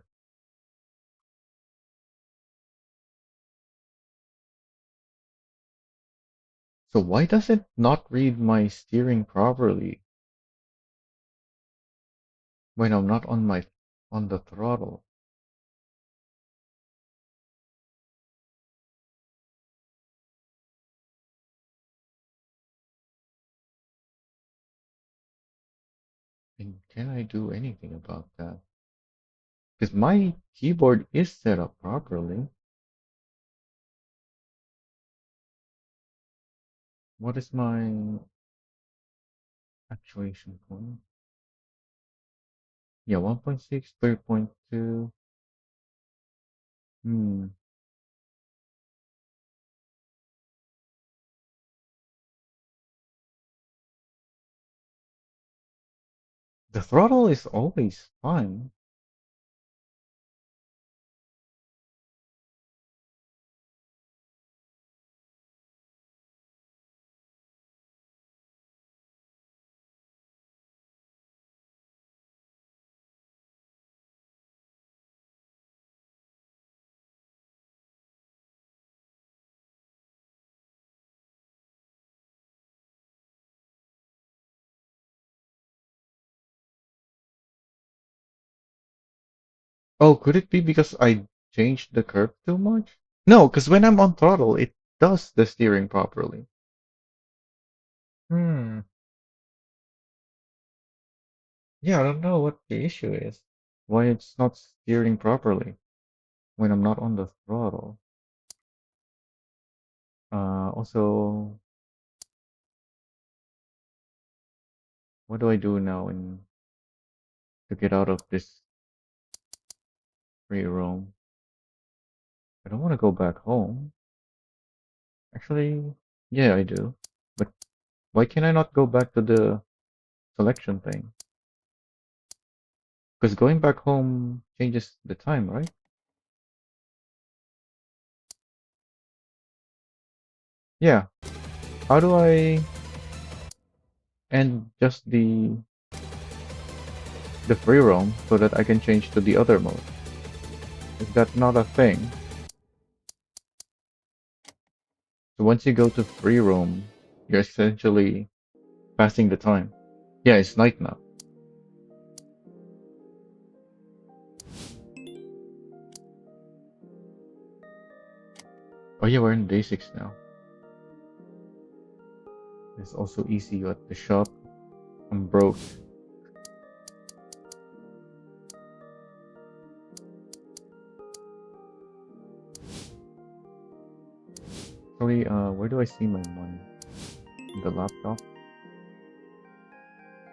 So why does it not read my steering properly when I'm not on the throttle? And can I do anything about that? Because my keyboard is set up properly. What is my actuation point? Yeah, 1.6, 3.2. Hmm. The throttle is always fine. Oh, could it be because I changed the curve too much? No, because when I'm on throttle, it does the steering properly. Hmm. Yeah, I don't know what the issue is. Why it's not steering properly when I'm not on the throttle. Also, what do I do now to get out of this free roam? I don't want to go back home. Actually, yeah, I do. But why can I not go back to the selection thing? Because going back home changes the time, right? Yeah. How do I end just the free roam so that I can change to the other mode? Is that not a thing? So once you go to free roam, you're essentially passing the time. Yeah, it's night now. Oh yeah, we're in day 6 now. It's also easy at the shop. I'm broke. Sorry, where do I see my money? In the laptop?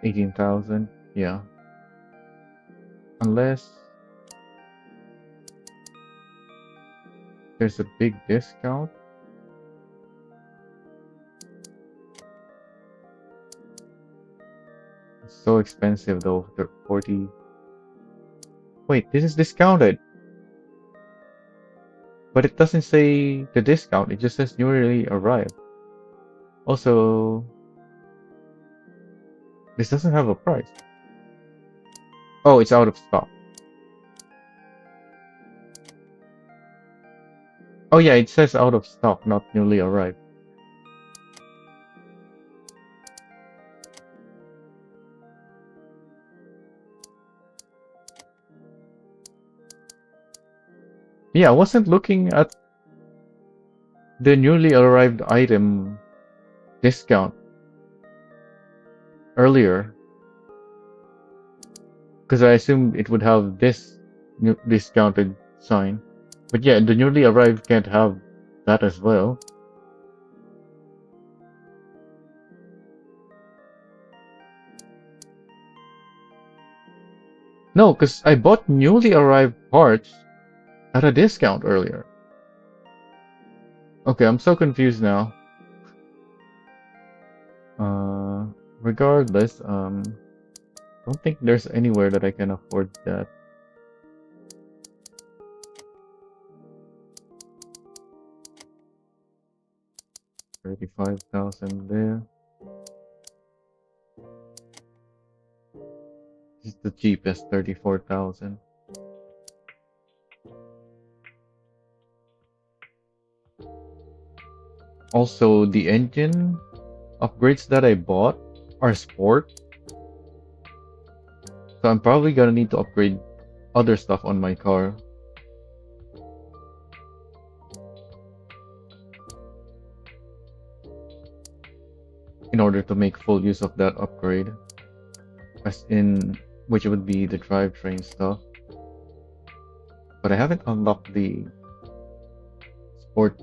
18,000? Yeah. Unless there's a big discount. It's so expensive though. They're 40. Wait, this is discounted. But it doesn't say the discount. It just says newly arrived. Also, this doesn't have a price. Oh, it's out of stock. Oh yeah, it says out of stock, not newly arrived. Yeah, I wasn't looking at the newly arrived item discount earlier because I assumed it would have this new discounted sign. But yeah, the newly arrived can't have that as well. No, because I bought newly arrived parts at a discount earlier. Okay, I'm so confused now. Regardless, don't think there's anywhere that I can afford that. $35,000 there. This is the cheapest, 34,000. Also, the engine upgrades that I bought are sport, so I'm probably gonna need to upgrade other stuff on my car. In order to make full use of that upgrade, as in which would be the drivetrain stuff. But I haven't unlocked the sport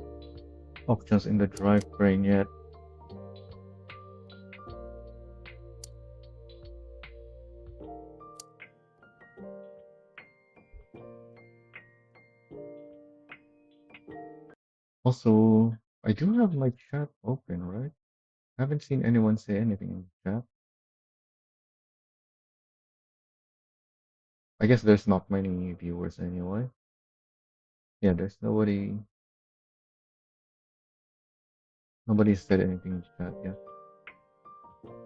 options in the drivetrain yet. Also, I do have my chat open, right? I haven't seen anyone say anything in the chat. I guess there's not many viewers anyway. Yeah, there's nobody. Nobody said anything in the chat yet.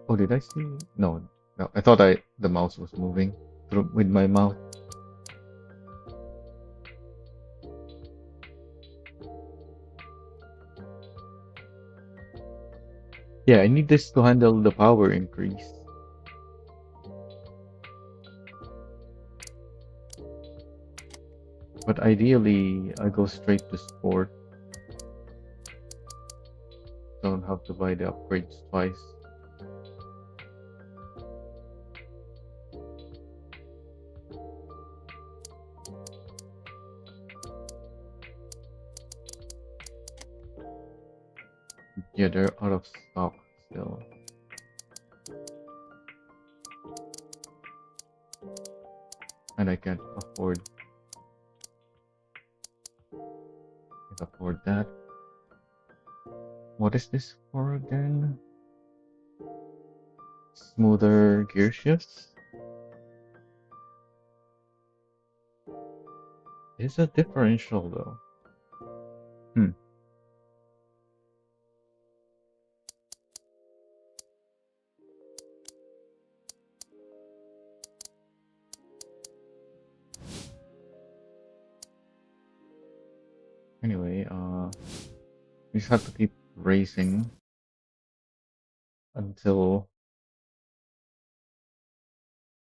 Oh, did I see? No, no. I thought the mouse was moving through with my mouth. Yeah, I need this to handle the power increase. But ideally, I go straight to sport. Don't have to buy the upgrades twice. Yeah, they're out of stock still. And I can't afford that. What is this for again? Smoother gear shifts? Is a differential though. Hmm. Anyway, we just have to keep racing until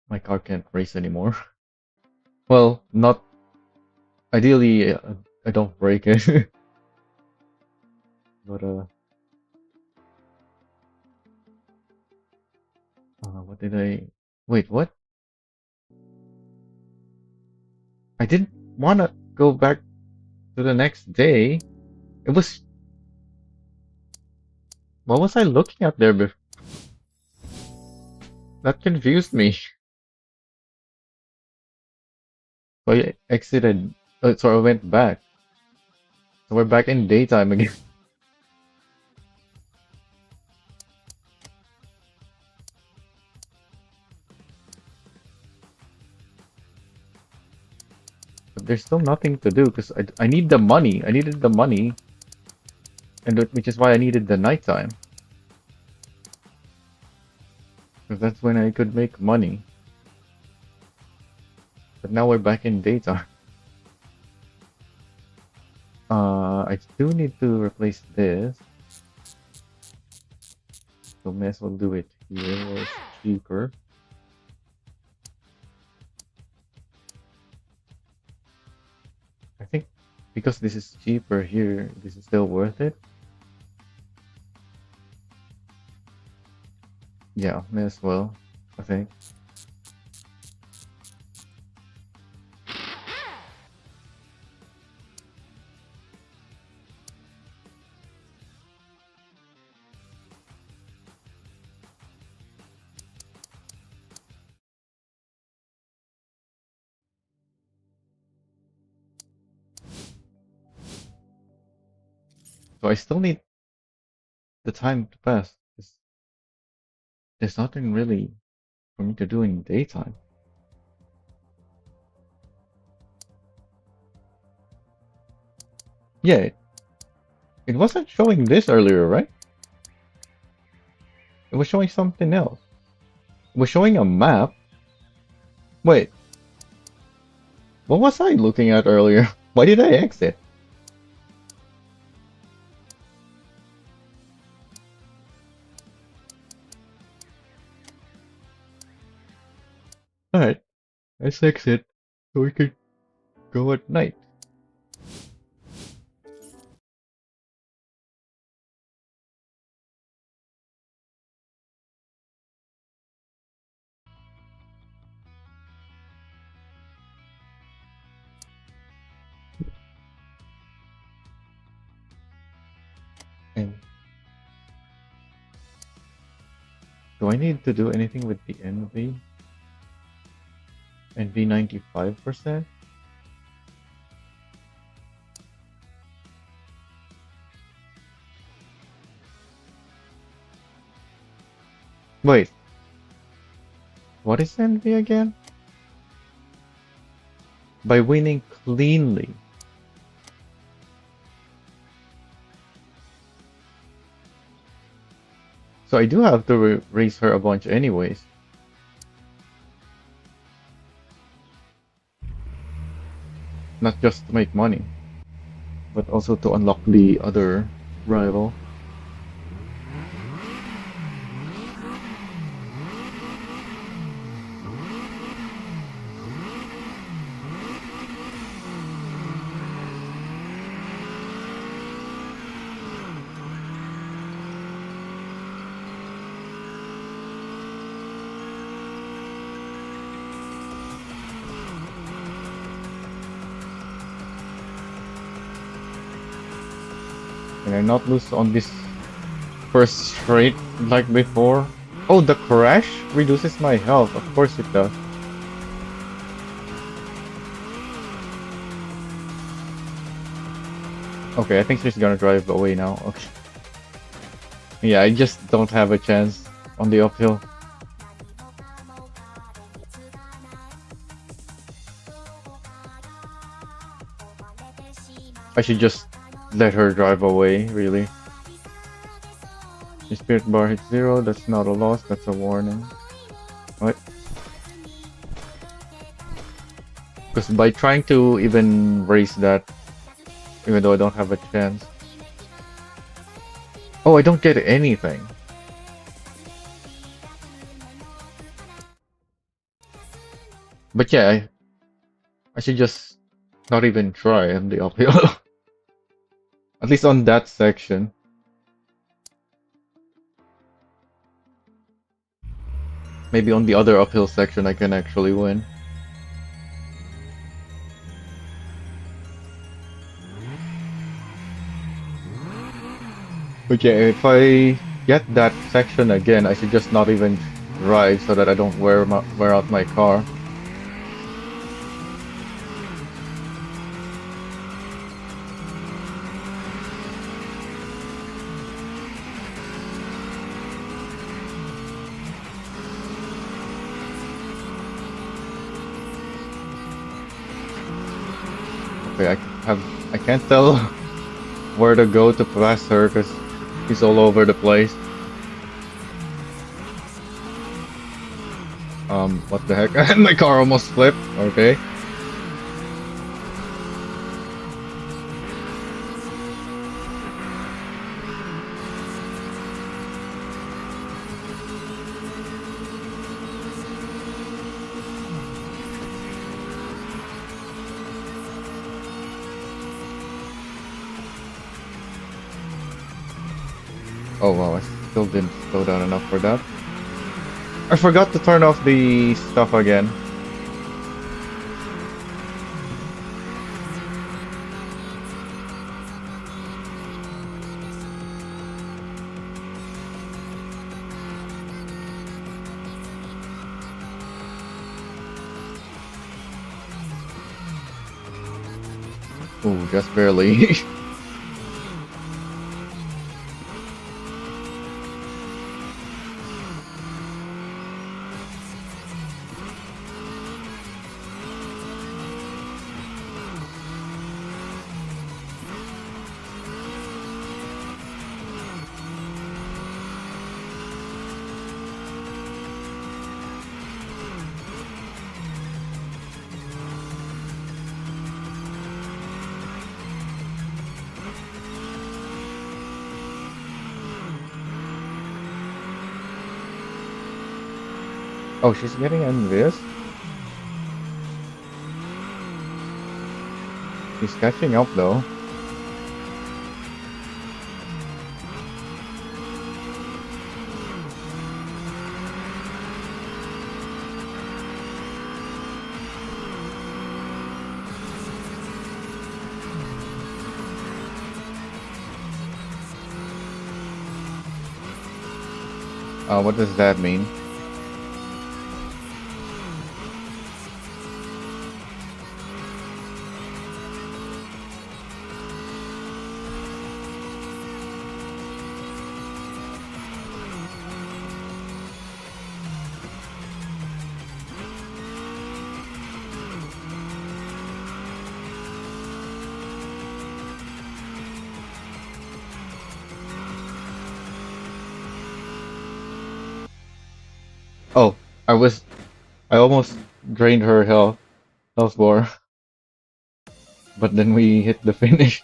my car can't race anymore. Well, not ideally. I don't break it, but what did I? Wait, what? I didn't want to go back to the next day. It was. What was I looking at there before? That confused me. So I exited. So I went back. So we're back in daytime again. But there's still nothing to do because I need the money. I needed the money, and which is why I needed the nighttime. Because that's when I could make money. But now we're back in daytime. I do need to replace this. So may as well do it here where it's cheaper. I think because this is cheaper here, this is still worth it. Yeah, may as well, I think. So I still need the time to pass. There's nothing really for me to do in daytime. Yeah, it wasn't showing this earlier, right? It was showing something else. It was showing a map. Wait, what was I looking at earlier? Why did I exit? Alright, let's exit so we could go at night. And do I need to do anything with the NV? NV 95%? Wait, what is NV again? By winning cleanly. So I do have to raise her a bunch anyways. Not just to make money, but also to unlock the other rival. Can I not lose on this first straight like before? Oh, the crash reduces my health. Of course it does. Okay, I think she's gonna drive away now. Okay. Yeah, I just don't have a chance on the uphill. I should just let her drive away, really. The spirit bar hits 0, that's not a loss, that's a warning. What? Because by trying to even raise that, even though I don't have a chance. Oh, I don't get anything. But yeah, I should just not even try on the uphill. At least on that section. Maybe on the other uphill section I can actually win. But yeah, if I get that section again, I should just not even drive so that I don't wear out my car. Okay, I can't tell where to go to pass her because she's all over the place. What the heck? My car almost flipped. Okay. Oh wow, I still didn't slow down enough for that. I forgot to turn off the stuff again. Ooh, just barely. Oh, she's getting envious. She's catching up though. What does that mean? Oh, I almost drained her health bar, but then we hit the finish.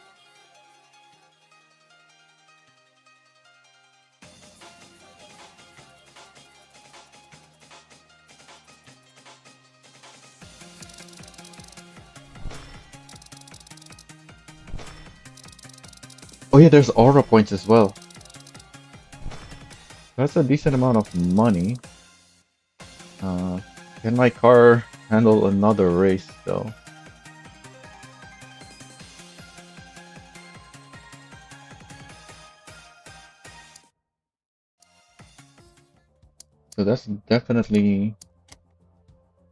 Oh yeah, there's aura points as well. That's a decent amount of money. Uh, can my car handle another race though? So that's definitely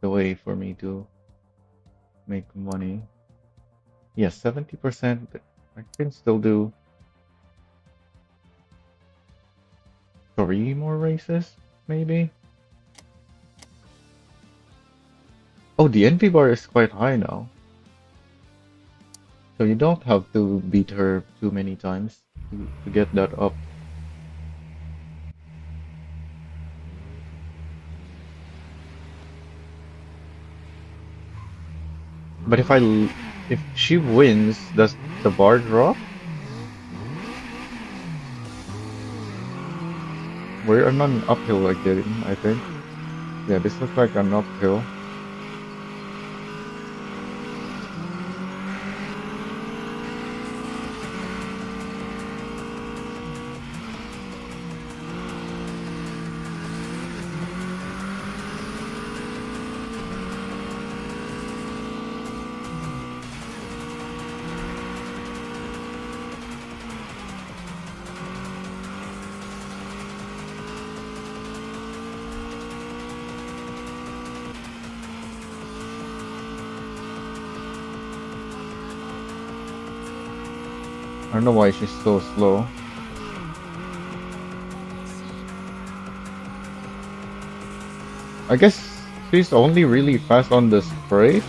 the way for me to make money. Yes, 70%. I can still do 3 more races, maybe? Oh, the NP bar is quite high now. So you don't have to beat her too many times to get that up. But if she wins, does the bar drop? We're on an uphill again, I think. Yeah, this looks like an uphill. I don't know why she's so slow. I guess she's only really fast on the straight.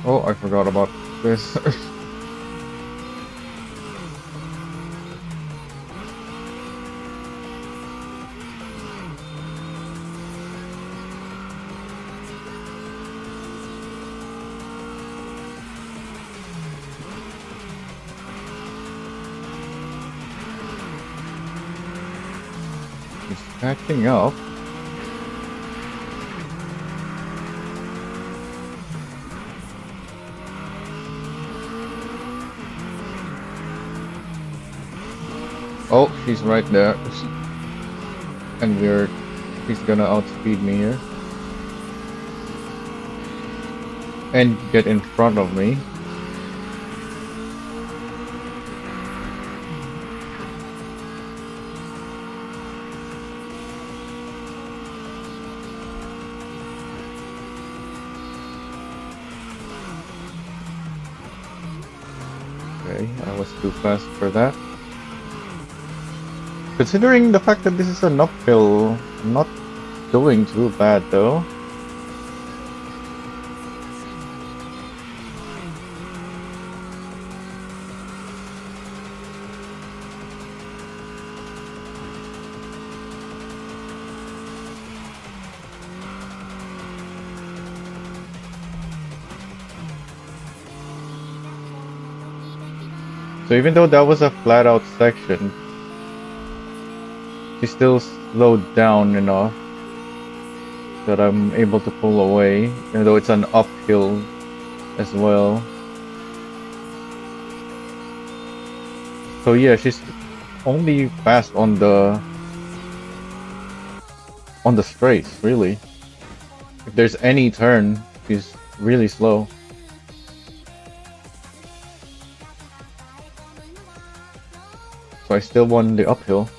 Oh, I forgot about this. She's catching up. Oh, she's right there. And she's gonna outspeed me here. And get in front of me. Okay, I was too fast for that. Considering the fact that this is an uphill, I'm not doing too bad though. So even though that was a flat out section, she still slowed down enough that I'm able to pull away, even though it's an uphill as well. So yeah, she's only fast on the straights, really. If there's any turn, she's really slow. So I still won the uphill.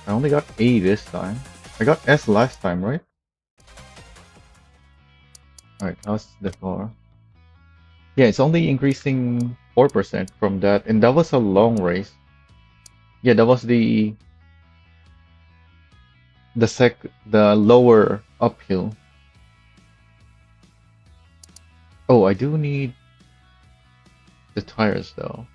I only got A this time. I got S last time, right? Alright, how's the car? Yeah, it's only increasing 4% from that, and that was a long race. Yeah, that was the lower uphill. Oh, I do need the tires though.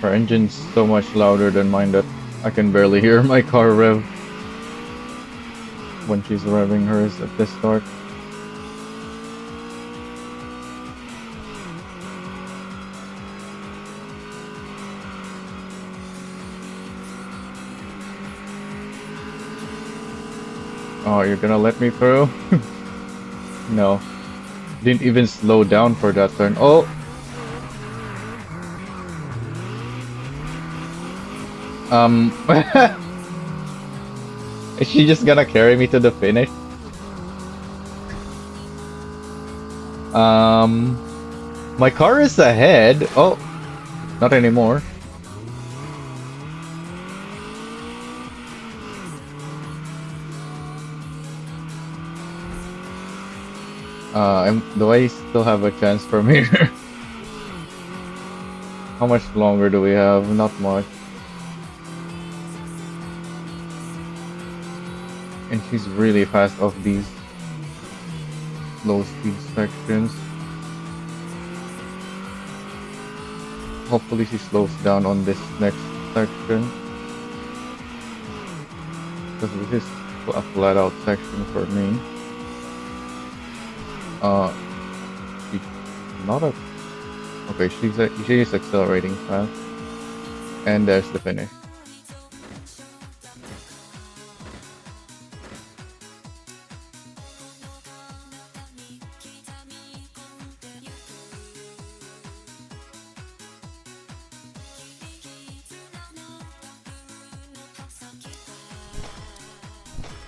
Her engine's so much louder than mine that I can barely hear my car rev when she's revving hers at the start. Oh, you're gonna let me through? No. Didn't even slow down for that turn. Oh! Is she just gonna carry me to the finish? My car is ahead. Oh, not anymore. Do I still have a chance from here? How much longer do we have? Not much. And she's really fast off these low speed sections. Hopefully she slows down on this next section. Because this is a flat out section for me. She's not a... Okay, she is accelerating fast. And there's the finish.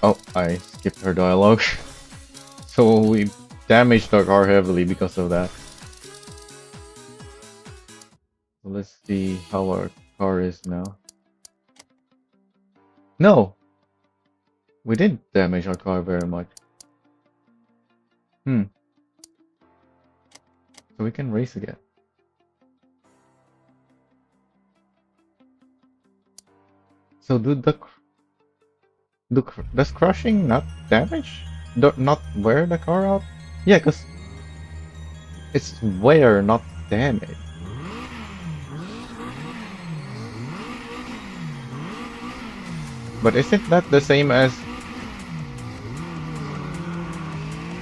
Oh, I skipped her dialogue. So we damaged our car heavily because of that. So let's see how our car is now. No! We didn't damage our car very much. So we can race again. So does crushing not damage? Not wear the car out? Yeah, because it's wear, not damage. But isn't that the same as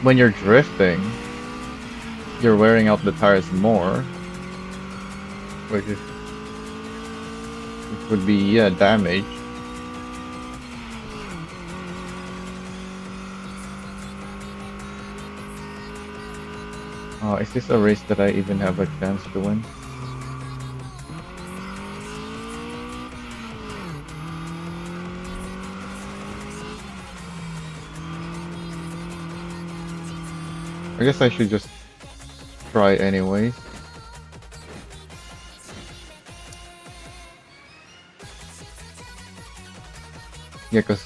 when you're drifting? You're wearing out the tires more. Which would be, yeah, damage. Is this a race that I even have a chance to win? I guess I should just try anyways. Yeah, because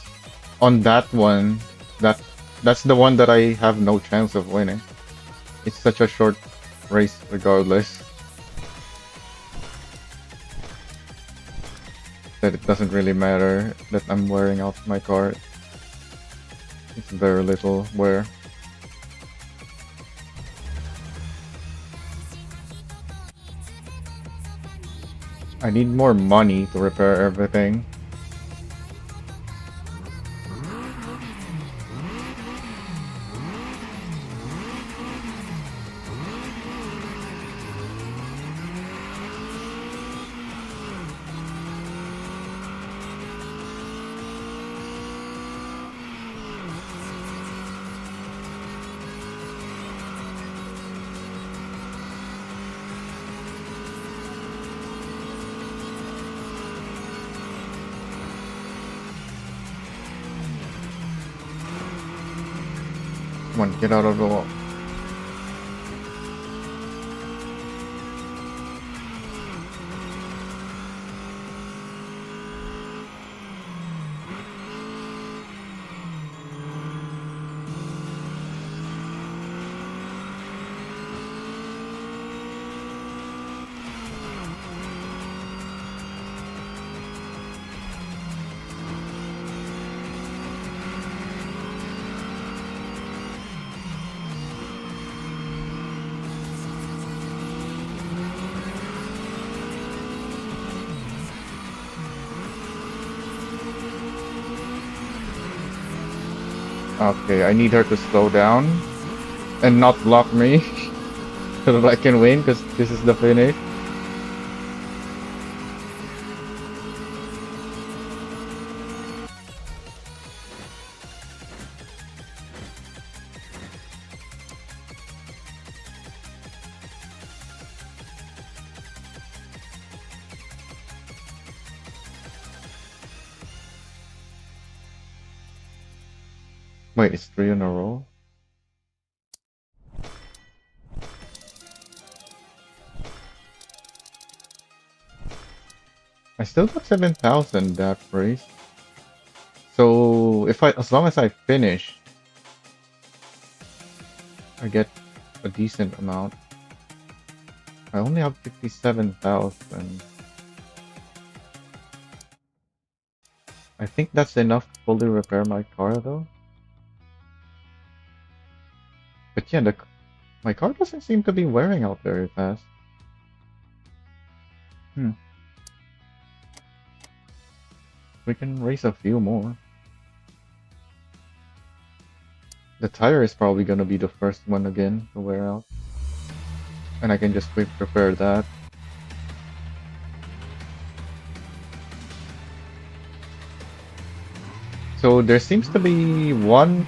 on that one, that's the one that I have no chance of winning. It's such a short race regardless that it doesn't really matter that I'm wearing out my car. It's very little wear. I need more money to repair everything. Come on, get out of the wall. Okay, I need her to slow down and not block me so that I can win because this is the finish. Wait, it's 3 in a row? I still got 7,000 that race. So as long as I finish, I get a decent amount. I only have 57,000. I think that's enough to fully repair my car though. But yeah, my car doesn't seem to be wearing out very fast. We can race a few more. The tire is probably gonna be the first one again to wear out. And I can just quick repair that. So there seems to be one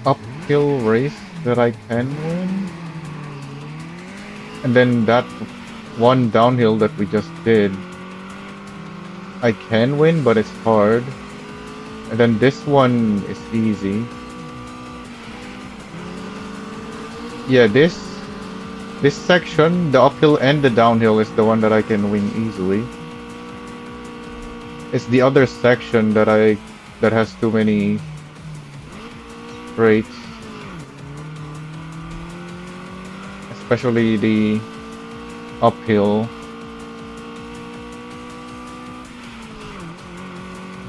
uphill race that I can win. And then that one downhill that we just did, I can win, but it's hard. And then this one is easy. Yeah, this section, the uphill and the downhill is the one that I can win easily. It's the other section that has too many straights. Especially the uphill.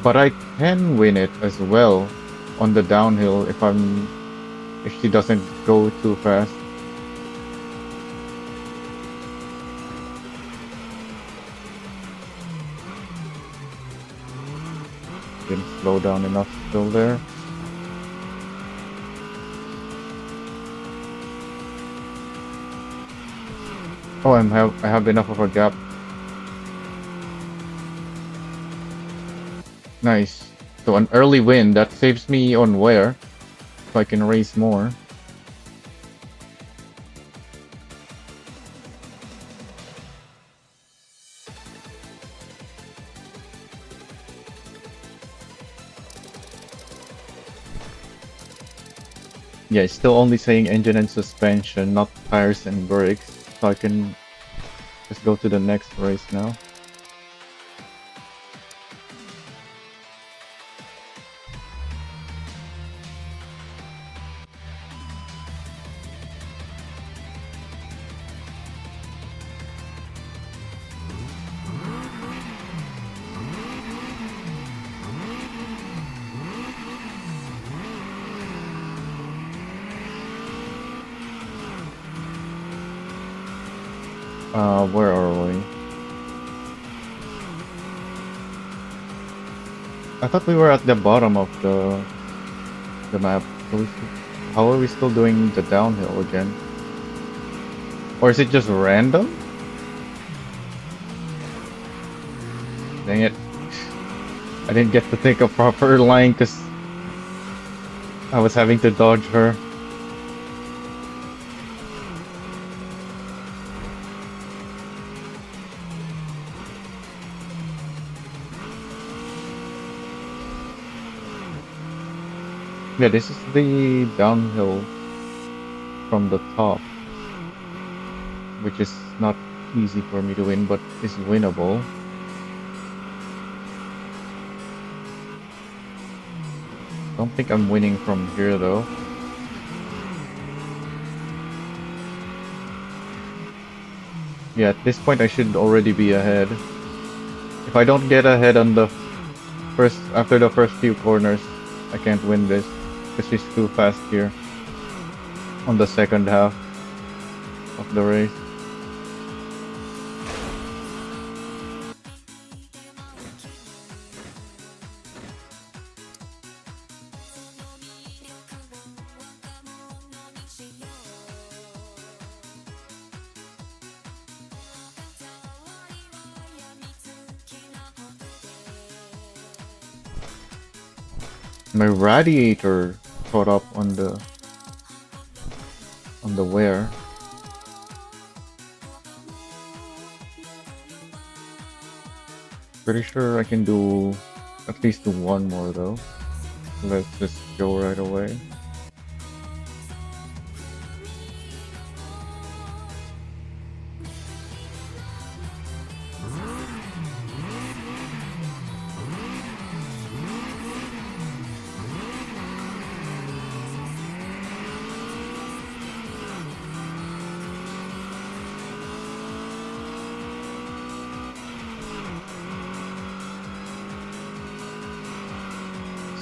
But I can win it as well on the downhill if she doesn't go too fast. Didn't slow down enough still there. Oh, I have enough of a gap. Nice. So an early win, that saves me on wear, so I can race more. Yeah, it's still only saying engine and suspension, not tires and brakes, so I can just go to the next race now. Where are we? I thought we were at the bottom of the map. So how are we still doing the downhill again? Or is it just random? Dang it. I didn't get to think of proper line because I was having to dodge her. Yeah, this is the downhill from the top, which is not easy for me to win, but is winnable. Don't think I'm winning from here though. Yeah, at this point I should already be ahead. If I don't get ahead on the after the first few corners, I can't win this because she's too fast here on the second half of the race. My radiator caught up on the wear. Pretty sure I can do at least one more though. Let's just go right away.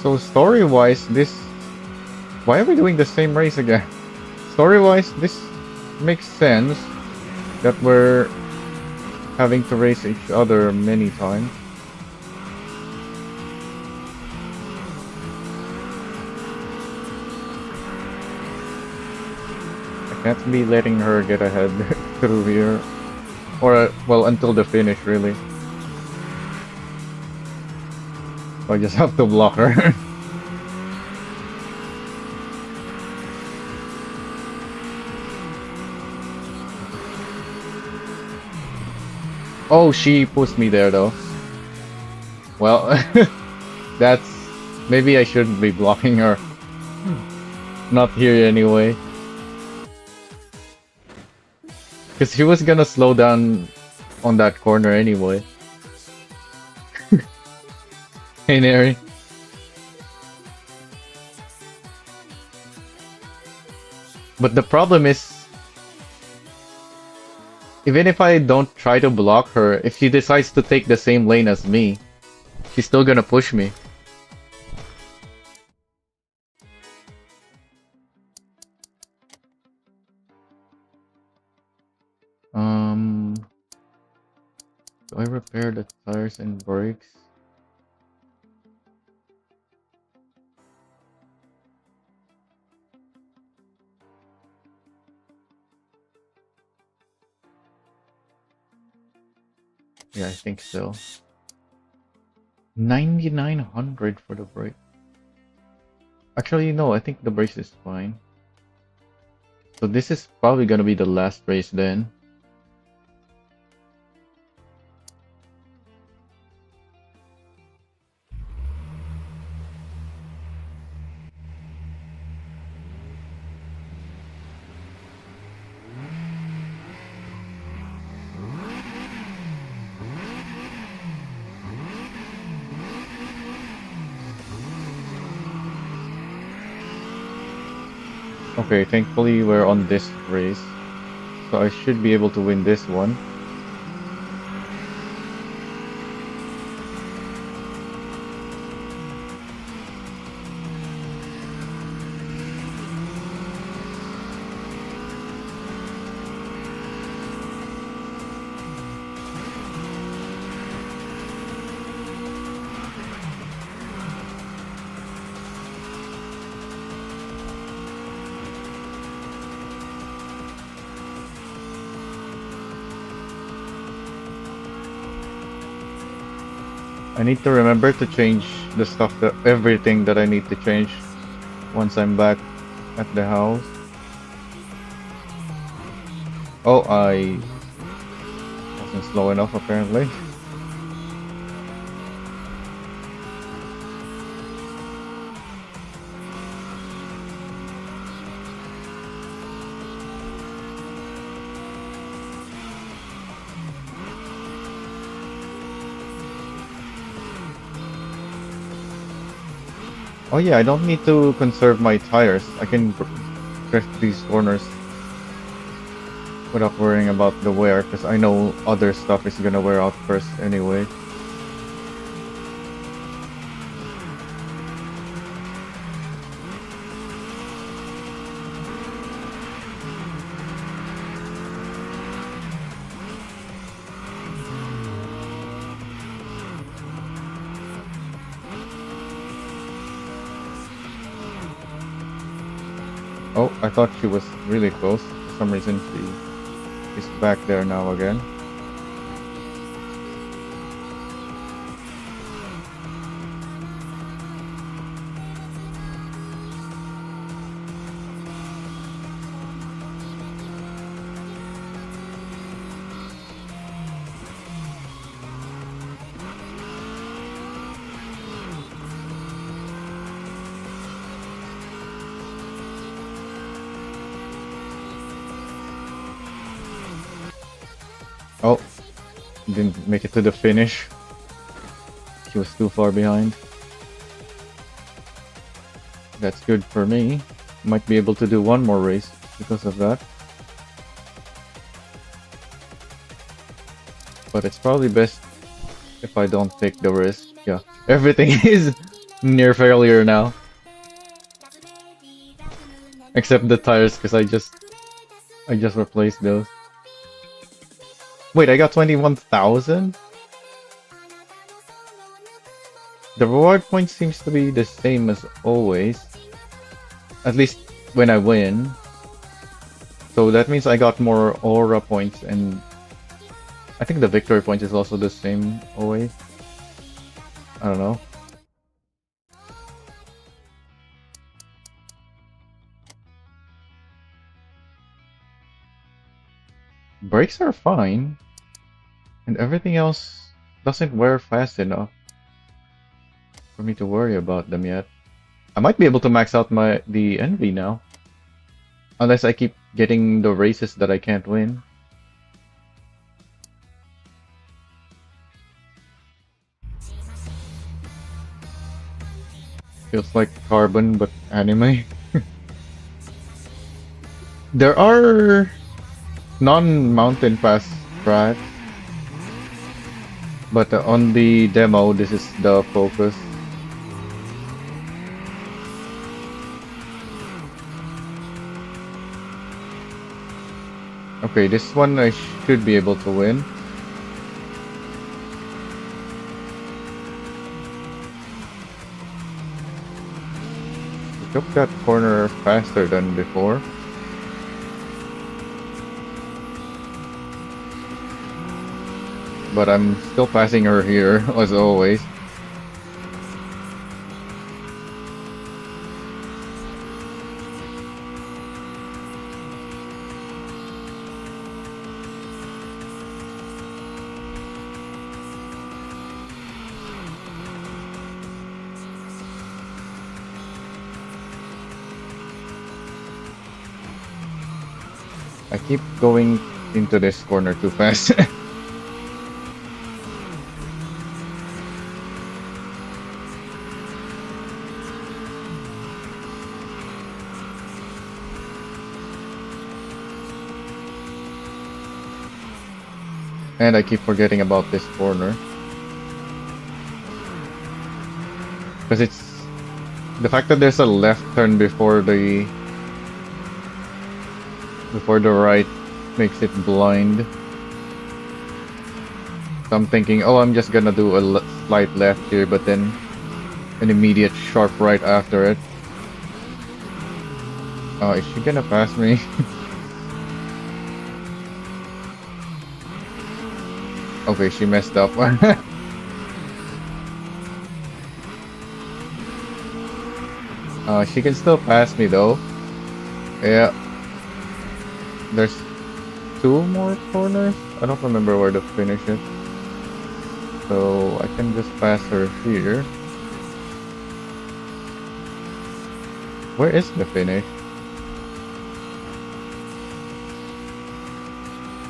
So story-wise, why are we doing the same race again? Story-wise, this makes sense that we're having to race each other many times. I can't be letting her get ahead through here. Or, well, until the finish, really. So I just have to block her. Oh, she pushed me there though. Well, that's... Maybe I shouldn't be blocking her. Not here anyway. Because she was gonna slow down on that corner anyway. Hey, Neri. But the problem is, even if I don't try to block her, if she decides to take the same lane as me, she's still gonna push me. Do I repair the tires and brakes? Yeah, I think so. 9,900 for the brake. Actually, no, I think the brakes is fine. So this is probably gonna be the last race then. Okay, thankfully we're on this race, so I should be able to win this one. I need to remember to change the stuff that everything that I need to change once I'm back at the house. Oh, I wasn't slow enough apparently. Oh yeah, I don't need to conserve my tires. I can drift these corners without worrying about the wear, because I know other stuff is gonna wear out first anyway. Oh, I thought she was really close. For some reason she is back there now again. Oh, didn't make it to the finish. She was too far behind. That's good for me. Might be able to do one more race because of that. But it's probably best if I don't take the risk. Yeah, everything is near failure now. Except the tires, because I just replaced those. Wait, I got 21,000? The reward point seems to be the same as always. At least when I win. So that means I got more aura points, and I think the victory point is also the same always. I don't know. Brakes are fine, and everything else doesn't wear fast enough for me to worry about them yet. I might be able to max out the envy now. Unless I keep getting the races that I can't win. Feels like Carbon, but anime. There are non-Mountain Pass tracks, but on the demo, this is the focus. Okay, this one I should be able to win. I took that corner faster than before. But I'm still passing her here, as always. I keep going into this corner too fast. And I keep forgetting about this corner. Because it's the fact that there's a left turn before the right makes it blind. So I'm thinking, oh, I'm just gonna do a slight left here, but then an immediate sharp right after it. Oh, is she gonna pass me? Okay, she messed up. She can still pass me though. Yeah, there's two more corners. I don't remember where to finish it. So I can just pass her here. Where is the finish?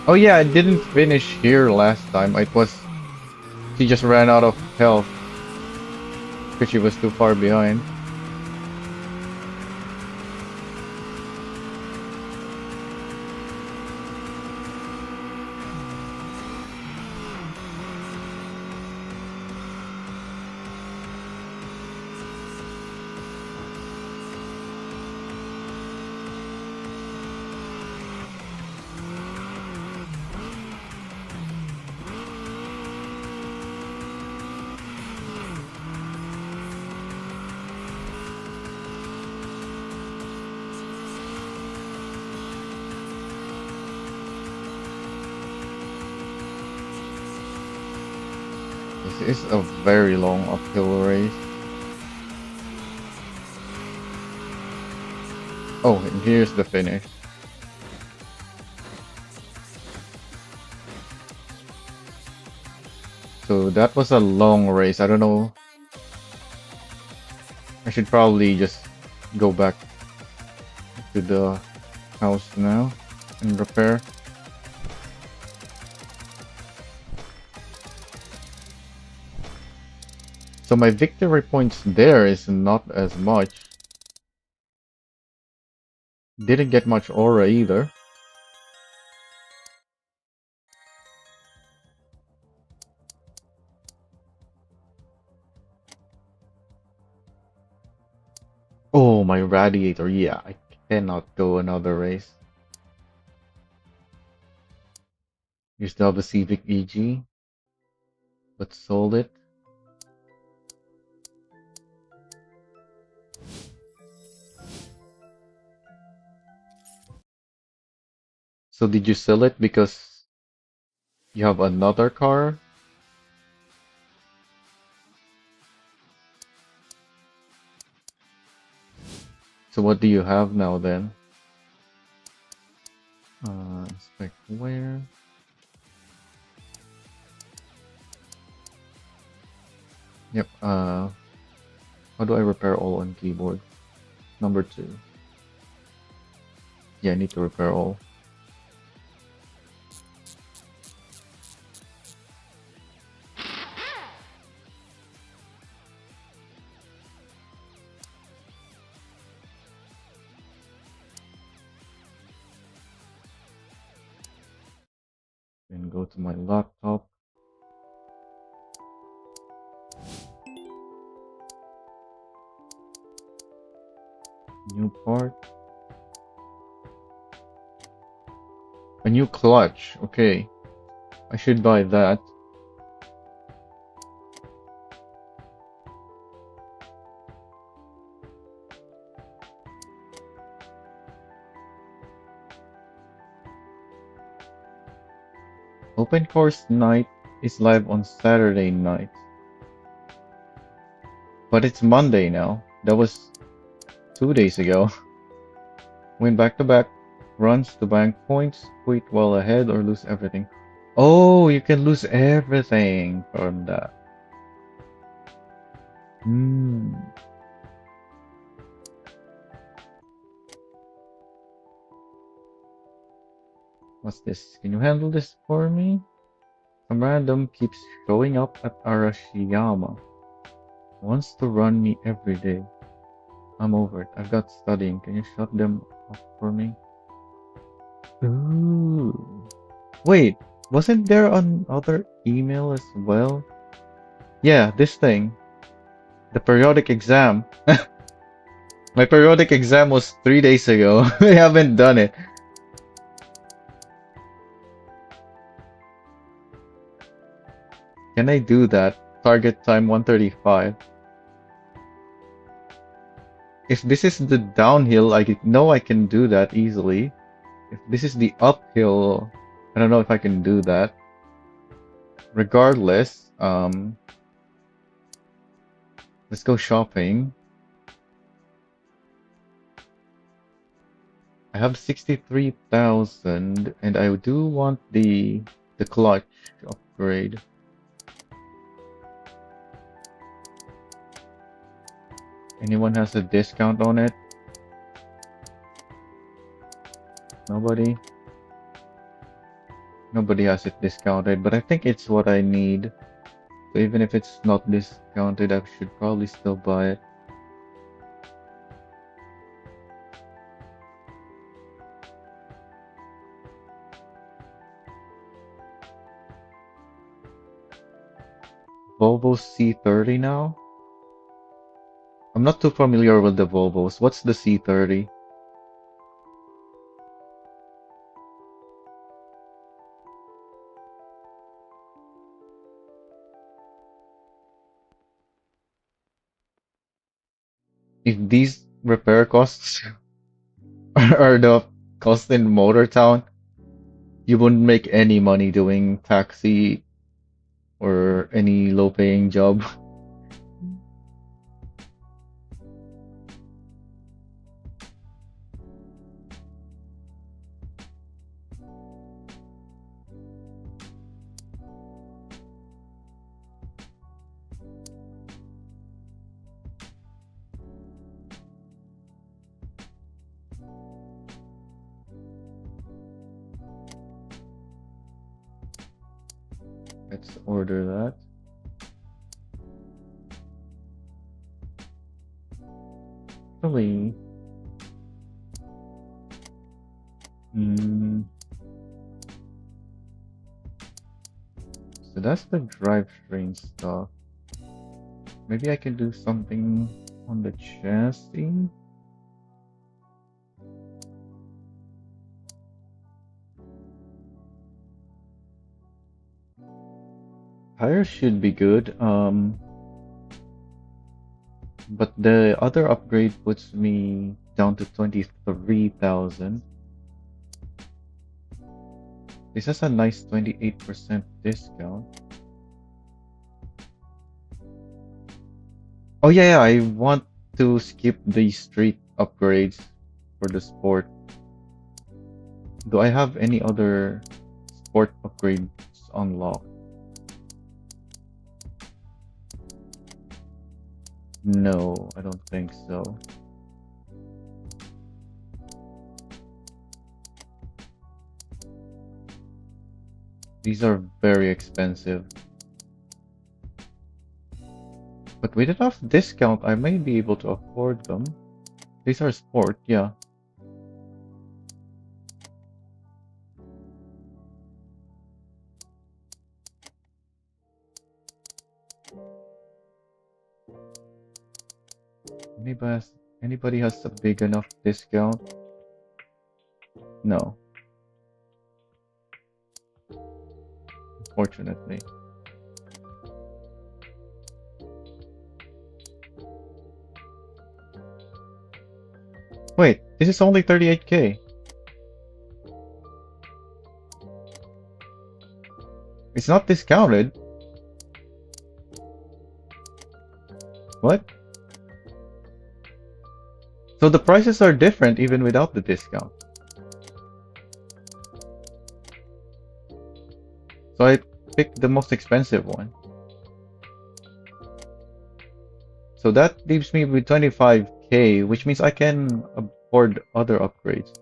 Oh yeah, I didn't finish here last time. It was she just ran out of health because she was too far behind. This is a very long uphill race. Oh, and here's the finish. So that was a long race. I don't know. I should probably just go back to the house now and repair. So my victory points there is not as much. Didn't get much aura either. Oh, my radiator. Yeah, I cannot go another race. You still have a Civic EG, but sold it. So did you sell it because you have another car? So what do you have now then? Inspect where? Yep, how do I repair all on keyboard? Number 2. Yeah, I need to repair all. Then go to my laptop. New part. A new clutch. Okay. I should buy that. Open Course Night is live on Saturday night. But it's Monday now. That was 2 days ago. Win back-to-back runs to bank points, quit while ahead, or lose everything. Oh, you can lose everything from that. Hmm. What's this? Can you handle this for me? Some random keeps showing up at Arashiyama. Wants to run me every day. I'm over it. I've got studying. Can you shut them up for me? Ooh. Wait, wasn't there another email as well? Yeah, this thing. The periodic exam. My periodic exam was 3 days ago. I haven't done it. Can I do that? Target time 135. If this is the downhill, I know I can do that easily. If this is the uphill, I don't know if I can do that. Regardless, let's go shopping. I have 63,000 and I do want the clutch upgrade. Anyone has a discount on it? Nobody? Nobody has it discounted, but I think it's what I need. So even if it's not discounted, I should probably still buy it. Volvo C30 now? I'm not too familiar with the Volvos. What's the C30? If these repair costs are the cost in Motor Town, you wouldn't make any money doing taxi or any low-paying job. Let's order that. Actually, so that's the drivetrain stuff. Maybe I can do something on the chassis. Tires should be good. But the other upgrade puts me down to 23,000. This has a nice 28% discount. Oh yeah, I want to skip the street upgrades for the sport. Do I have any other sport upgrades unlocked? No, I don't think so. These are very expensive. But with enough discount, I may be able to afford them. These are sport, yeah. Anybody has a big enough discount? No. Unfortunately. Wait, this is only 38k. It's not discounted. What? So the prices are different even without the discount. So I picked the most expensive one. So that leaves me with 25k, which means I can afford other upgrades.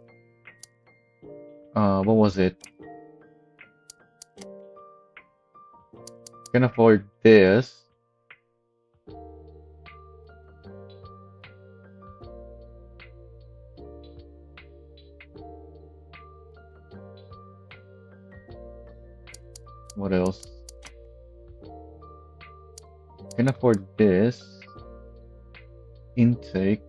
What was it? Can afford this. What else? Can afford this. Intake.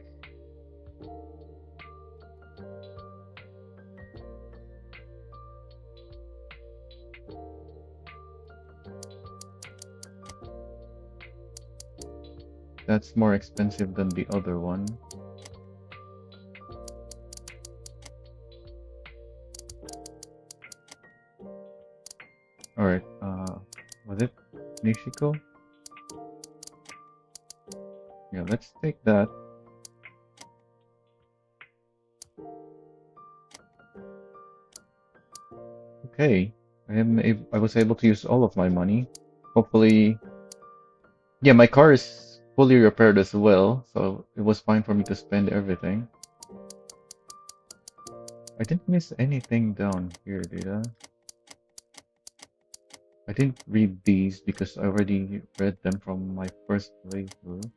That's more expensive than the other one. Alright, was it Nishiko? Yeah, let's take that. okay. I was able to use all of my money. Hopefully, yeah, my car is fully repaired as well, so it was fine for me to spend everything. I didn't miss anything down here, did I? I didn't read these because I already read them from my first playthrough.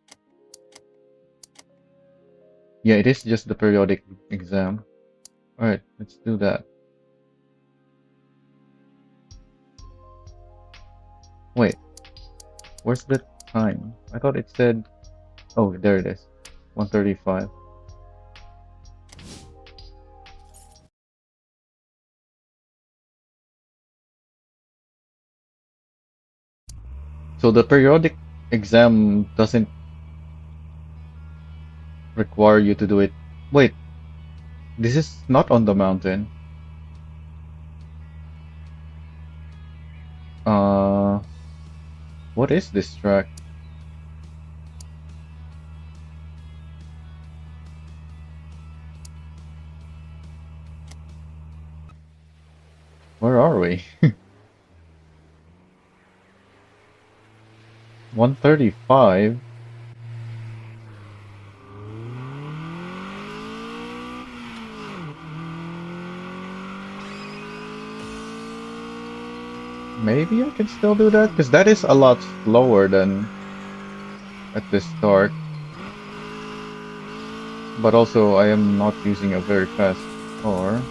Yeah, it is just the periodic exam. Alright, let's do that. Wait, where's the time? I thought it said... Oh, there it is. 1:35. So the periodic exam doesn't require you to do it. Wait, this is not on the mountain. Uh, what is this track? Where are we? 1:35. Maybe I can still do that because that is a lot slower than at the start. But also, I am not using a very fast car.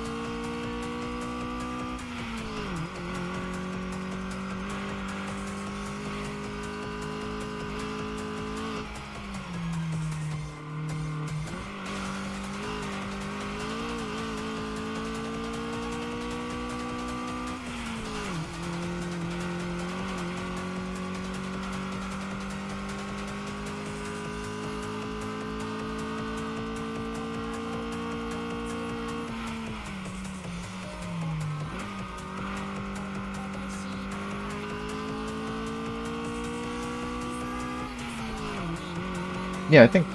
Yeah, I think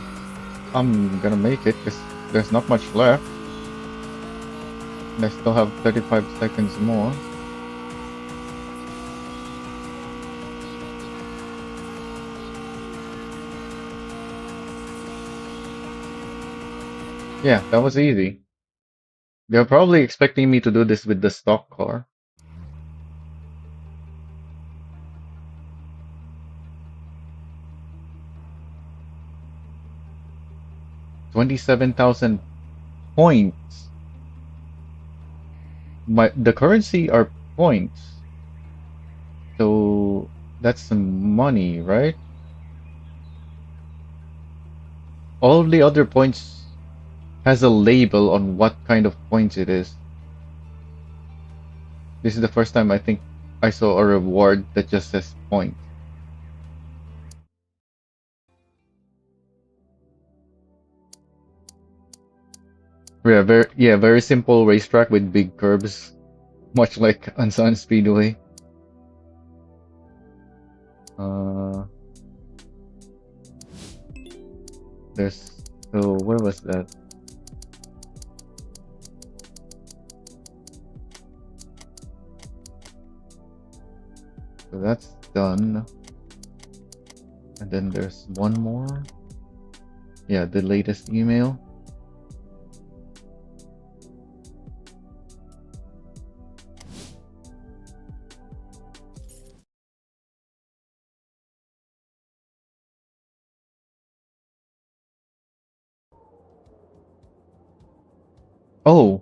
I'm gonna make it because there's not much left. And I still have 35 seconds more. Yeah, that was easy. They're probably expecting me to do this with the stock car. $27,000 points. The currency are points. So that's some money, right? All the other points has a label on what kind of points it is. This is the first time I think I saw a reward that just says point. Very simple racetrack with big curves, much like Ansan Speedway. Uh, there's so where was that? So that's done. And then there's one more. Yeah, the latest email. Oh,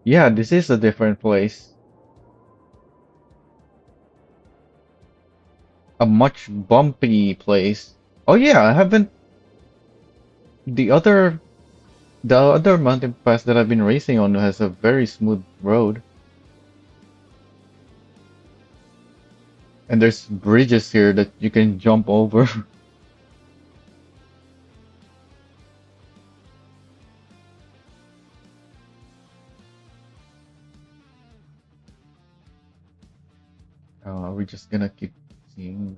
yeah, this is a different place. A much bumpy place. Oh yeah, I haven't the other the other mountain pass that I've been racing on has a very smooth road. And there's bridges here that you can jump over. We're just gonna keep seeing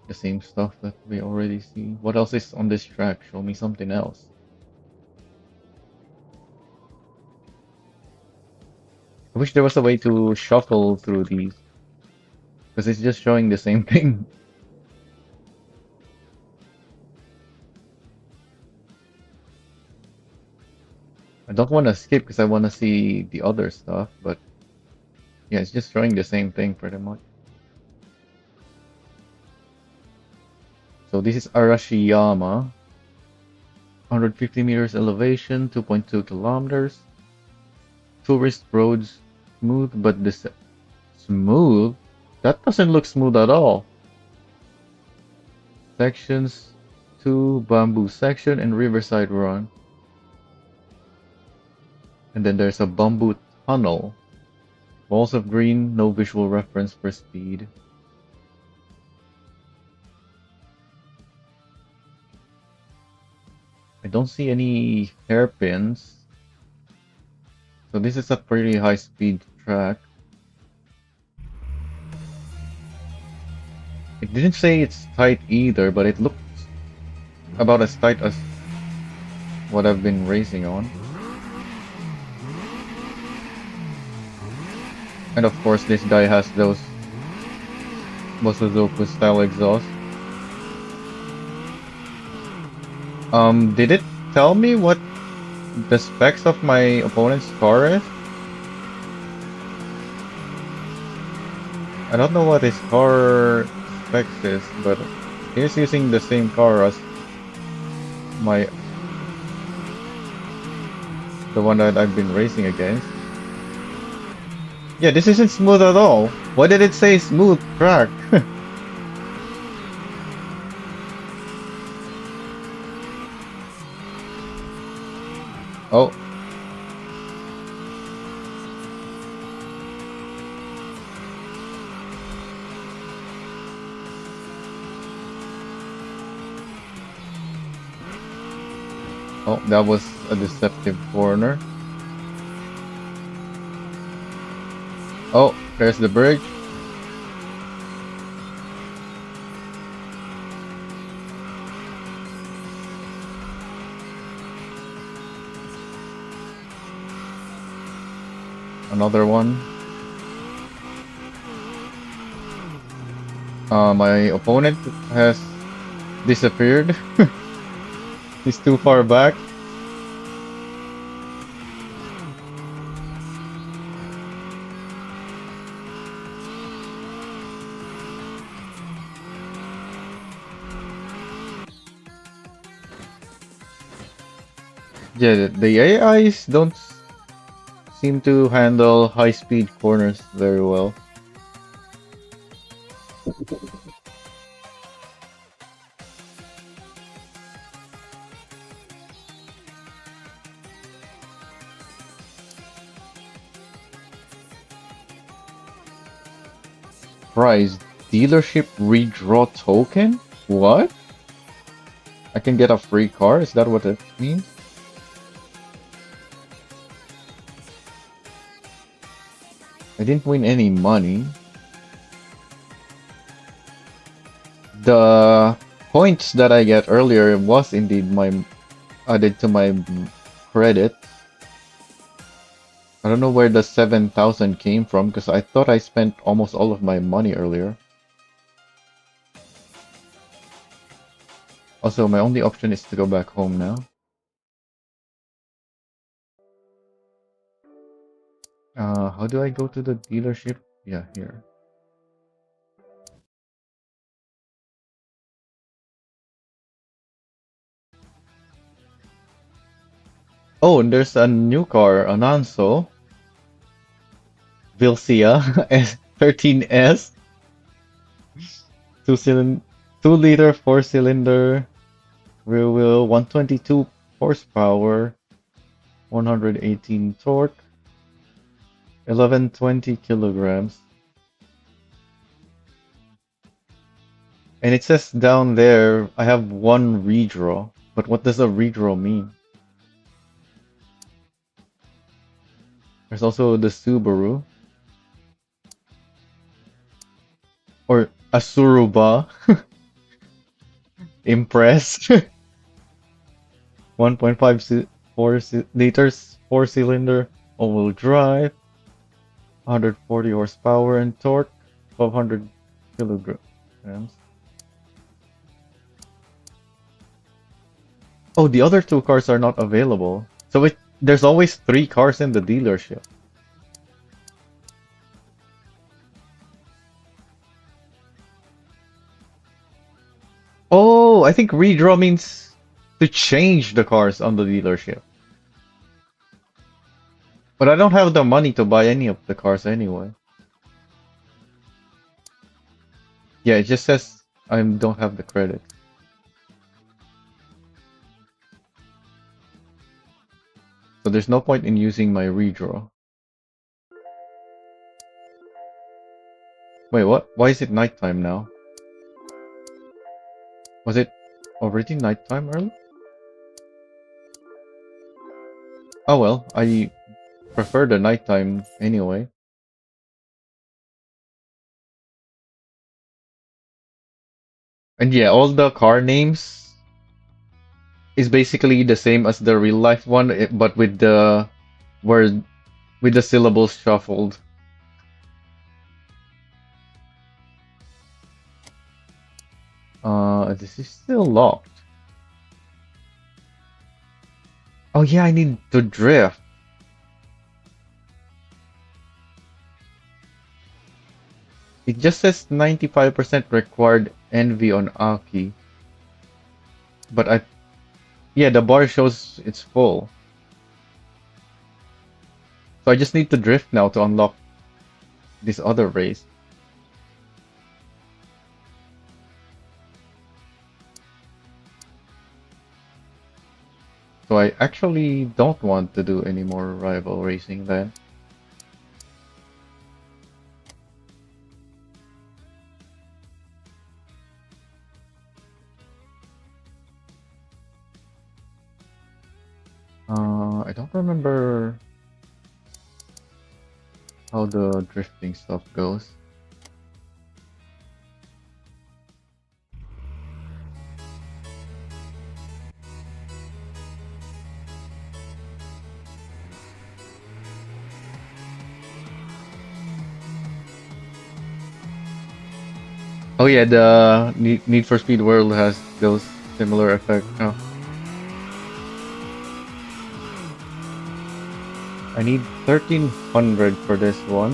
the same stuff that we already see. What else is on this track? Show me something else. I wish there was a way to shuffle through these, because it's just showing the same thing. I don't want to skip because I want to see the other stuff, but yeah, it's just showing the same thing pretty much. So this is Arashiyama, 150 meters elevation, 2.2 kilometers. Tourist roads, smooth, but this smooth? That doesn't look smooth at all. Sections 2, bamboo section, and riverside run. And then there's a bamboo tunnel. Walls of green, no visual reference for speed. I don't see any hairpins. So this is a pretty high speed track. It didn't say it's tight either, but it looks about as tight as what I've been racing on. And of course, this guy has those Mosuzoku style exhaust. Did it tell me what the specs of my opponent's car is? I don't know what his car specs is, but he's using the same car as the one that I've been racing against. Yeah, this isn't smooth at all. Why did it say smooth track? Oh. Oh, that was a deceptive corner. Oh, there's the bridge. Another one. My opponent has disappeared. He's too far back. Yeah, the AIs don't seem to handle high-speed corners very well. Prize dealership redraw token? What? I can get a free car? Is that what it means? I didn't win any money. The points that I get earlier was indeed added to my credit. I don't know where the 7,000 came from because I thought I spent almost all of my money earlier. Also, my only option is to go back home now. How do I go to the dealership? Yeah, here. Oh, and there's a new car, an Anso. Vilcia S13S. 2-liter 4-cylinder rear wheel, 122 horsepower, 118 torque, 1120 kilograms. And it says down there I have one redraw, but what does a redraw mean? There's also the Subaru. Or a Suruba. Impress. 1.5 liters 4-cylinder all-wheel drive. 140 horsepower and torque, 1200 kilograms. Oh, the other two cars are not available. So there's always 3 cars in the dealership. Oh, I think redraw means to change the cars on the dealership. But I don't have the money to buy any of the cars anyway. Yeah, it just says I don't have the credit. So there's no point in using my redraw. Wait, what? Why is it nighttime now? Was it already nighttime early? Oh well, I prefer the nighttime anyway. And yeah, all the car names is basically the same as the real life one, but with the word with the syllables shuffled. This is still locked. Oh yeah, I need to drift. It just says 95% required envy on Aki. But yeah, the bar shows it's full. So I just need to drift now to unlock this other race. So I actually don't want to do any more rival racing then. I don't remember how the drifting stuff goes. Oh yeah, the Need for Speed World has those similar effects. Oh. I need 1300 for this one.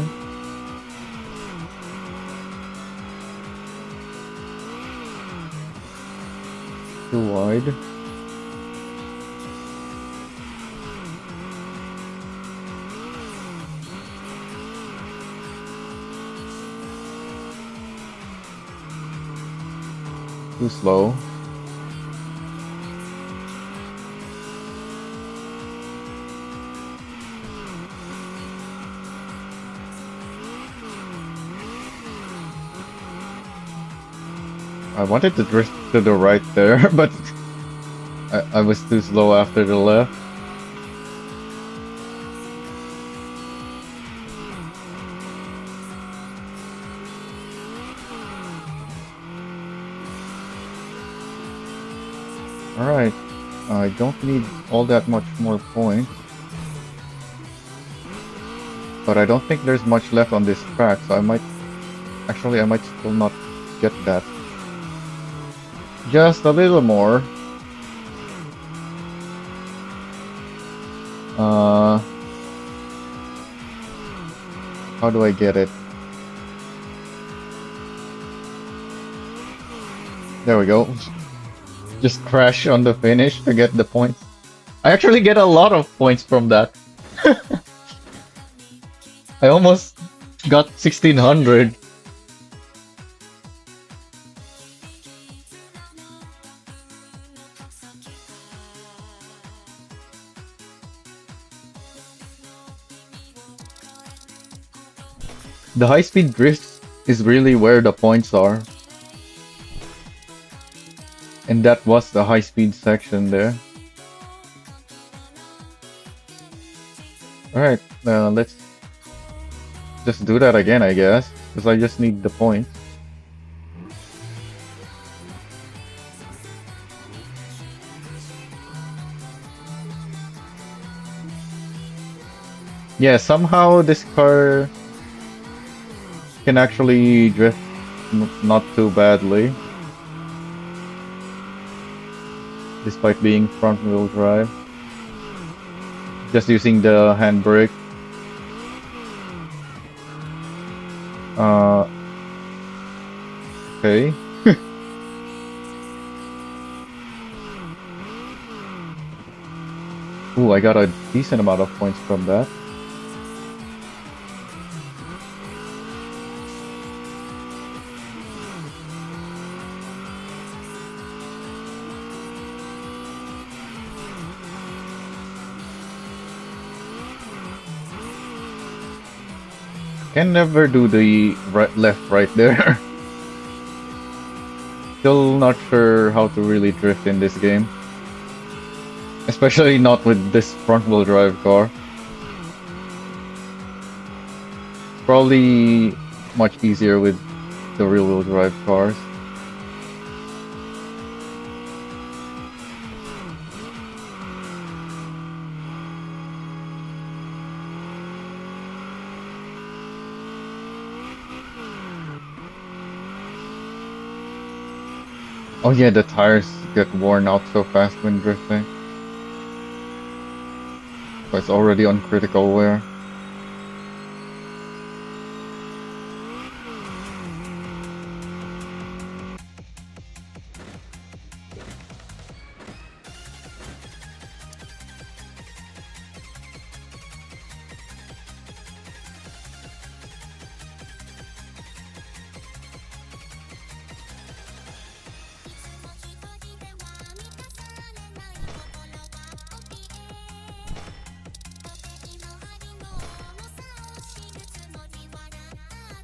Too wide. Too slow. I wanted to drift to the right there, but I was too slow after the left. Alright, I don't need all that much more points. But I don't think there's much left on this track, so I might still not get that. Just a little more. How do I get it? There we go. Just crash on the finish to get the points. I actually get a lot of points from that. I almost got 1600. The high-speed drift is really where the points are. And that was the high-speed section there. Alright, let's just do that again, I guess. Because I just need the points. Yeah, somehow this car can actually drift not too badly, despite being front-wheel drive. Just using the handbrake. Uh, okay. Ooh, I got a decent amount of points from that. Can never do the right, left, right there. Still not sure how to really drift in this game. Especially not with this front-wheel drive car. Probably much easier with the rear-wheel drive cars. Oh yeah, the tires get worn out so fast when drifting. So it's already on critical wear.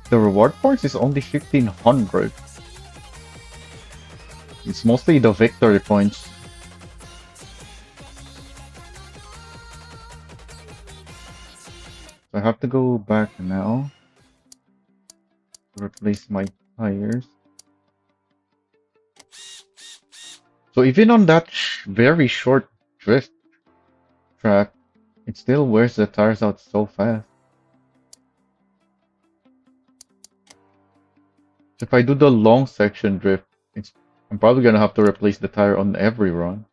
The reward points is only 1500. It's mostly the victory points. So I have to go back now to replace my tires. So even on that very short drift track, it still wears the tires out so fast. So if I do the long section drift, I'm probably gonna have to replace the tire on every run.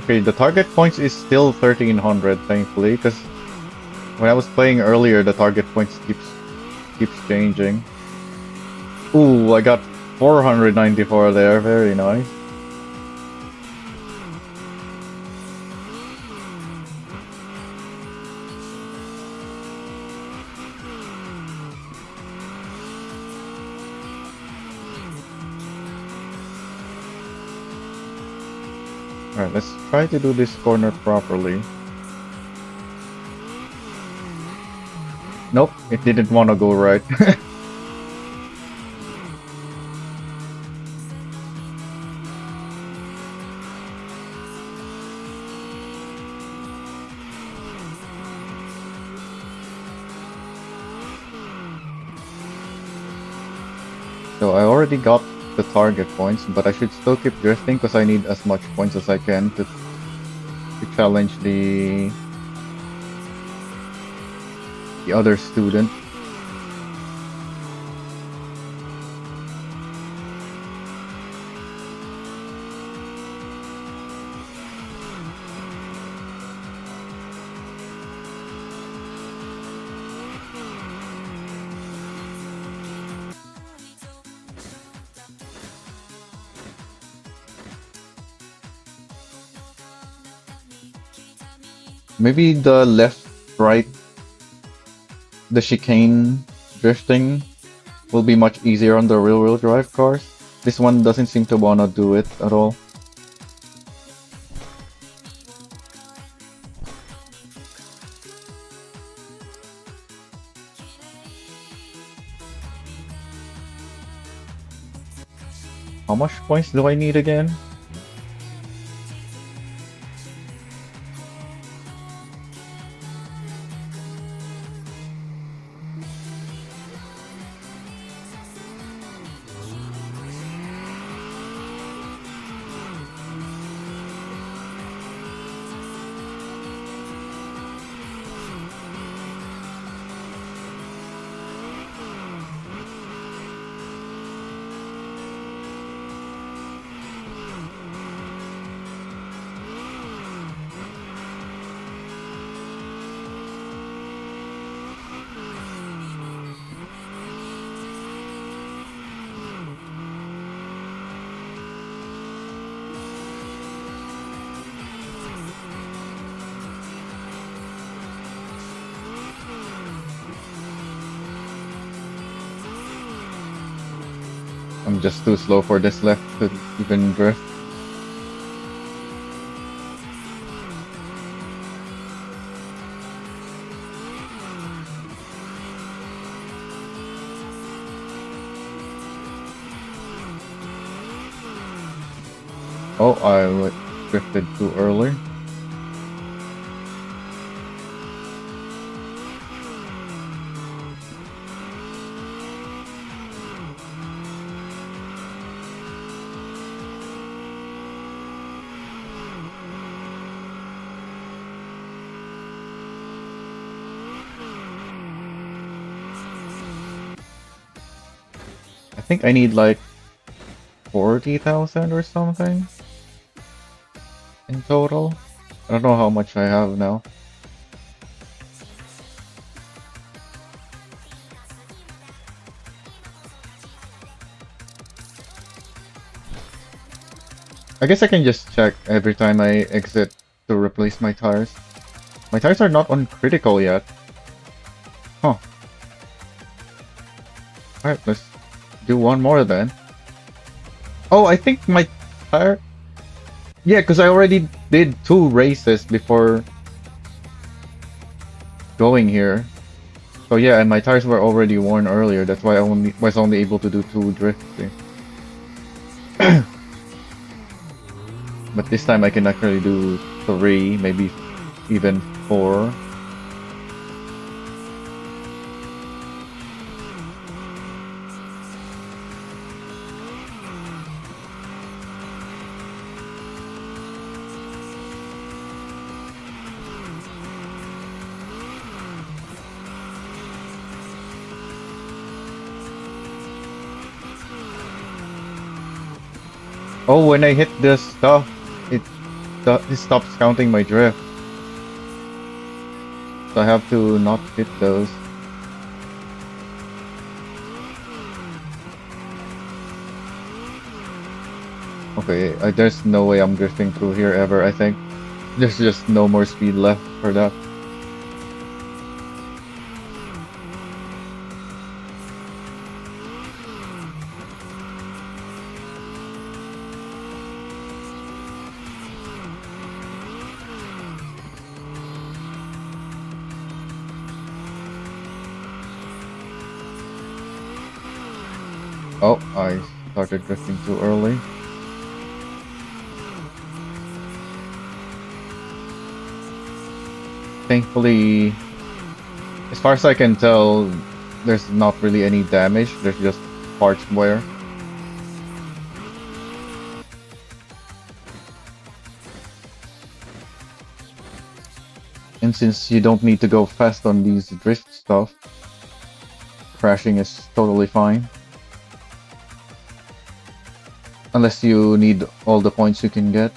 Okay, the target points is still 1300, thankfully, because when I was playing earlier, the target points keeps changing. Ooh, I got 494 there. Very nice. Alright, let's try to do this corner properly. Nope, it didn't want to go right. So I already got the target points, but I should still keep drifting because I need as much points as I can to challenge the other student. Maybe the left, right, the chicane drifting will be much easier on the rear-wheel drive cars. This one doesn't seem to wanna do it at all. How much points do I need again? I'm just too slow for this left to even drift. Oh, I drifted too early. I think I need like 40,000 or something in total. I don't know how much I have now. I guess I can just check every time I exit to replace my tires. My tires are not on critical yet. Huh. Alright, let's do one more then. Oh, I think my tire... Yeah, because I already did 2 races before going here. So yeah, and my tires were already worn earlier. That's why I was only able to do 2 drifting. But this time I can actually do 3, maybe even 4. Oh, when I hit this stuff, it stops counting my drift. So I have to not hit those. Okay, there's no way I'm drifting through here ever, I think. There's just no more speed left for that. Oh, I started drifting too early. Thankfully, as far as I can tell, there's not really any damage. There's just parts wear. And since you don't need to go fast on these drift stuff, crashing is totally fine. Unless you need all the points you can get.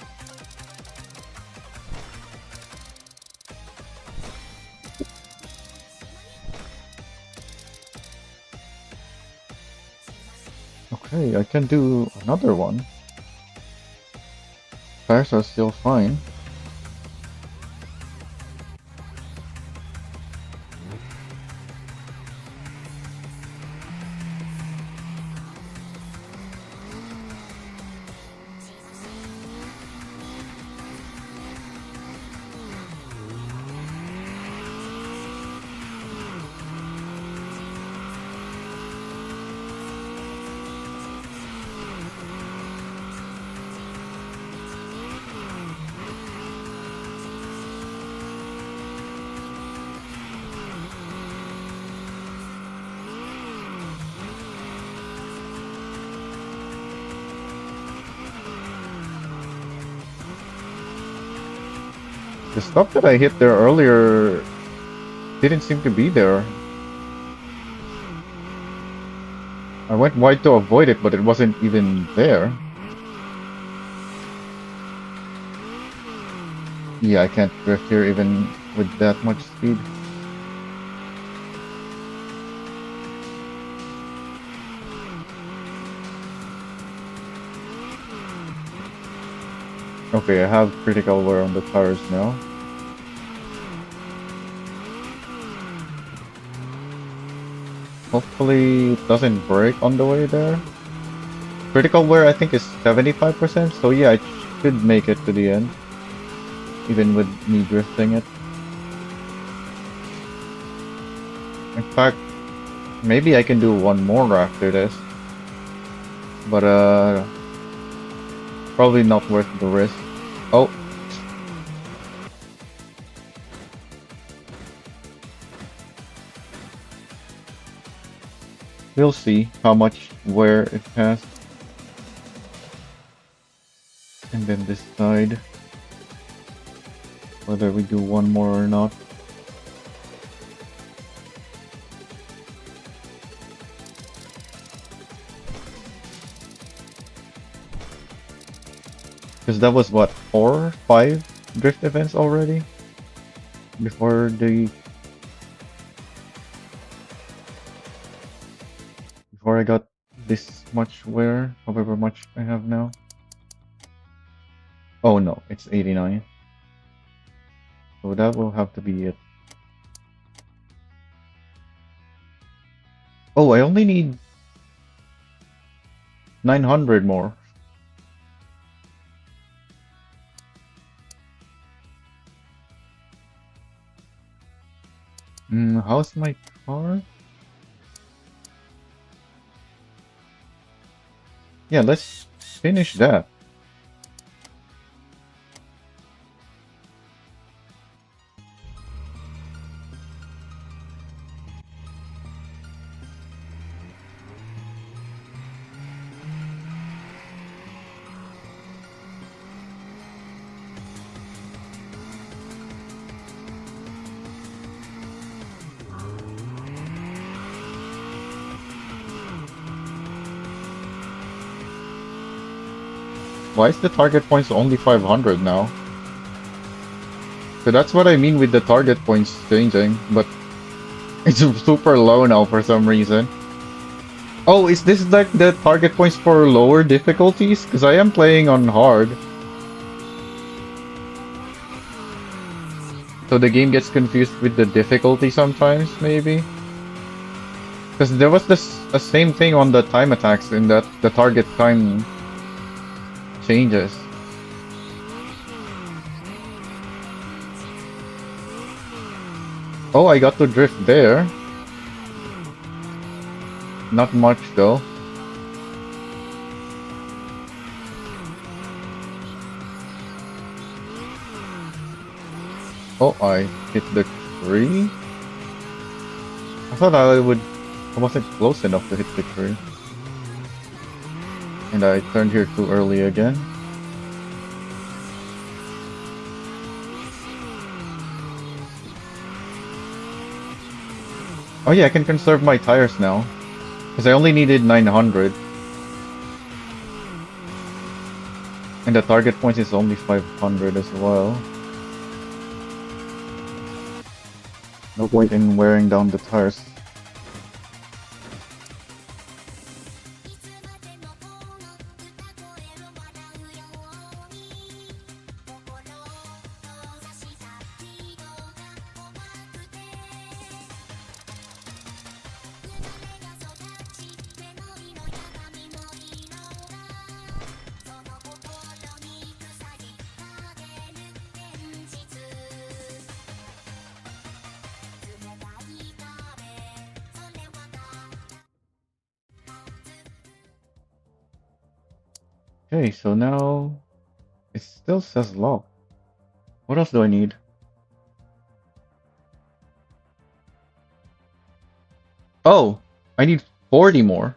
Okay, I can do another one. Tires are still fine. The stuff that I hit there earlier didn't seem to be there. I went wide to avoid it, but it wasn't even there. Yeah, I can't drift here even with that much speed. Okay, I have critical wear on the tires now. Hopefully it doesn't break on the way there. Critical wear I think is 75%, so yeah, I should make it to the end. Even with me drifting it. In fact, maybe I can do one more after this. But probably not worth the risk. Oh. We'll see how much wear it has. And then this side. Whether we do one more or not. Because that was what, 4, 5 drift events already? Before I got this much wear, however much I have now. Oh no, it's 89. So that will have to be it. Oh, I only need 900 more. How's my car? Yeah, let's finish that. Why is the target points only 500 now? So that's what I mean with the target points changing, but it's super low now for some reason. Oh, is this like the target points for lower difficulties? Because I am playing on hard. So the game gets confused with the difficulty sometimes, maybe? Because there was the same thing on the time attacks in that the target time changes. Oh, I got to drift there. Not much though. Oh, I hit the tree? I thought I wasn't close enough to hit the tree. And I turned here too early again. Oh yeah, I can conserve my tires now. Because I only needed 900. And the target point is only 500 as well. No point in wearing down the tires. Okay, so now it still says lock. What else do I need? Oh, I need 40 more.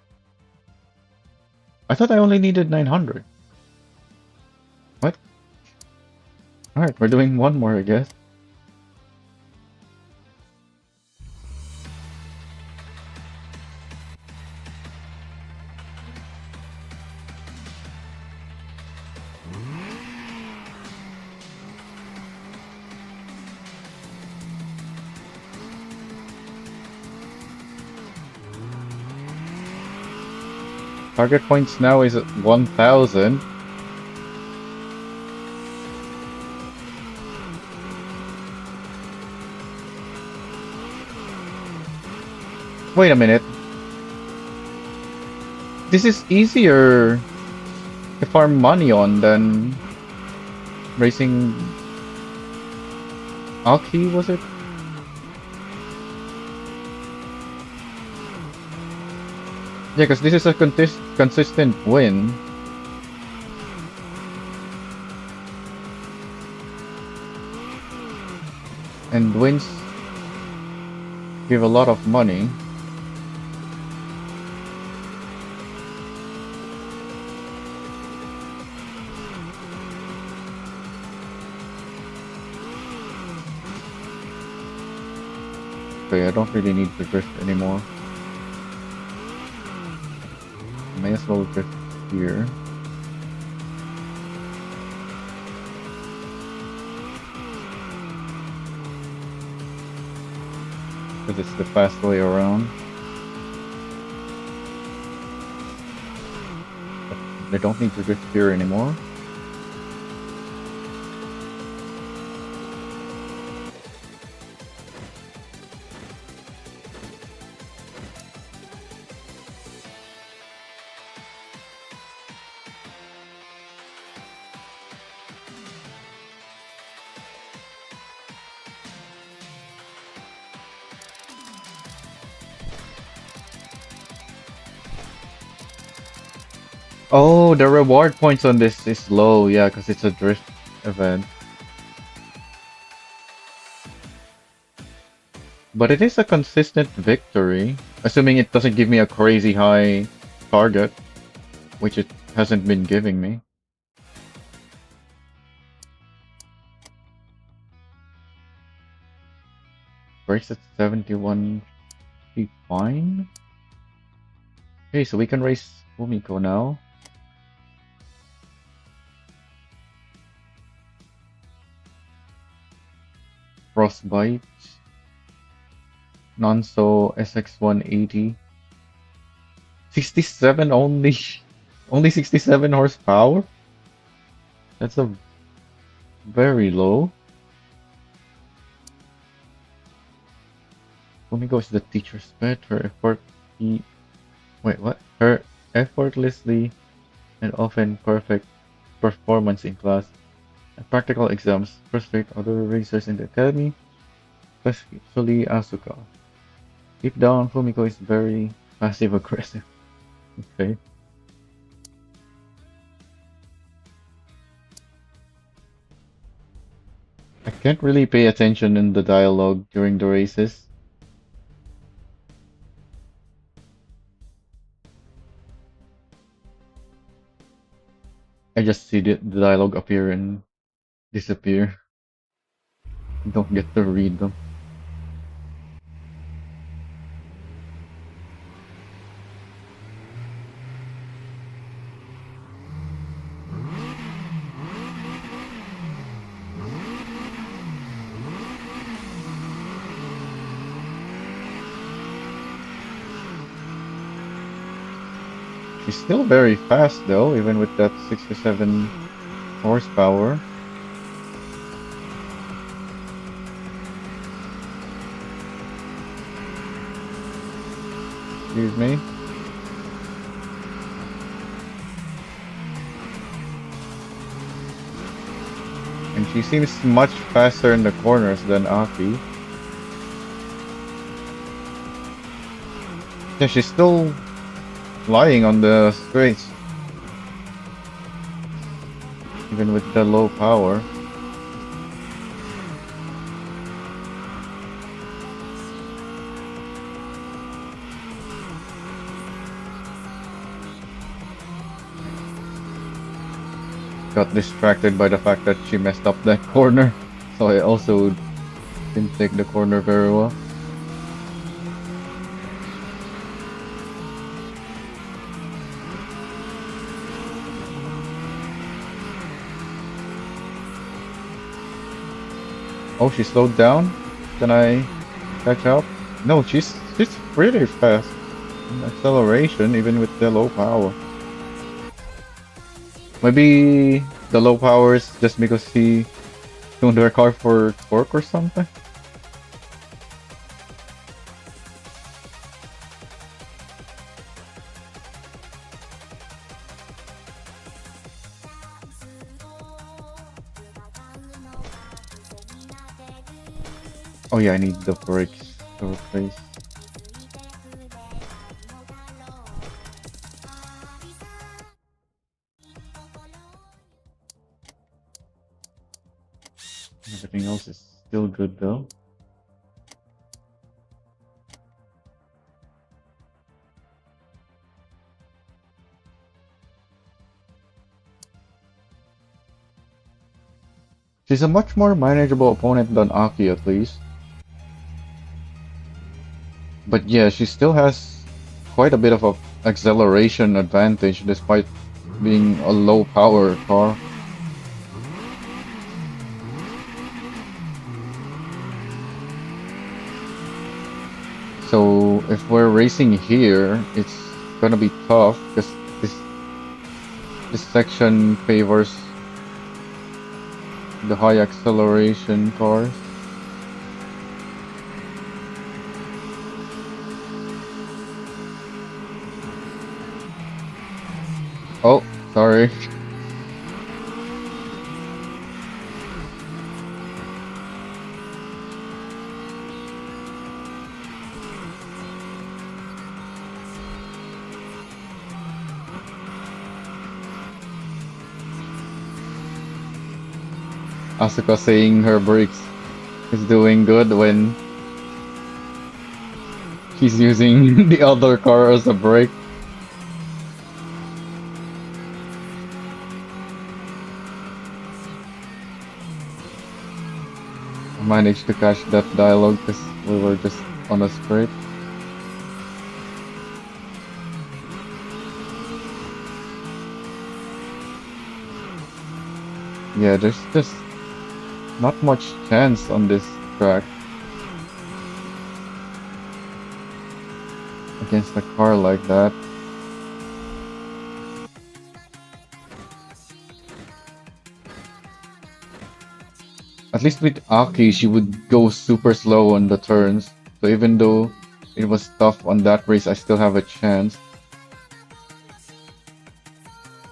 I thought I only needed 900. What? Alright, we're doing one more, I guess. Target points now is at 1,000. Wait a minute. This is easier to farm money on than racing Aki, was it? Yeah, because this is a consistent win. And wins give a lot of money. Okay, I don't really need to drift anymore. May as well drift here. Because it's the fast way around. But I don't need to drift here anymore. Oh, the reward points on this is low, yeah, because it's a drift event. But it is a consistent victory, assuming it doesn't give me a crazy high target, which it hasn't been giving me. Race at 71 be fine. Okay, so we can race Fumiko now. Frostbite. Nonso SX180. 67 only. Only 67 horsepower? That's a very low. Fumiko is the teacher's pet. Her effortlessly and often perfect performance in class and practical exams frustrate other racers in the academy, especially ASUKA. Deep down, Fumiko is very passive aggressive. Okay. I can't really pay attention in the dialogue during the races. I just see the dialogue appear and disappear. Don't get to read them. She's still very fast though, even with that 67 horsepower. Excuse me. And she seems much faster in the corners than Aki. Yeah, she's still flying on the straights. Even with the low power. got distracted by the fact that she messed up that corner. So I also didn't take the corner very well. Oh, she slowed down? Can I catch up? No, she's pretty fast. In acceleration, even with the low power. Maybe the low power is just because she tuned her car for torque or something? Oh yeah, I need the brakes to replace. Everything else is still good though. She's a much more manageable opponent than Aki at least. But yeah, she still has quite a bit of a acceleration advantage despite being a low power car. So if we're racing here, it's gonna be tough because this section favors the high acceleration cars. Oh, sorry. Asuka saying her brakes is doing good when she's using the other car as a brake. I managed to catch that dialogue because we were just on a straight. Yeah, there's just not much chance on this track against a car like that. At least with Aki, she would go super slow on the turns. So even though it was tough on that race, I still have a chance.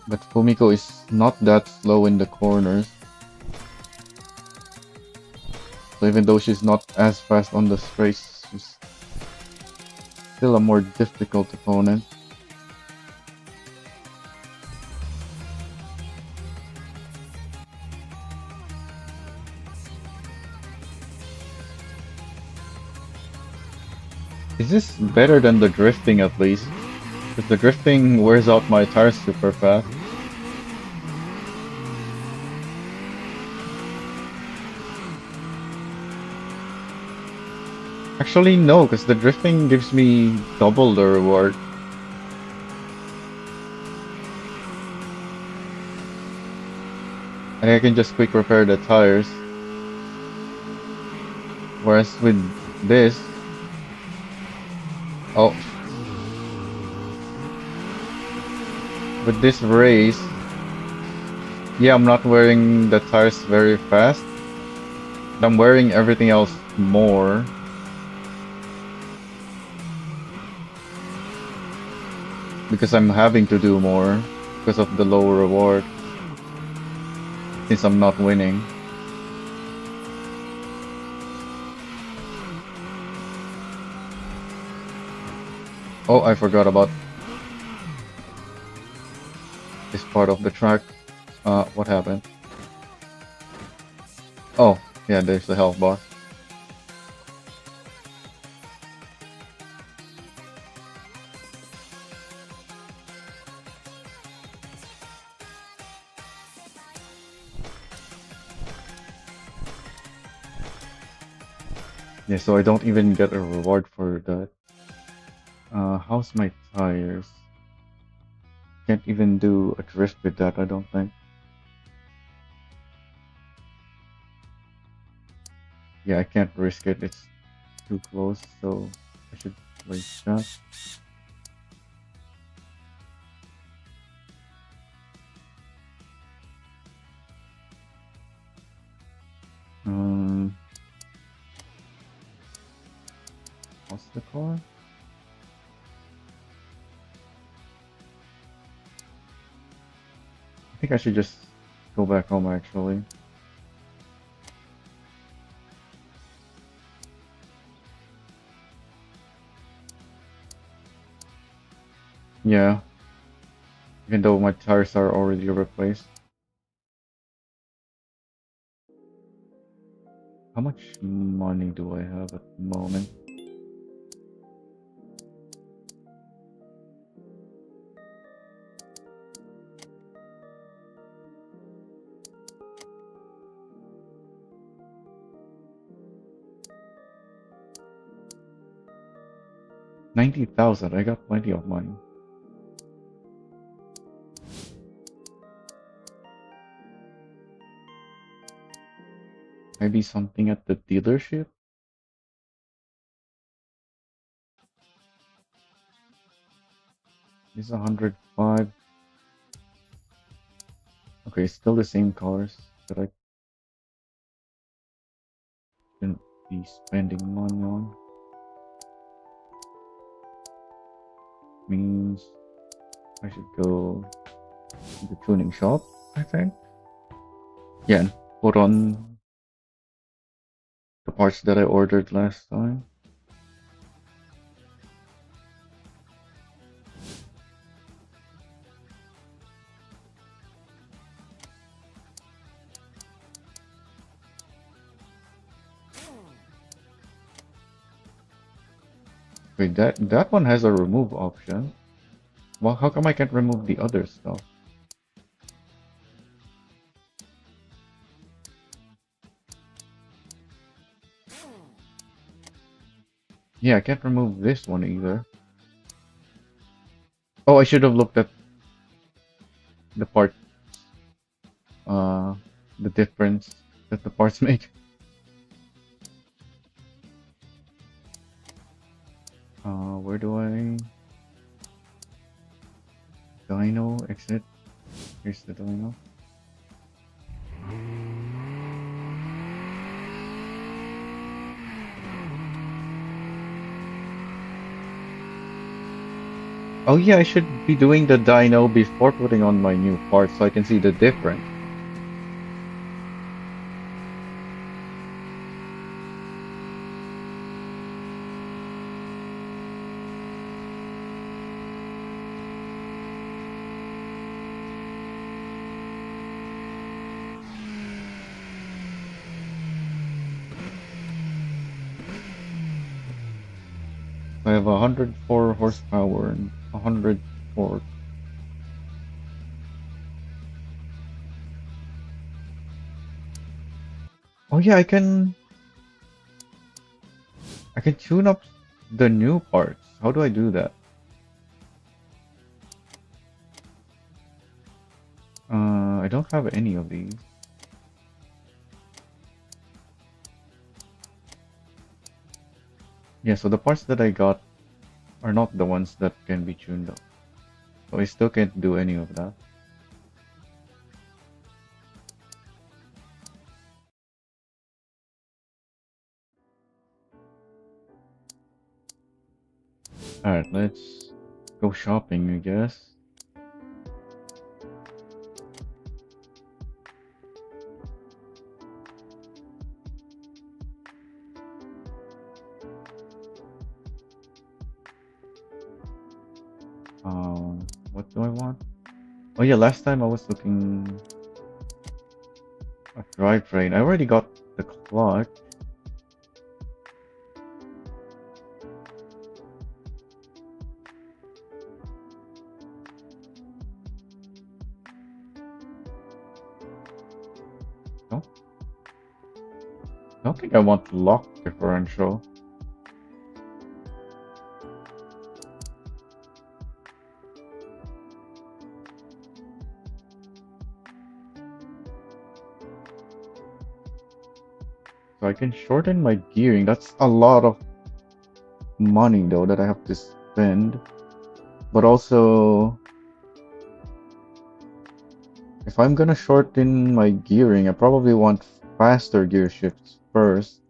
But Fumiko is not that slow in the corners. So even though she's not as fast on the straights, she's still a more difficult opponent. Is this better than the drifting at least? Because the drifting wears out my tires super fast. Actually, no, because the drifting gives me double the reward. And I can just quick repair the tires. Whereas with this... Oh. With this race... Yeah, I'm not wearing the tires very fast. But I'm wearing everything else more. Because I'm having to do more. Because of the low reward. Since I'm not winning. Oh, I forgot about this part of the track. What happened? Oh, yeah, there's the health bar. Yeah, so I don't even get a reward for that. How's my tires? Can't even do a drift with that, I don't think. Yeah, I can't risk it. It's too close, so I should waste that. Um, what's the car? I think I should just go back home actually. Yeah, even though my tires are already replaced. How much money do I have at the moment? $90,000. I got plenty of money. Maybe something at the dealership? This is 105. Okay, still the same cars that I shouldn't be spending money on. Means I should go to the tuning shop, I think. Yeah, and put on the parts that I ordered last time. Wait, that one has a remove option. Well, how come I can't remove the other stuff? Yeah, I can't remove this one either. Oh, I should have looked at the part, uh, the difference that the parts make. Where do I? Dino exit. Here's the dino. Oh yeah, I should be doing the dyno before putting on my new parts so I can see the difference. I have 104 horsepower and 100 torque. Oh yeah, I can tune up the new parts. How do I do that? I don't have any of these. Yeah, so the parts that I got are not the ones that can be tuned up. So I still can't do any of that. Alright, let's go shopping, I guess. What do I want? Oh yeah, last time I was looking at drivetrain. I already got the clutch. No? I don't think I want lock differential. So I can shorten my gearing. That's a lot of money though that I have to spend. But also, if I'm gonna shorten my gearing, I probably want faster gear shifts first.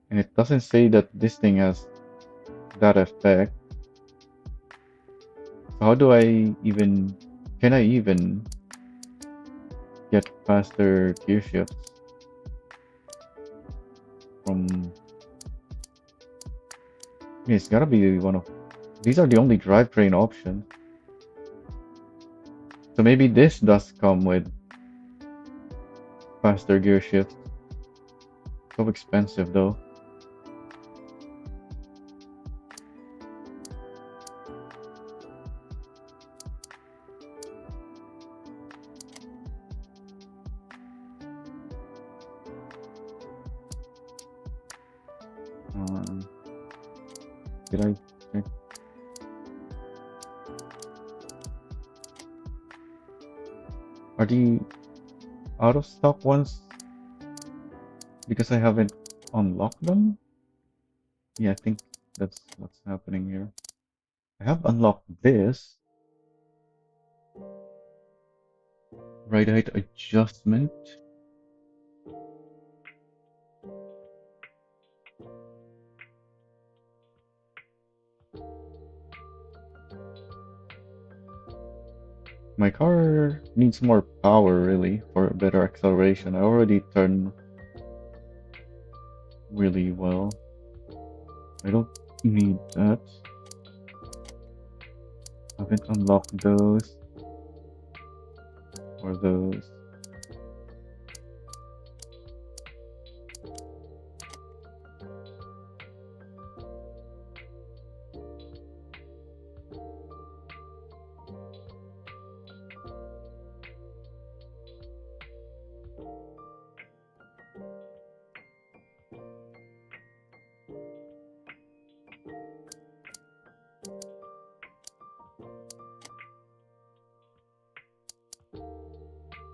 And it doesn't say that this thing has that effect. So how do I even, can I even get faster gear shifts from, it's gotta be one of, these are the only drivetrain options. So maybe this does come with faster gear shifts. So expensive though. Um, did I check? Are the out of stock ones because I haven't unlocked them? Yeah, I think that's what's happening here. I have unlocked this ride height adjustment. My car needs more power really for better acceleration. I already turn really well. I don't need that. I haven't unlocked those or those.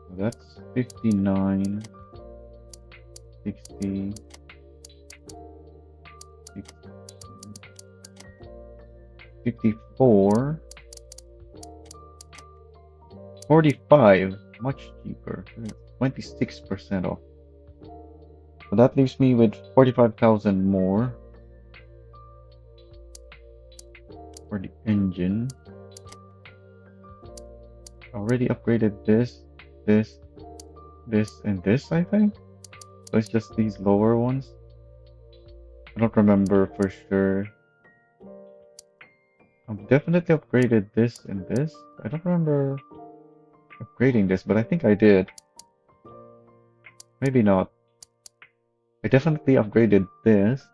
So that's 59, 60, 54, 45, much cheaper, 26% off. So that leaves me with 45,000 more for the engine. Already upgraded this, this, this, and this, I think. So it's just these lower ones. I don't remember for sure. I've definitely upgraded this and this. I don't remember upgrading this, but I think I did. Maybe not. I definitely upgraded this.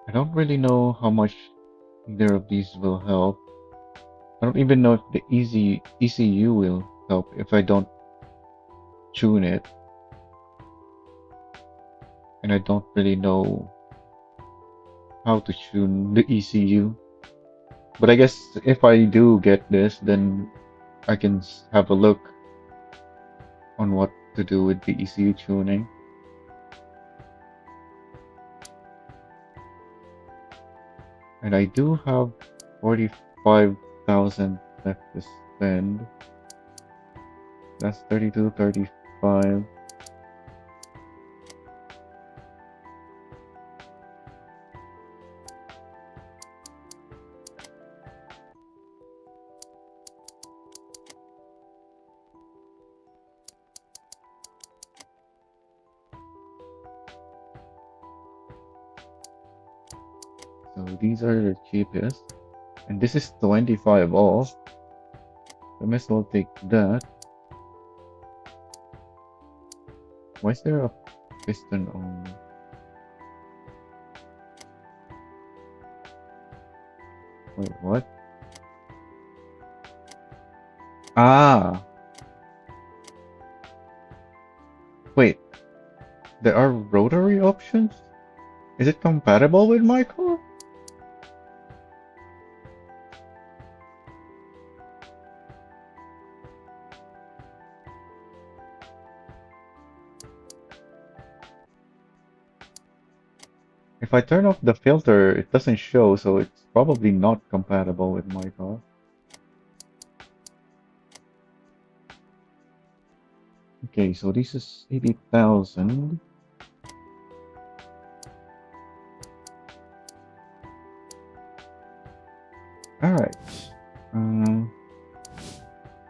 I don't really know how much either of these will help. I don't even know if the ECU will help if I don't tune it. And I don't really know how to tune the ECU. But I guess if I do get this, then I can have a look on what to do with the ECU tuning. And I do have 45,000 left to spend. That's 32, 35. So these are the cheapest. And this is 25 off. I might as well take that. Why is there a piston on? Wait, what? Ah! Wait, there are rotary options? Is it compatible with my car? If I turn off the filter, it doesn't show, so it's probably not compatible with my car. Okay, so this is 80,000. Alright.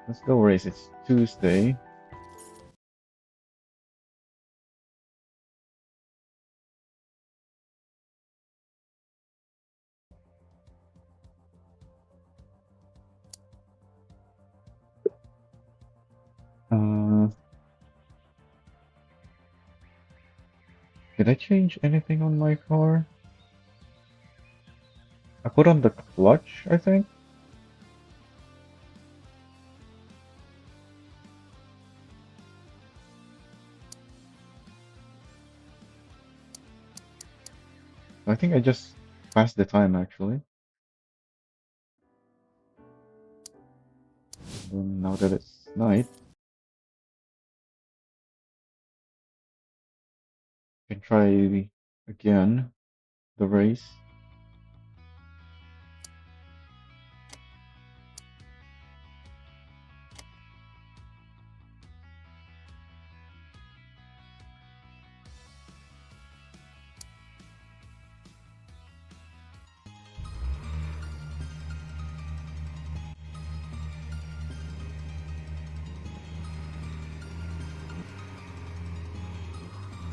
Let's go race. It's Tuesday. Did I change anything on my car? I put on the clutch, I think. I think I just passed the time actually. And now that it's night, I can try again the race.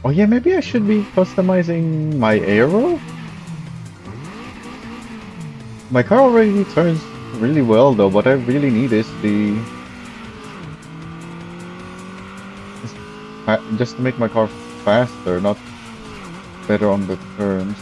Oh yeah, maybe I should be customizing my aero? My car already turns really well though, what I really need is just to make my car faster, not better on the turns.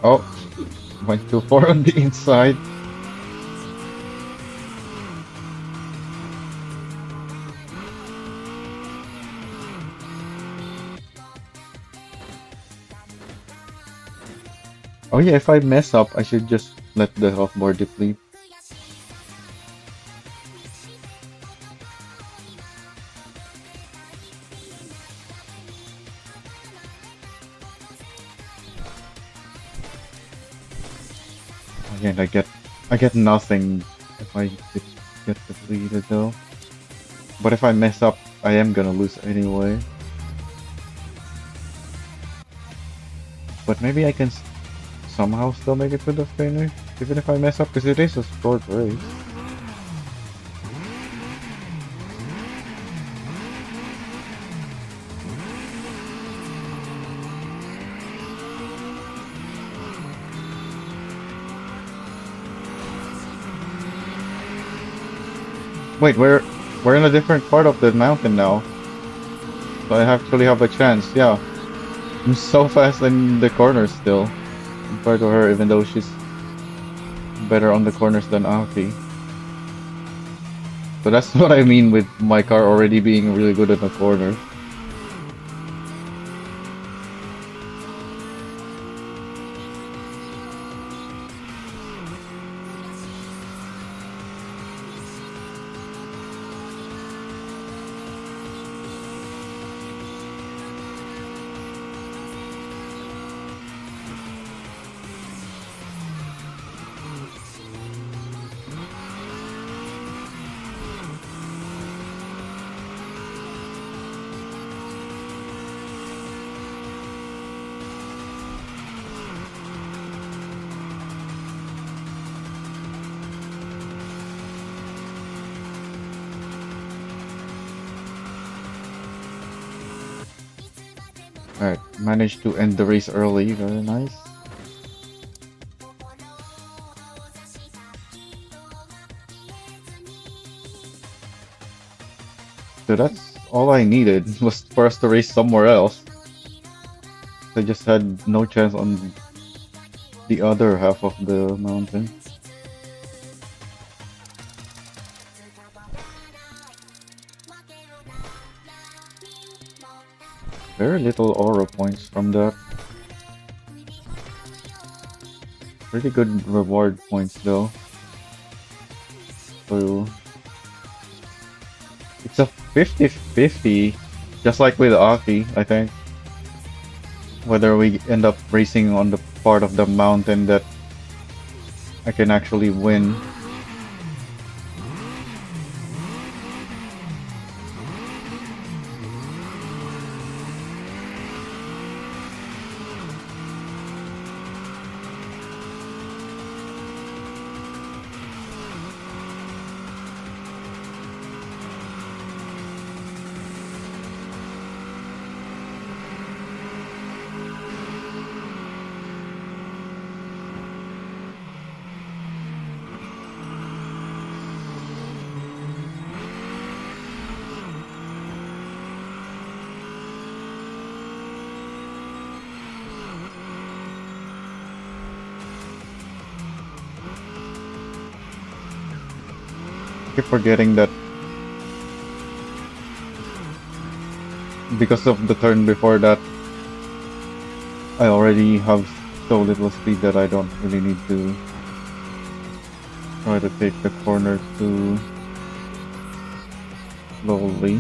Oh, went too far on the inside. Oh yeah, if I mess up, I should just let the offboard deplete. Again, I get nothing if I get depleted though. But if I mess up, I am gonna lose anyway. But maybe I can somehow still make it to the finish, even if I mess up, because it is a short race. Wait, we're in a different part of the mountain now. So I actually have a chance, yeah. I'm so fast in the corners still, compared to her, even though she's better on the corners than Aki. So that's what I mean with my car already being really good at the corners. managed to end the race early. Very nice. So that's all I needed was for us to race somewhere else. I just had no chance on the other half of the mountain. Very little aura points from that. Pretty good reward points though. So it's a 50-50, just like with Aki, I think. Whether we end up racing on the part of the mountain that I can actually win. I keep forgetting that because of the turn before that, I already have so little speed that I don't really need to try to take the corner too slowly.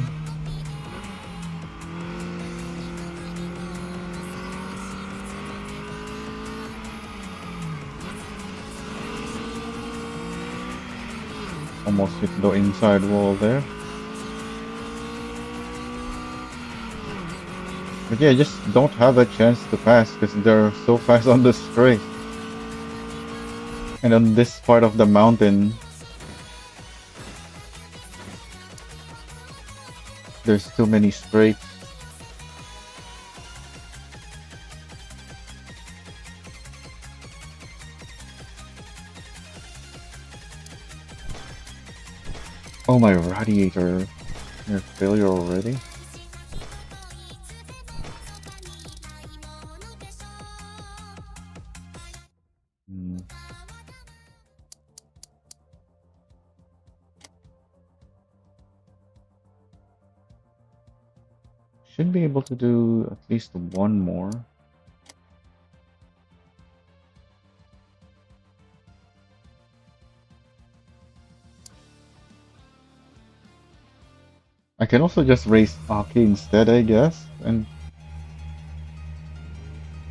Almost hit the inside wall there. But yeah, I just don't have a chance to pass because they're so fast on the straight. And on this part of the mountain, there's too many straights. Oh, my radiator. Near failure already? Hmm. Should be able to do at least one more. I can also just race Aki instead, I guess.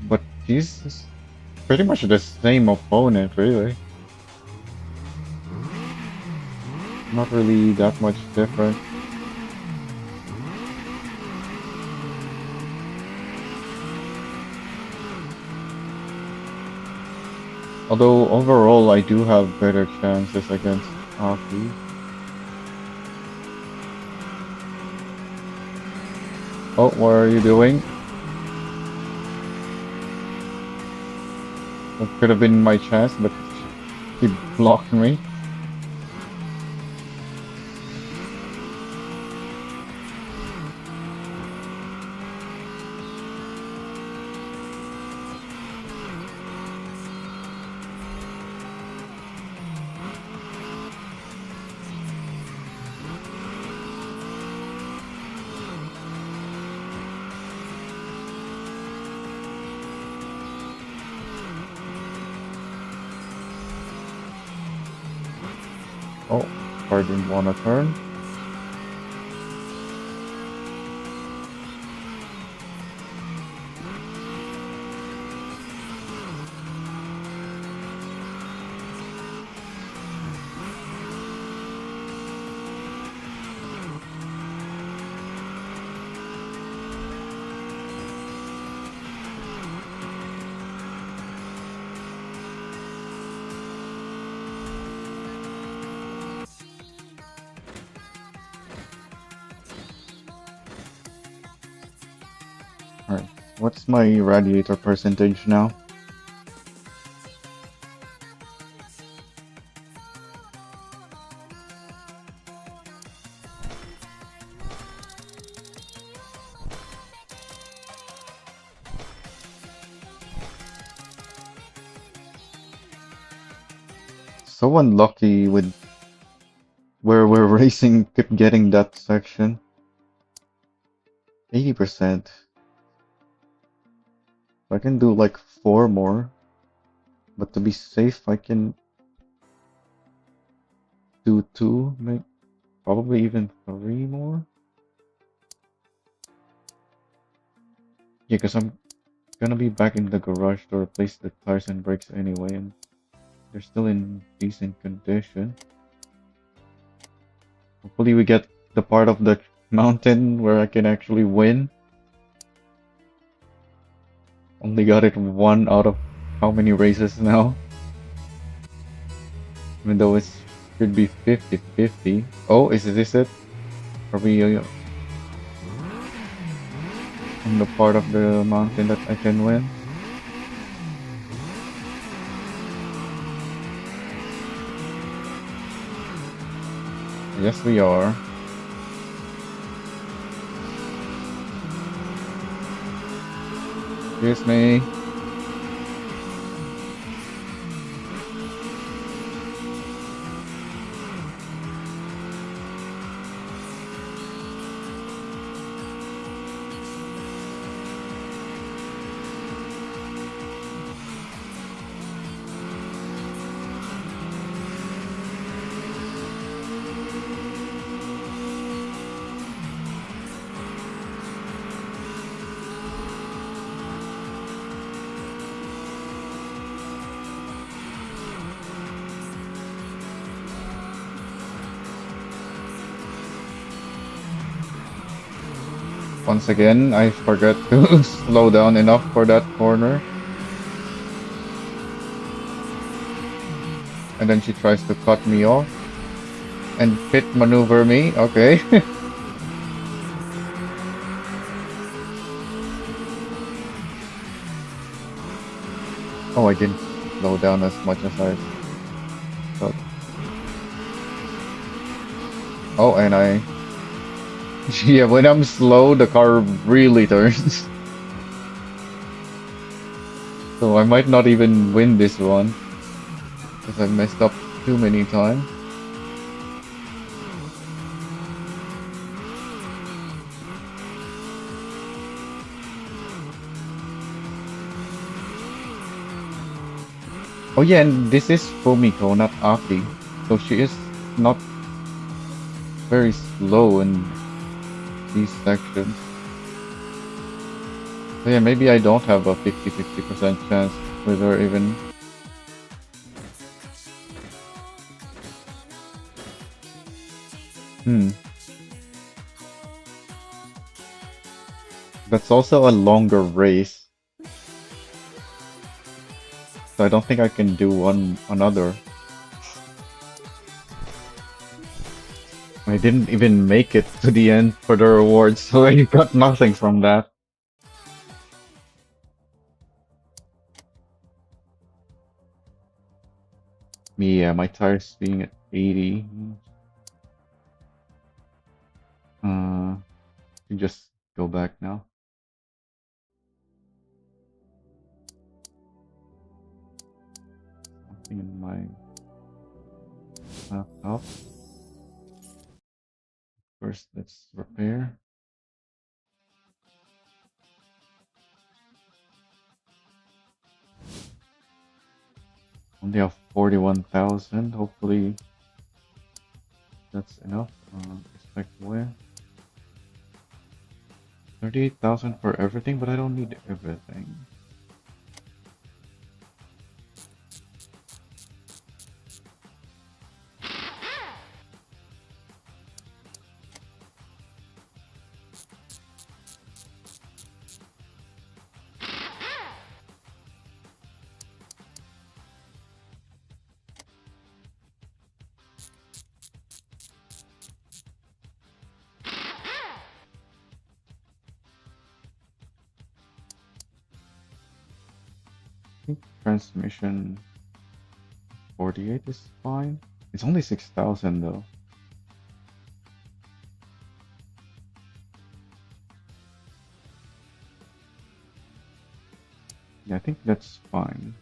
But he's pretty much the same opponent, really. Not really that much different. Although overall I do have better chances against Aki. Oh, what are you doing? That could have been my chance, but he blocked me. Oh, I didn't want to turn. What's my radiator percentage now? So unlucky with where we're racing, keep getting that section. 80%. I can do like 4 more, but to be safe, I can do 2, maybe, probably even 3 more. Yeah, because I'm gonna be back in the garage to replace the tires and brakes anyway, and they're still in decent condition. Hopefully we get the part of the mountain where I can actually win. Only got it 1 out of how many races now? Even though it should be 50-50. Oh, is this it? Are we on the part of the mountain that I can win? Yes, we are. Excuse me. Once again, I forgot to slow down enough for that corner. And then she tries to cut me off and pit maneuver me. Okay. Oh, I didn't slow down as much as I thought. Oh, and I... Yeah, when I'm slow, the car really turns. So I might not even win this one. Because I messed up too many times. Oh yeah, and this is Fumiko, not Aki. So she is not very slow in these sections. So yeah, maybe I don't have a 50-50% chance with her even. Hmm. That's also a longer race. So I don't think I can do another. I didn't even make it to the end for the rewards, so I got nothing from that. Yeah, my tires being at 80. You just go back now. Something in my laptop. First, let's repair. Only have 41,000. Hopefully, that's enough. Expect where? 38,000 for everything, but I don't need everything. think transmission 48 is fine. It's only 6,000 though. Yeah, I think that's fine.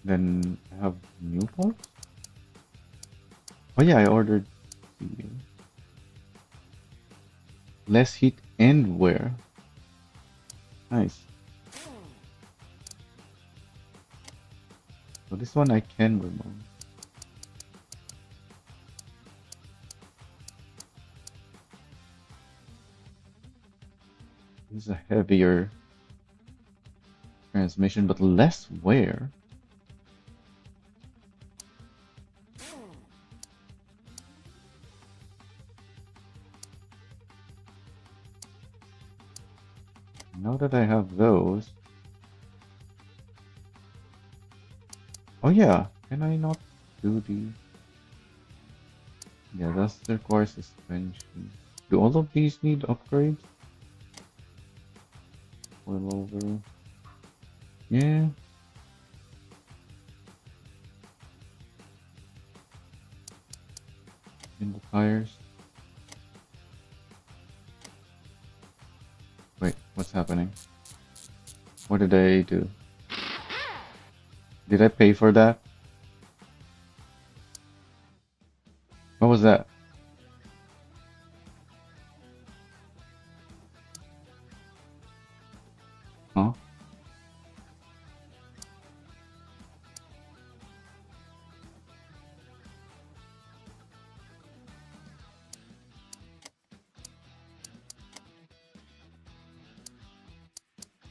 Then I have new parts. Oh yeah, I ordered the less heat and wear. Nice. So this one I can remove. This is a heavier transmission, but less wear. Now that I have those. Oh yeah, can I not do the... Yeah, that's the require suspension. Do all of these need upgrades? Oil over. Yeah. In the tires. Wait, what's happening? What did I do? Did I pay for that? What was that? Huh?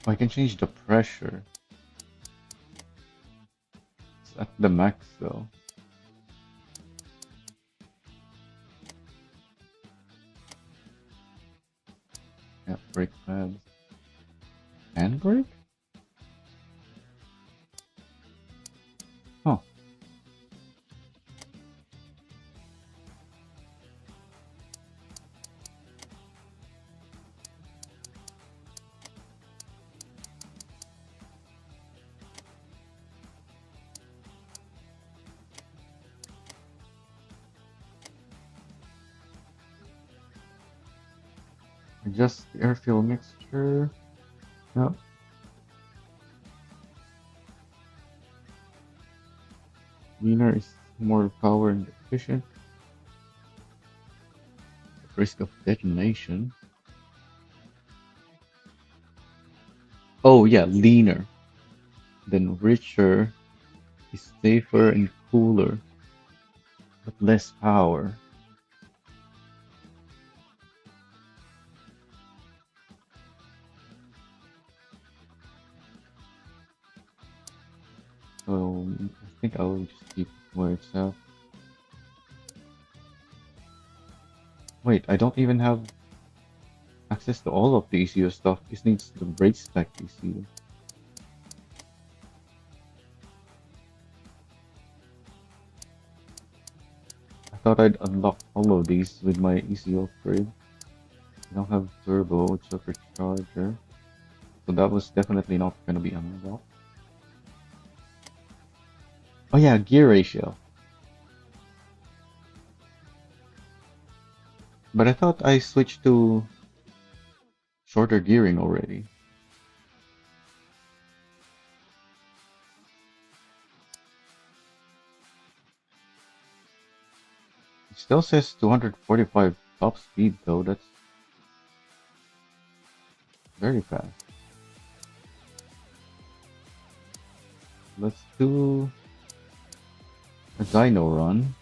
Oh, I can change the pressure. It's at the max though. Yeah, brake pads. Handbrake? Huh. Adjust the air fuel mixture. No. Leaner is more power and efficient. Risk of detonation. Oh yeah, leaner. Then richer is safer and cooler, but less power. So I think I'll just keep it where it's at. Wait, I don't even have access to all of the ECU stuff. This needs the brake stack ECU. I thought I'd unlock all of these with my ECU upgrade. I don't have turbo supercharger, so that was definitely not going to be unlocked. Oh yeah, gear ratio. But I thought I switched to shorter gearing already. It still says 245 top speed though, that's very fast. Let's do a dyno run.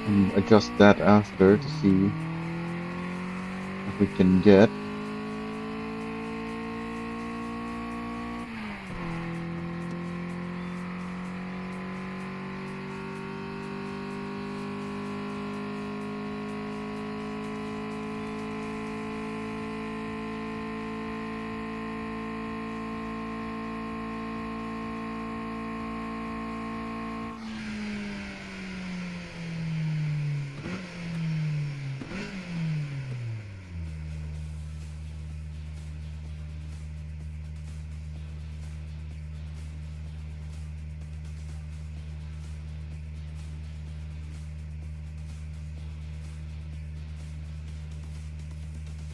And adjust that after to see what we can get.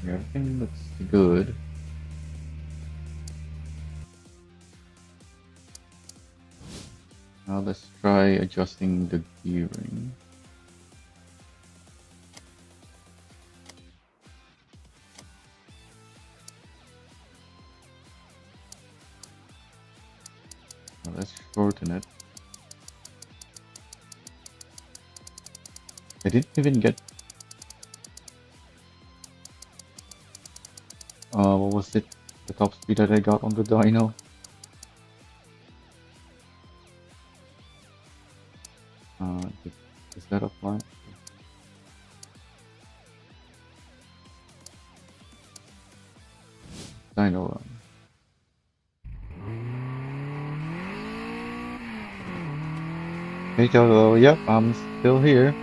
Yeah, everything looks good. Now let's try adjusting the gearing. Now let's shorten it. I didn't even get what was it? The top speed that I got on the dyno. Did, is that apply? Dyno run. Hey Jojo, yep, I'm still here.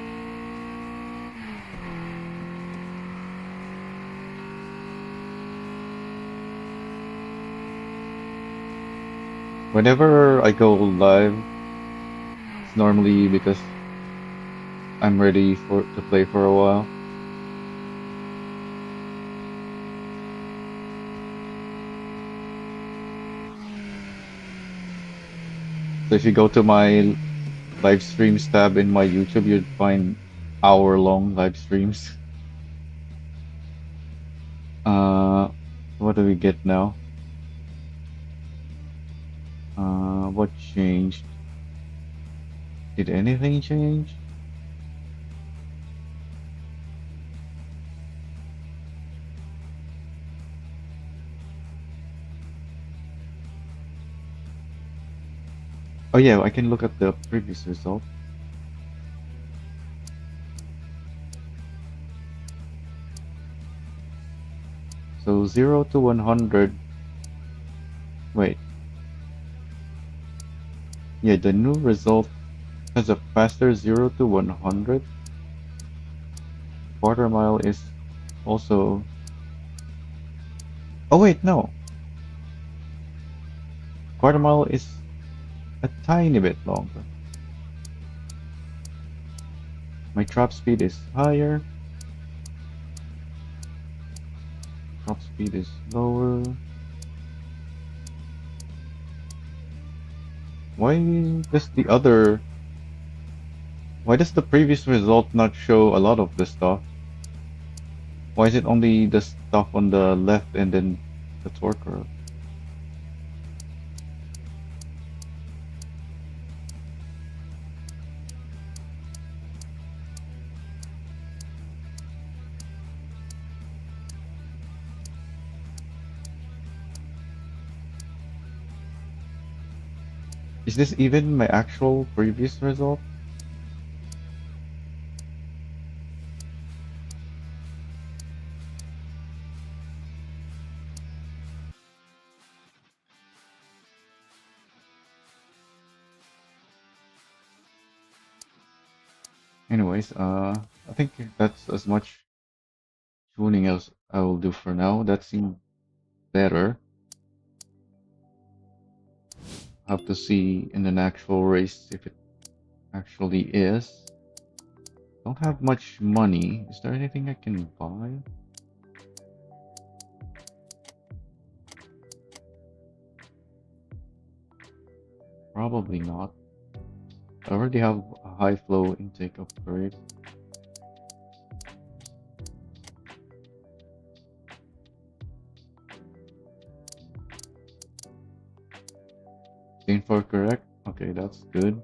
Whenever I go live, it's normally because I'm ready to play for a while. So if you go to my live streams tab in my YouTube, you'd find hour-long live streams. What do we get now? What changed? Did anything change? Oh yeah, I can look at the previous result. So 0 to 100. Wait. Yeah, the new result has a faster 0 to 100. Quarter mile is also... Oh wait, no. Quarter mile is a tiny bit longer. My top speed is higher. Top speed is lower. Why does the other... Why does the previous result not show a lot of the stuff? Why is it only the stuff on the left and then the torque curve? Is this even my actual previous result? Anyways, I think that's as much tuning as I will do for now. That seemed better. Have to see in an actual race if it actually is. Don't have much money. Is there anything I can buy? Probably not. I already have a high flow intake upgrade. Info correct? Okay, that's good.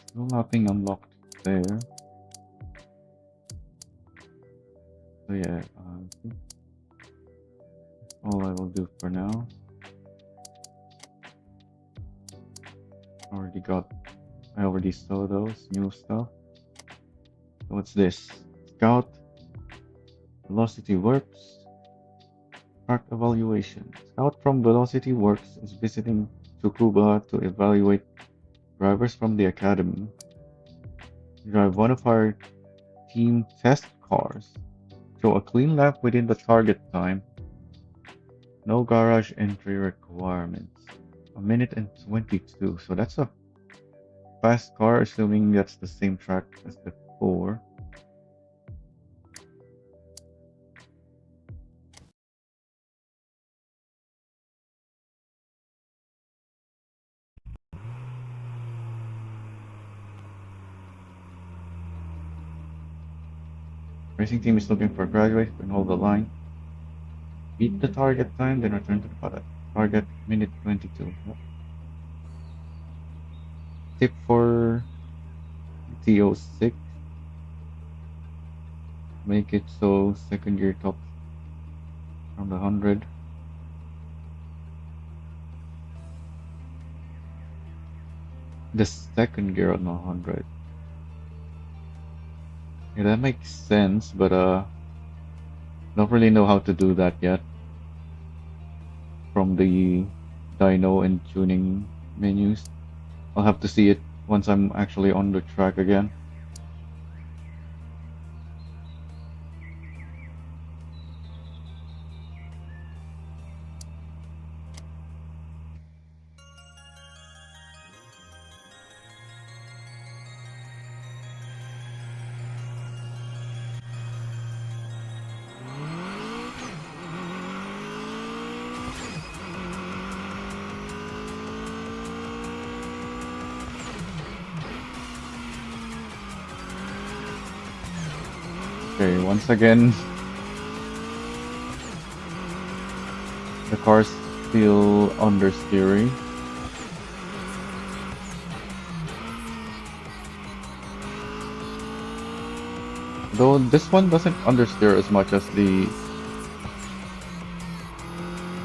Still nothing unlocked there. So yeah, I think that's all I will do for now. I already saw those new stuff. So what's this? Scout, Velocity Works, Track Evaluation. Scout from Velocity Works is visiting Tsukuba to evaluate drivers from the academy. Drive one of our team test cars. Show a clean lap within the target time. No garage entry requirements. A minute and 22. So that's a fast car, assuming that's the same track as before. Racing team is looking for a graduate who can hold the line. Beat the target time, then return to the paddock. Target minute 22. Yep. Tip for TO6. Make it so second gear tops around 100. The second gear on 100. Yeah, that makes sense, but don't really know how to do that yet from the dyno and tuning menus. I'll have to see it once I'm actually on the track again. Okay, once again, the car's still understeering. Though this one doesn't understeer as much as the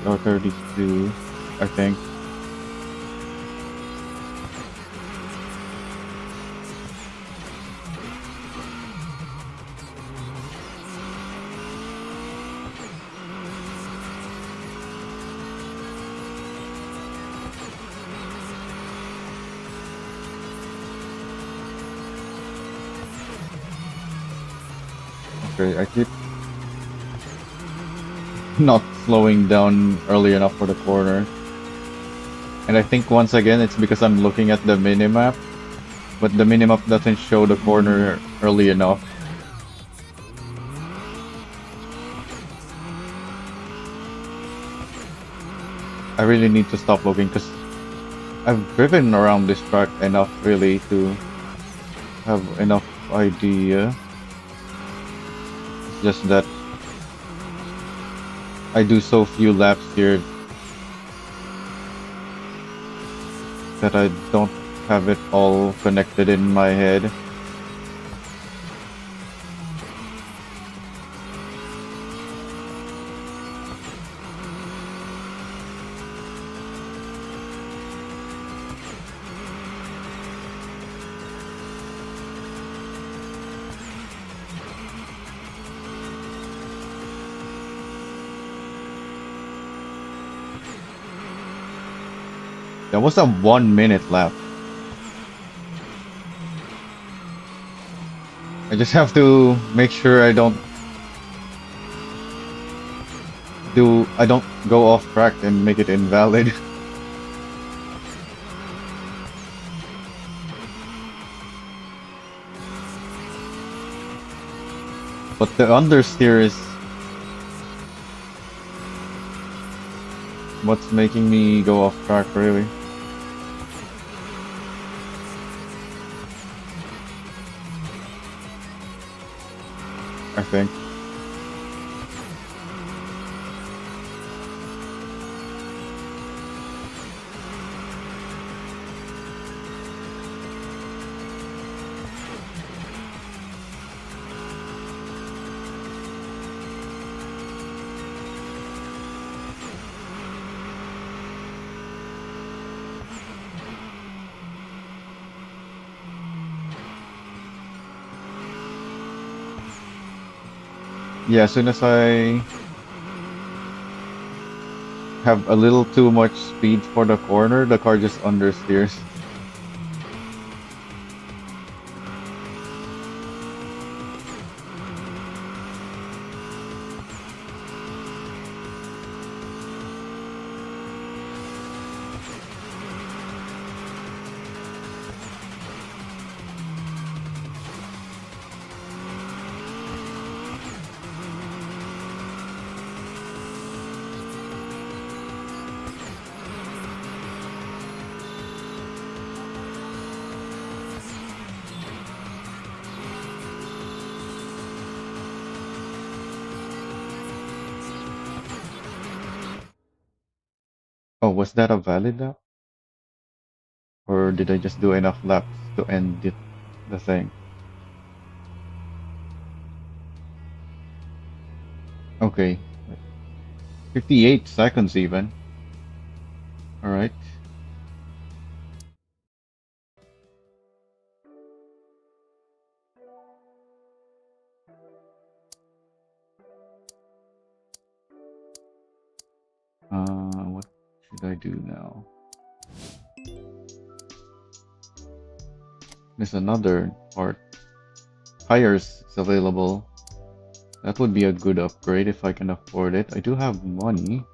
R32, I think. Okay, I keep not slowing down early enough for the corner. And I think once again it's because I'm looking at the minimap, but the minimap doesn't show the corner early enough. I really need to stop looking because I've driven around this track enough really to have enough idea. It's just that I do so few laps here that I don't have it all connected in my head. That was a 1 minute lap. I just have to make sure I don't go off track and make it invalid. But the understeer is what's making me go off track really. I think. Yeah, as soon as I have a little too much speed for the corner, the car just understeers. Oh, was that a valid lap? Or did I just do enough laps to end the thing? Okay. 58 seconds even. Alright. What should I do now? There's another part. Tires is available. That would be a good upgrade if I can afford it. I do have money.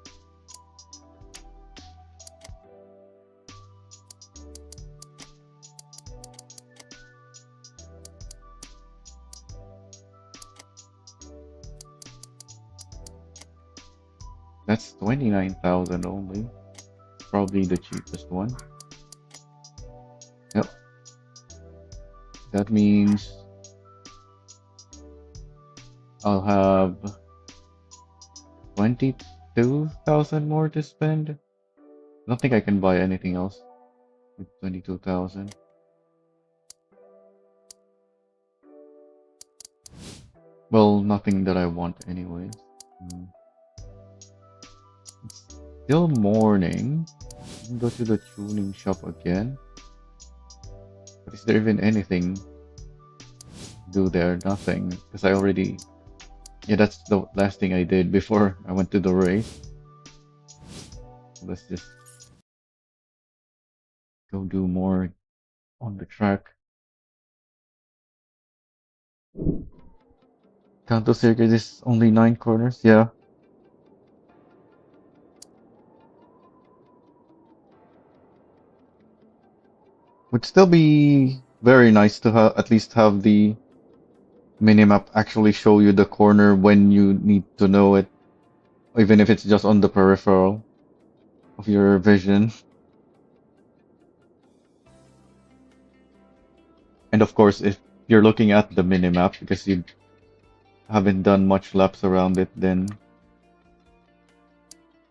That's 29,000 only. Probably the cheapest one. Yep. That means I'll have 22,000 more to spend. I don't think I can buy anything else with 22,000. Well, nothing that I want anyways. It's still morning. I can go to the tuning shop again. But is there even anything to do there? Nothing. Because I already... Yeah, that's the last thing I did before I went to the race. Let's just go do more on the track. Kanto Circuit is only 9 corners, yeah. Would still be very nice to at least have the minimap actually show you the corner when you need to know it, even if it's just on the peripheral of your vision. And of course, if you're looking at the minimap because you haven't done much laps around it, then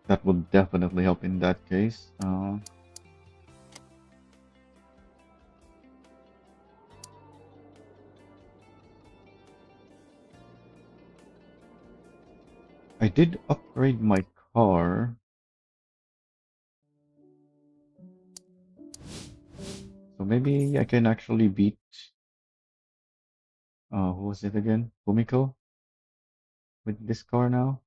that would definitely help in that case. I did upgrade my car. So maybe I can actually beat... who was it again? Fumiko? With this car now?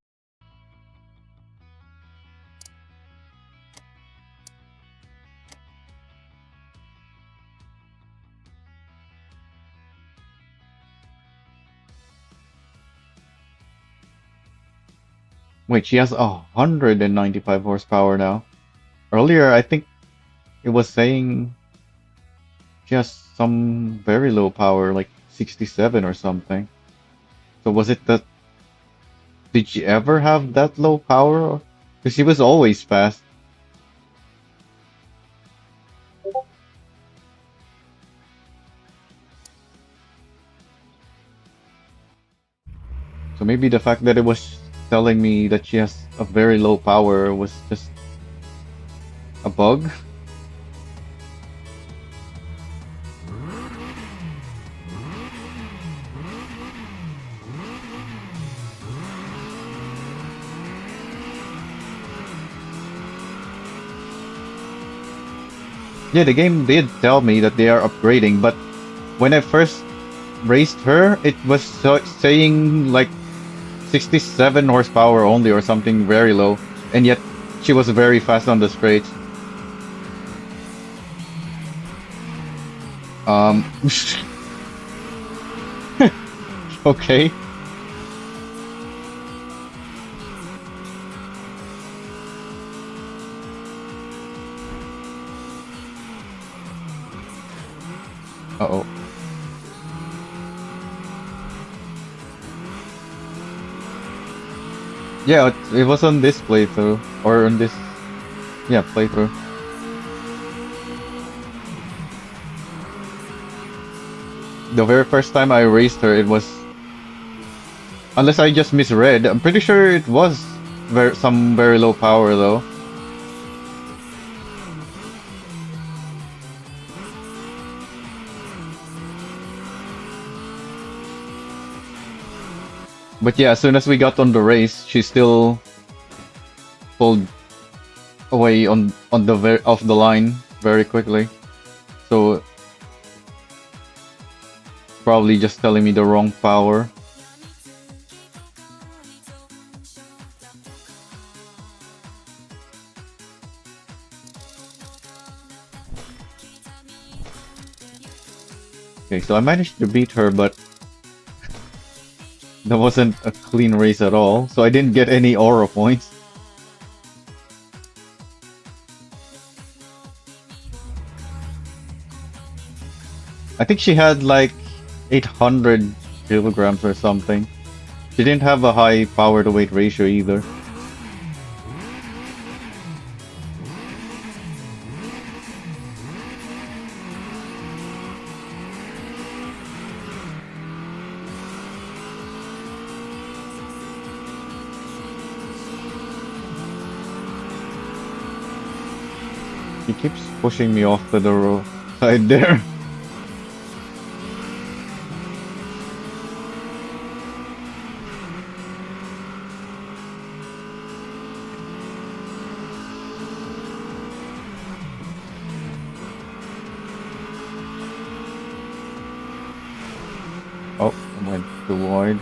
Wait, she has 195 horsepower now. Earlier, I think it was saying she has some very low power, like 67 or something. So was it that... Did she ever have that low power? Because she was always fast. So maybe the fact that it was telling me that she has a very low power was just a bug. Yeah, the game did tell me that they are upgrading, but when I first raced her, it was saying like 67 horsepower only or something very low, and yet she was very fast on the straight. Okay. Uh-oh. Yeah, it was on this playthrough, or on this, yeah, playthrough. The very first time I raced her, it was... Unless I just misread, I'm pretty sure it was some very low power though. But yeah, as soon as we got on the race, she still pulled away on the off the line very quickly. So probably just telling me the wrong power. Okay, so I managed to beat her, but that wasn't a clean race at all. So I didn't get any aura points. I think she had like 800 kilograms or something. She didn't have a high power to weight ratio either. He keeps pushing me off to the side there. Oh, I went too wide.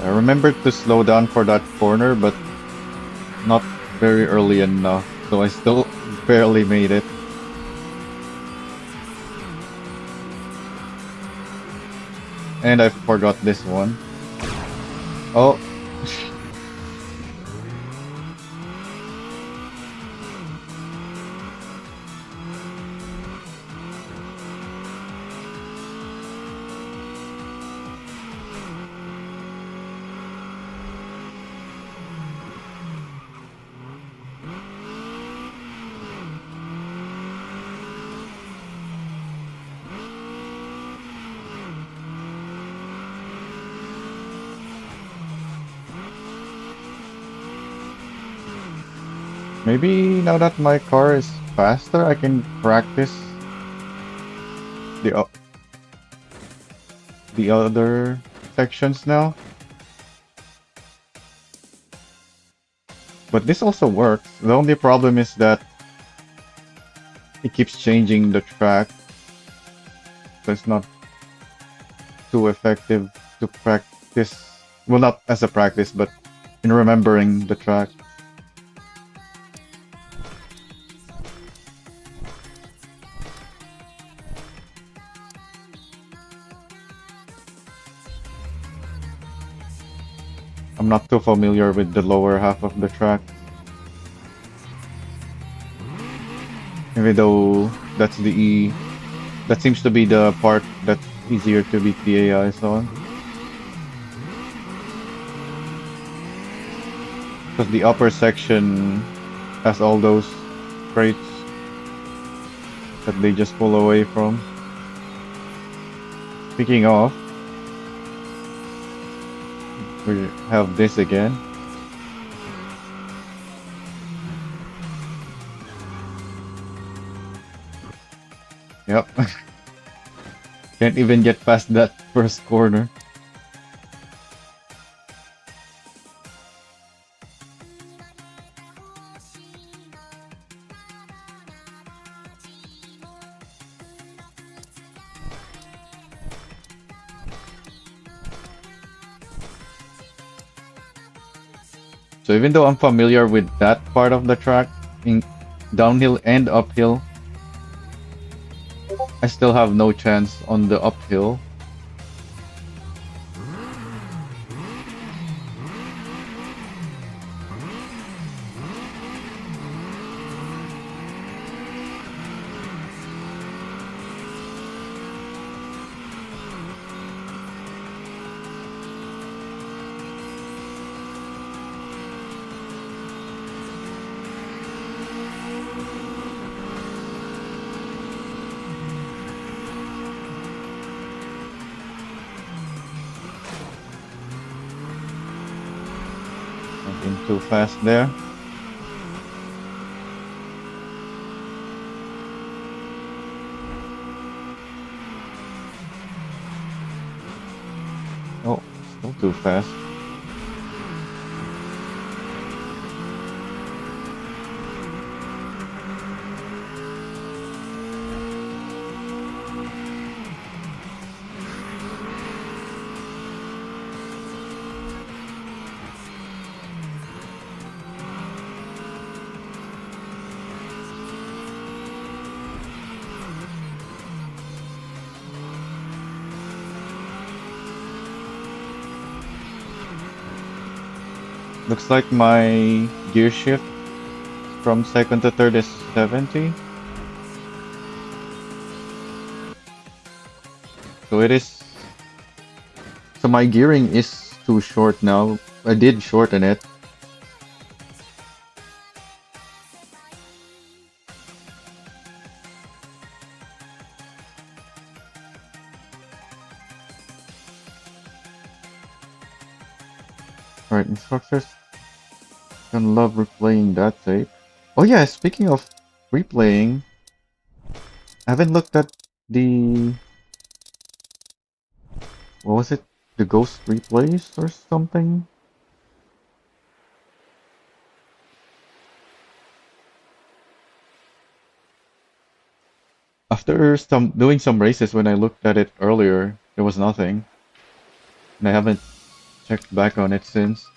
I remembered to slow down for that corner, but not very early enough, so I still barely made it. And I forgot this one. Oh. Maybe now that my car is faster, I can practice the the other sections now. But this also works. The only problem is that it keeps changing the track, so it's not too effective to practice. Well, not as a practice, but in remembering the track. I'm not too familiar with the lower half of the track. Even though that seems to be the part that's easier to beat the AIs on. Because the upper section has all those crates that they just pull away from. Speaking of, we have this again. Yep. Can't even get past that first corner. So even though I'm familiar with that part of the track, in downhill and uphill, I still have no chance on the uphill. Been too fast there. Oh, still too fast. Looks like my gear shift from second to third is 70. So it is. So my gearing is too short now. I did shorten it. Alright, instructors can love replaying that tape. Oh yeah, speaking of replaying, I haven't looked at the... What was it? The ghost replays or something? After doing some races when I looked at it earlier, there was nothing. And I haven't checked back on it since.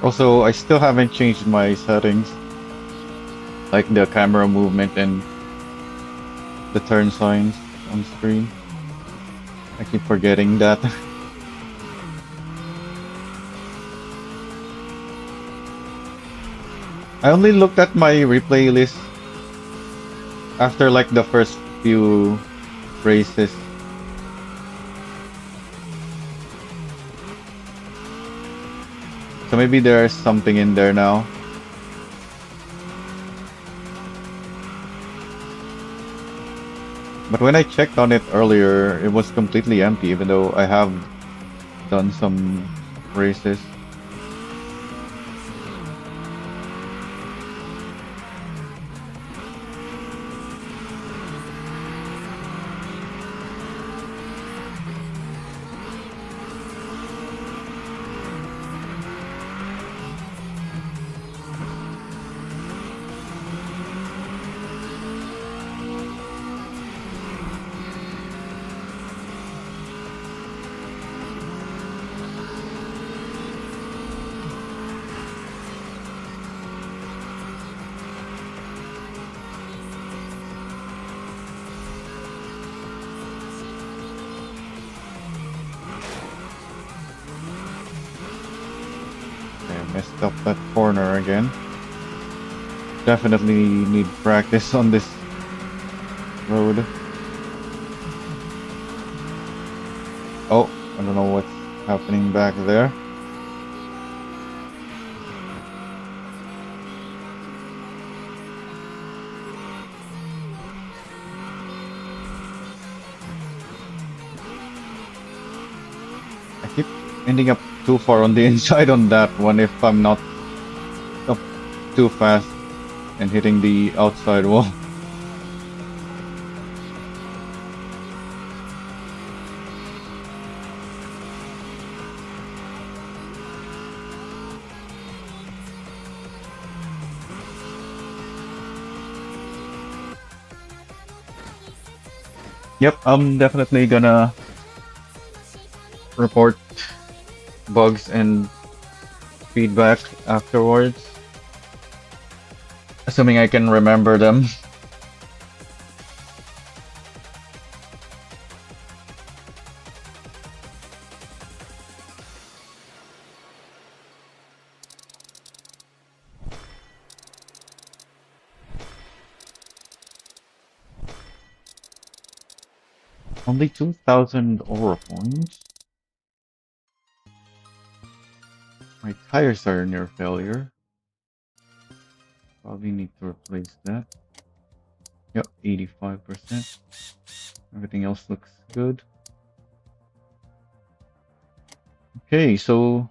Also, I still haven't changed my settings, like the camera movement and the turn signs on screen. I keep forgetting that. I only looked at my replay list after like the first few races. So maybe there's something in there now. But when I checked on it earlier, it was completely empty, even though I have done some races. Messed up that corner again. Definitely need practice on this road. Oh, I don't know what's happening back there. I keep ending up too far on the inside on that one if I'm not up too fast and hitting the outside wall. Yep, I'm definitely gonna report bugs and feedback afterwards, assuming I can remember them. Only 2,000 aura points. My tires are near failure. Probably need to replace that. Yep, 85%. Everything else looks good. Okay, so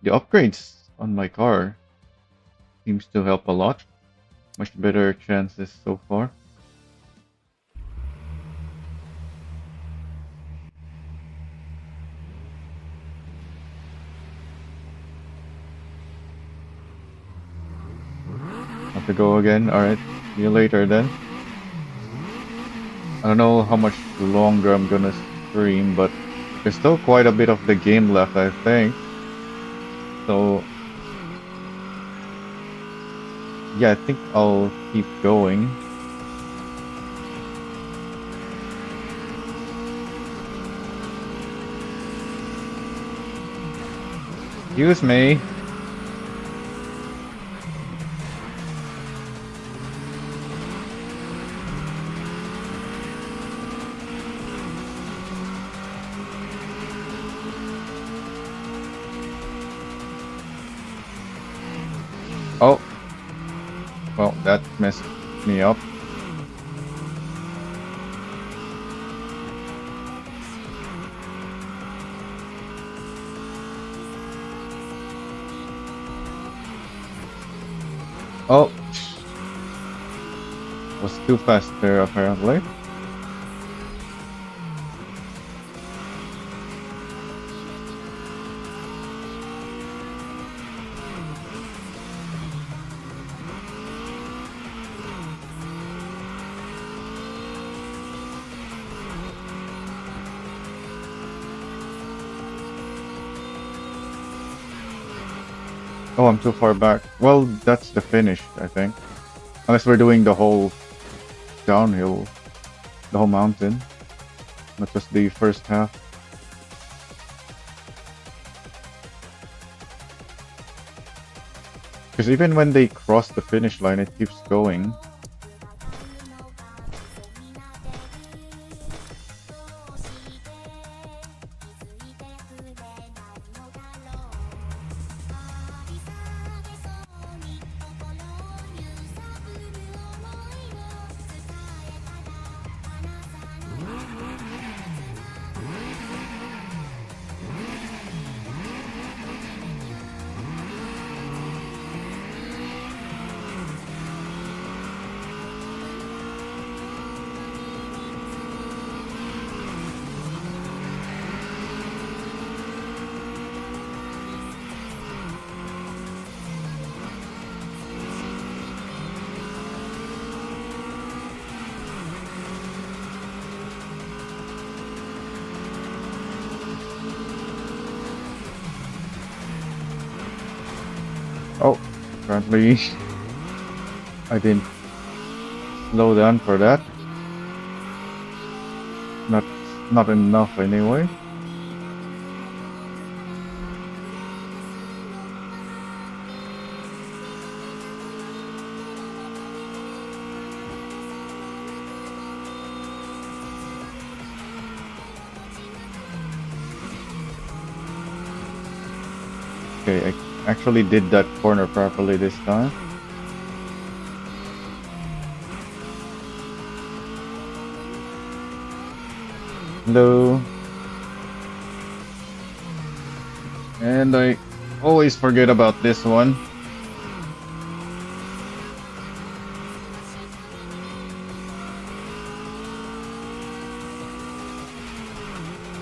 the upgrades on my car seems to help a lot. Much better chances so far. Have to go again. Alright, see you later then. I don't know how much longer I'm gonna stream, but there's still quite a bit of the game left, I think. So, yeah, I think I'll keep going. Excuse me. Oh, well, that messed me up. Oh, was too fast there apparently. Oh, I'm too far back. Well, that's the finish, I think. Unless we're doing the whole downhill, the whole mountain, not just the first half. Because even when they cross the finish line, it keeps going. Oh, apparently I didn't slow down for that. Not, not enough anyway. Okay, I actually did that corner properly this time. Hello. And I always forget about this one.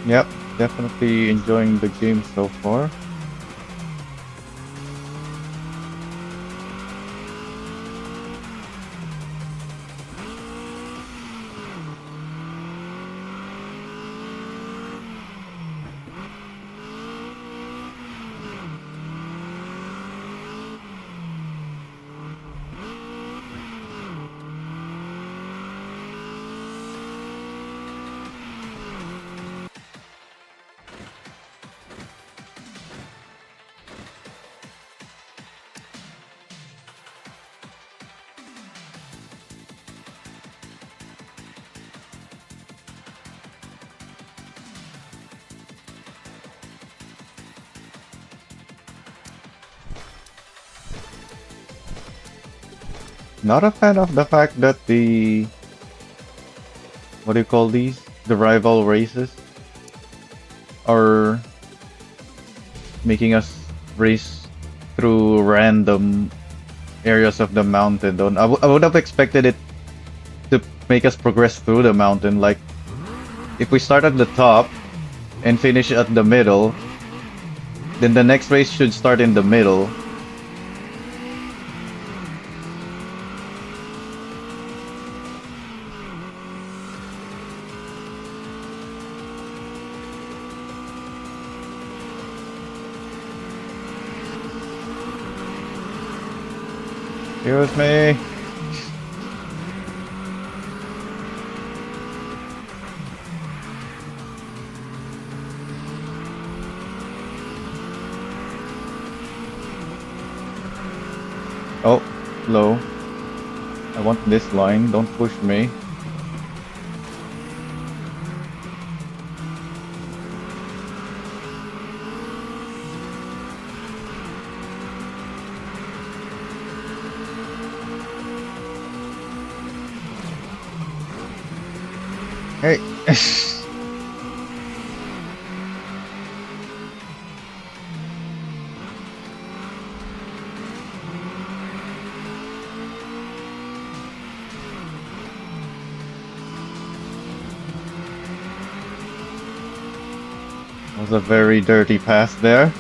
Yep, definitely enjoying the game so far. Not a fan of the fact that the what do you call these? The rival races are making us race through random areas of the mountain. Don't I would have expected it to make us progress through the mountain. Like if we start at the top and finish at the middle, then the next race should start in the middle. Excuse me. Oh, low. I want this line. Don't push me. Hey. Was a very dirty pass there.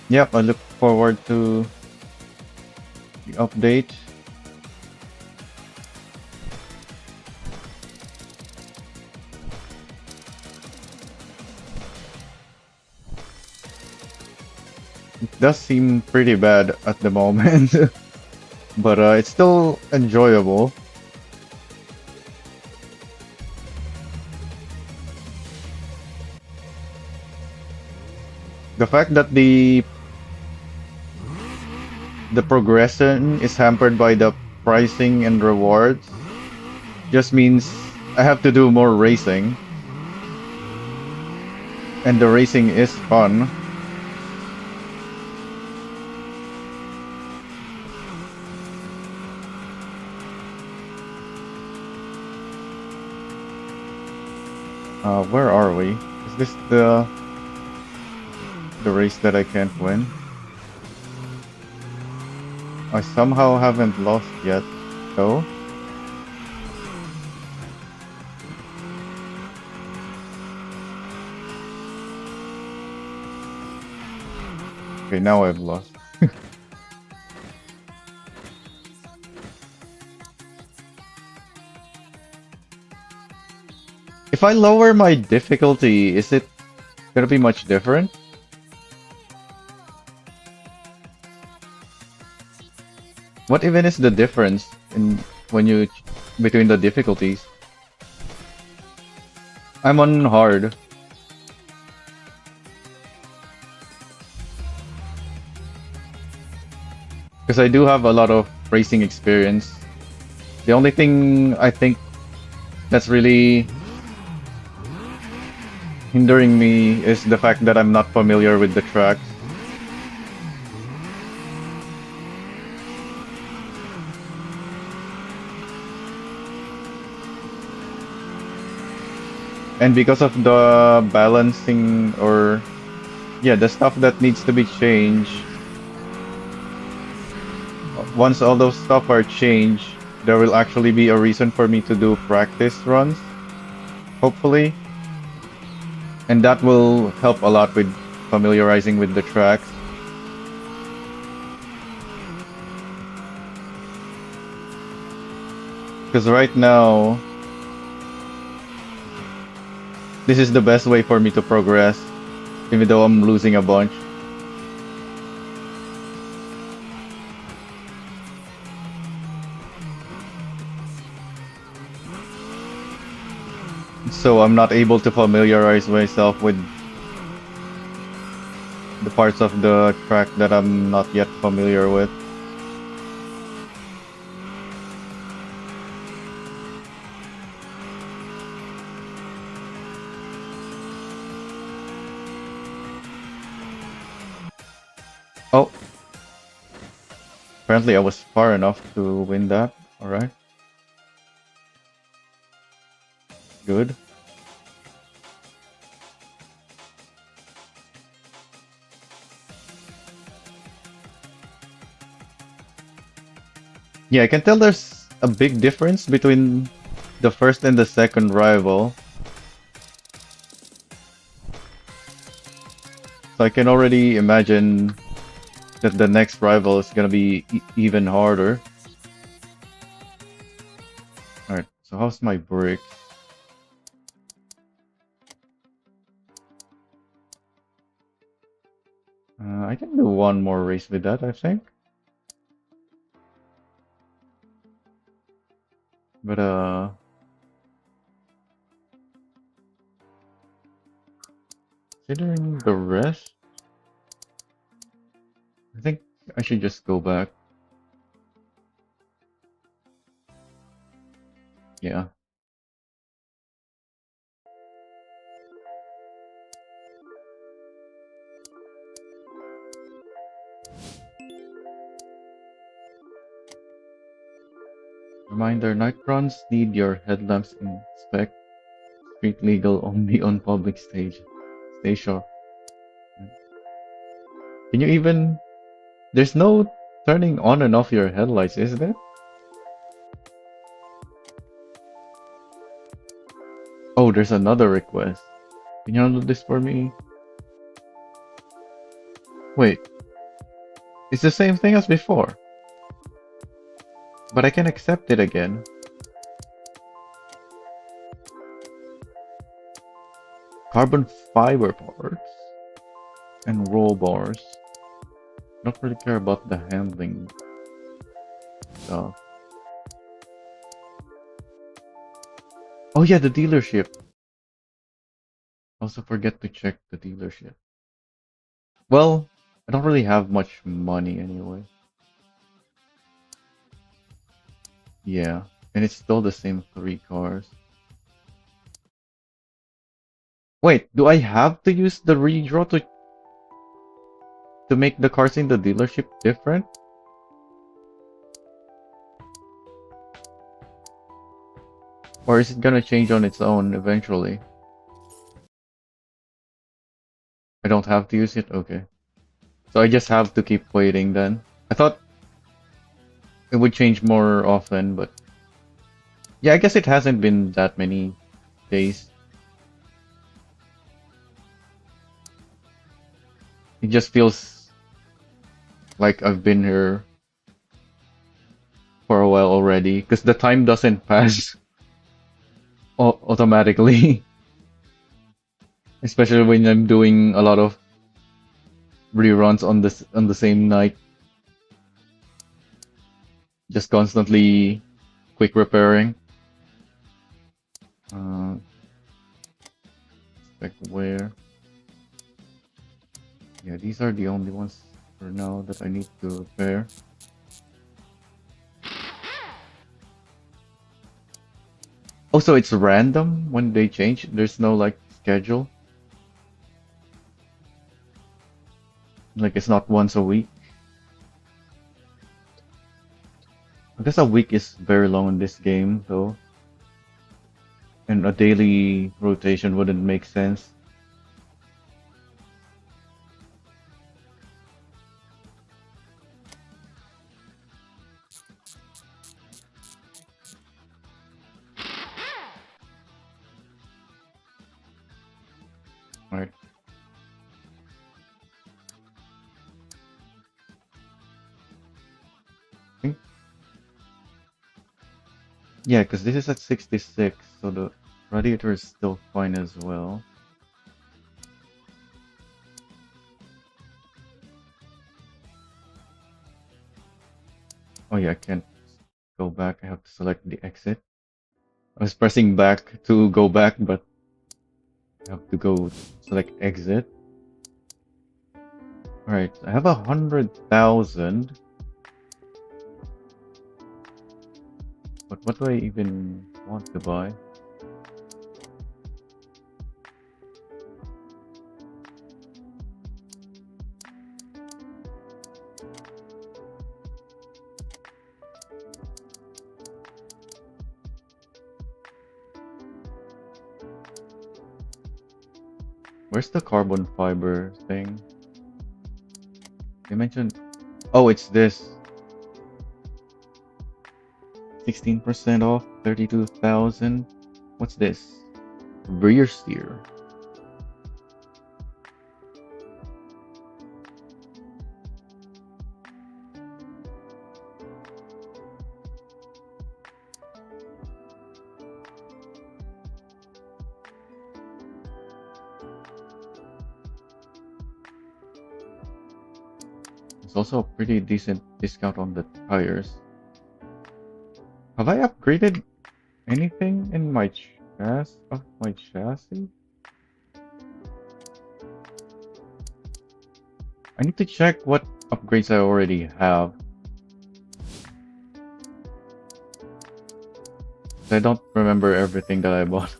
Yep, I look forward to the update. It does seem pretty bad at the moment, but it's still enjoyable. The fact that the progression is hampered by the pricing and rewards just means I have to do more racing. And the racing is fun. Where are we? Is this the race that I can't win? I somehow haven't lost yet, though. Okay, now I've lost. If I lower my difficulty, is it gonna be much different? What even is the difference in when you between the difficulties? I'm on hard. Because I do have a lot of racing experience. The only thing I think that's really hindering me is the fact that I'm not familiar with the tracks. And because of the balancing or yeah, the stuff that needs to be changed, once all those stuff are changed, there will actually be a reason for me to do practice runs, hopefully. And that will help a lot with familiarizing with the tracks. Because right now, this is the best way for me to progress, even though I'm losing a bunch. So I'm not able to familiarize myself with the parts of the track that I'm not yet familiar with. Oh, apparently I was far enough to win that. Alright, good. Yeah, I can tell there's a big difference between the first and the second rival. So I can already imagine that the next rival is gonna be even harder. Alright, so how's my brick? I can do one more race with that, I think. But considering the rest, I think I should just go back. Yeah. Reminder, night runs need your headlamps inspect. Street legal only on public stage. Stay sharp. Can you even... There's no turning on and off your headlights, is there? Oh, there's another request. Can you handle this for me? Wait, it's the same thing as before. But I can accept it again. Carbon fiber parts and roll bars. Don't really care about the handling stuff. Oh yeah, the dealership. Also forget to check the dealership. Well, I don't really have much money anyway. Yeah, and it's still the same 3 cars. Wait, do I have to use the redraw to make the cars in the dealership different? Or is it gonna change on its own eventually? I don't have to use it? Okay. So I just have to keep waiting then. I thought it would change more often, but... Yeah, I guess it hasn't been that many days. It just feels like I've been here for a while already, because the time doesn't pass automatically. Especially when I'm doing a lot of reruns on the same night. Just constantly quick repairing. Like where? Yeah, these are the only ones for now that I need to repair. Also, it's random when they change. There's no like schedule. Like it's not once a week. I guess a week is very long in this game though. And a daily rotation wouldn't make sense. Alright. Yeah, because this is at 66, so the radiator is still fine as well. Oh yeah, I can't go back. I have to select the exit. I was pressing back to go back, but I have to go select exit. Alright, I have 100,000. But what do I even want to buy? Where's the carbon fiber thing? They mentioned. Oh, it's this. 16% off, 32,000. What's this? Rear steer. It's also a pretty decent discount on the tires. Have I upgraded anything in my chassis? I need to check what upgrades I already have. I don't remember everything that I bought.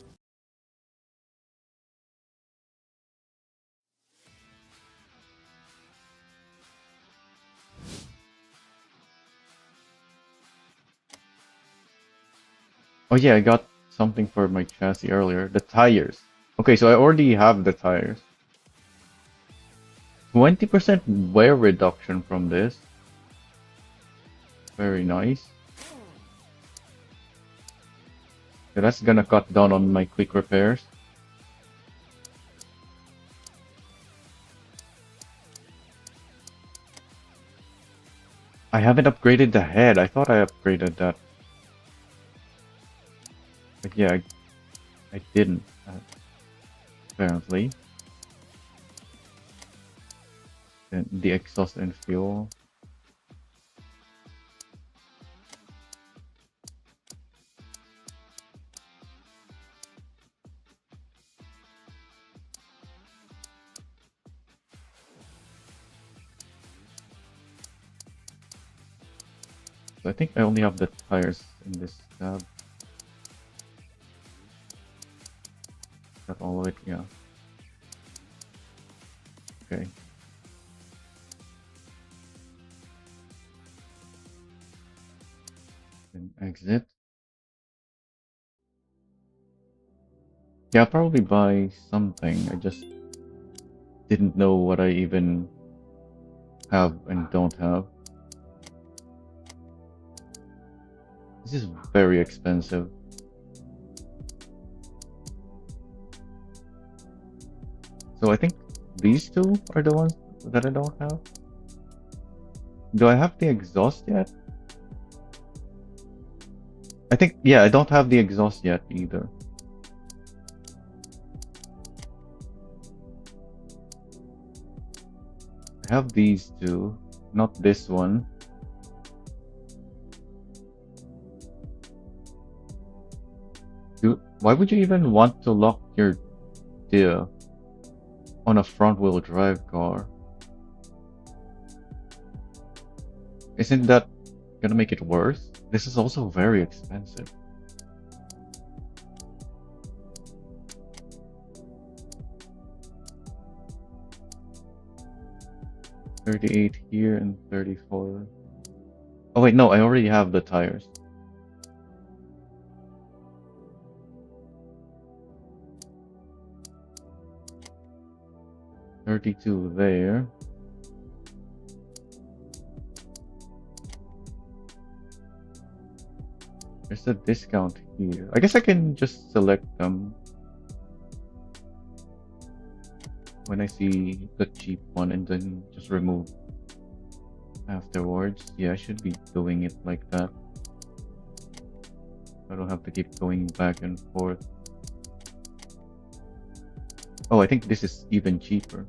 Oh yeah, I got something for my chassis earlier. The tires. Okay, so I already have the tires. 20% wear reduction from this. Very nice. So that's gonna cut down on my quick repairs. I haven't upgraded the head. I thought I upgraded that. But yeah, I didn't. Apparently. Then the exhaust and fuel. So I think I only have the tires in this tab. Got all of it, yeah. Okay. Then exit. Yeah, I'll probably buy something. I just didn't know what I even have and don't have. This is very expensive. So I think these two are the ones that I don't have. Do I have the exhaust yet? I think, yeah, I don't have the exhaust yet either. I have these two, not this one. Why would you even want to lock your diff on a front-wheel drive car? Isn't that gonna make it worse? This is also very expensive. $38 here and 34. Oh wait, no, I already have the tires. $32 there. There's a discount here. I guess I can just select them when I see the cheap one and then just remove afterwards. Yeah, I should be doing it like that. I don't have to keep going back and forth. Oh, I think this is even cheaper.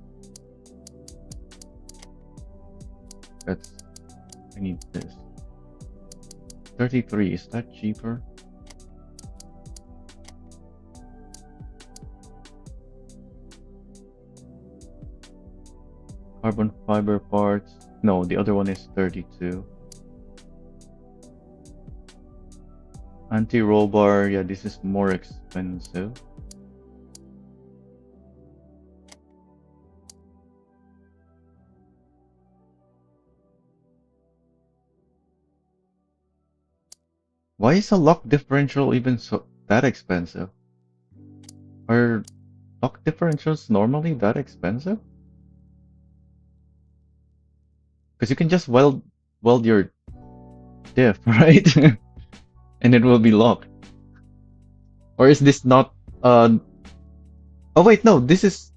I need this. 33, is that cheaper? Carbon fiber parts. No, the other one is 32. Anti-roll bar. Yeah, this is more expensive. Why is a lock differential even so that expensive? Are lock differentials normally that expensive? Because you can just weld your diff, right? And it will be locked. Or is this not oh wait, no, this is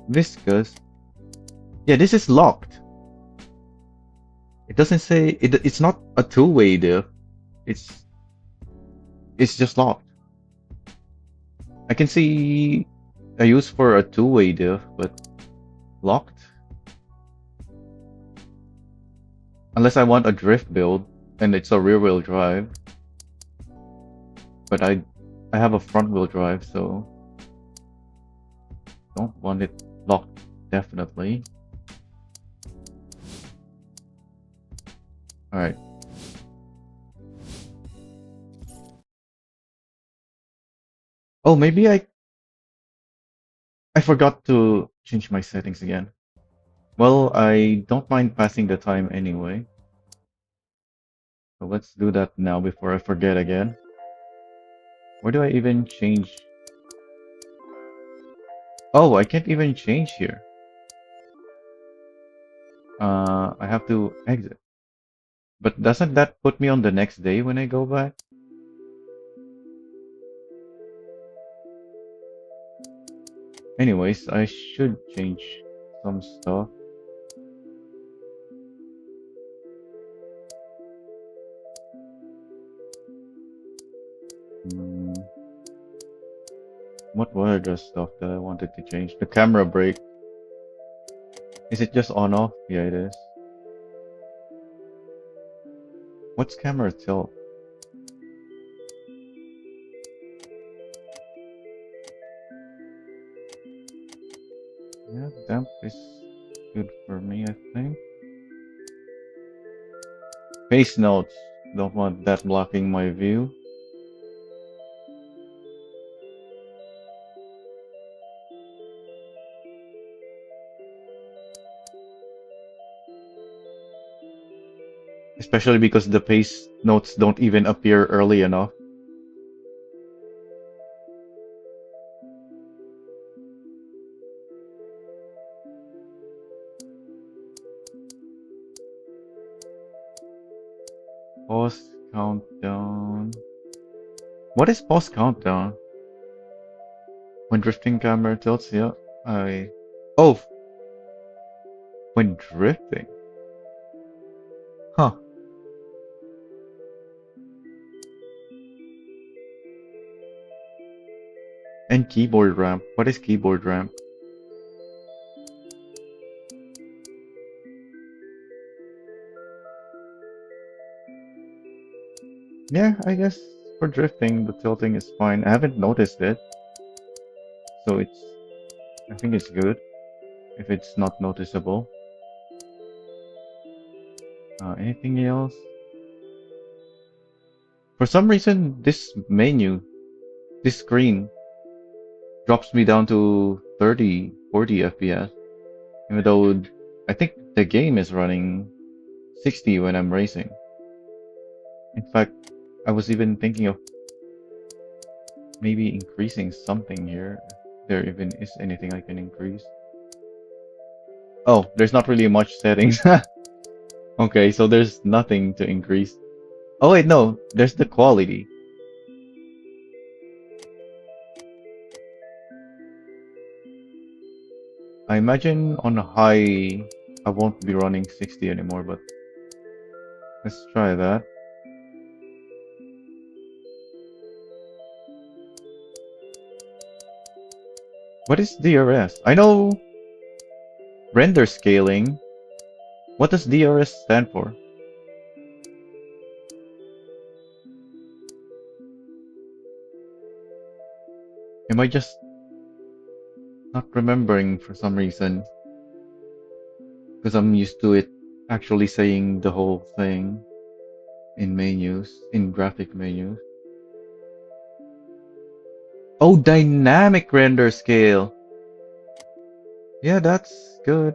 viscous. Yeah, this is locked. It doesn't say it's not a two-way diff. It's it's just locked. I can see a use for a two-way diff, but locked? Unless I want a drift build and it's a rear-wheel drive. But I have a front-wheel drive, so don't want it locked definitely. Alright. Oh, maybe I forgot to change my settings again. Well, I don't mind passing the time anyway. So let's do that now before I forget again. Where do I even change? Oh, I can't even change here. I have to exit. But doesn't that put me on the next day when I go back? Anyways, I should change some stuff. Hmm, what were the stuff that I wanted to change? The camera brake. Is it just on off? Yeah, it is. What's camera tilt? Yeah, damp is good for me, I think. Face notes. Don't want that blocking my view. Especially because the pace notes don't even appear early enough. Pause countdown. What is pause countdown? When drifting camera tilts, yeah. I Oh, when drifting. Huh. And keyboard ramp. What is keyboard ramp? Yeah, I guess for drifting, the tilting is fine. I haven't noticed it, so I think it's good if it's not noticeable. Anything else? For some reason, this menu, this screen, drops me down to 30, 40 FPS, even though I think the game is running 60 when I'm racing. In fact, I was even thinking of maybe increasing something here. If there even is anything I can increase. Oh, there's not really much settings. Okay, so there's nothing to increase. Oh wait, no, there's the quality. I imagine on high, I won't be running 60 anymore, but let's try that. What is DRS? I know render scaling. What does DRS stand for? Am I just not remembering for some reason? because I'm used to it actually saying the whole thing in menus, in graphic menus. Oh, dynamic render scale. Yeah, that's good.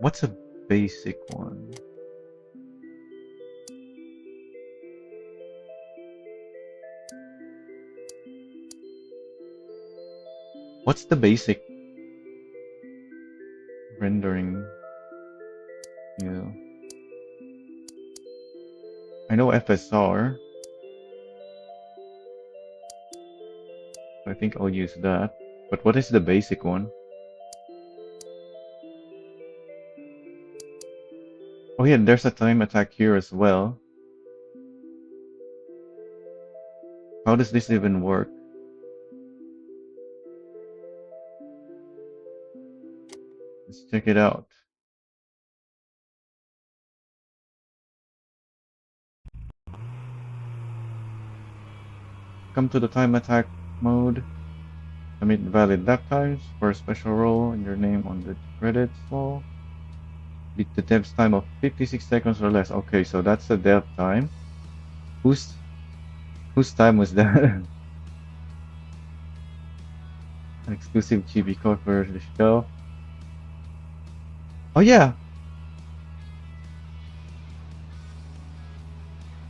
What's a basic one? What's the basic rendering? Yeah. I know FSR. I think I'll use that. But what is the basic one? Oh yeah, there's a time attack here as well. How does this even work? Let's check it out. Come to the time attack mode. Submit valid lap times for a special role and your name on the credits wall. Beat the dev's time of 56 seconds or less. Okay, so that's the dev time. Whose time was that? An exclusive GB code for the shelf. Oh yeah,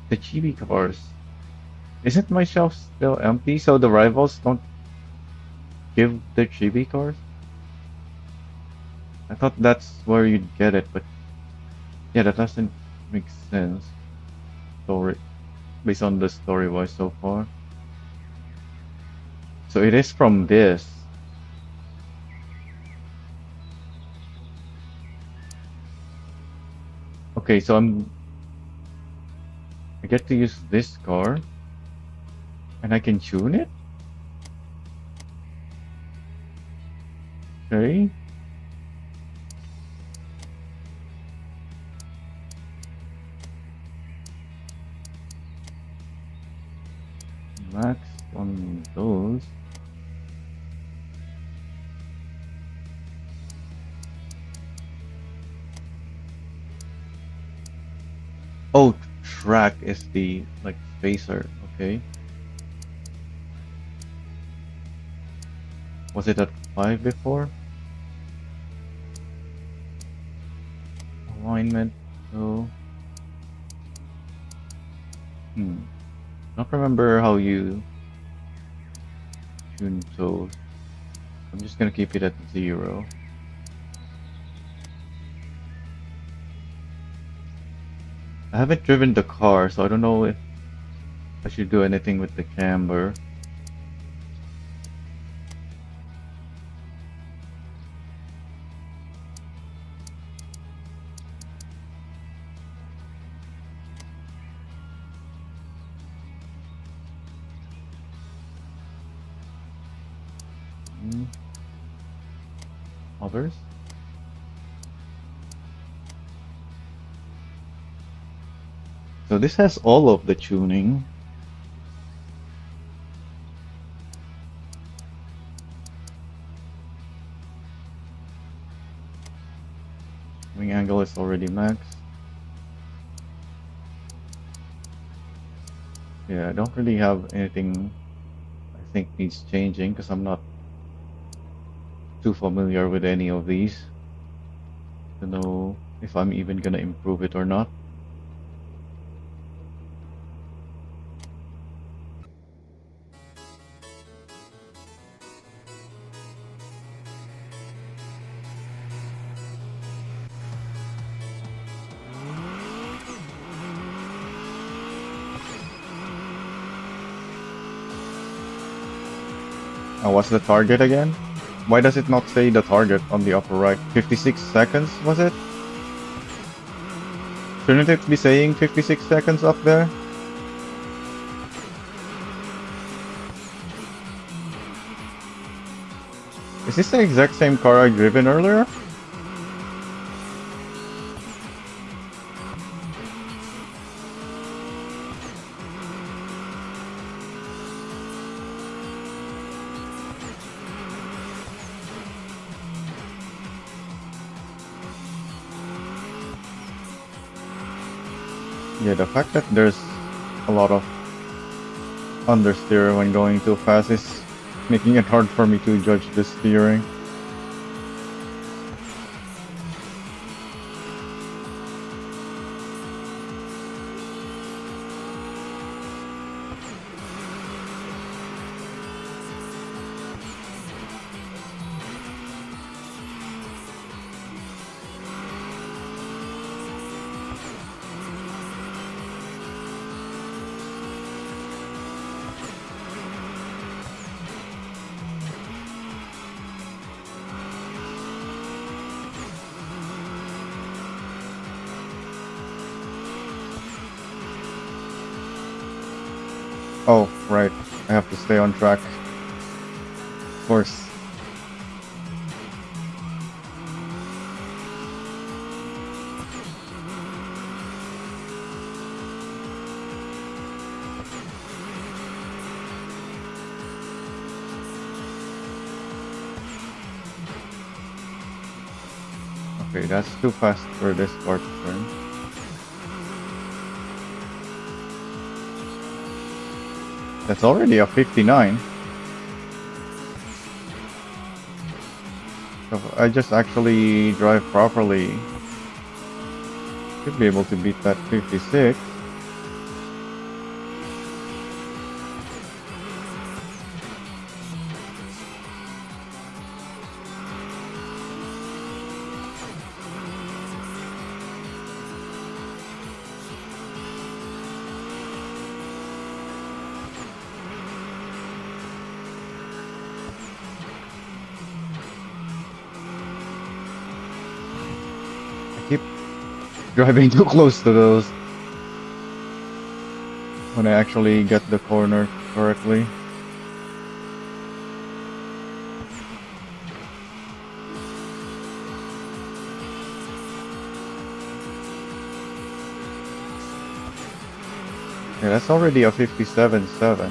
the GB cars. Isn't my shelf still empty so the rivals don't give the chibi cars? I thought that's where you'd get it, but yeah, that doesn't make sense. Story based on the story wise so far. So it is from this. Okay, so I get to use this car and I can tune it? Okay. Max on those. Oh, track is the like spacer, okay. Was it at 5 before? Alignment, no. Not remember how you tune those. I'm just gonna keep it at 0. I haven't driven the car, so I don't know if I should do anything with the camber. Others? So this has all of the tuning. Wing angle is already maxed. Yeah, I don't really have anything I think needs changing because I'm not too familiar with any of these to know if I'm even gonna improve it or not. What's the target again? Why does it not say the target on the upper right? 56 seconds, was it? Shouldn't it be saying 56 seconds up there? Is this the exact same car I driven earlier? Yeah, the fact that there's a lot of understeer when going too fast is making it hard for me to judge the steering. Oh, right. I have to stay on track. Of course. Okay, that's too fast for this part turn. That's already a 59. So if I just actually drive properly, should be able to beat that 56. I keep driving too close to those when I actually get the corner correctly. Yeah, that's already a 57.7.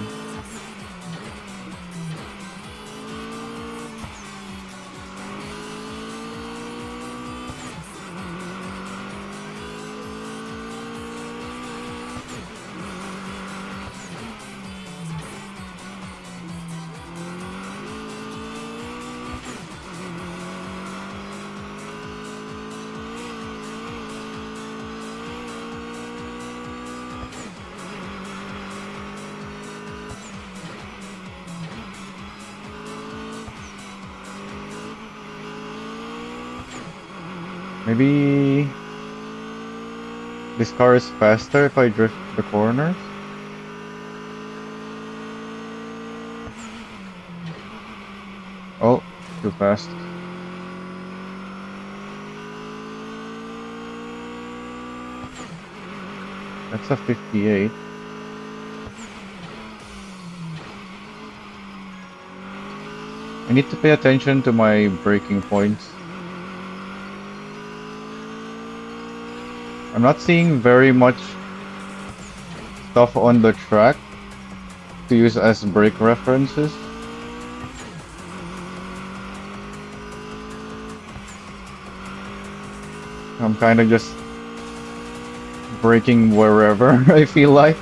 Maybe this car is faster if I drift the corners. Oh, too fast. That's a 58. I need to pay attention to my braking points. I'm not seeing very much stuff on the track to use as brake references. I'm kind of just braking wherever I feel like.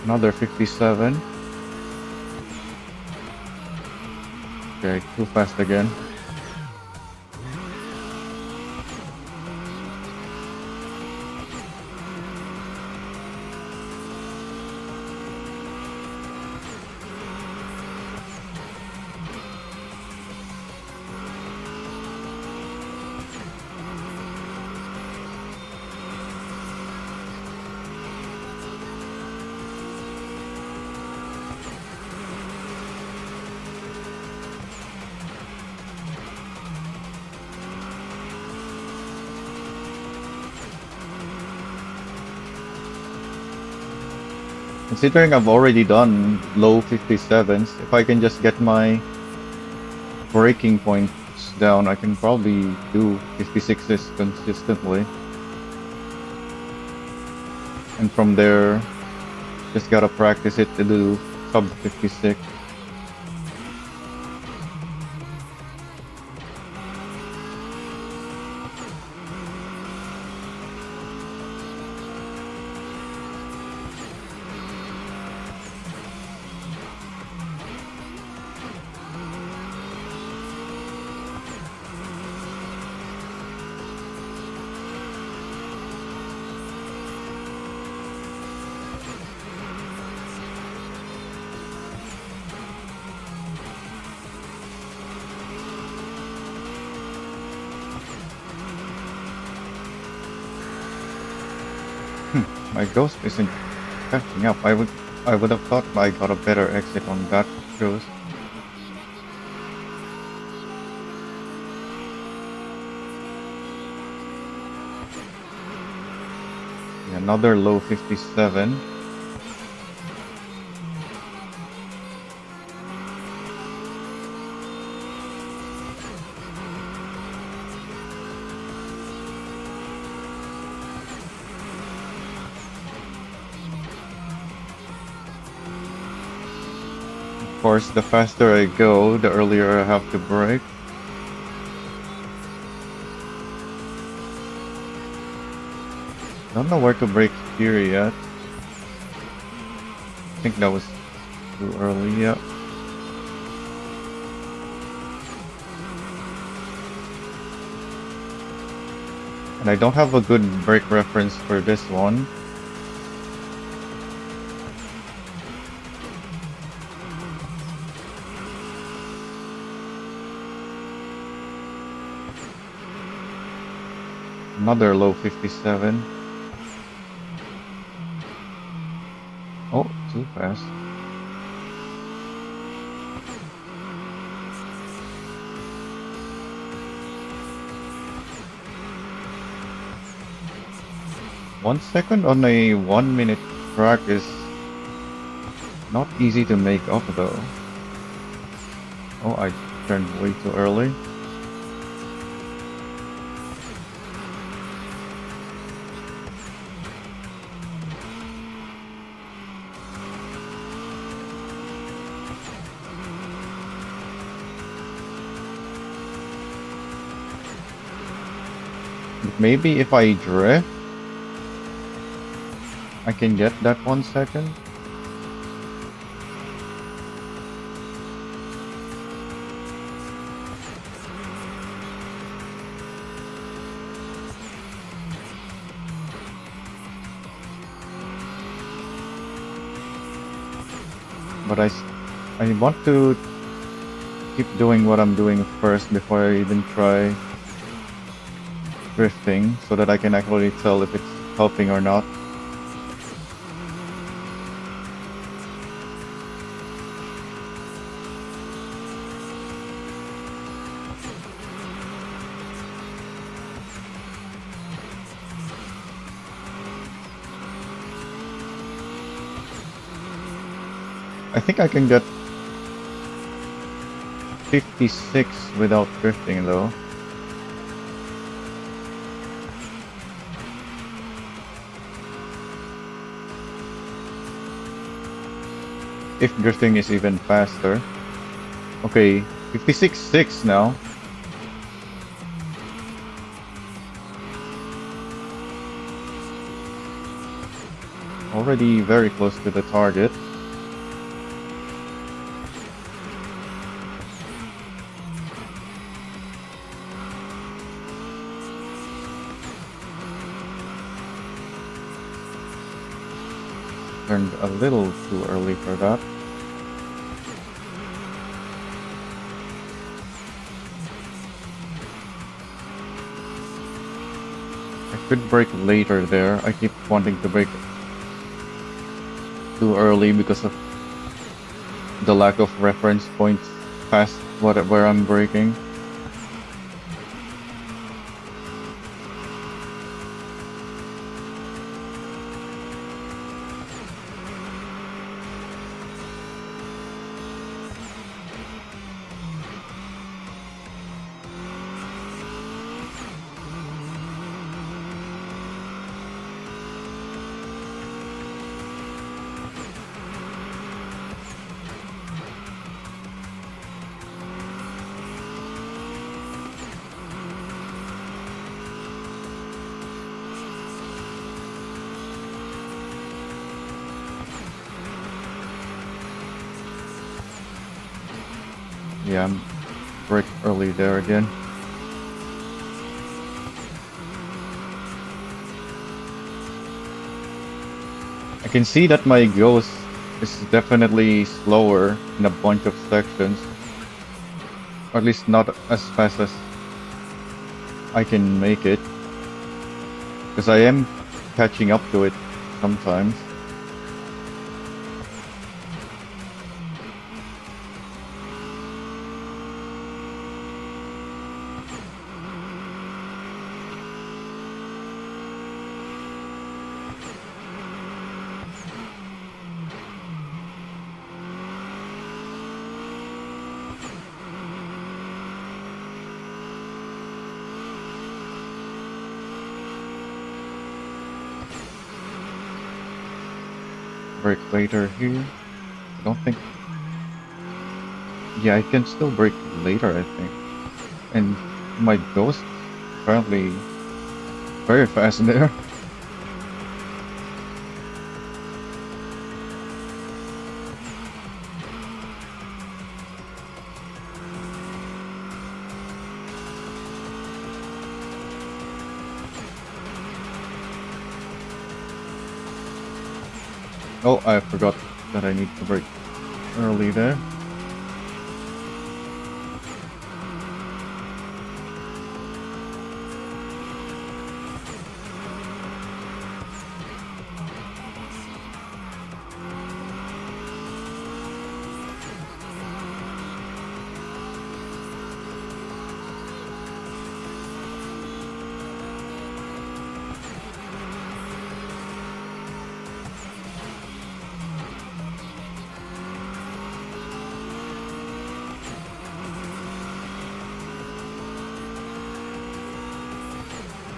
Another 57. Okay, too fast again. Considering I've already done low 57s, if I can just get my breaking points down, I can probably do 56s consistently. And from there, just gotta practice it to do sub 56. My ghost isn't catching up. I would have thought I got a better exit on that ghost. Yeah, another low 57. Of course, the faster I go, the earlier I have to brake. Don't know where to brake here yet. I think that was too early, yeah. And I don't have a good brake reference for this one. Another low 57. Oh, too fast. One second on a 1 minute track is not easy to make up though. Oh, I turned way too early. Maybe if I drift, I can get that 1 second. But I want to keep doing what I'm doing first before I even try drifting, so that I can actually tell if it's helping or not. I think I can get 56 without drifting though. If drifting is even faster. Okay, 56.6 now. Already very close to the target. Turned a little too early for that. I could brake later there. I keep wanting to brake too early because of the lack of reference points past where I'm braking. Yeah, I'm brake early there again. I can see that my ghost is definitely slower in a bunch of sections, or at least not as fast as I can make it, because I am catching up to it sometimes. Brake later here. I don't think. Yeah, I can still brake later, I think. And my ghost apparently very fast there. Oh, I forgot that I need to brake early there.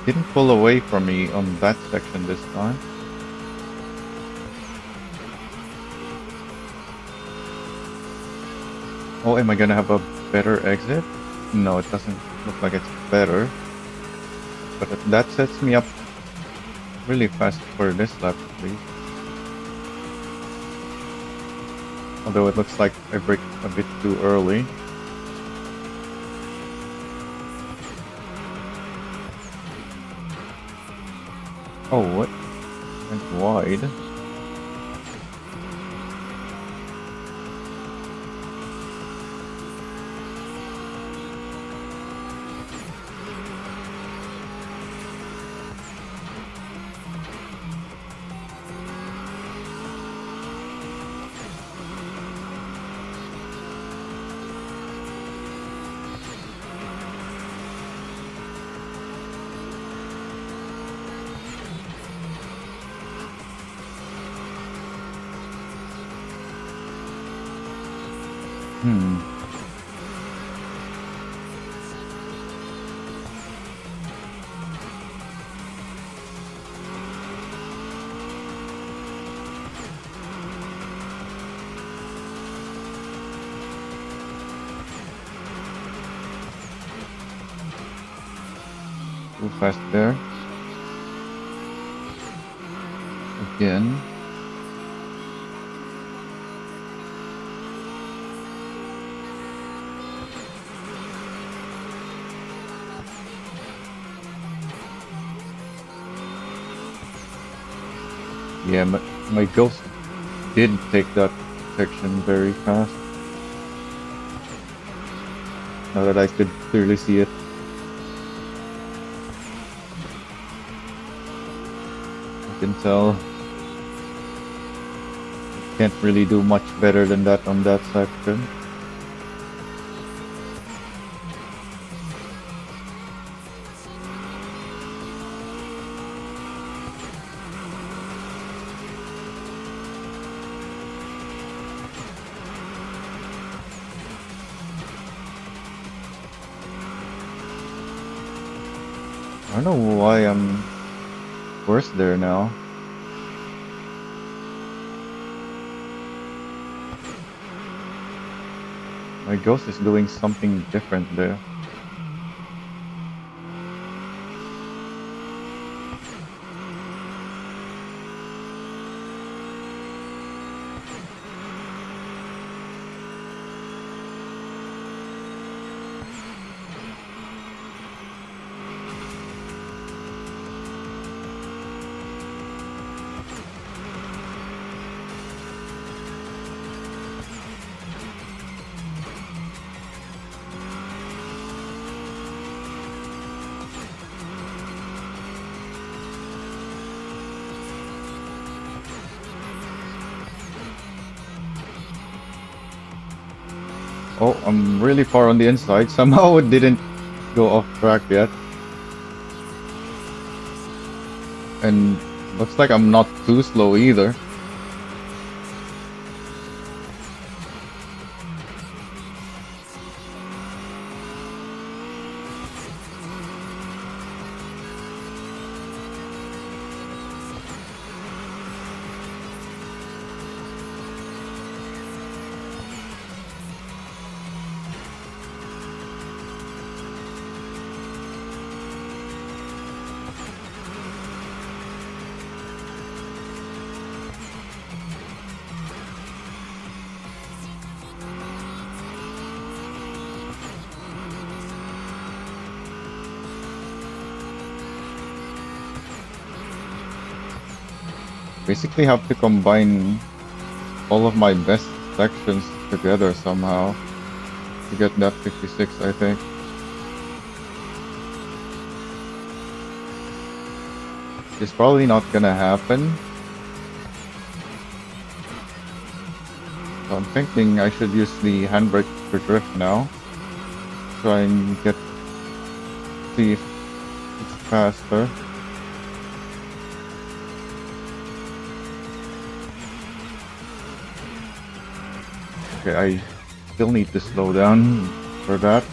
Didn't pull away from me on that section this time. Oh, am I gonna have a better exit? No, it doesn't look like it's better. But that sets me up really fast for this lap, at least. Although it looks like I braked a bit too early. Oh, what? Went wide. Hmm. Too fast there. Again. Yeah, my ghost did take that section very fast. Now that I could clearly see it. I can tell. Can't really do much better than that on that section. I don't know why I'm worse there now. My ghost is doing something different there. Oh, I'm really far on the inside. Somehow it didn't go off track yet. And looks like I'm not too slow either. Basically have to combine all of my best sections together somehow to get that 56, I think. It's probably not gonna happen. So I'm thinking I should use the handbrake for drift now. Try and see if it's faster. Okay, I still need to slow down for that.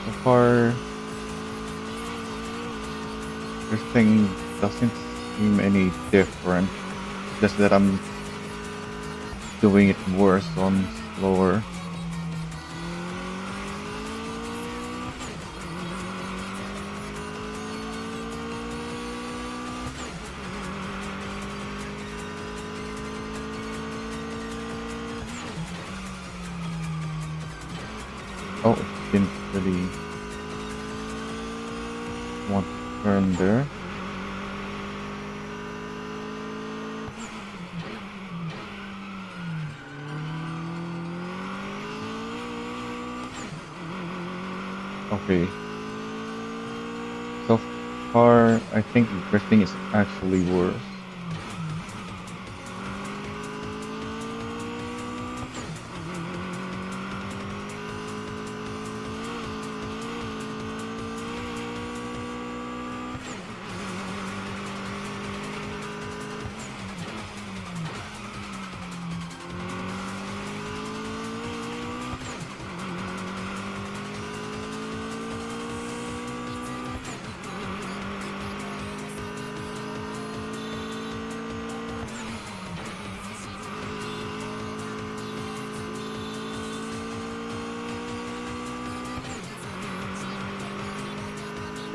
So far, this thing doesn't seem any different. Just that I'm doing it worse on slower. Oh, it didn't really want to turn there. Okay. So far, I think drifting is actually worse.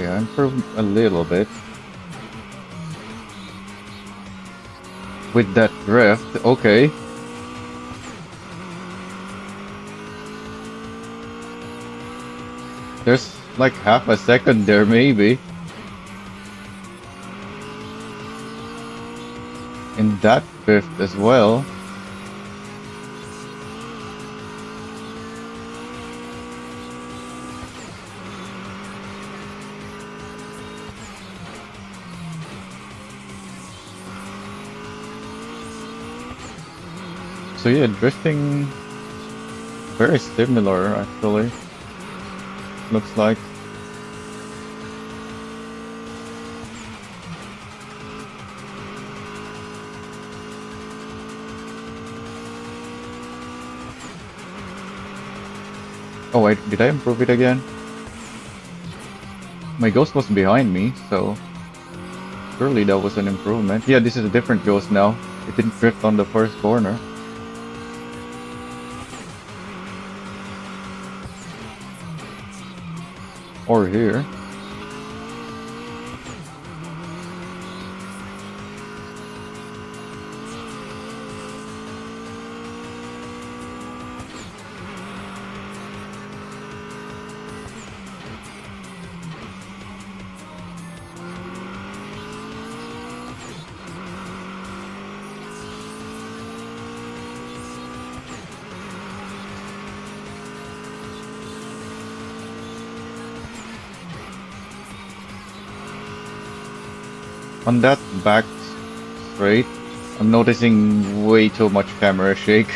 Okay, I improved a little bit. With that drift, okay. There's like half a second there, maybe. In that drift as well. So yeah, drifting very similar actually. Looks like. Oh wait, did I improve it again? My ghost was behind me, so surely that was an improvement. Yeah, this is a different ghost now. It didn't drift on the first corner. Or here. On that back straight, I'm noticing way too much camera shake.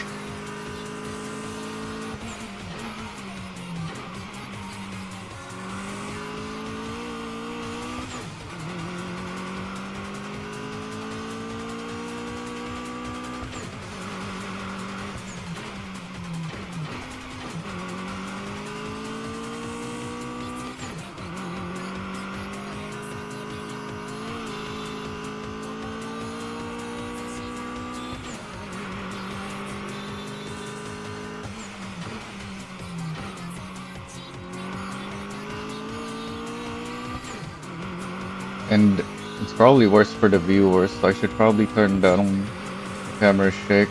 And it's probably worse for the viewers, so I should probably turn down the camera shake.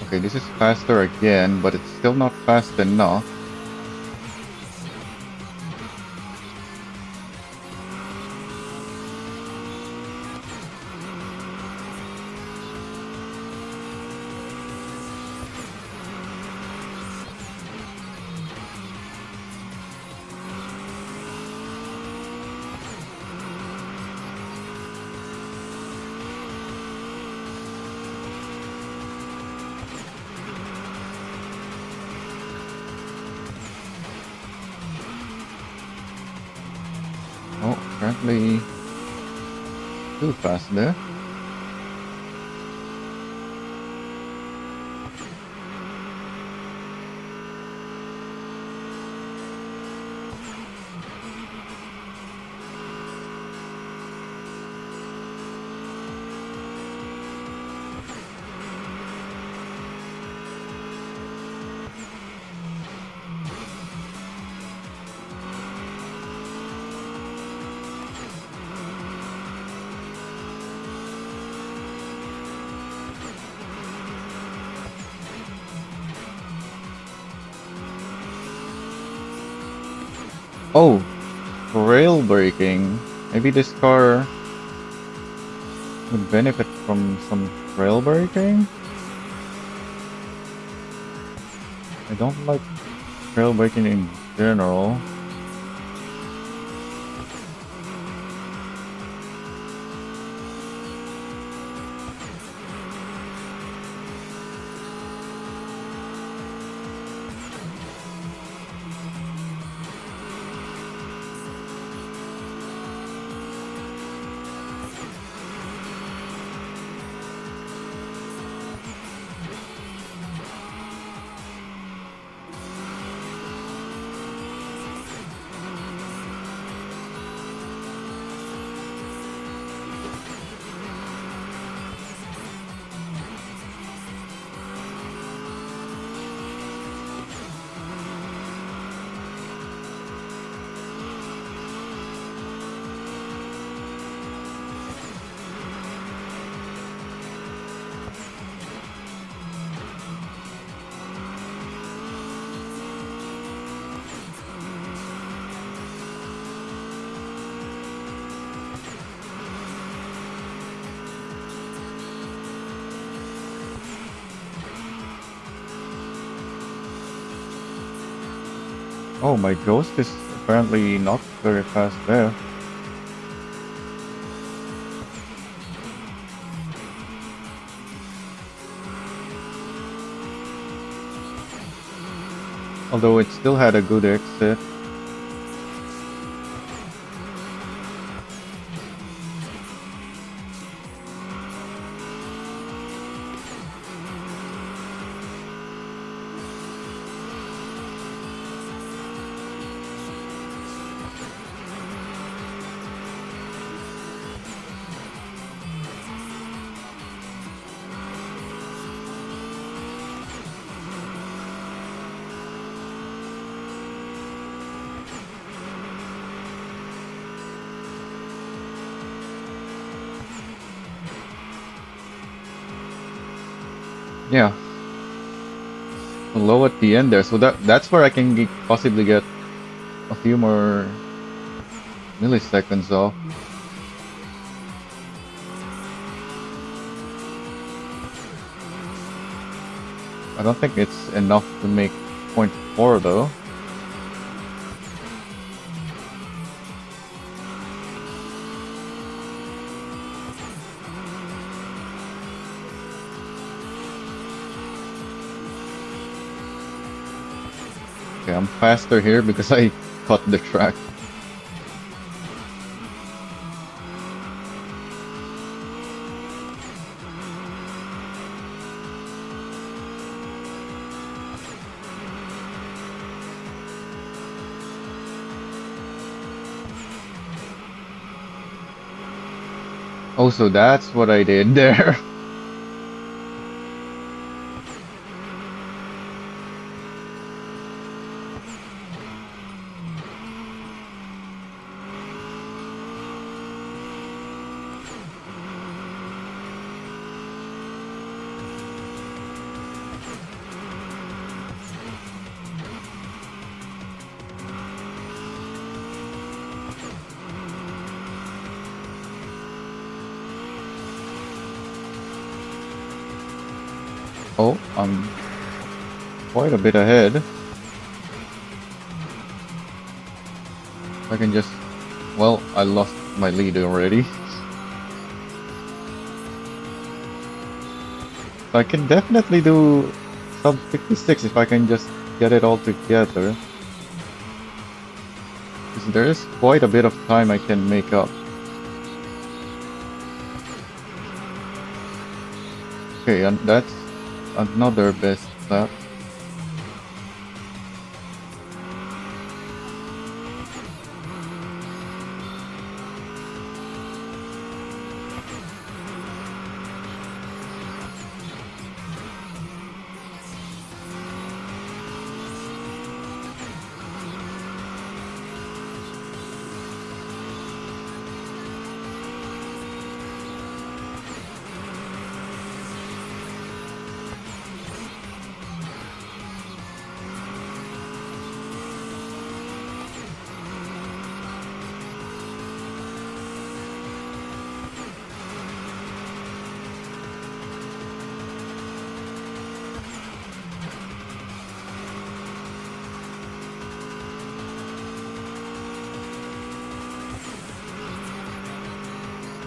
Okay, this is faster again, but it's still not fast enough. Oh, apparently too fast there. Oh, rail braking. Maybe this car would benefit from some rail braking? I don't like rail braking in general. Oh, my ghost is apparently not very fast there. Although it still had a good exit. Yeah, low at the end there. So that's where I can possibly get a few more milliseconds off. I don't think it's enough to make point 4 though. Okay, I'm faster here because I cut the track. Oh, so that's what I did there. Oh, I'm quite a bit ahead. I can just... Well, I lost my lead already. So I can definitely do sub 56 if I can just get it all together. Because there is quite a bit of time I can make up. Okay, and that's another best lap.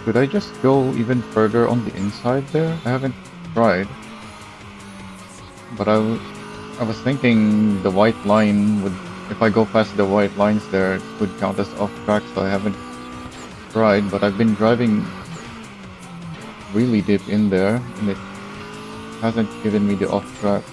Could I just go even further on the inside there? I haven't tried. But I was thinking the white line would... If I go past the white lines there, it could count as off track, so I haven't tried. But I've been driving really deep in there, and it hasn't given me the off track.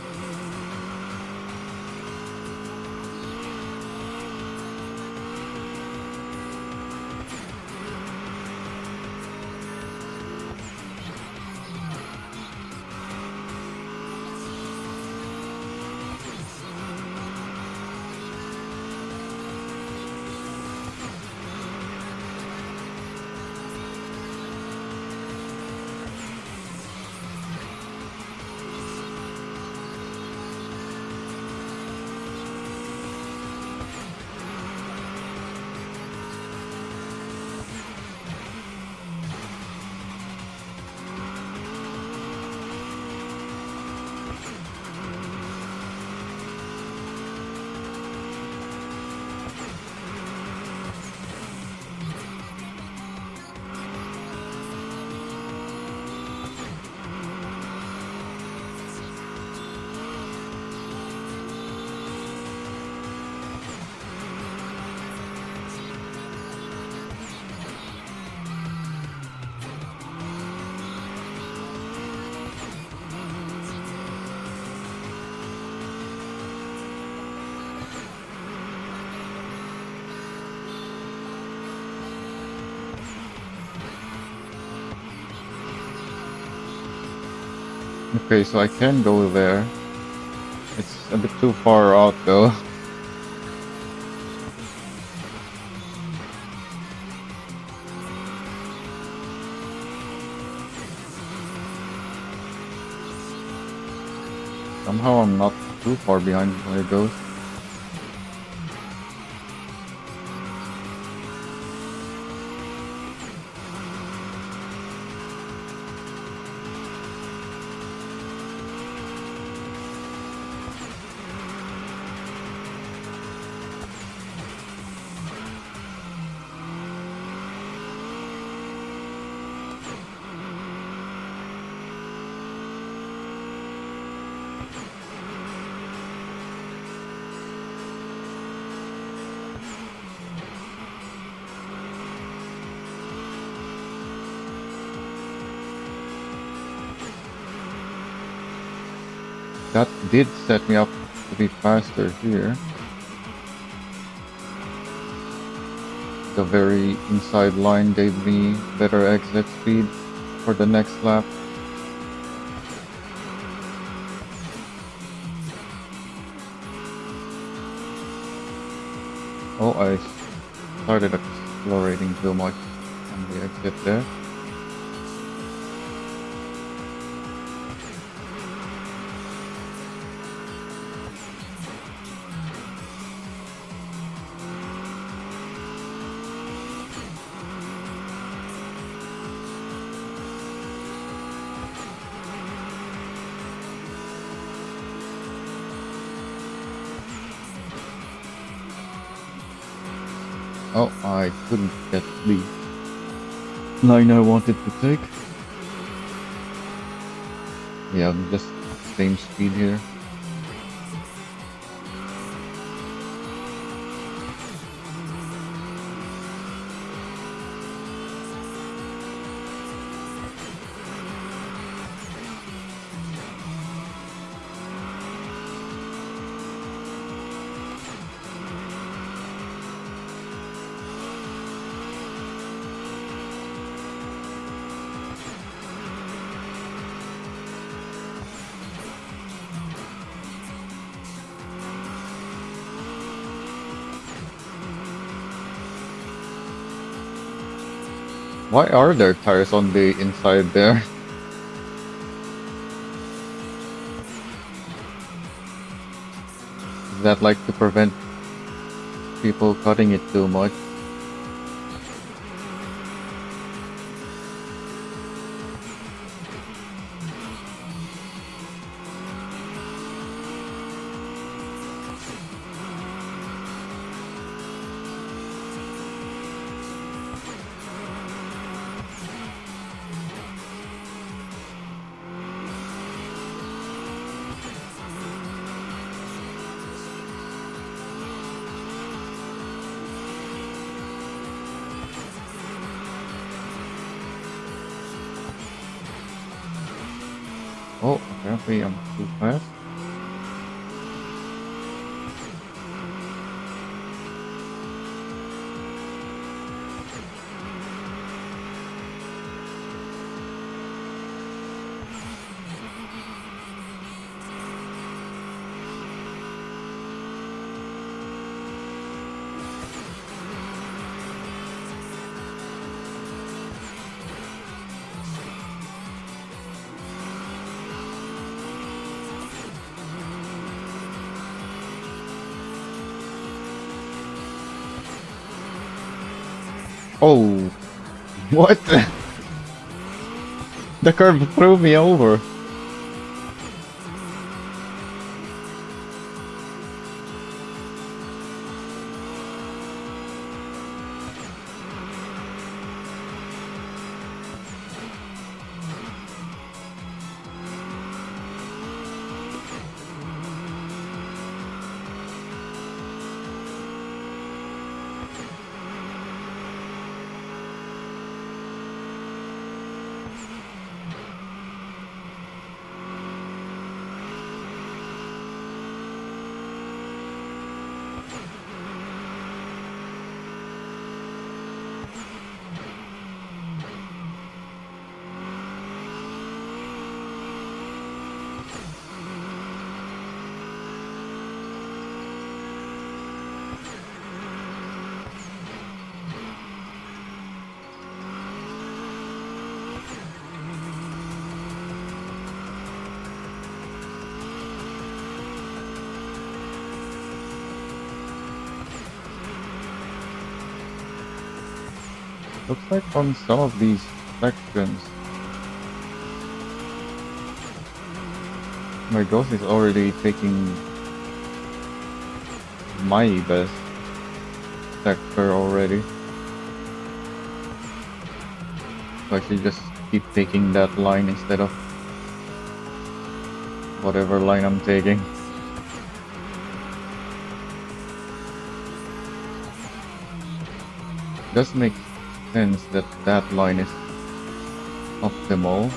Okay, so I can go there. It's a bit too far out though. Somehow I'm not too far behind where it goes. that did set me up to be faster here. The very inside line gave me better exit speed for the next lap. Oh, I started accelerating too much on the exit there. Oh, I couldn't get the line I wanted to take. Yeah, just same speed here. Why are there tires on the inside there? Is that like to prevent people cutting it too much? Oh, apparently I'm too fast. Oh, what? The curve threw me over. Looks like on some of these sections, my ghost is already taking my best sector already. So I should just keep taking that line instead of whatever line I'm taking. Does make sense that that line is optimal.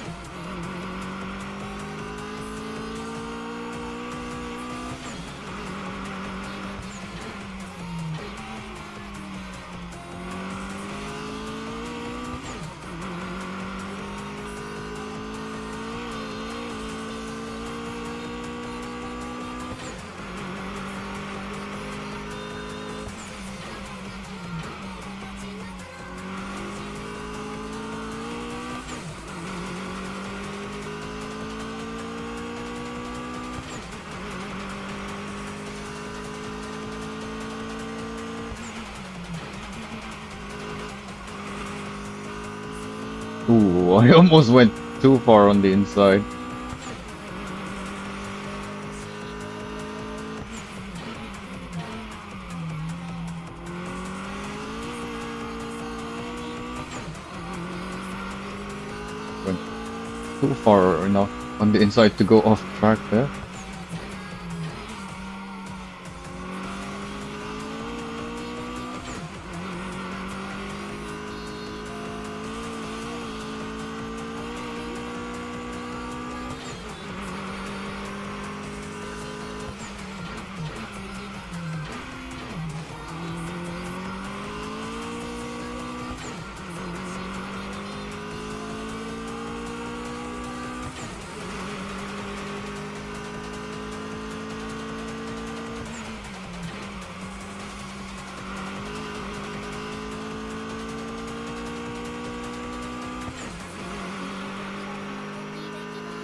Ooh, I almost went too far on the inside. Went too far enough on the inside to go off track there.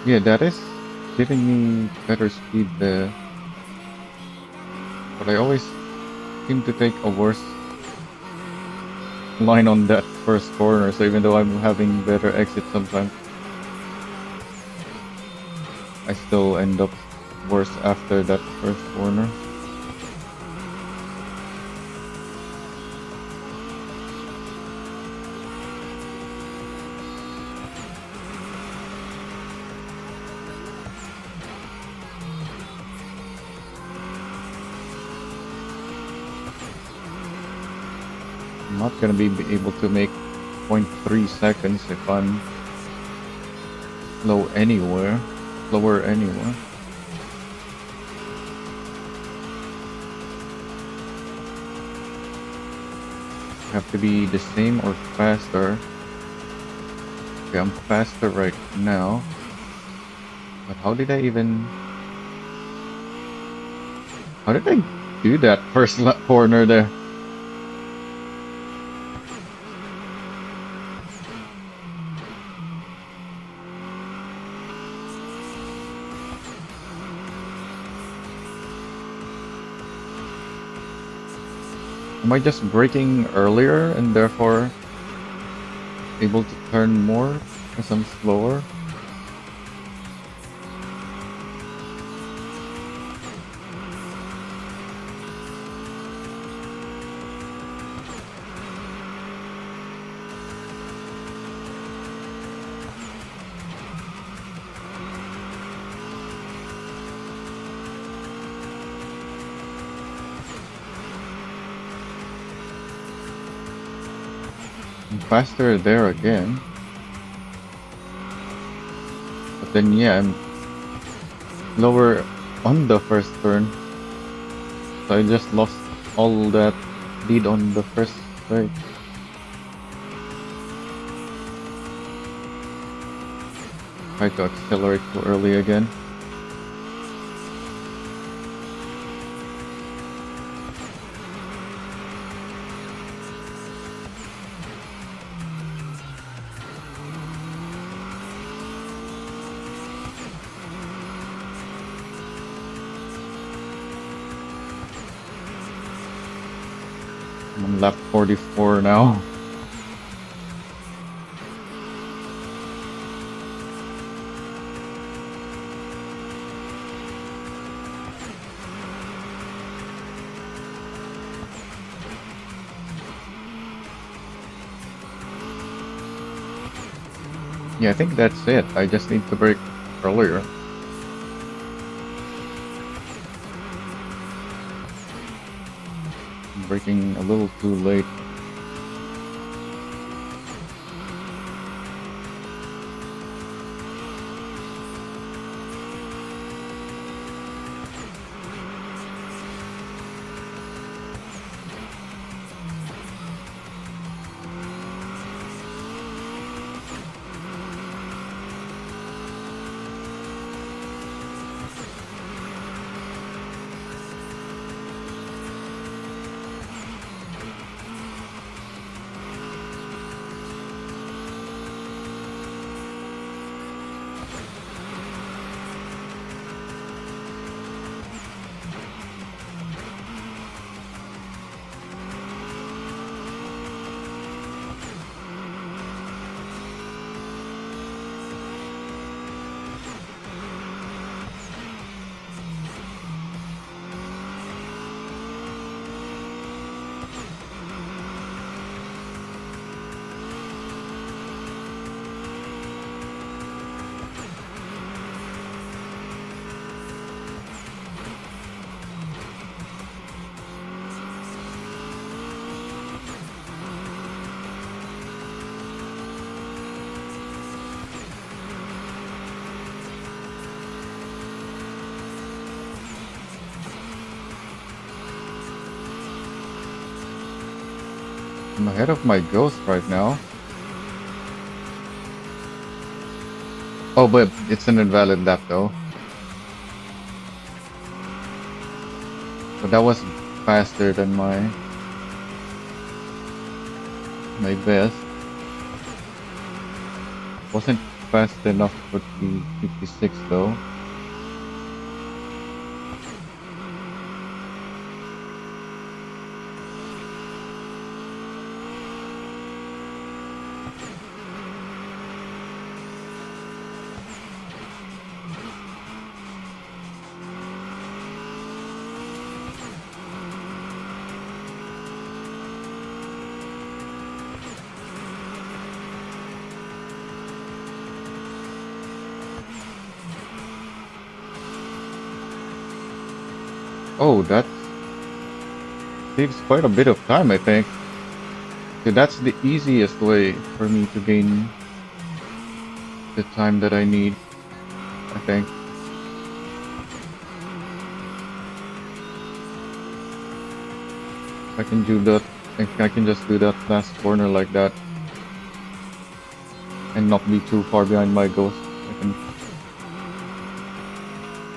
Yeah, that is giving me better speed there. But I always seem to take a worse line on that first corner, so even though I'm having better exit sometimes, I still end up worse after that first corner. I'm not gonna be able to make 0.3 seconds if I'm slower anywhere. Have to be the same or faster. Okay, I'm faster right now. But how did I do that first corner there? Am I just braking earlier and therefore able to turn more as I'm slower? I'm faster there again. But then yeah, I'm lower on the first turn. So I just lost all that lead on the first straight. Try to accelerate too early again. I'm on lap 44 now. Yeah, I think that's it. I just need to brake earlier. I'm braking a little too late. I'm ahead of my ghost right now. Oh, but it's an invalid lap though. But that was faster than my best. Wasn't fast enough for the 56 though. Oh, that saves quite a bit of time, I think. So that's the easiest way for me to gain the time that I need, I think. I can do that. I can just do that last corner like that and not be too far behind my ghost. I can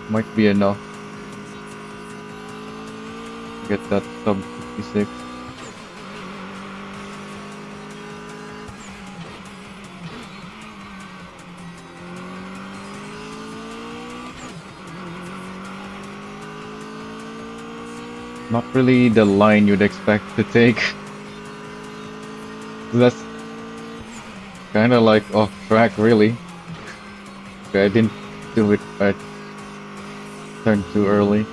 might be enough to get that sub 56. Not really the line you'd expect to take. That's kind of like off track, really. Okay, I didn't do it. I turned too early.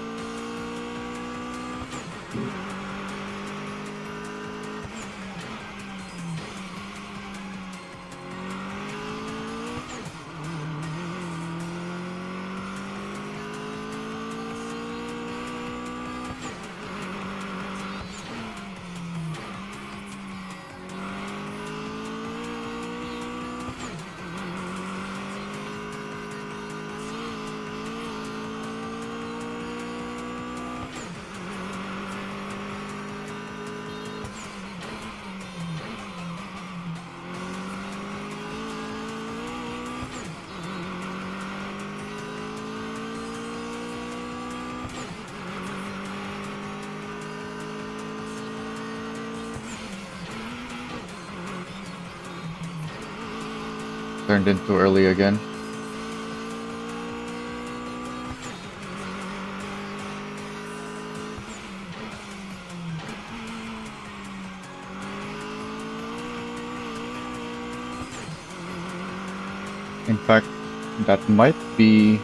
Turned in too early again. In fact, that might be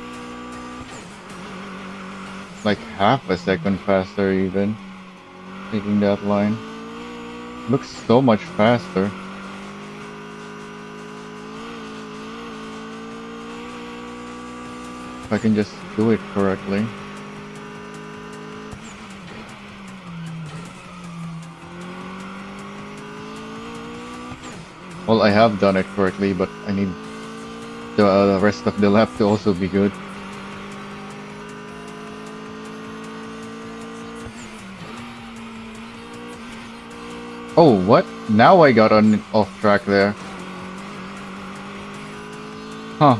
like half a second faster even, taking that line. Looks so much faster. If I can just do it correctly. Well, I have done it correctly, but I need the rest of the lap to also be good. Oh, what? Now I got on off track there. Huh.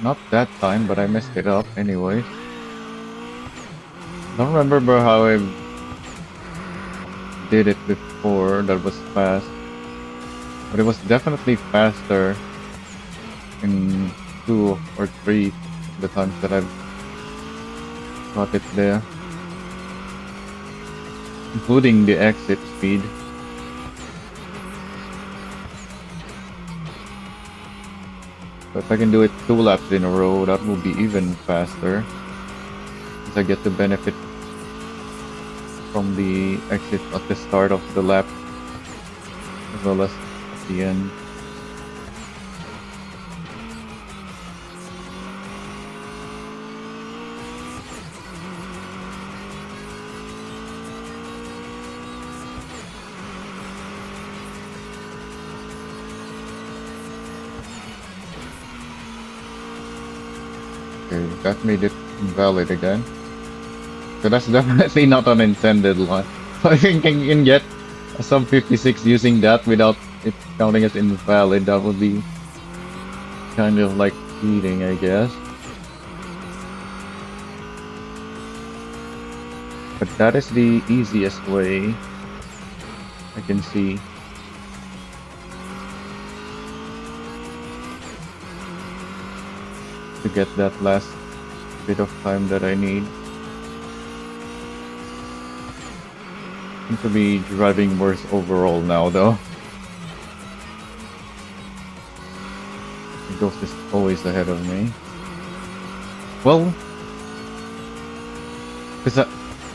Not that time, but I messed it up anyway. Don't remember how I did it before that was fast. But it was definitely faster in 2 or 3 of the times that I've got it there, including the exit speed. So if I can do it 2 laps in a row, that will be even faster, since I get to benefit from the exit at the start of the lap as well as at the end. Okay, that made it invalid again. So that's definitely not an intended line. So I think I can get a sub 56 using that without it counting as invalid. That would be kind of like cheating, I guess. But that is the easiest way I can see. To get that last bit of time that I need. Seem to be driving worse overall now though. The ghost is always ahead of me. Well, because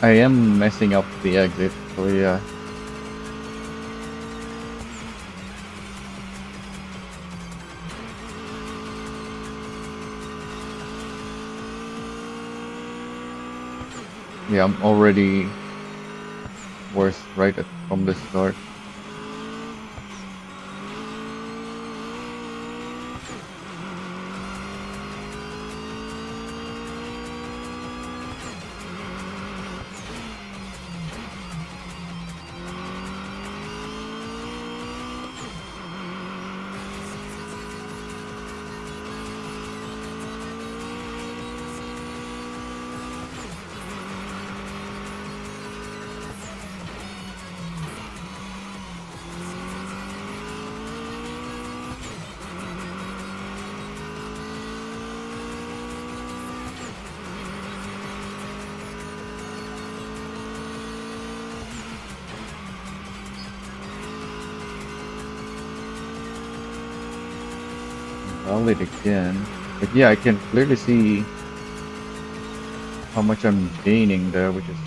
I am messing up the exit, so yeah. Yeah, I'm already worse from the start. Valid again. But yeah, I can clearly see how much I'm gaining there, which is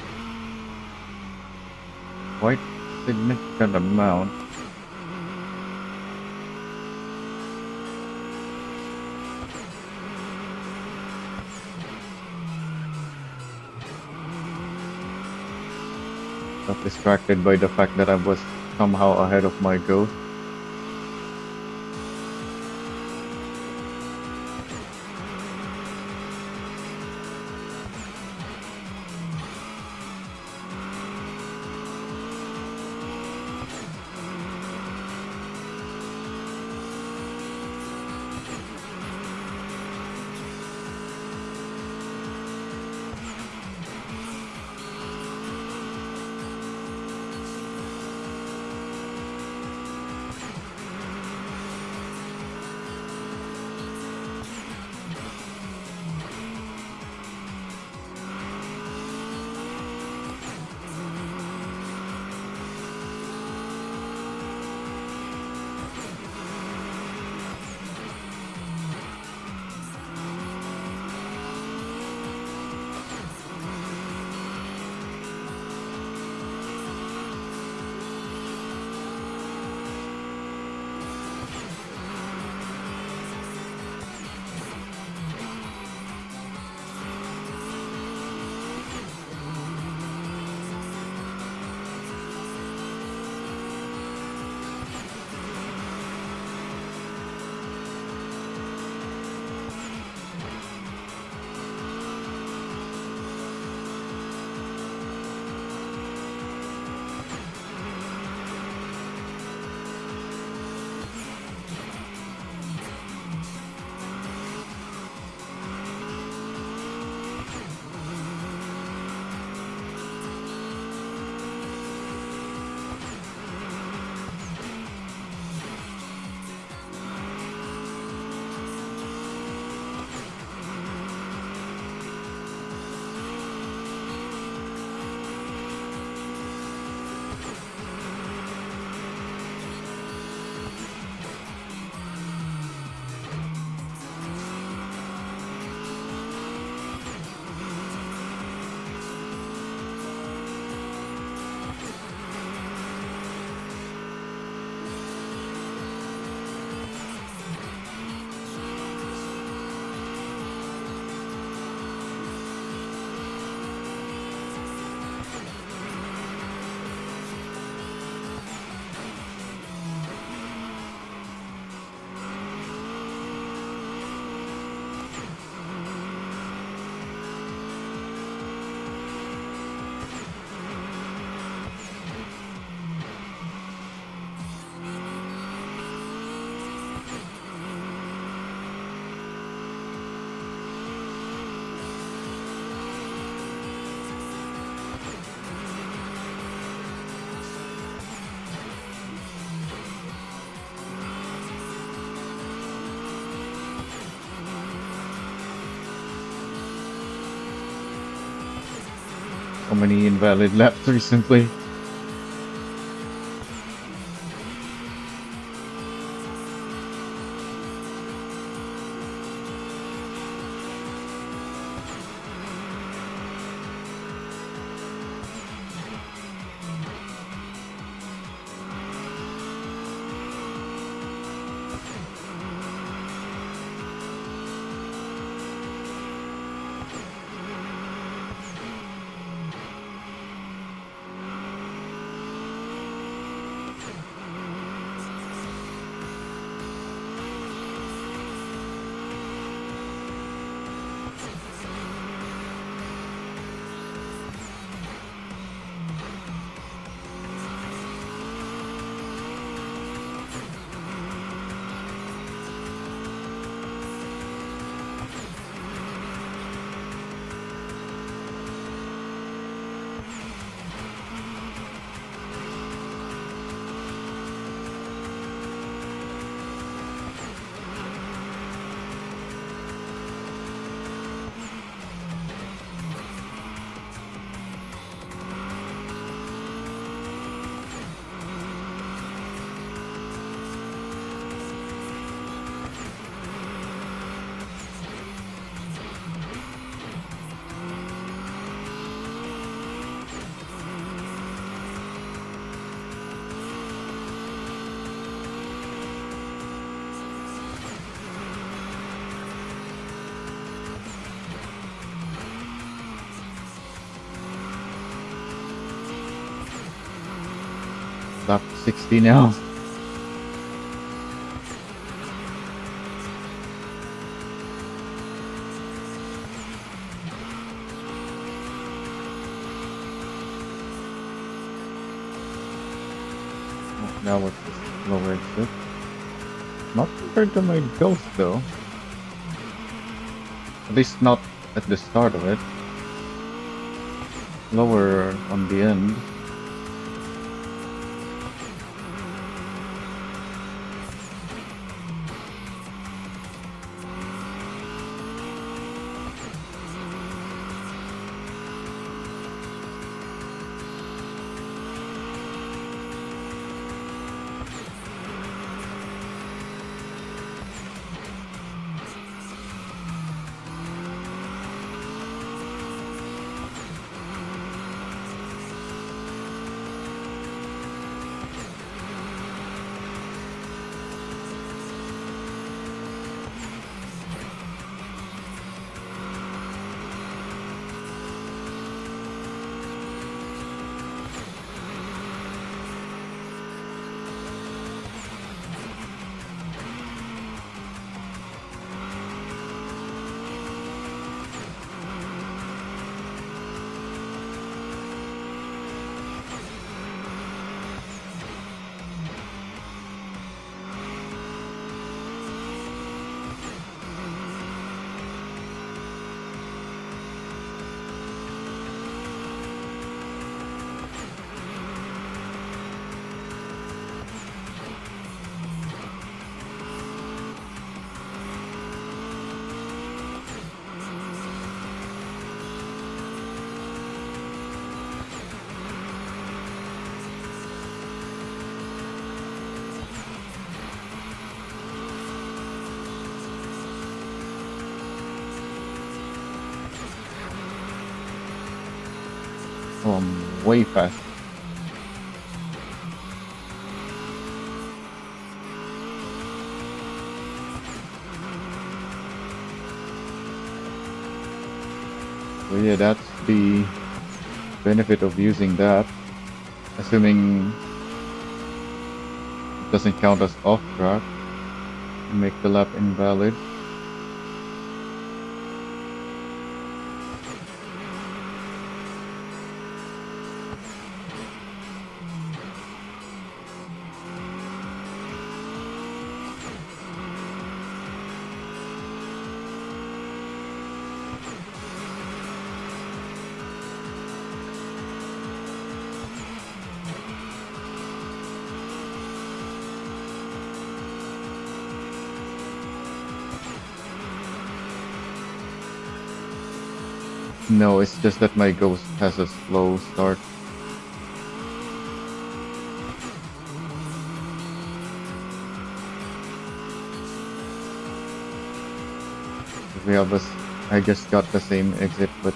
quite significant amount. Got distracted by the fact that I was somehow ahead of my ghost. many invalid laps recently. Lap 60 now. Now with this lower exit. Not compared to my Ghost though. At least not at the start of it. Lower on the end. Oh, I'm way fast. So yeah, that's the benefit of using that. Assuming it doesn't count as off track and make the lap invalid. No, it's just that my ghost has a slow start. We have I just got the same exit, but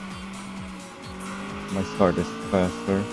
my start is faster.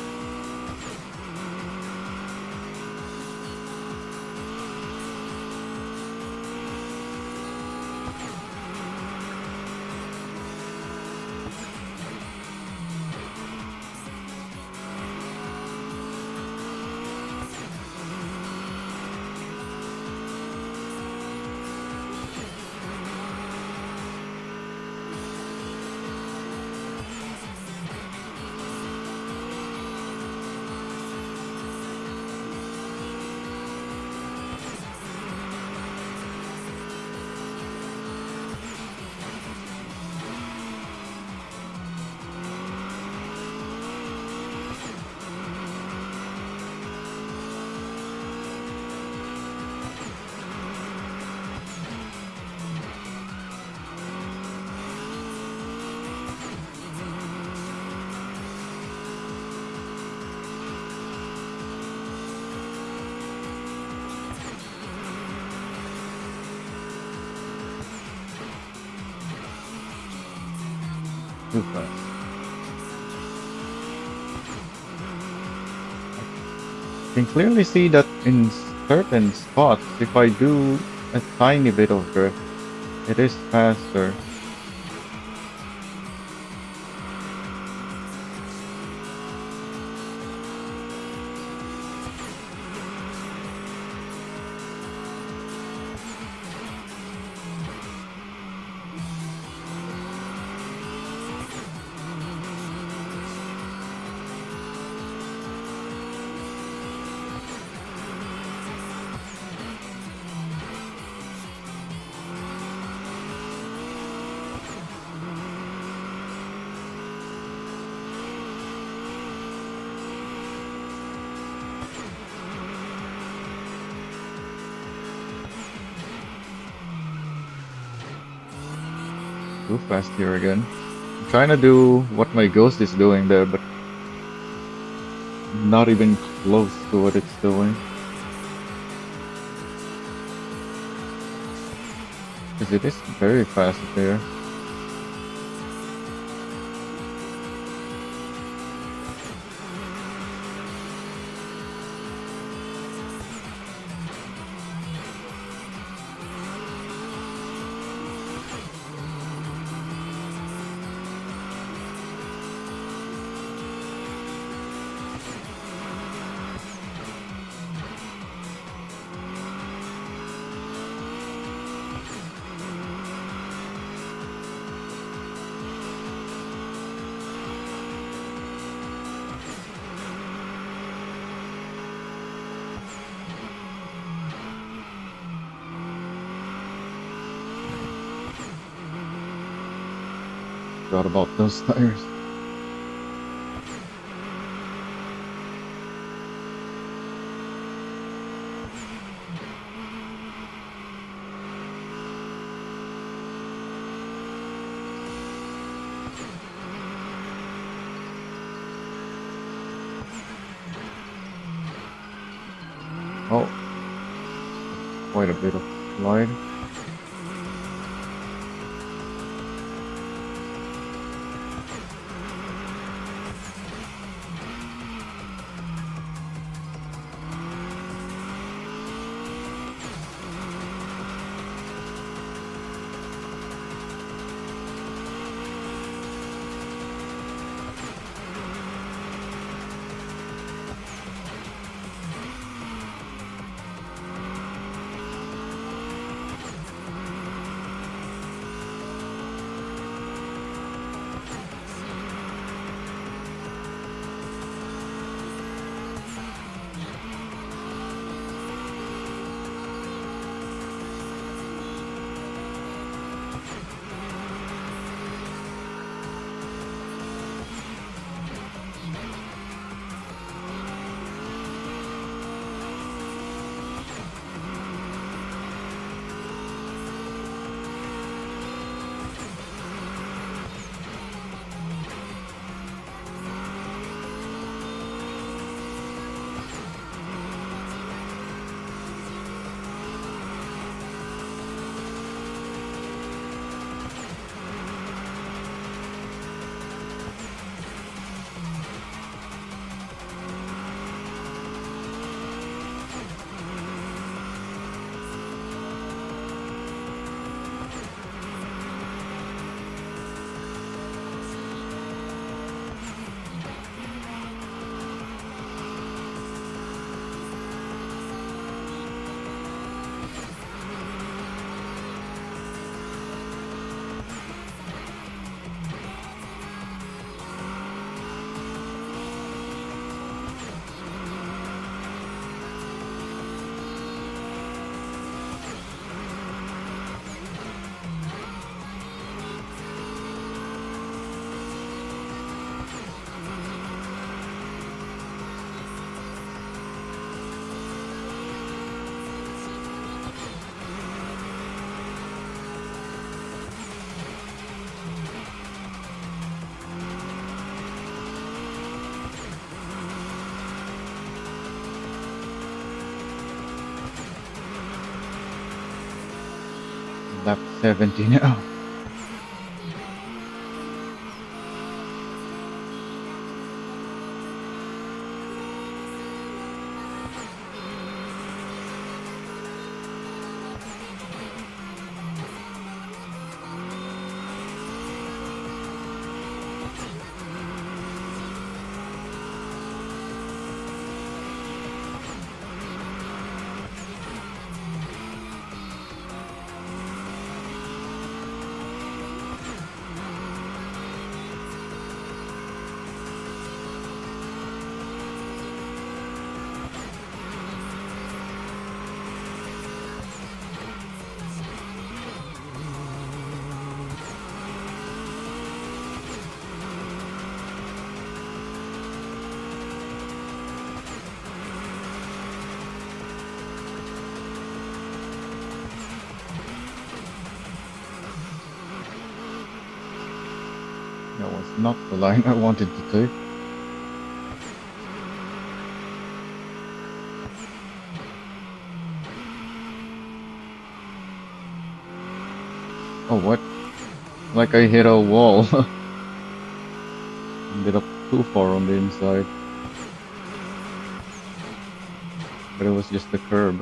Too fast. I can clearly see that in certain spots, if I do a tiny bit of drift, it is faster. Too fast here again. I'm trying to do what my ghost is doing there, but not even close to what it's doing. Because it is very fast there. Forgot about those tires. Oh, quite a bit of slide. lap 70 now. That was not the line I wanted to take. Oh, what? Like I hit a wall. Ended up too far on the inside. But it was just the curb.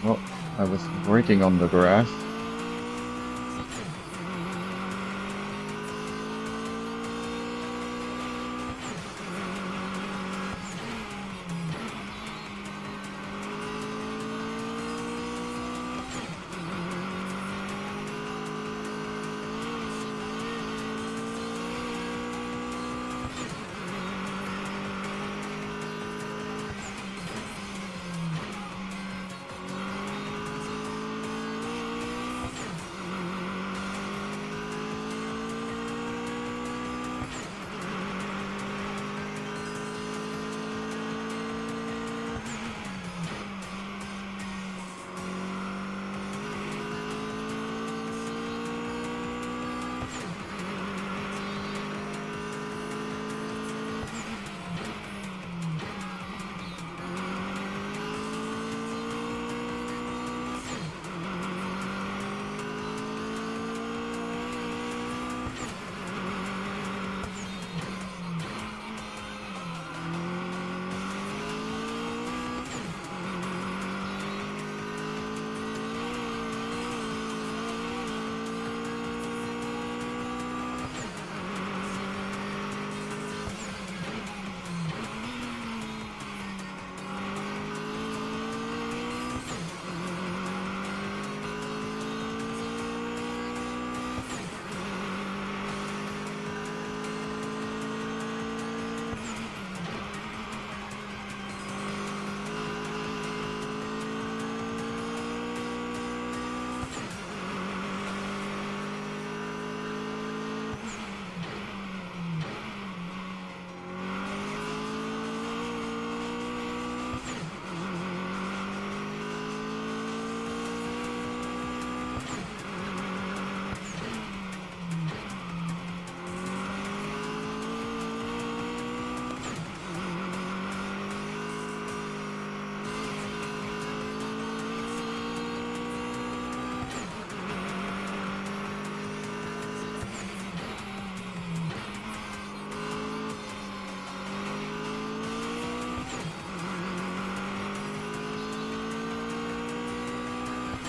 Well, I was braking on the grass.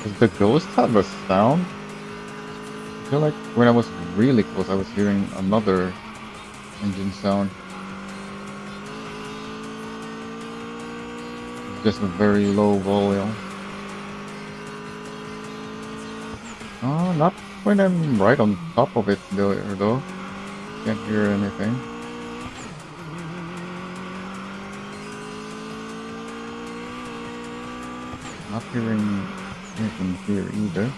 Does the ghost have a sound? I feel like when I was really close, I was hearing another engine sound. It's just a very low volume. Not when I'm right on top of it though. Can't hear anything. Not hearing anything here either.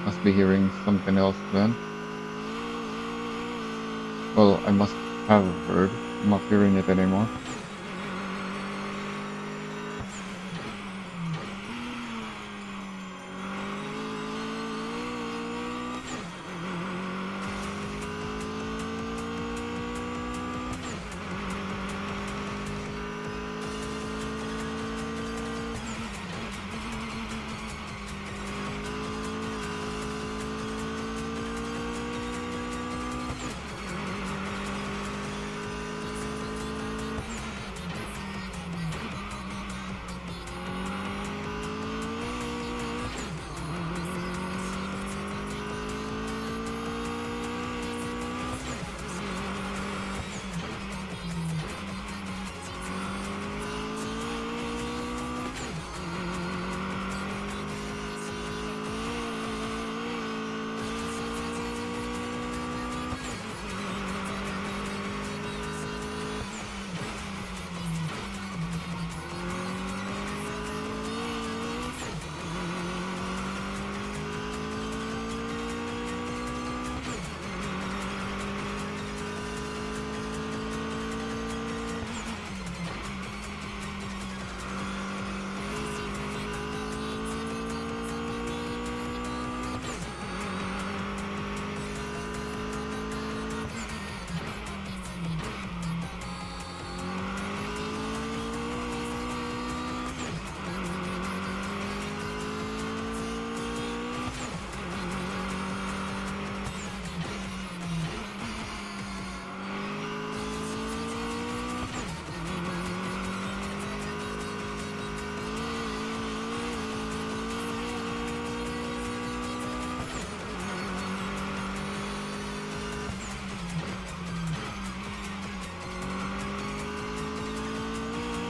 Must be hearing something else then. Well, I must have heard. I'm not hearing it anymore.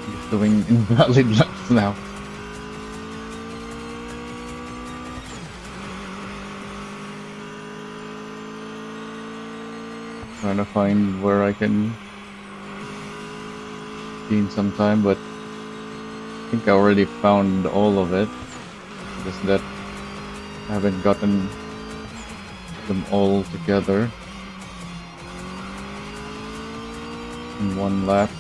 Just doing invalid laps now. Trying to find where I can gain some time, but I think I already found all of it. Just that I haven't gotten them all together in one lap.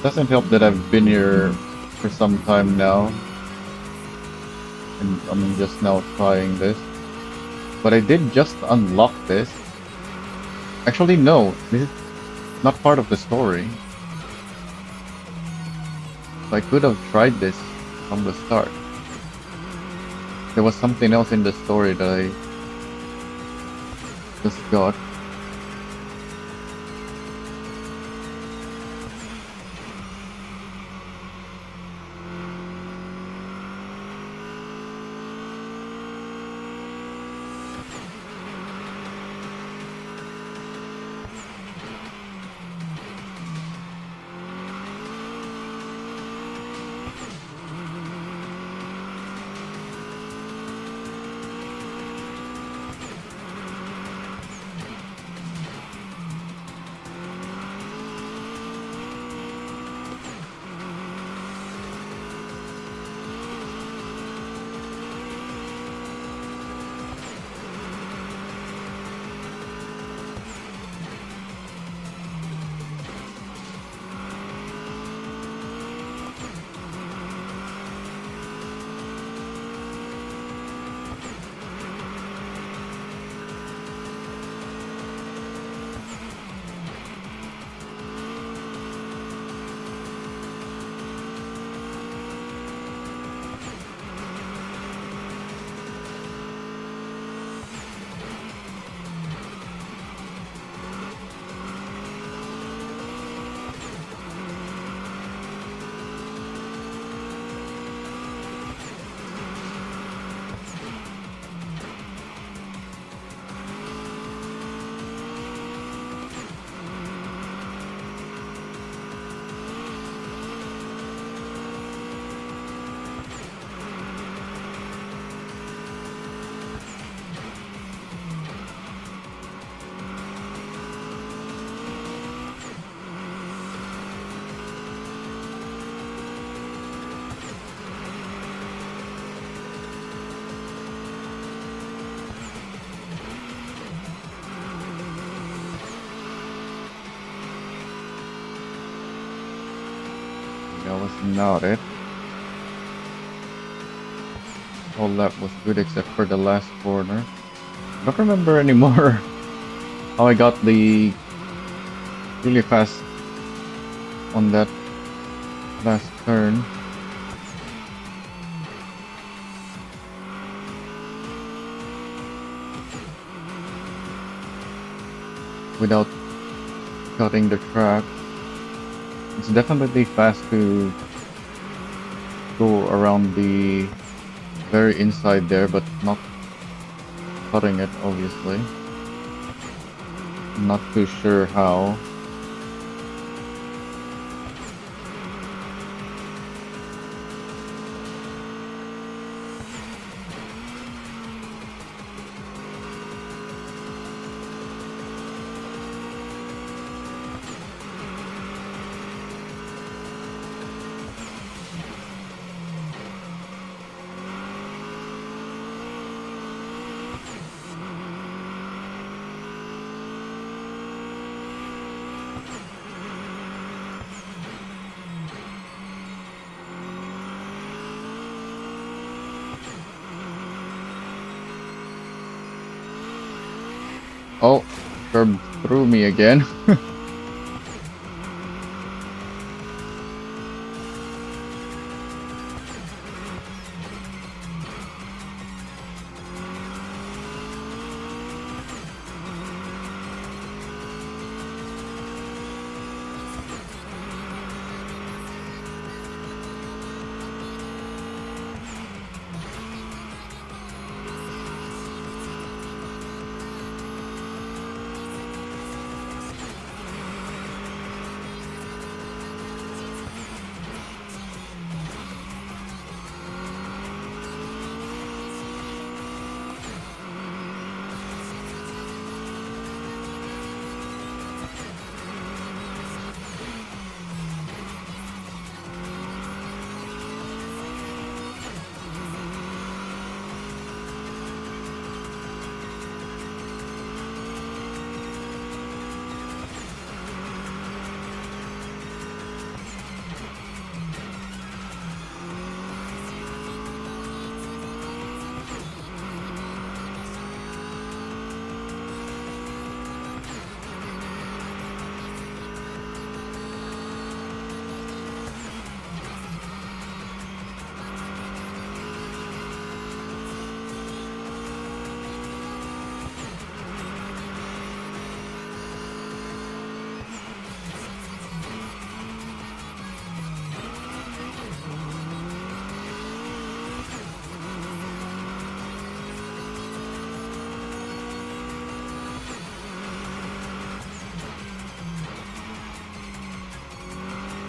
Doesn't help that I've been here for some time now, and I'm just now trying this. But I did just unlock this. Actually, no, this is not part of the story. So I could have tried this from the start. There was something else in the story that I just got. was not it. All lap was good except for the last corner. I don't remember anymore how I got the really fast on that last turn. Without cutting the track. It's definitely fast to go around the very inside there, but not cutting it, obviously. I'm not too sure how. Oh, curb through me again.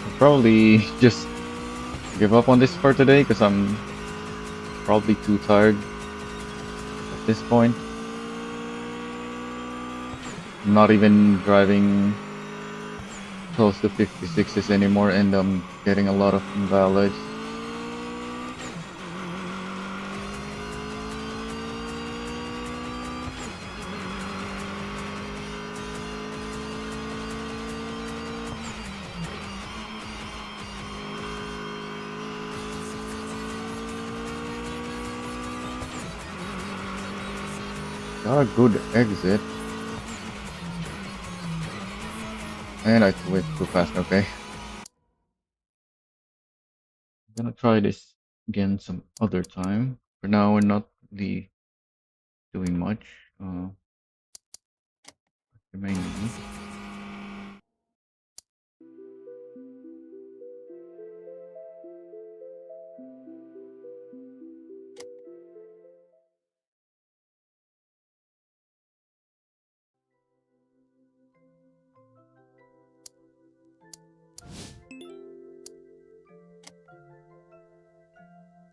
I'll probably just give up on this for today because I'm probably too tired at this point. I'm not even driving close to 56s anymore, and I'm getting a lot of invalids. Got a good exit. And I went too fast, okay. I'm gonna try this again some other time. For now, we're not really doing much. Remaining.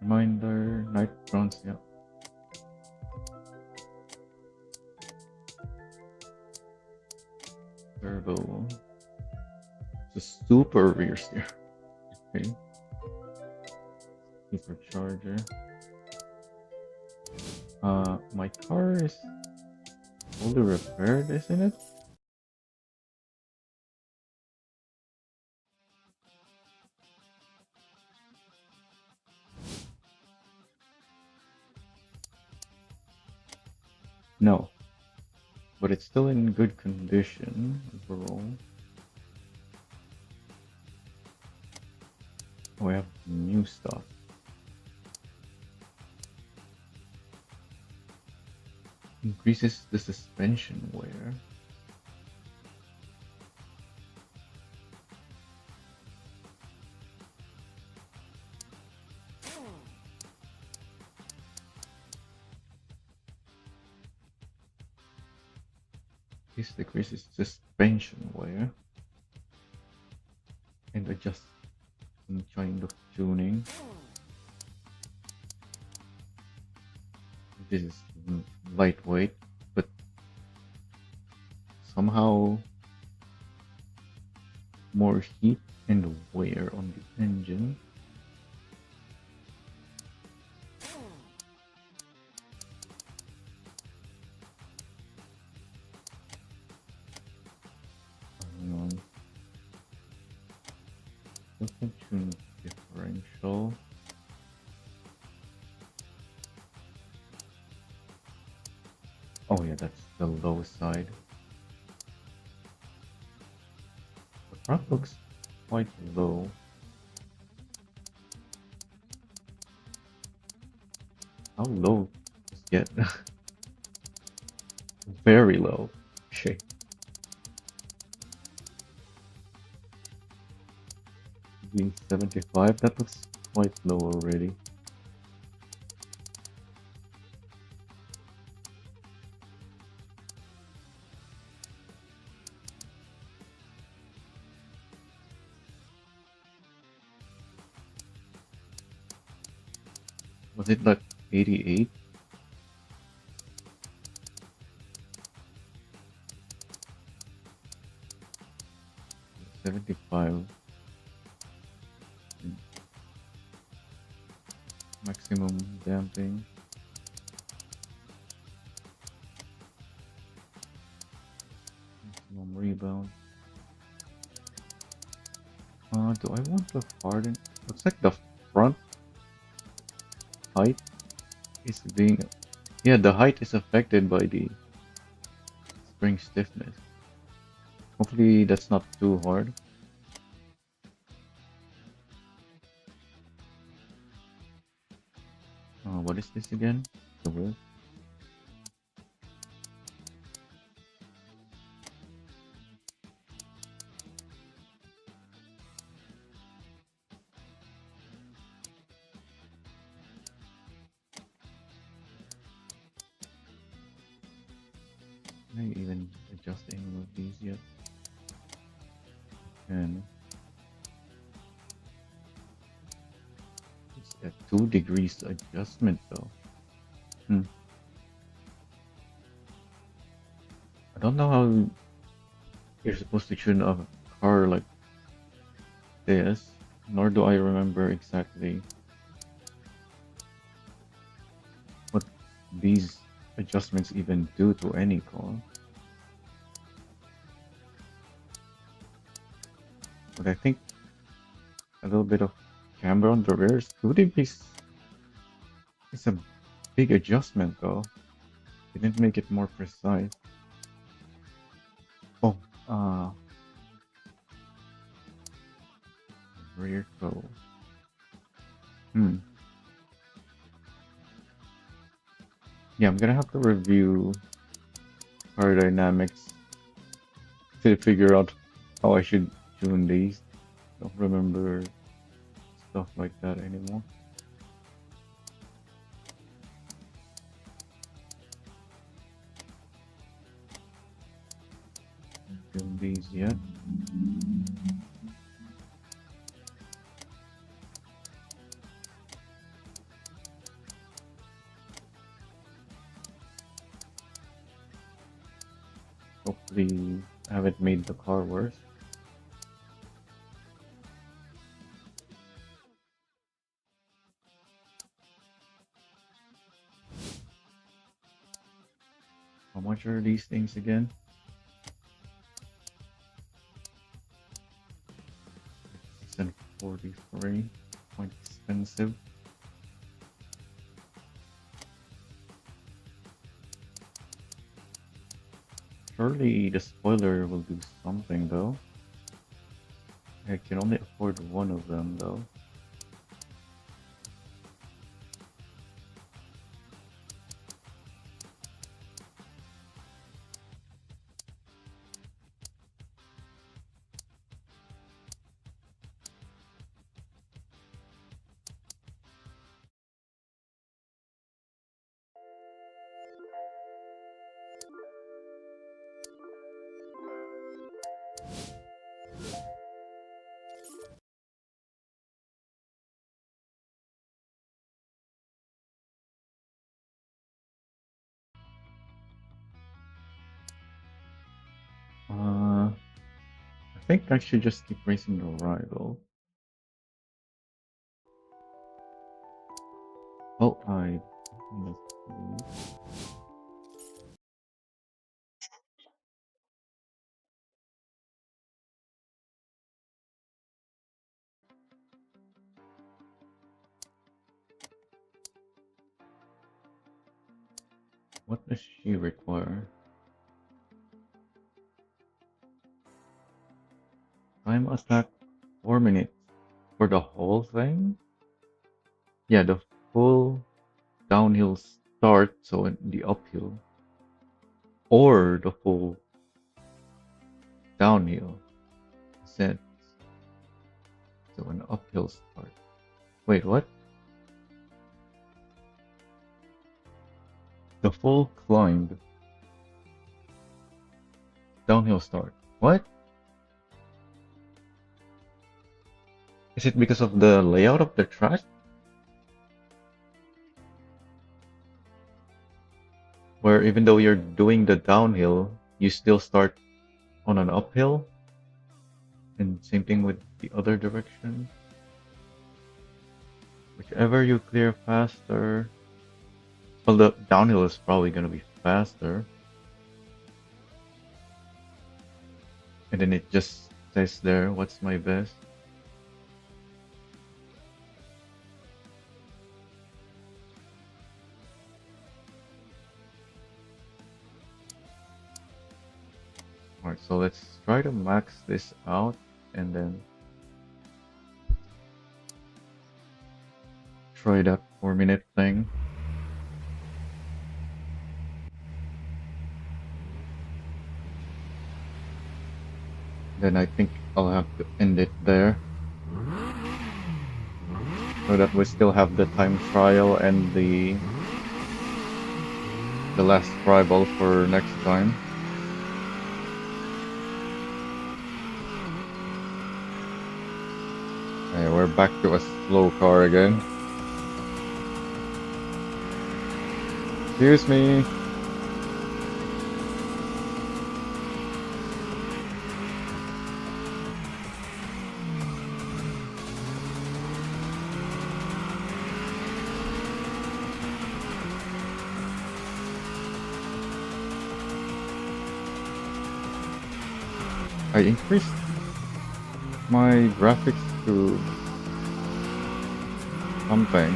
Reminder, night bronze, yeah. Turbo. It's a super rear steer. Okay. Supercharger. My car is fully repaired, isn't it? No, but it's still in good condition overall. Oh, we have new stuff. Increases the suspension wear. This decreases suspension wear and adjusts some kind of tuning. This is lightweight, but somehow more heat and wear on the engine. Um, Doesn't tune differential. Oh yeah, that's the low side. The front looks quite low. How low does it get? Very low. Shit. Being 75, that looks quite low already. Was it like 88? $75 maximum damping. Maximum rebound. Do I want to harden? Looks like the front height is being... Yeah, the height is affected by the spring stiffness. Hopefully that's not too hard. What is this again? The wheel? Can I even adjust any of these yet? And it's a 2 degrees adjustment though. I don't know how you're supposed to tune a car like this, nor do I remember exactly what these adjustments even do to any car. But I think a little bit of camber on the rear is 2 degrees. It's a big adjustment though. They didn't make it more precise. Oh, rear toe. Yeah, I'm gonna have to review car dynamics to figure out how I should tune these. Don't remember stuff like that anymore. Tune these yet. Hopefully I haven't made the car worse. How much are these things again? It's in 43. Quite expensive. Surely the spoiler will do something though. I can only afford one of them though. I think I should just keep racing the rival. Oh, let's see. What does she require? Time attack 4 minutes for the whole thing? Yeah, the full downhill start, so in the uphill, or the full downhill descent, so an uphill start. Wait, what? The full climb, downhill start. What? Is it because of the layout of the track? Where even though you're doing the downhill, you still start on an uphill? And same thing with the other direction. Whichever you clear faster. Well, the downhill is probably going to be faster. And then it just says there, what's my best? Alright, so let's try to max this out and then try that 4-minute thing. Then I think I'll have to end it there. So that we still have the time trial and the last rival for next time. Okay, we're back to a slow car again. Excuse me. I increased my graphics to something,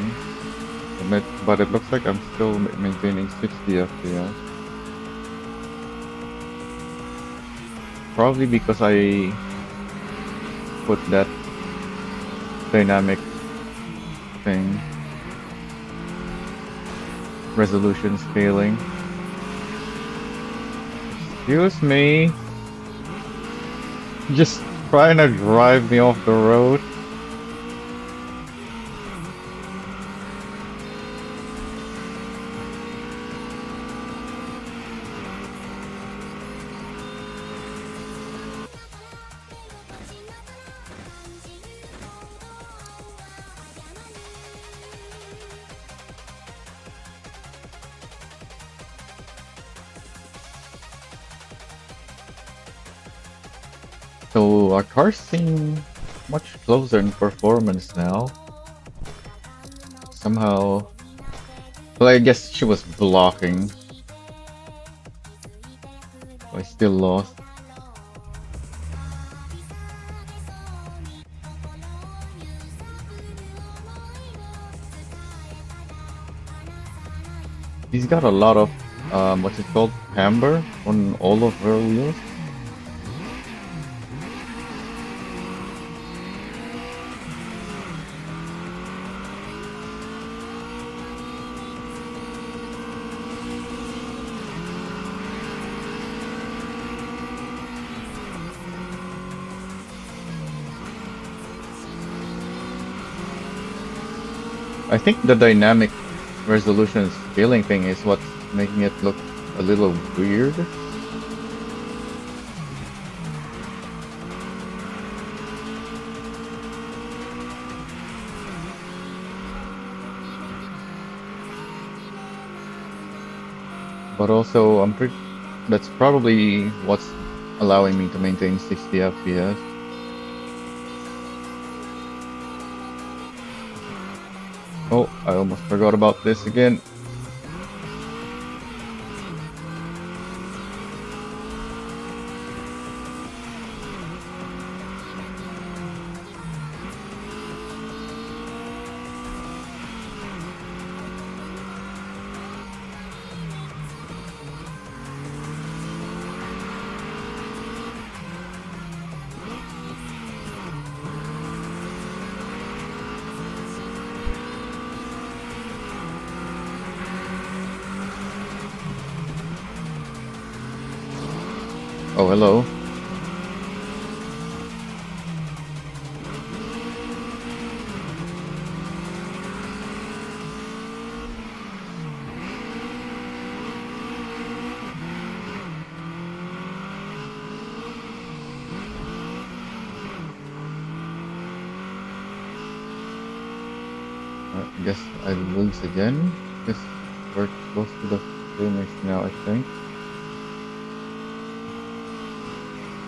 but it looks like I'm still maintaining 60 FPS. Probably because I put that dynamic thing, resolution scaling. Excuse me. Just trying to drive me off the road. So our cars seem much closer in performance now. Somehow, well, I guess she was blocking. I still lost. He's got a lot of what's it called? Camber on all of her wheels. I think the dynamic resolution scaling thing is what's making it look a little weird. But also, that's probably what's allowing me to maintain 60 FPS. Oh, I almost forgot about this again. Oh, hello. I guess I lose again. Guess we're close to the finish now, I think.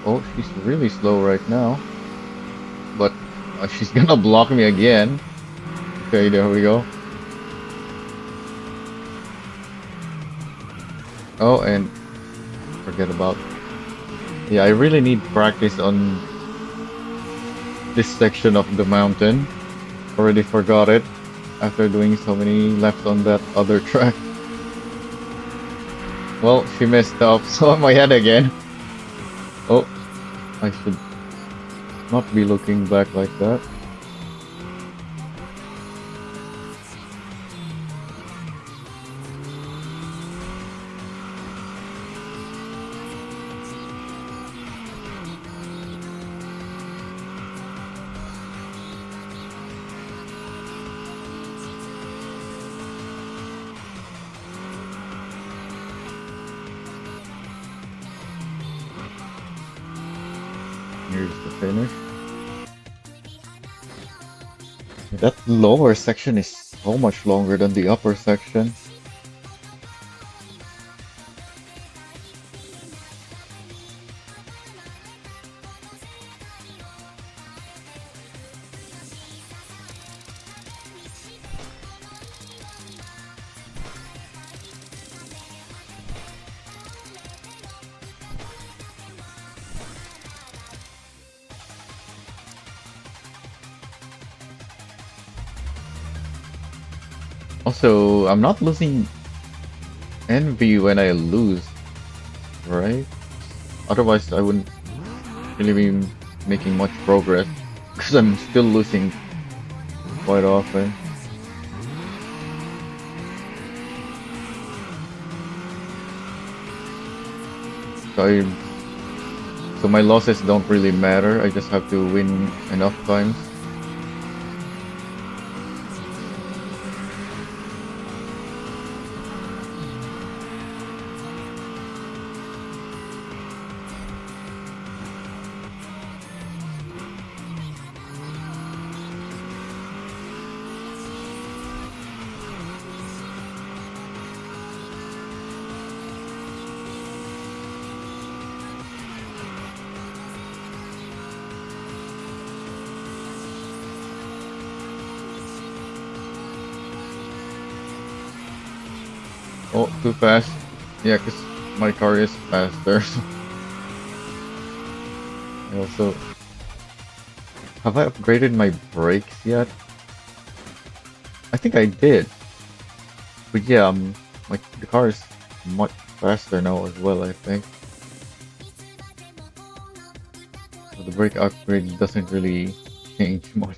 Oh, she's really slow right now. But she's gonna block me again. Okay, there we go. Oh, and forget about... Yeah, I really need practice on this section of the mountain. Already forgot it after doing so many laps on that other track. Well, she messed up, so I'm ahead again. Oh, I should not be looking back like that. Here's the finish. That lower section is so much longer than the upper section. Also, I'm not losing envy when I lose, right? Otherwise, I wouldn't really be making much progress because I'm still losing quite often. So my losses don't really matter. I just have to win enough times. Oh, too fast. Yeah, because my car is faster. I also... Have I upgraded my brakes yet? I think I did. But yeah, the car is much faster now as well, I think. So the brake upgrade doesn't really change much.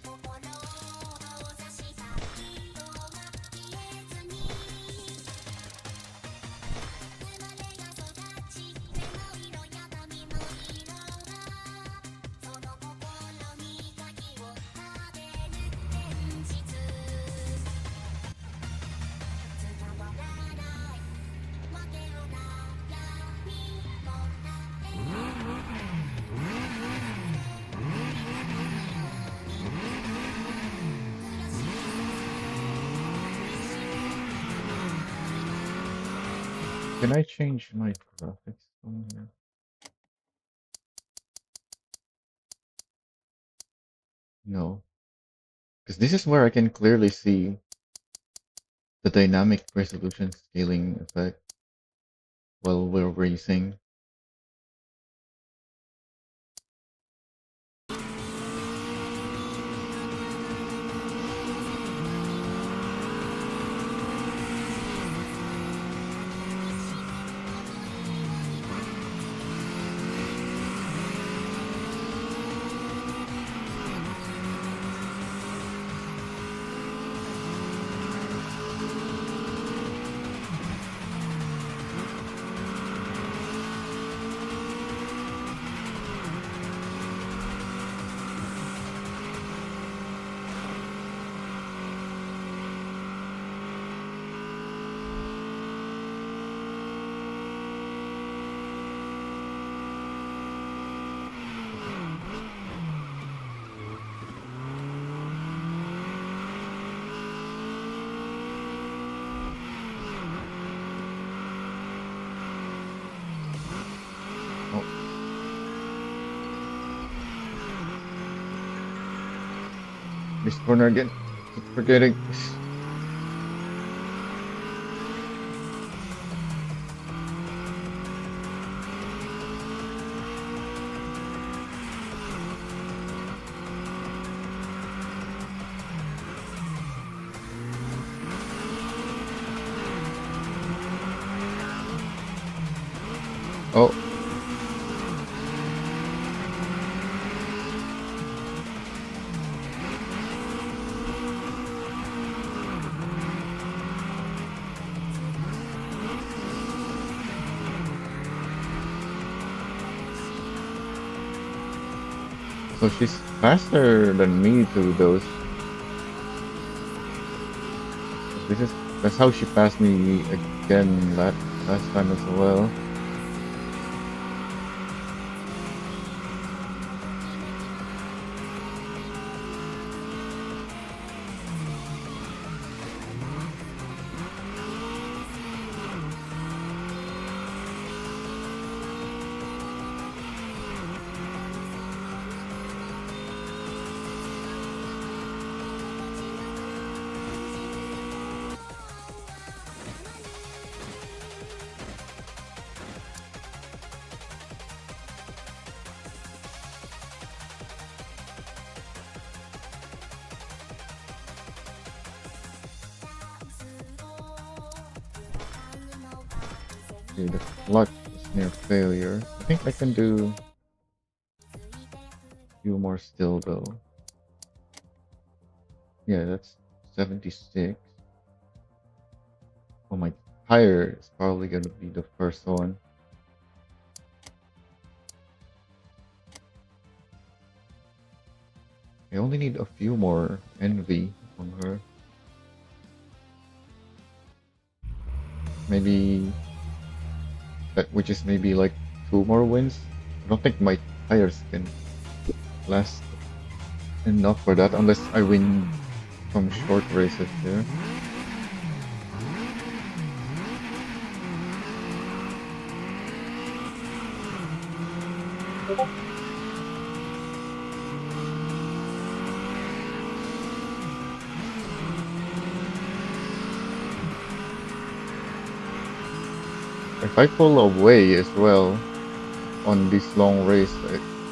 Can I change my graphics from here? No, because this is where I can clearly see the dynamic resolution scaling effect while we're racing. Oh, this corner again. Keep forgetting. Oh, so she's faster than me to those. This is that's how she passed me again last time as well. Okay, the clutch is near failure. I think I can do a few more still though. Yeah, that's 76. Oh, my tire is probably gonna be the first one. I only need a few more envy on her. Maybe that, which is maybe like 2 more wins. I don't think my tires can last enough for that unless I win some short races there. If I pull away as well on this long race,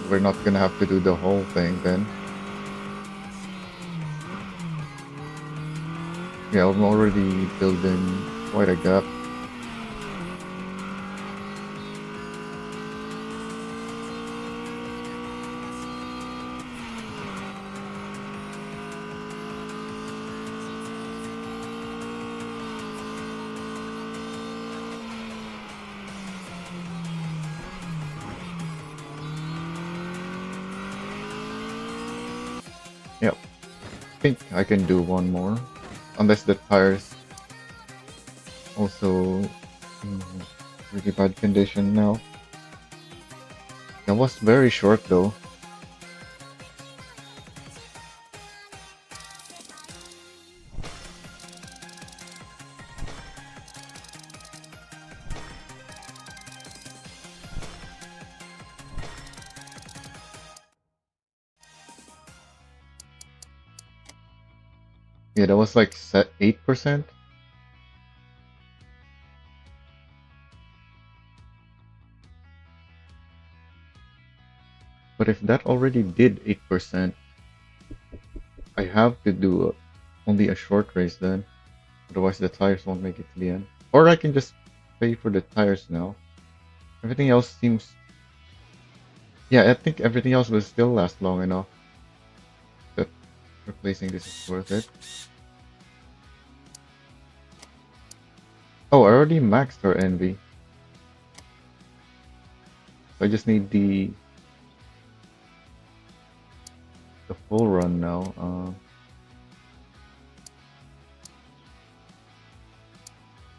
we're not gonna have to do the whole thing then. Yeah, I'm already building quite a gap. Yep. I think I can do one more. Unless the tires also in really bad condition now. That was very short though. Yeah, that was like set 8%. But if that already did 8%, I have to do only a short race then. Otherwise the tires won't make it to the end. Or I can just pay for the tires now. Everything else seems... Yeah, I think everything else will still last long enough that replacing this is worth it. Oh, I already maxed her envy. I just need the full run now.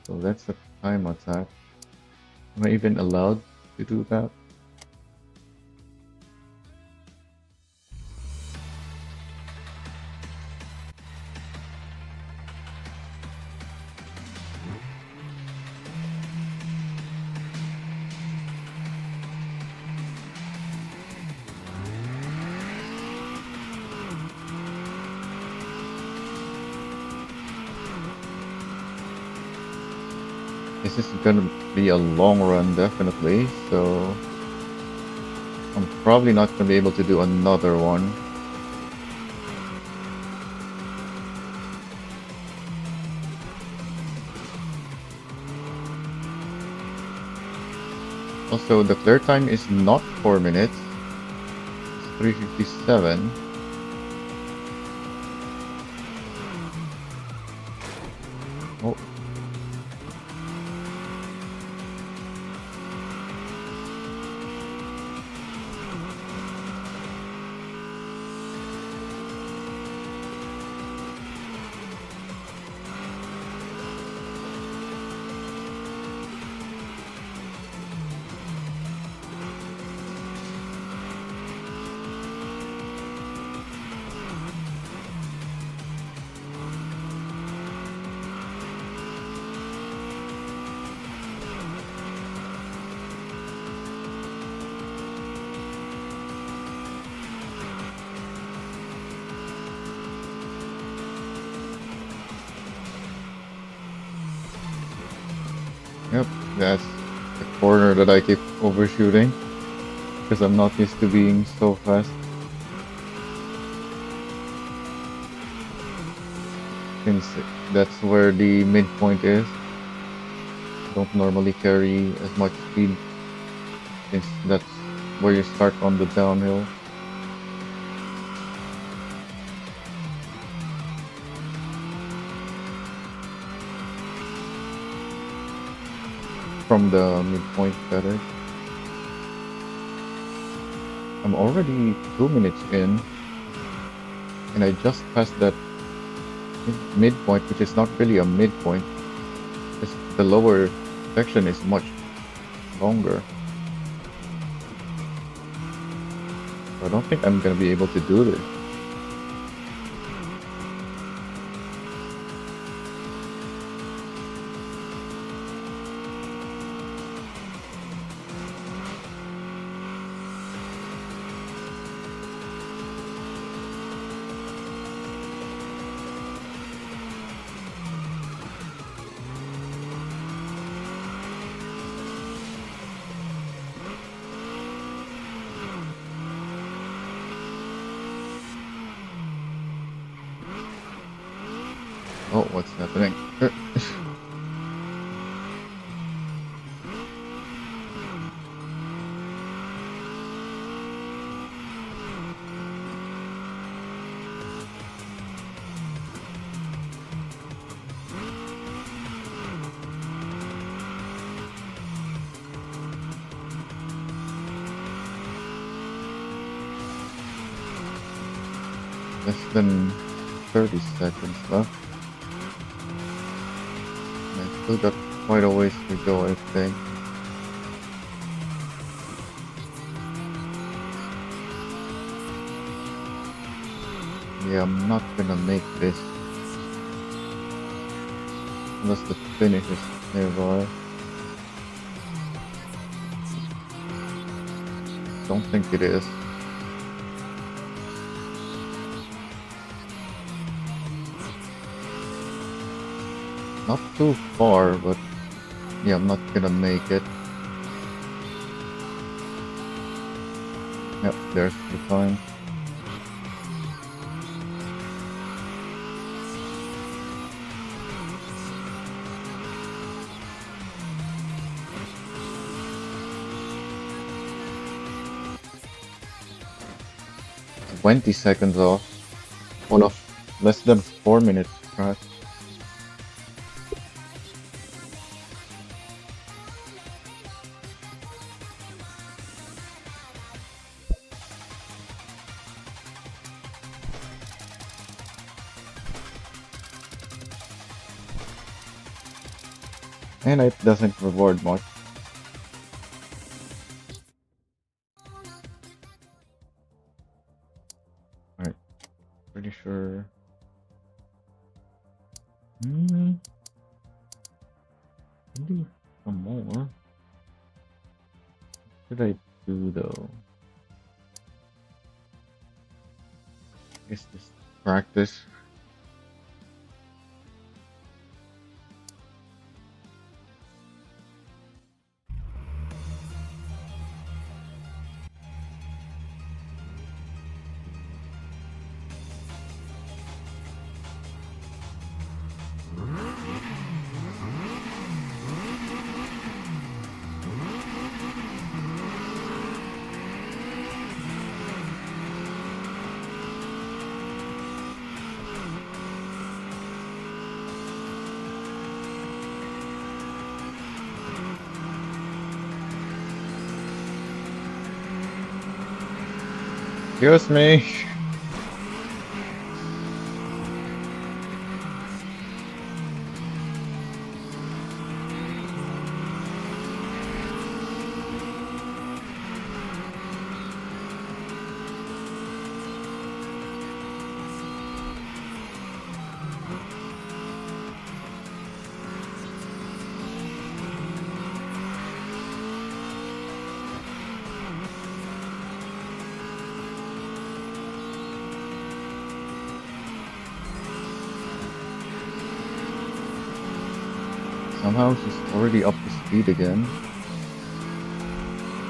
So that's the time attack. Am I even allowed to do that? This is gonna be a long run, definitely, so I'm probably not gonna be able to do another one. Also, the clear time is not 4 minutes, it's 3:57. Oh. Yep, that's the corner that I keep overshooting because I'm not used to being so fast. Since that's where the midpoint is. Don't normally carry as much speed since that's where you start on the downhill. From the midpoint, that is. I'm already 2 minutes in, and I just passed that midpoint, which is not really a midpoint, because the lower section is much longer. I don't think I'm gonna be able to do this. Oh, what's happening? Less than 30 seconds left. And I still got quite a ways to go, I think. Yeah, I'm not gonna make this unless the finish is nearby. Don't think it is. Not too far, but yeah, I'm not gonna make it. Yep, there's the time. It's 20 seconds off. One of less than 4 minutes, right? And it doesn't reward much. Alright, pretty sure. Maybe some more. What should I do though? I guess just practice. Excuse me. Somehow she's already up to speed again.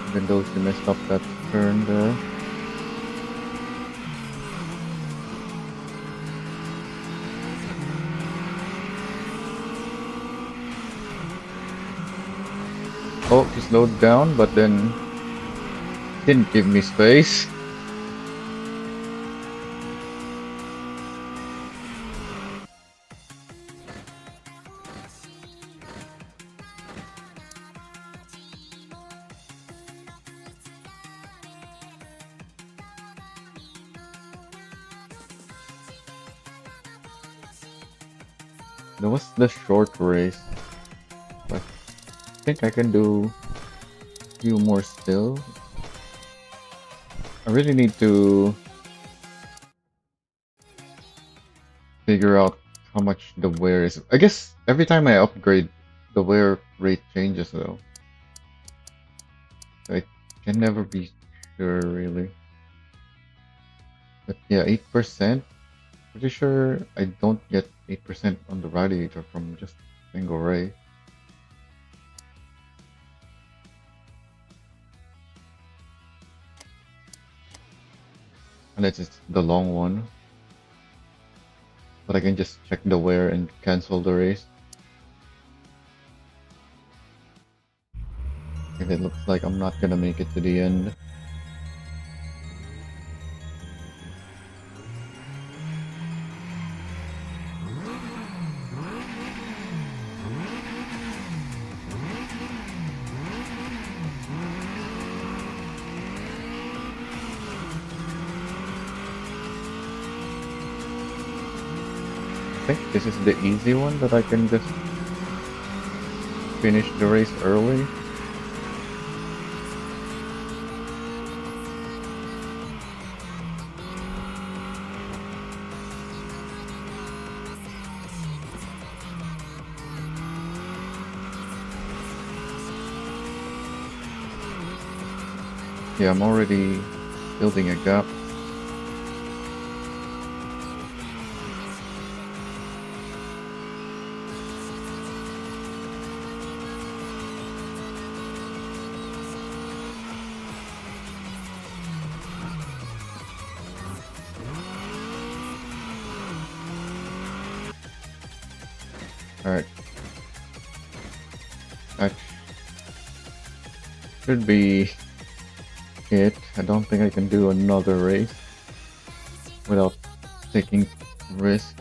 Even though she messed up that turn there. Oh, she slowed down, but then didn't give me space. That was the short race. But I think I can do a few more still. I really need to figure out how much the wear is. I guess every time I upgrade, the wear rate changes though. I can never be sure really. But yeah, 8%. Pretty sure I don't get 8% on the radiator from just single ray. Unless it's the long one. But I can just check the wear and cancel the race. And it looks like I'm not gonna make it to the end. think this is the easy one that I can just finish the race early. Yeah, I'm already building a gap. Alright. That should be it. I don't think I can do another race without taking risk.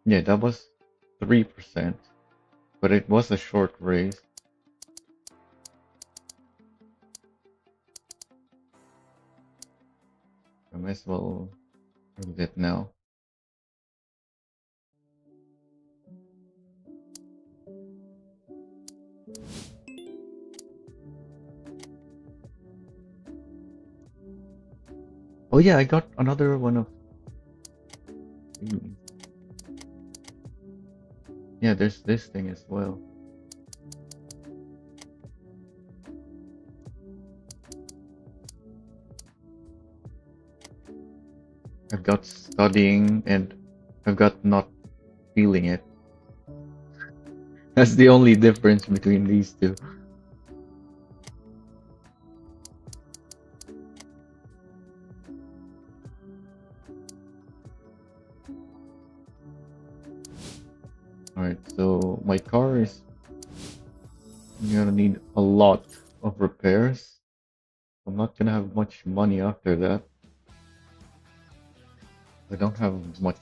Yeah, that was 3%, but it was a short race. I might as well do it now. Oh yeah, I got another one of these. Yeah, there's this thing as well. I've got studying and I've got not feeling it. That's the only difference between these two. Alright, so my car is gonna need a lot of repairs. I'm not gonna have much money after that. I don't have much.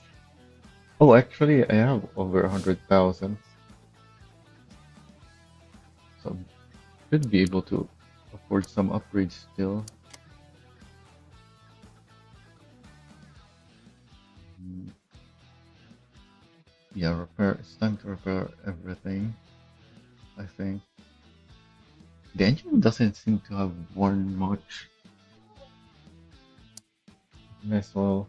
Oh, actually, I have over 100,000. So I should be able to afford some upgrades still. Mm, yeah, repair. It's time to repair everything, I think. The engine doesn't seem to have worn much. Might as well.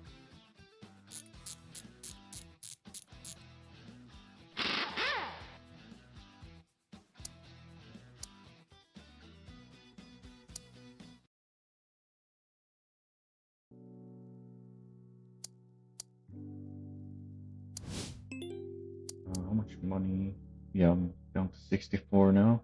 How much money? Yeah, I'm down to 64 now.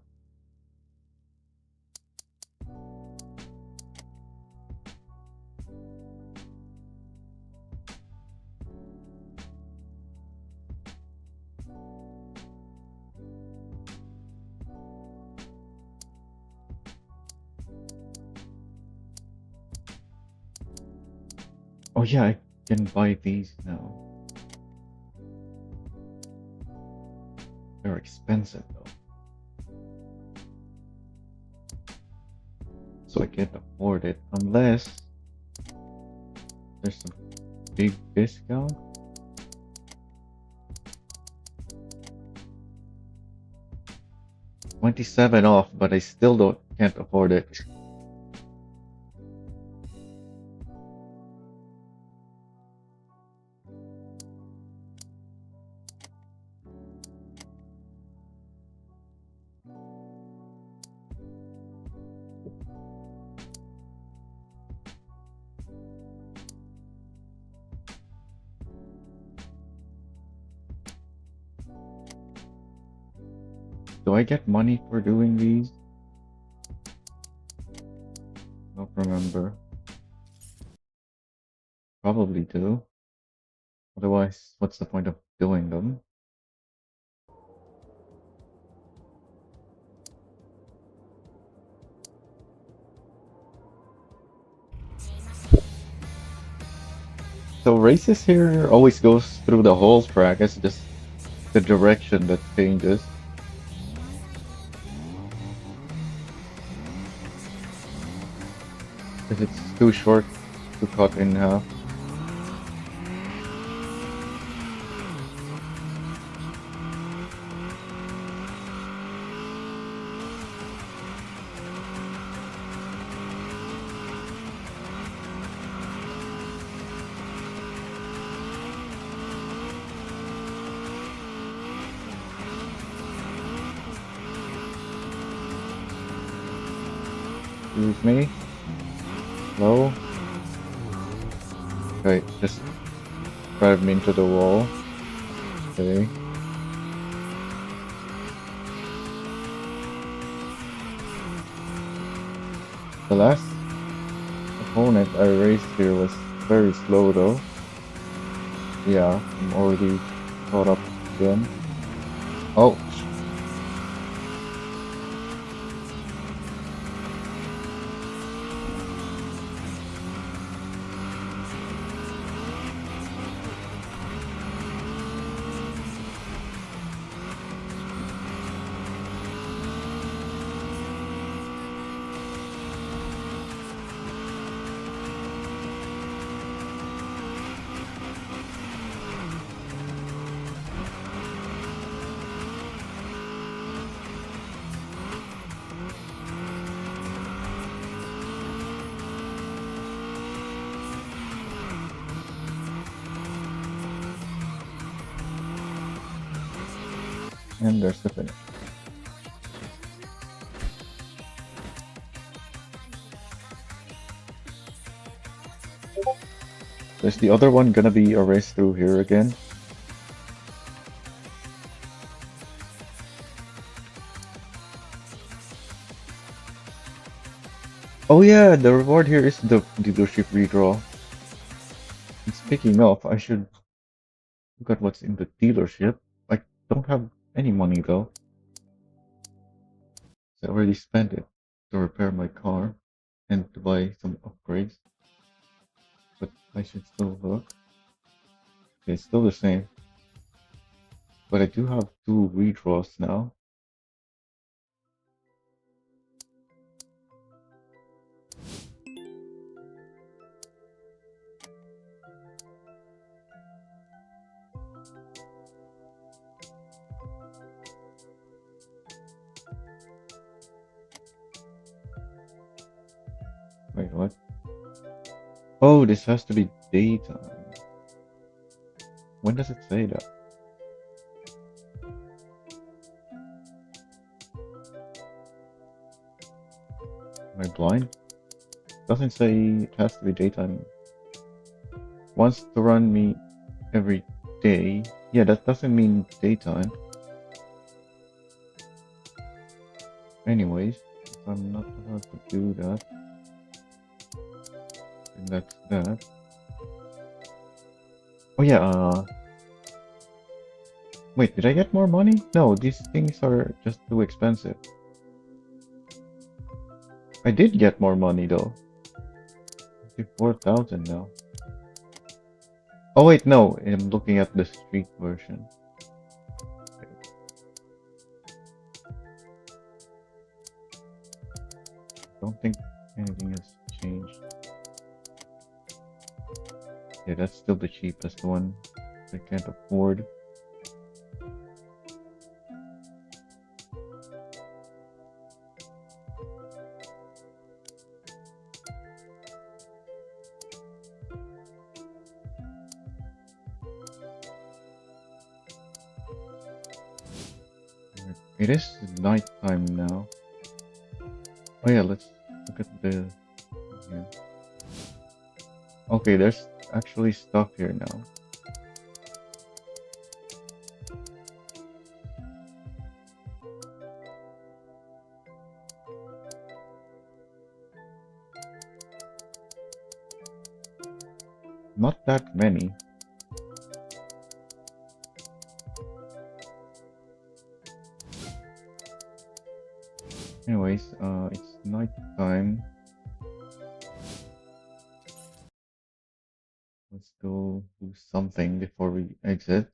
Oh yeah, I can buy these now. They're expensive though, so I can't afford it unless there's some big discount. 27 off, but I still can't afford it. Do I get money for doing these? Don't remember. Probably do. Otherwise, what's the point of doing them? so races here always goes through the whole track. It's just the direction that changes. Because it's too short to cut in half. Excuse me. Low. Okay, just drive me into the wall. Okay. The last opponent I raced here was very slow though. Yeah, I'm already caught up again. Oh, and there's the finish. Is the other one gonna be a race through here again? Oh yeah, the reward here is the dealership redraw. And speaking of, I should look at what's in the dealership. I don't have any money though. So I already spent it to repair my car and to buy some upgrades. But I should still look. Okay, it's still the same. But I do have 2 redraws now. Wait, what? Oh, this has to be daytime. When does it say that? Am I blind? Doesn't say it has to be daytime. Wants to run me every day. Yeah, that doesn't mean daytime. Anyways, if I'm not allowed to do that, then that's that. Oh yeah, wait, did I get more money? No, these things are just too expensive. I did get more money though. 4,000 now. Oh wait, no, I'm looking at the street version. Don't think anything has changed. Yeah, that's still the cheapest one. I can't afford. It is nighttime now. Oh yeah, let's look at the... Yeah. Okay, there's actually stuff here now. Not that many. Anyways, it's night time. What's go do something before we exit.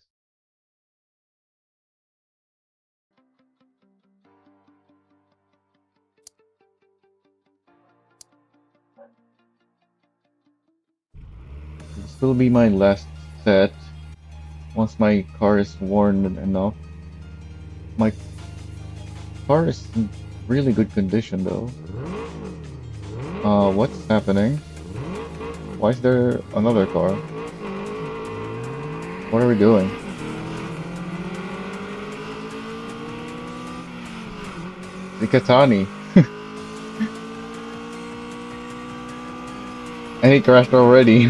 This will be my last set. Once my car is worn enough. My car is in really good condition though. What's happening? Why is there another car? What are we doing? The Katani. And he crashed already.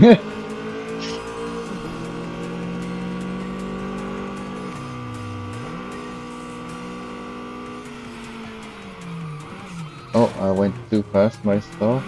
Oh, I went too fast myself.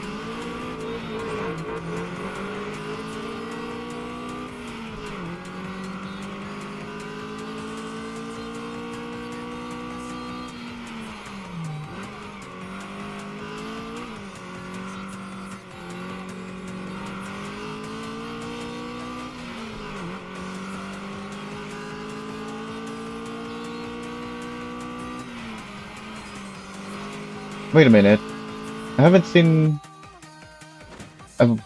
Wait a minute. I haven't seen. I've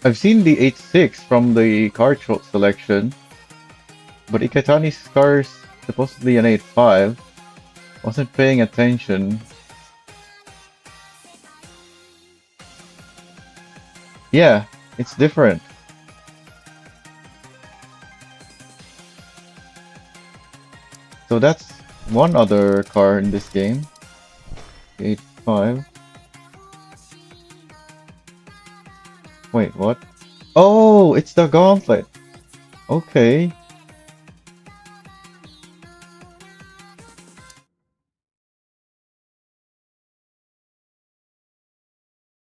I've seen the 8.6 from the car selection, but Iketani's car's supposedly an 8.5. Wasn't paying attention. Yeah, it's different. So that's one other car in this game. 8.5. Wait, what? Oh, it's the gauntlet. Okay.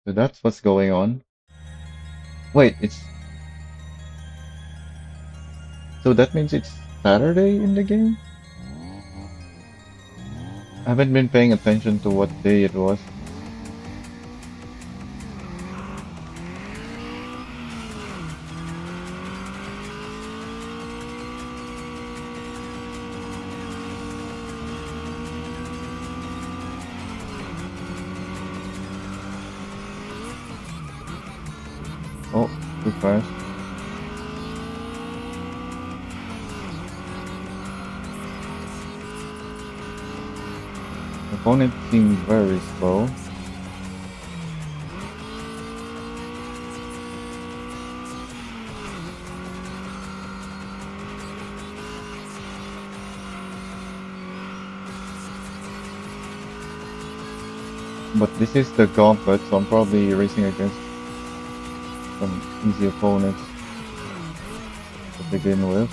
So that's what's going on. Wait, it's... So that means it's Saturday in the game? I haven't been paying attention to what day it was. Oh, too fast. Opponent seems very slow. But this is the gauntlet, so I'm probably racing against some easy opponents to begin with.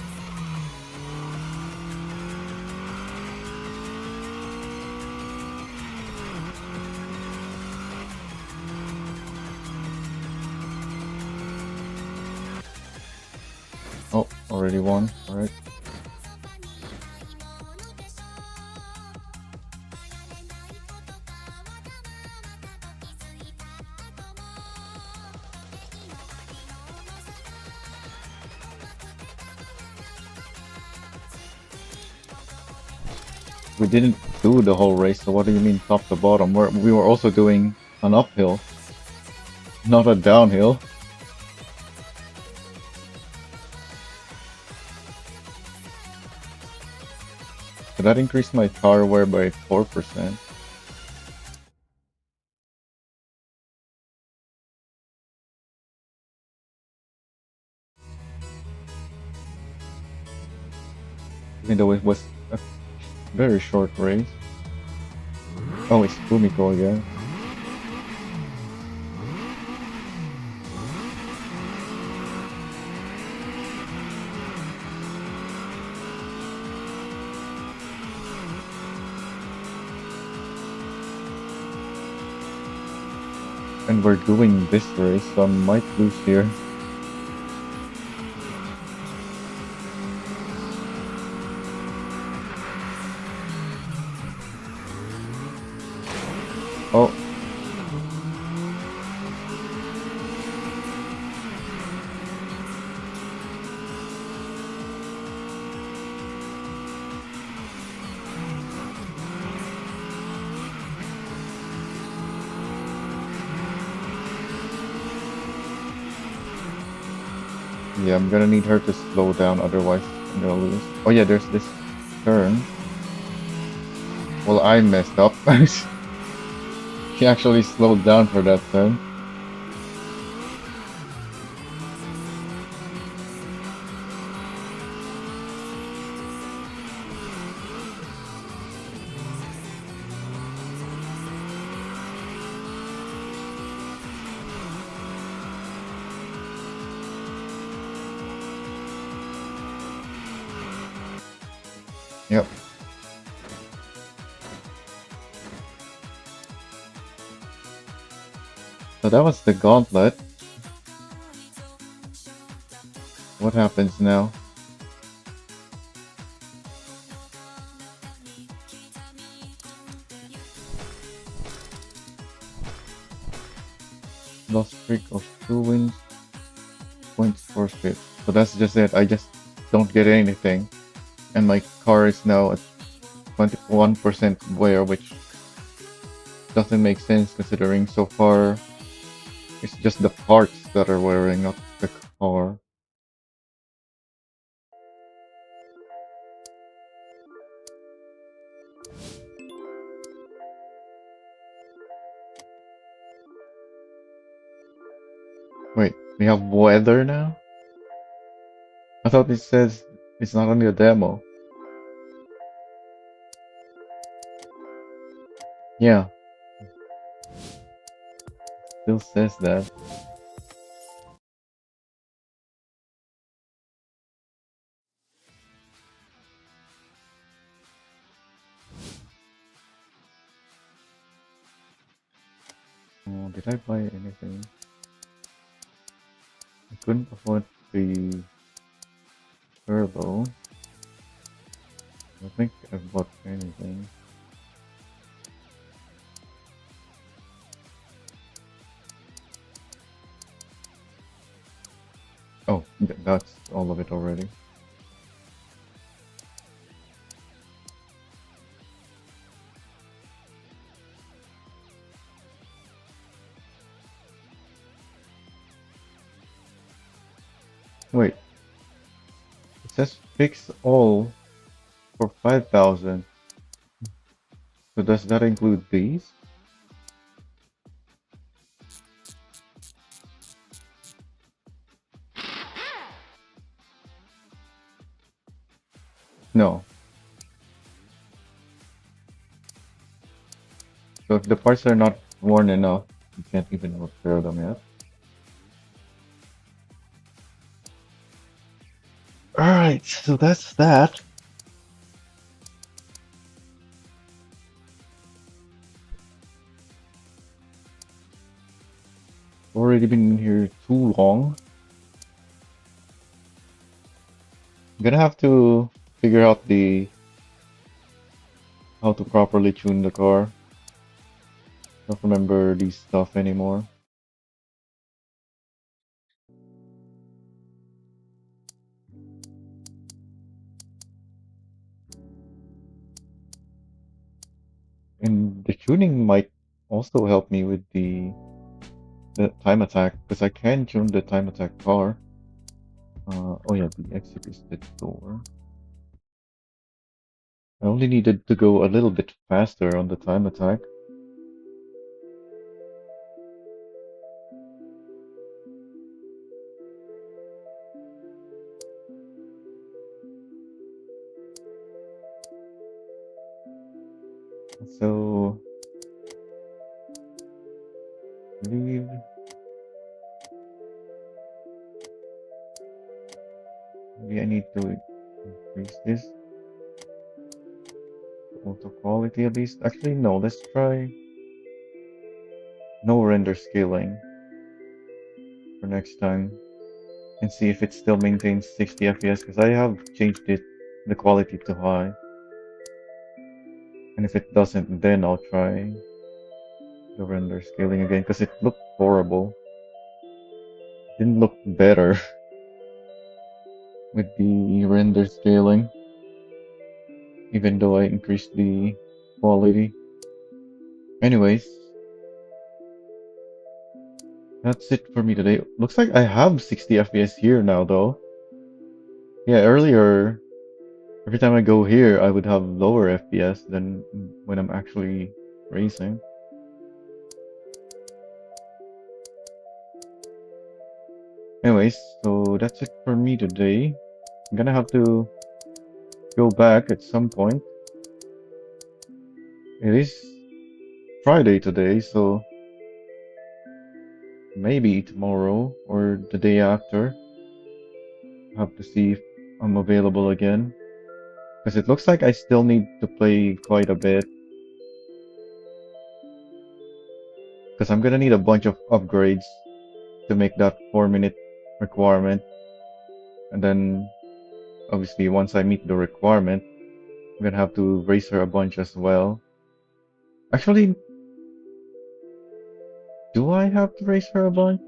Oh, already won. Alright. We didn't do the whole race, so what do you mean top to bottom? We were also doing an uphill, not a downhill. So that increased my car wear by 4%. Even though it was a very short race. Oh, it's Fumiko again. And we're doing this race, so I might lose here. Oh. Yeah, I'm gonna need her to slow down, otherwise I'm gonna lose. Oh yeah, there's this turn. Well, I messed up. She actually slowed down for that turn. Yep. So that was the gauntlet. What happens now? Lost streak of 2 wins, points forfeit. So that's just it. I just don't get anything. And my car is now at 21% wear, which doesn't make sense considering so far it's just the parts that are wearing, not the car. Wait, we have weather now? I thought it says it's not only a demo. Yeah, still says that. Oh, did I buy anything? I couldn't afford the turbo. I don't think I bought anything. Oh, that's all of it already. Wait, it says fix all for 5,000. So does that include these? No. So if the parts are not worn enough, you can't even repair them yet. Alright, so that's that. Already been in here too long. I'm gonna have to figure out the how to properly tune the car. Don't remember these stuff anymore. And the tuning might also help me with the time attack, because I can tune the time attack car. Oh yeah, the exit is the door. I only needed to go a little bit faster on the time attack. So leave. Maybe I need to increase this auto quality at least. Actually, no. Let's try no render scaling for next time and see if it still maintains 60 FPS, because I have changed the quality to high. And if it doesn't, then I'll try the render scaling again, because it looked horrible. It didn't look better with the render scaling, even though I increased the quality. Anyways, That's it for me today. Looks like I have 60 FPS here now, though. Yeah, earlier, every time I go here, I would have lower FPS than when I'm actually racing. Anyways, so that's it for me today. I'm gonna have to go back at some point. It is Friday today, so maybe tomorrow or the day after. Have to see if I'm available again. Because it looks like I still need to play quite a bit. Because I'm gonna need a bunch of upgrades to make that 4 minute requirement. And then, obviously, once I meet the requirement, I'm gonna have to race her a bunch as well. Actually, do I have to race her a bunch?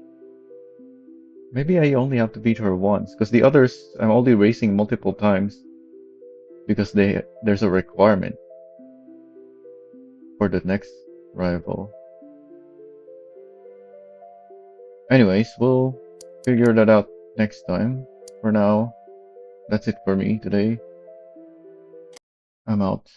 Maybe I only have to beat her once. Because the others, I'm only racing multiple times. Because there's a requirement for the next rival. Anyways, we'll figure that out next time. For now, that's it for me today. I'm out.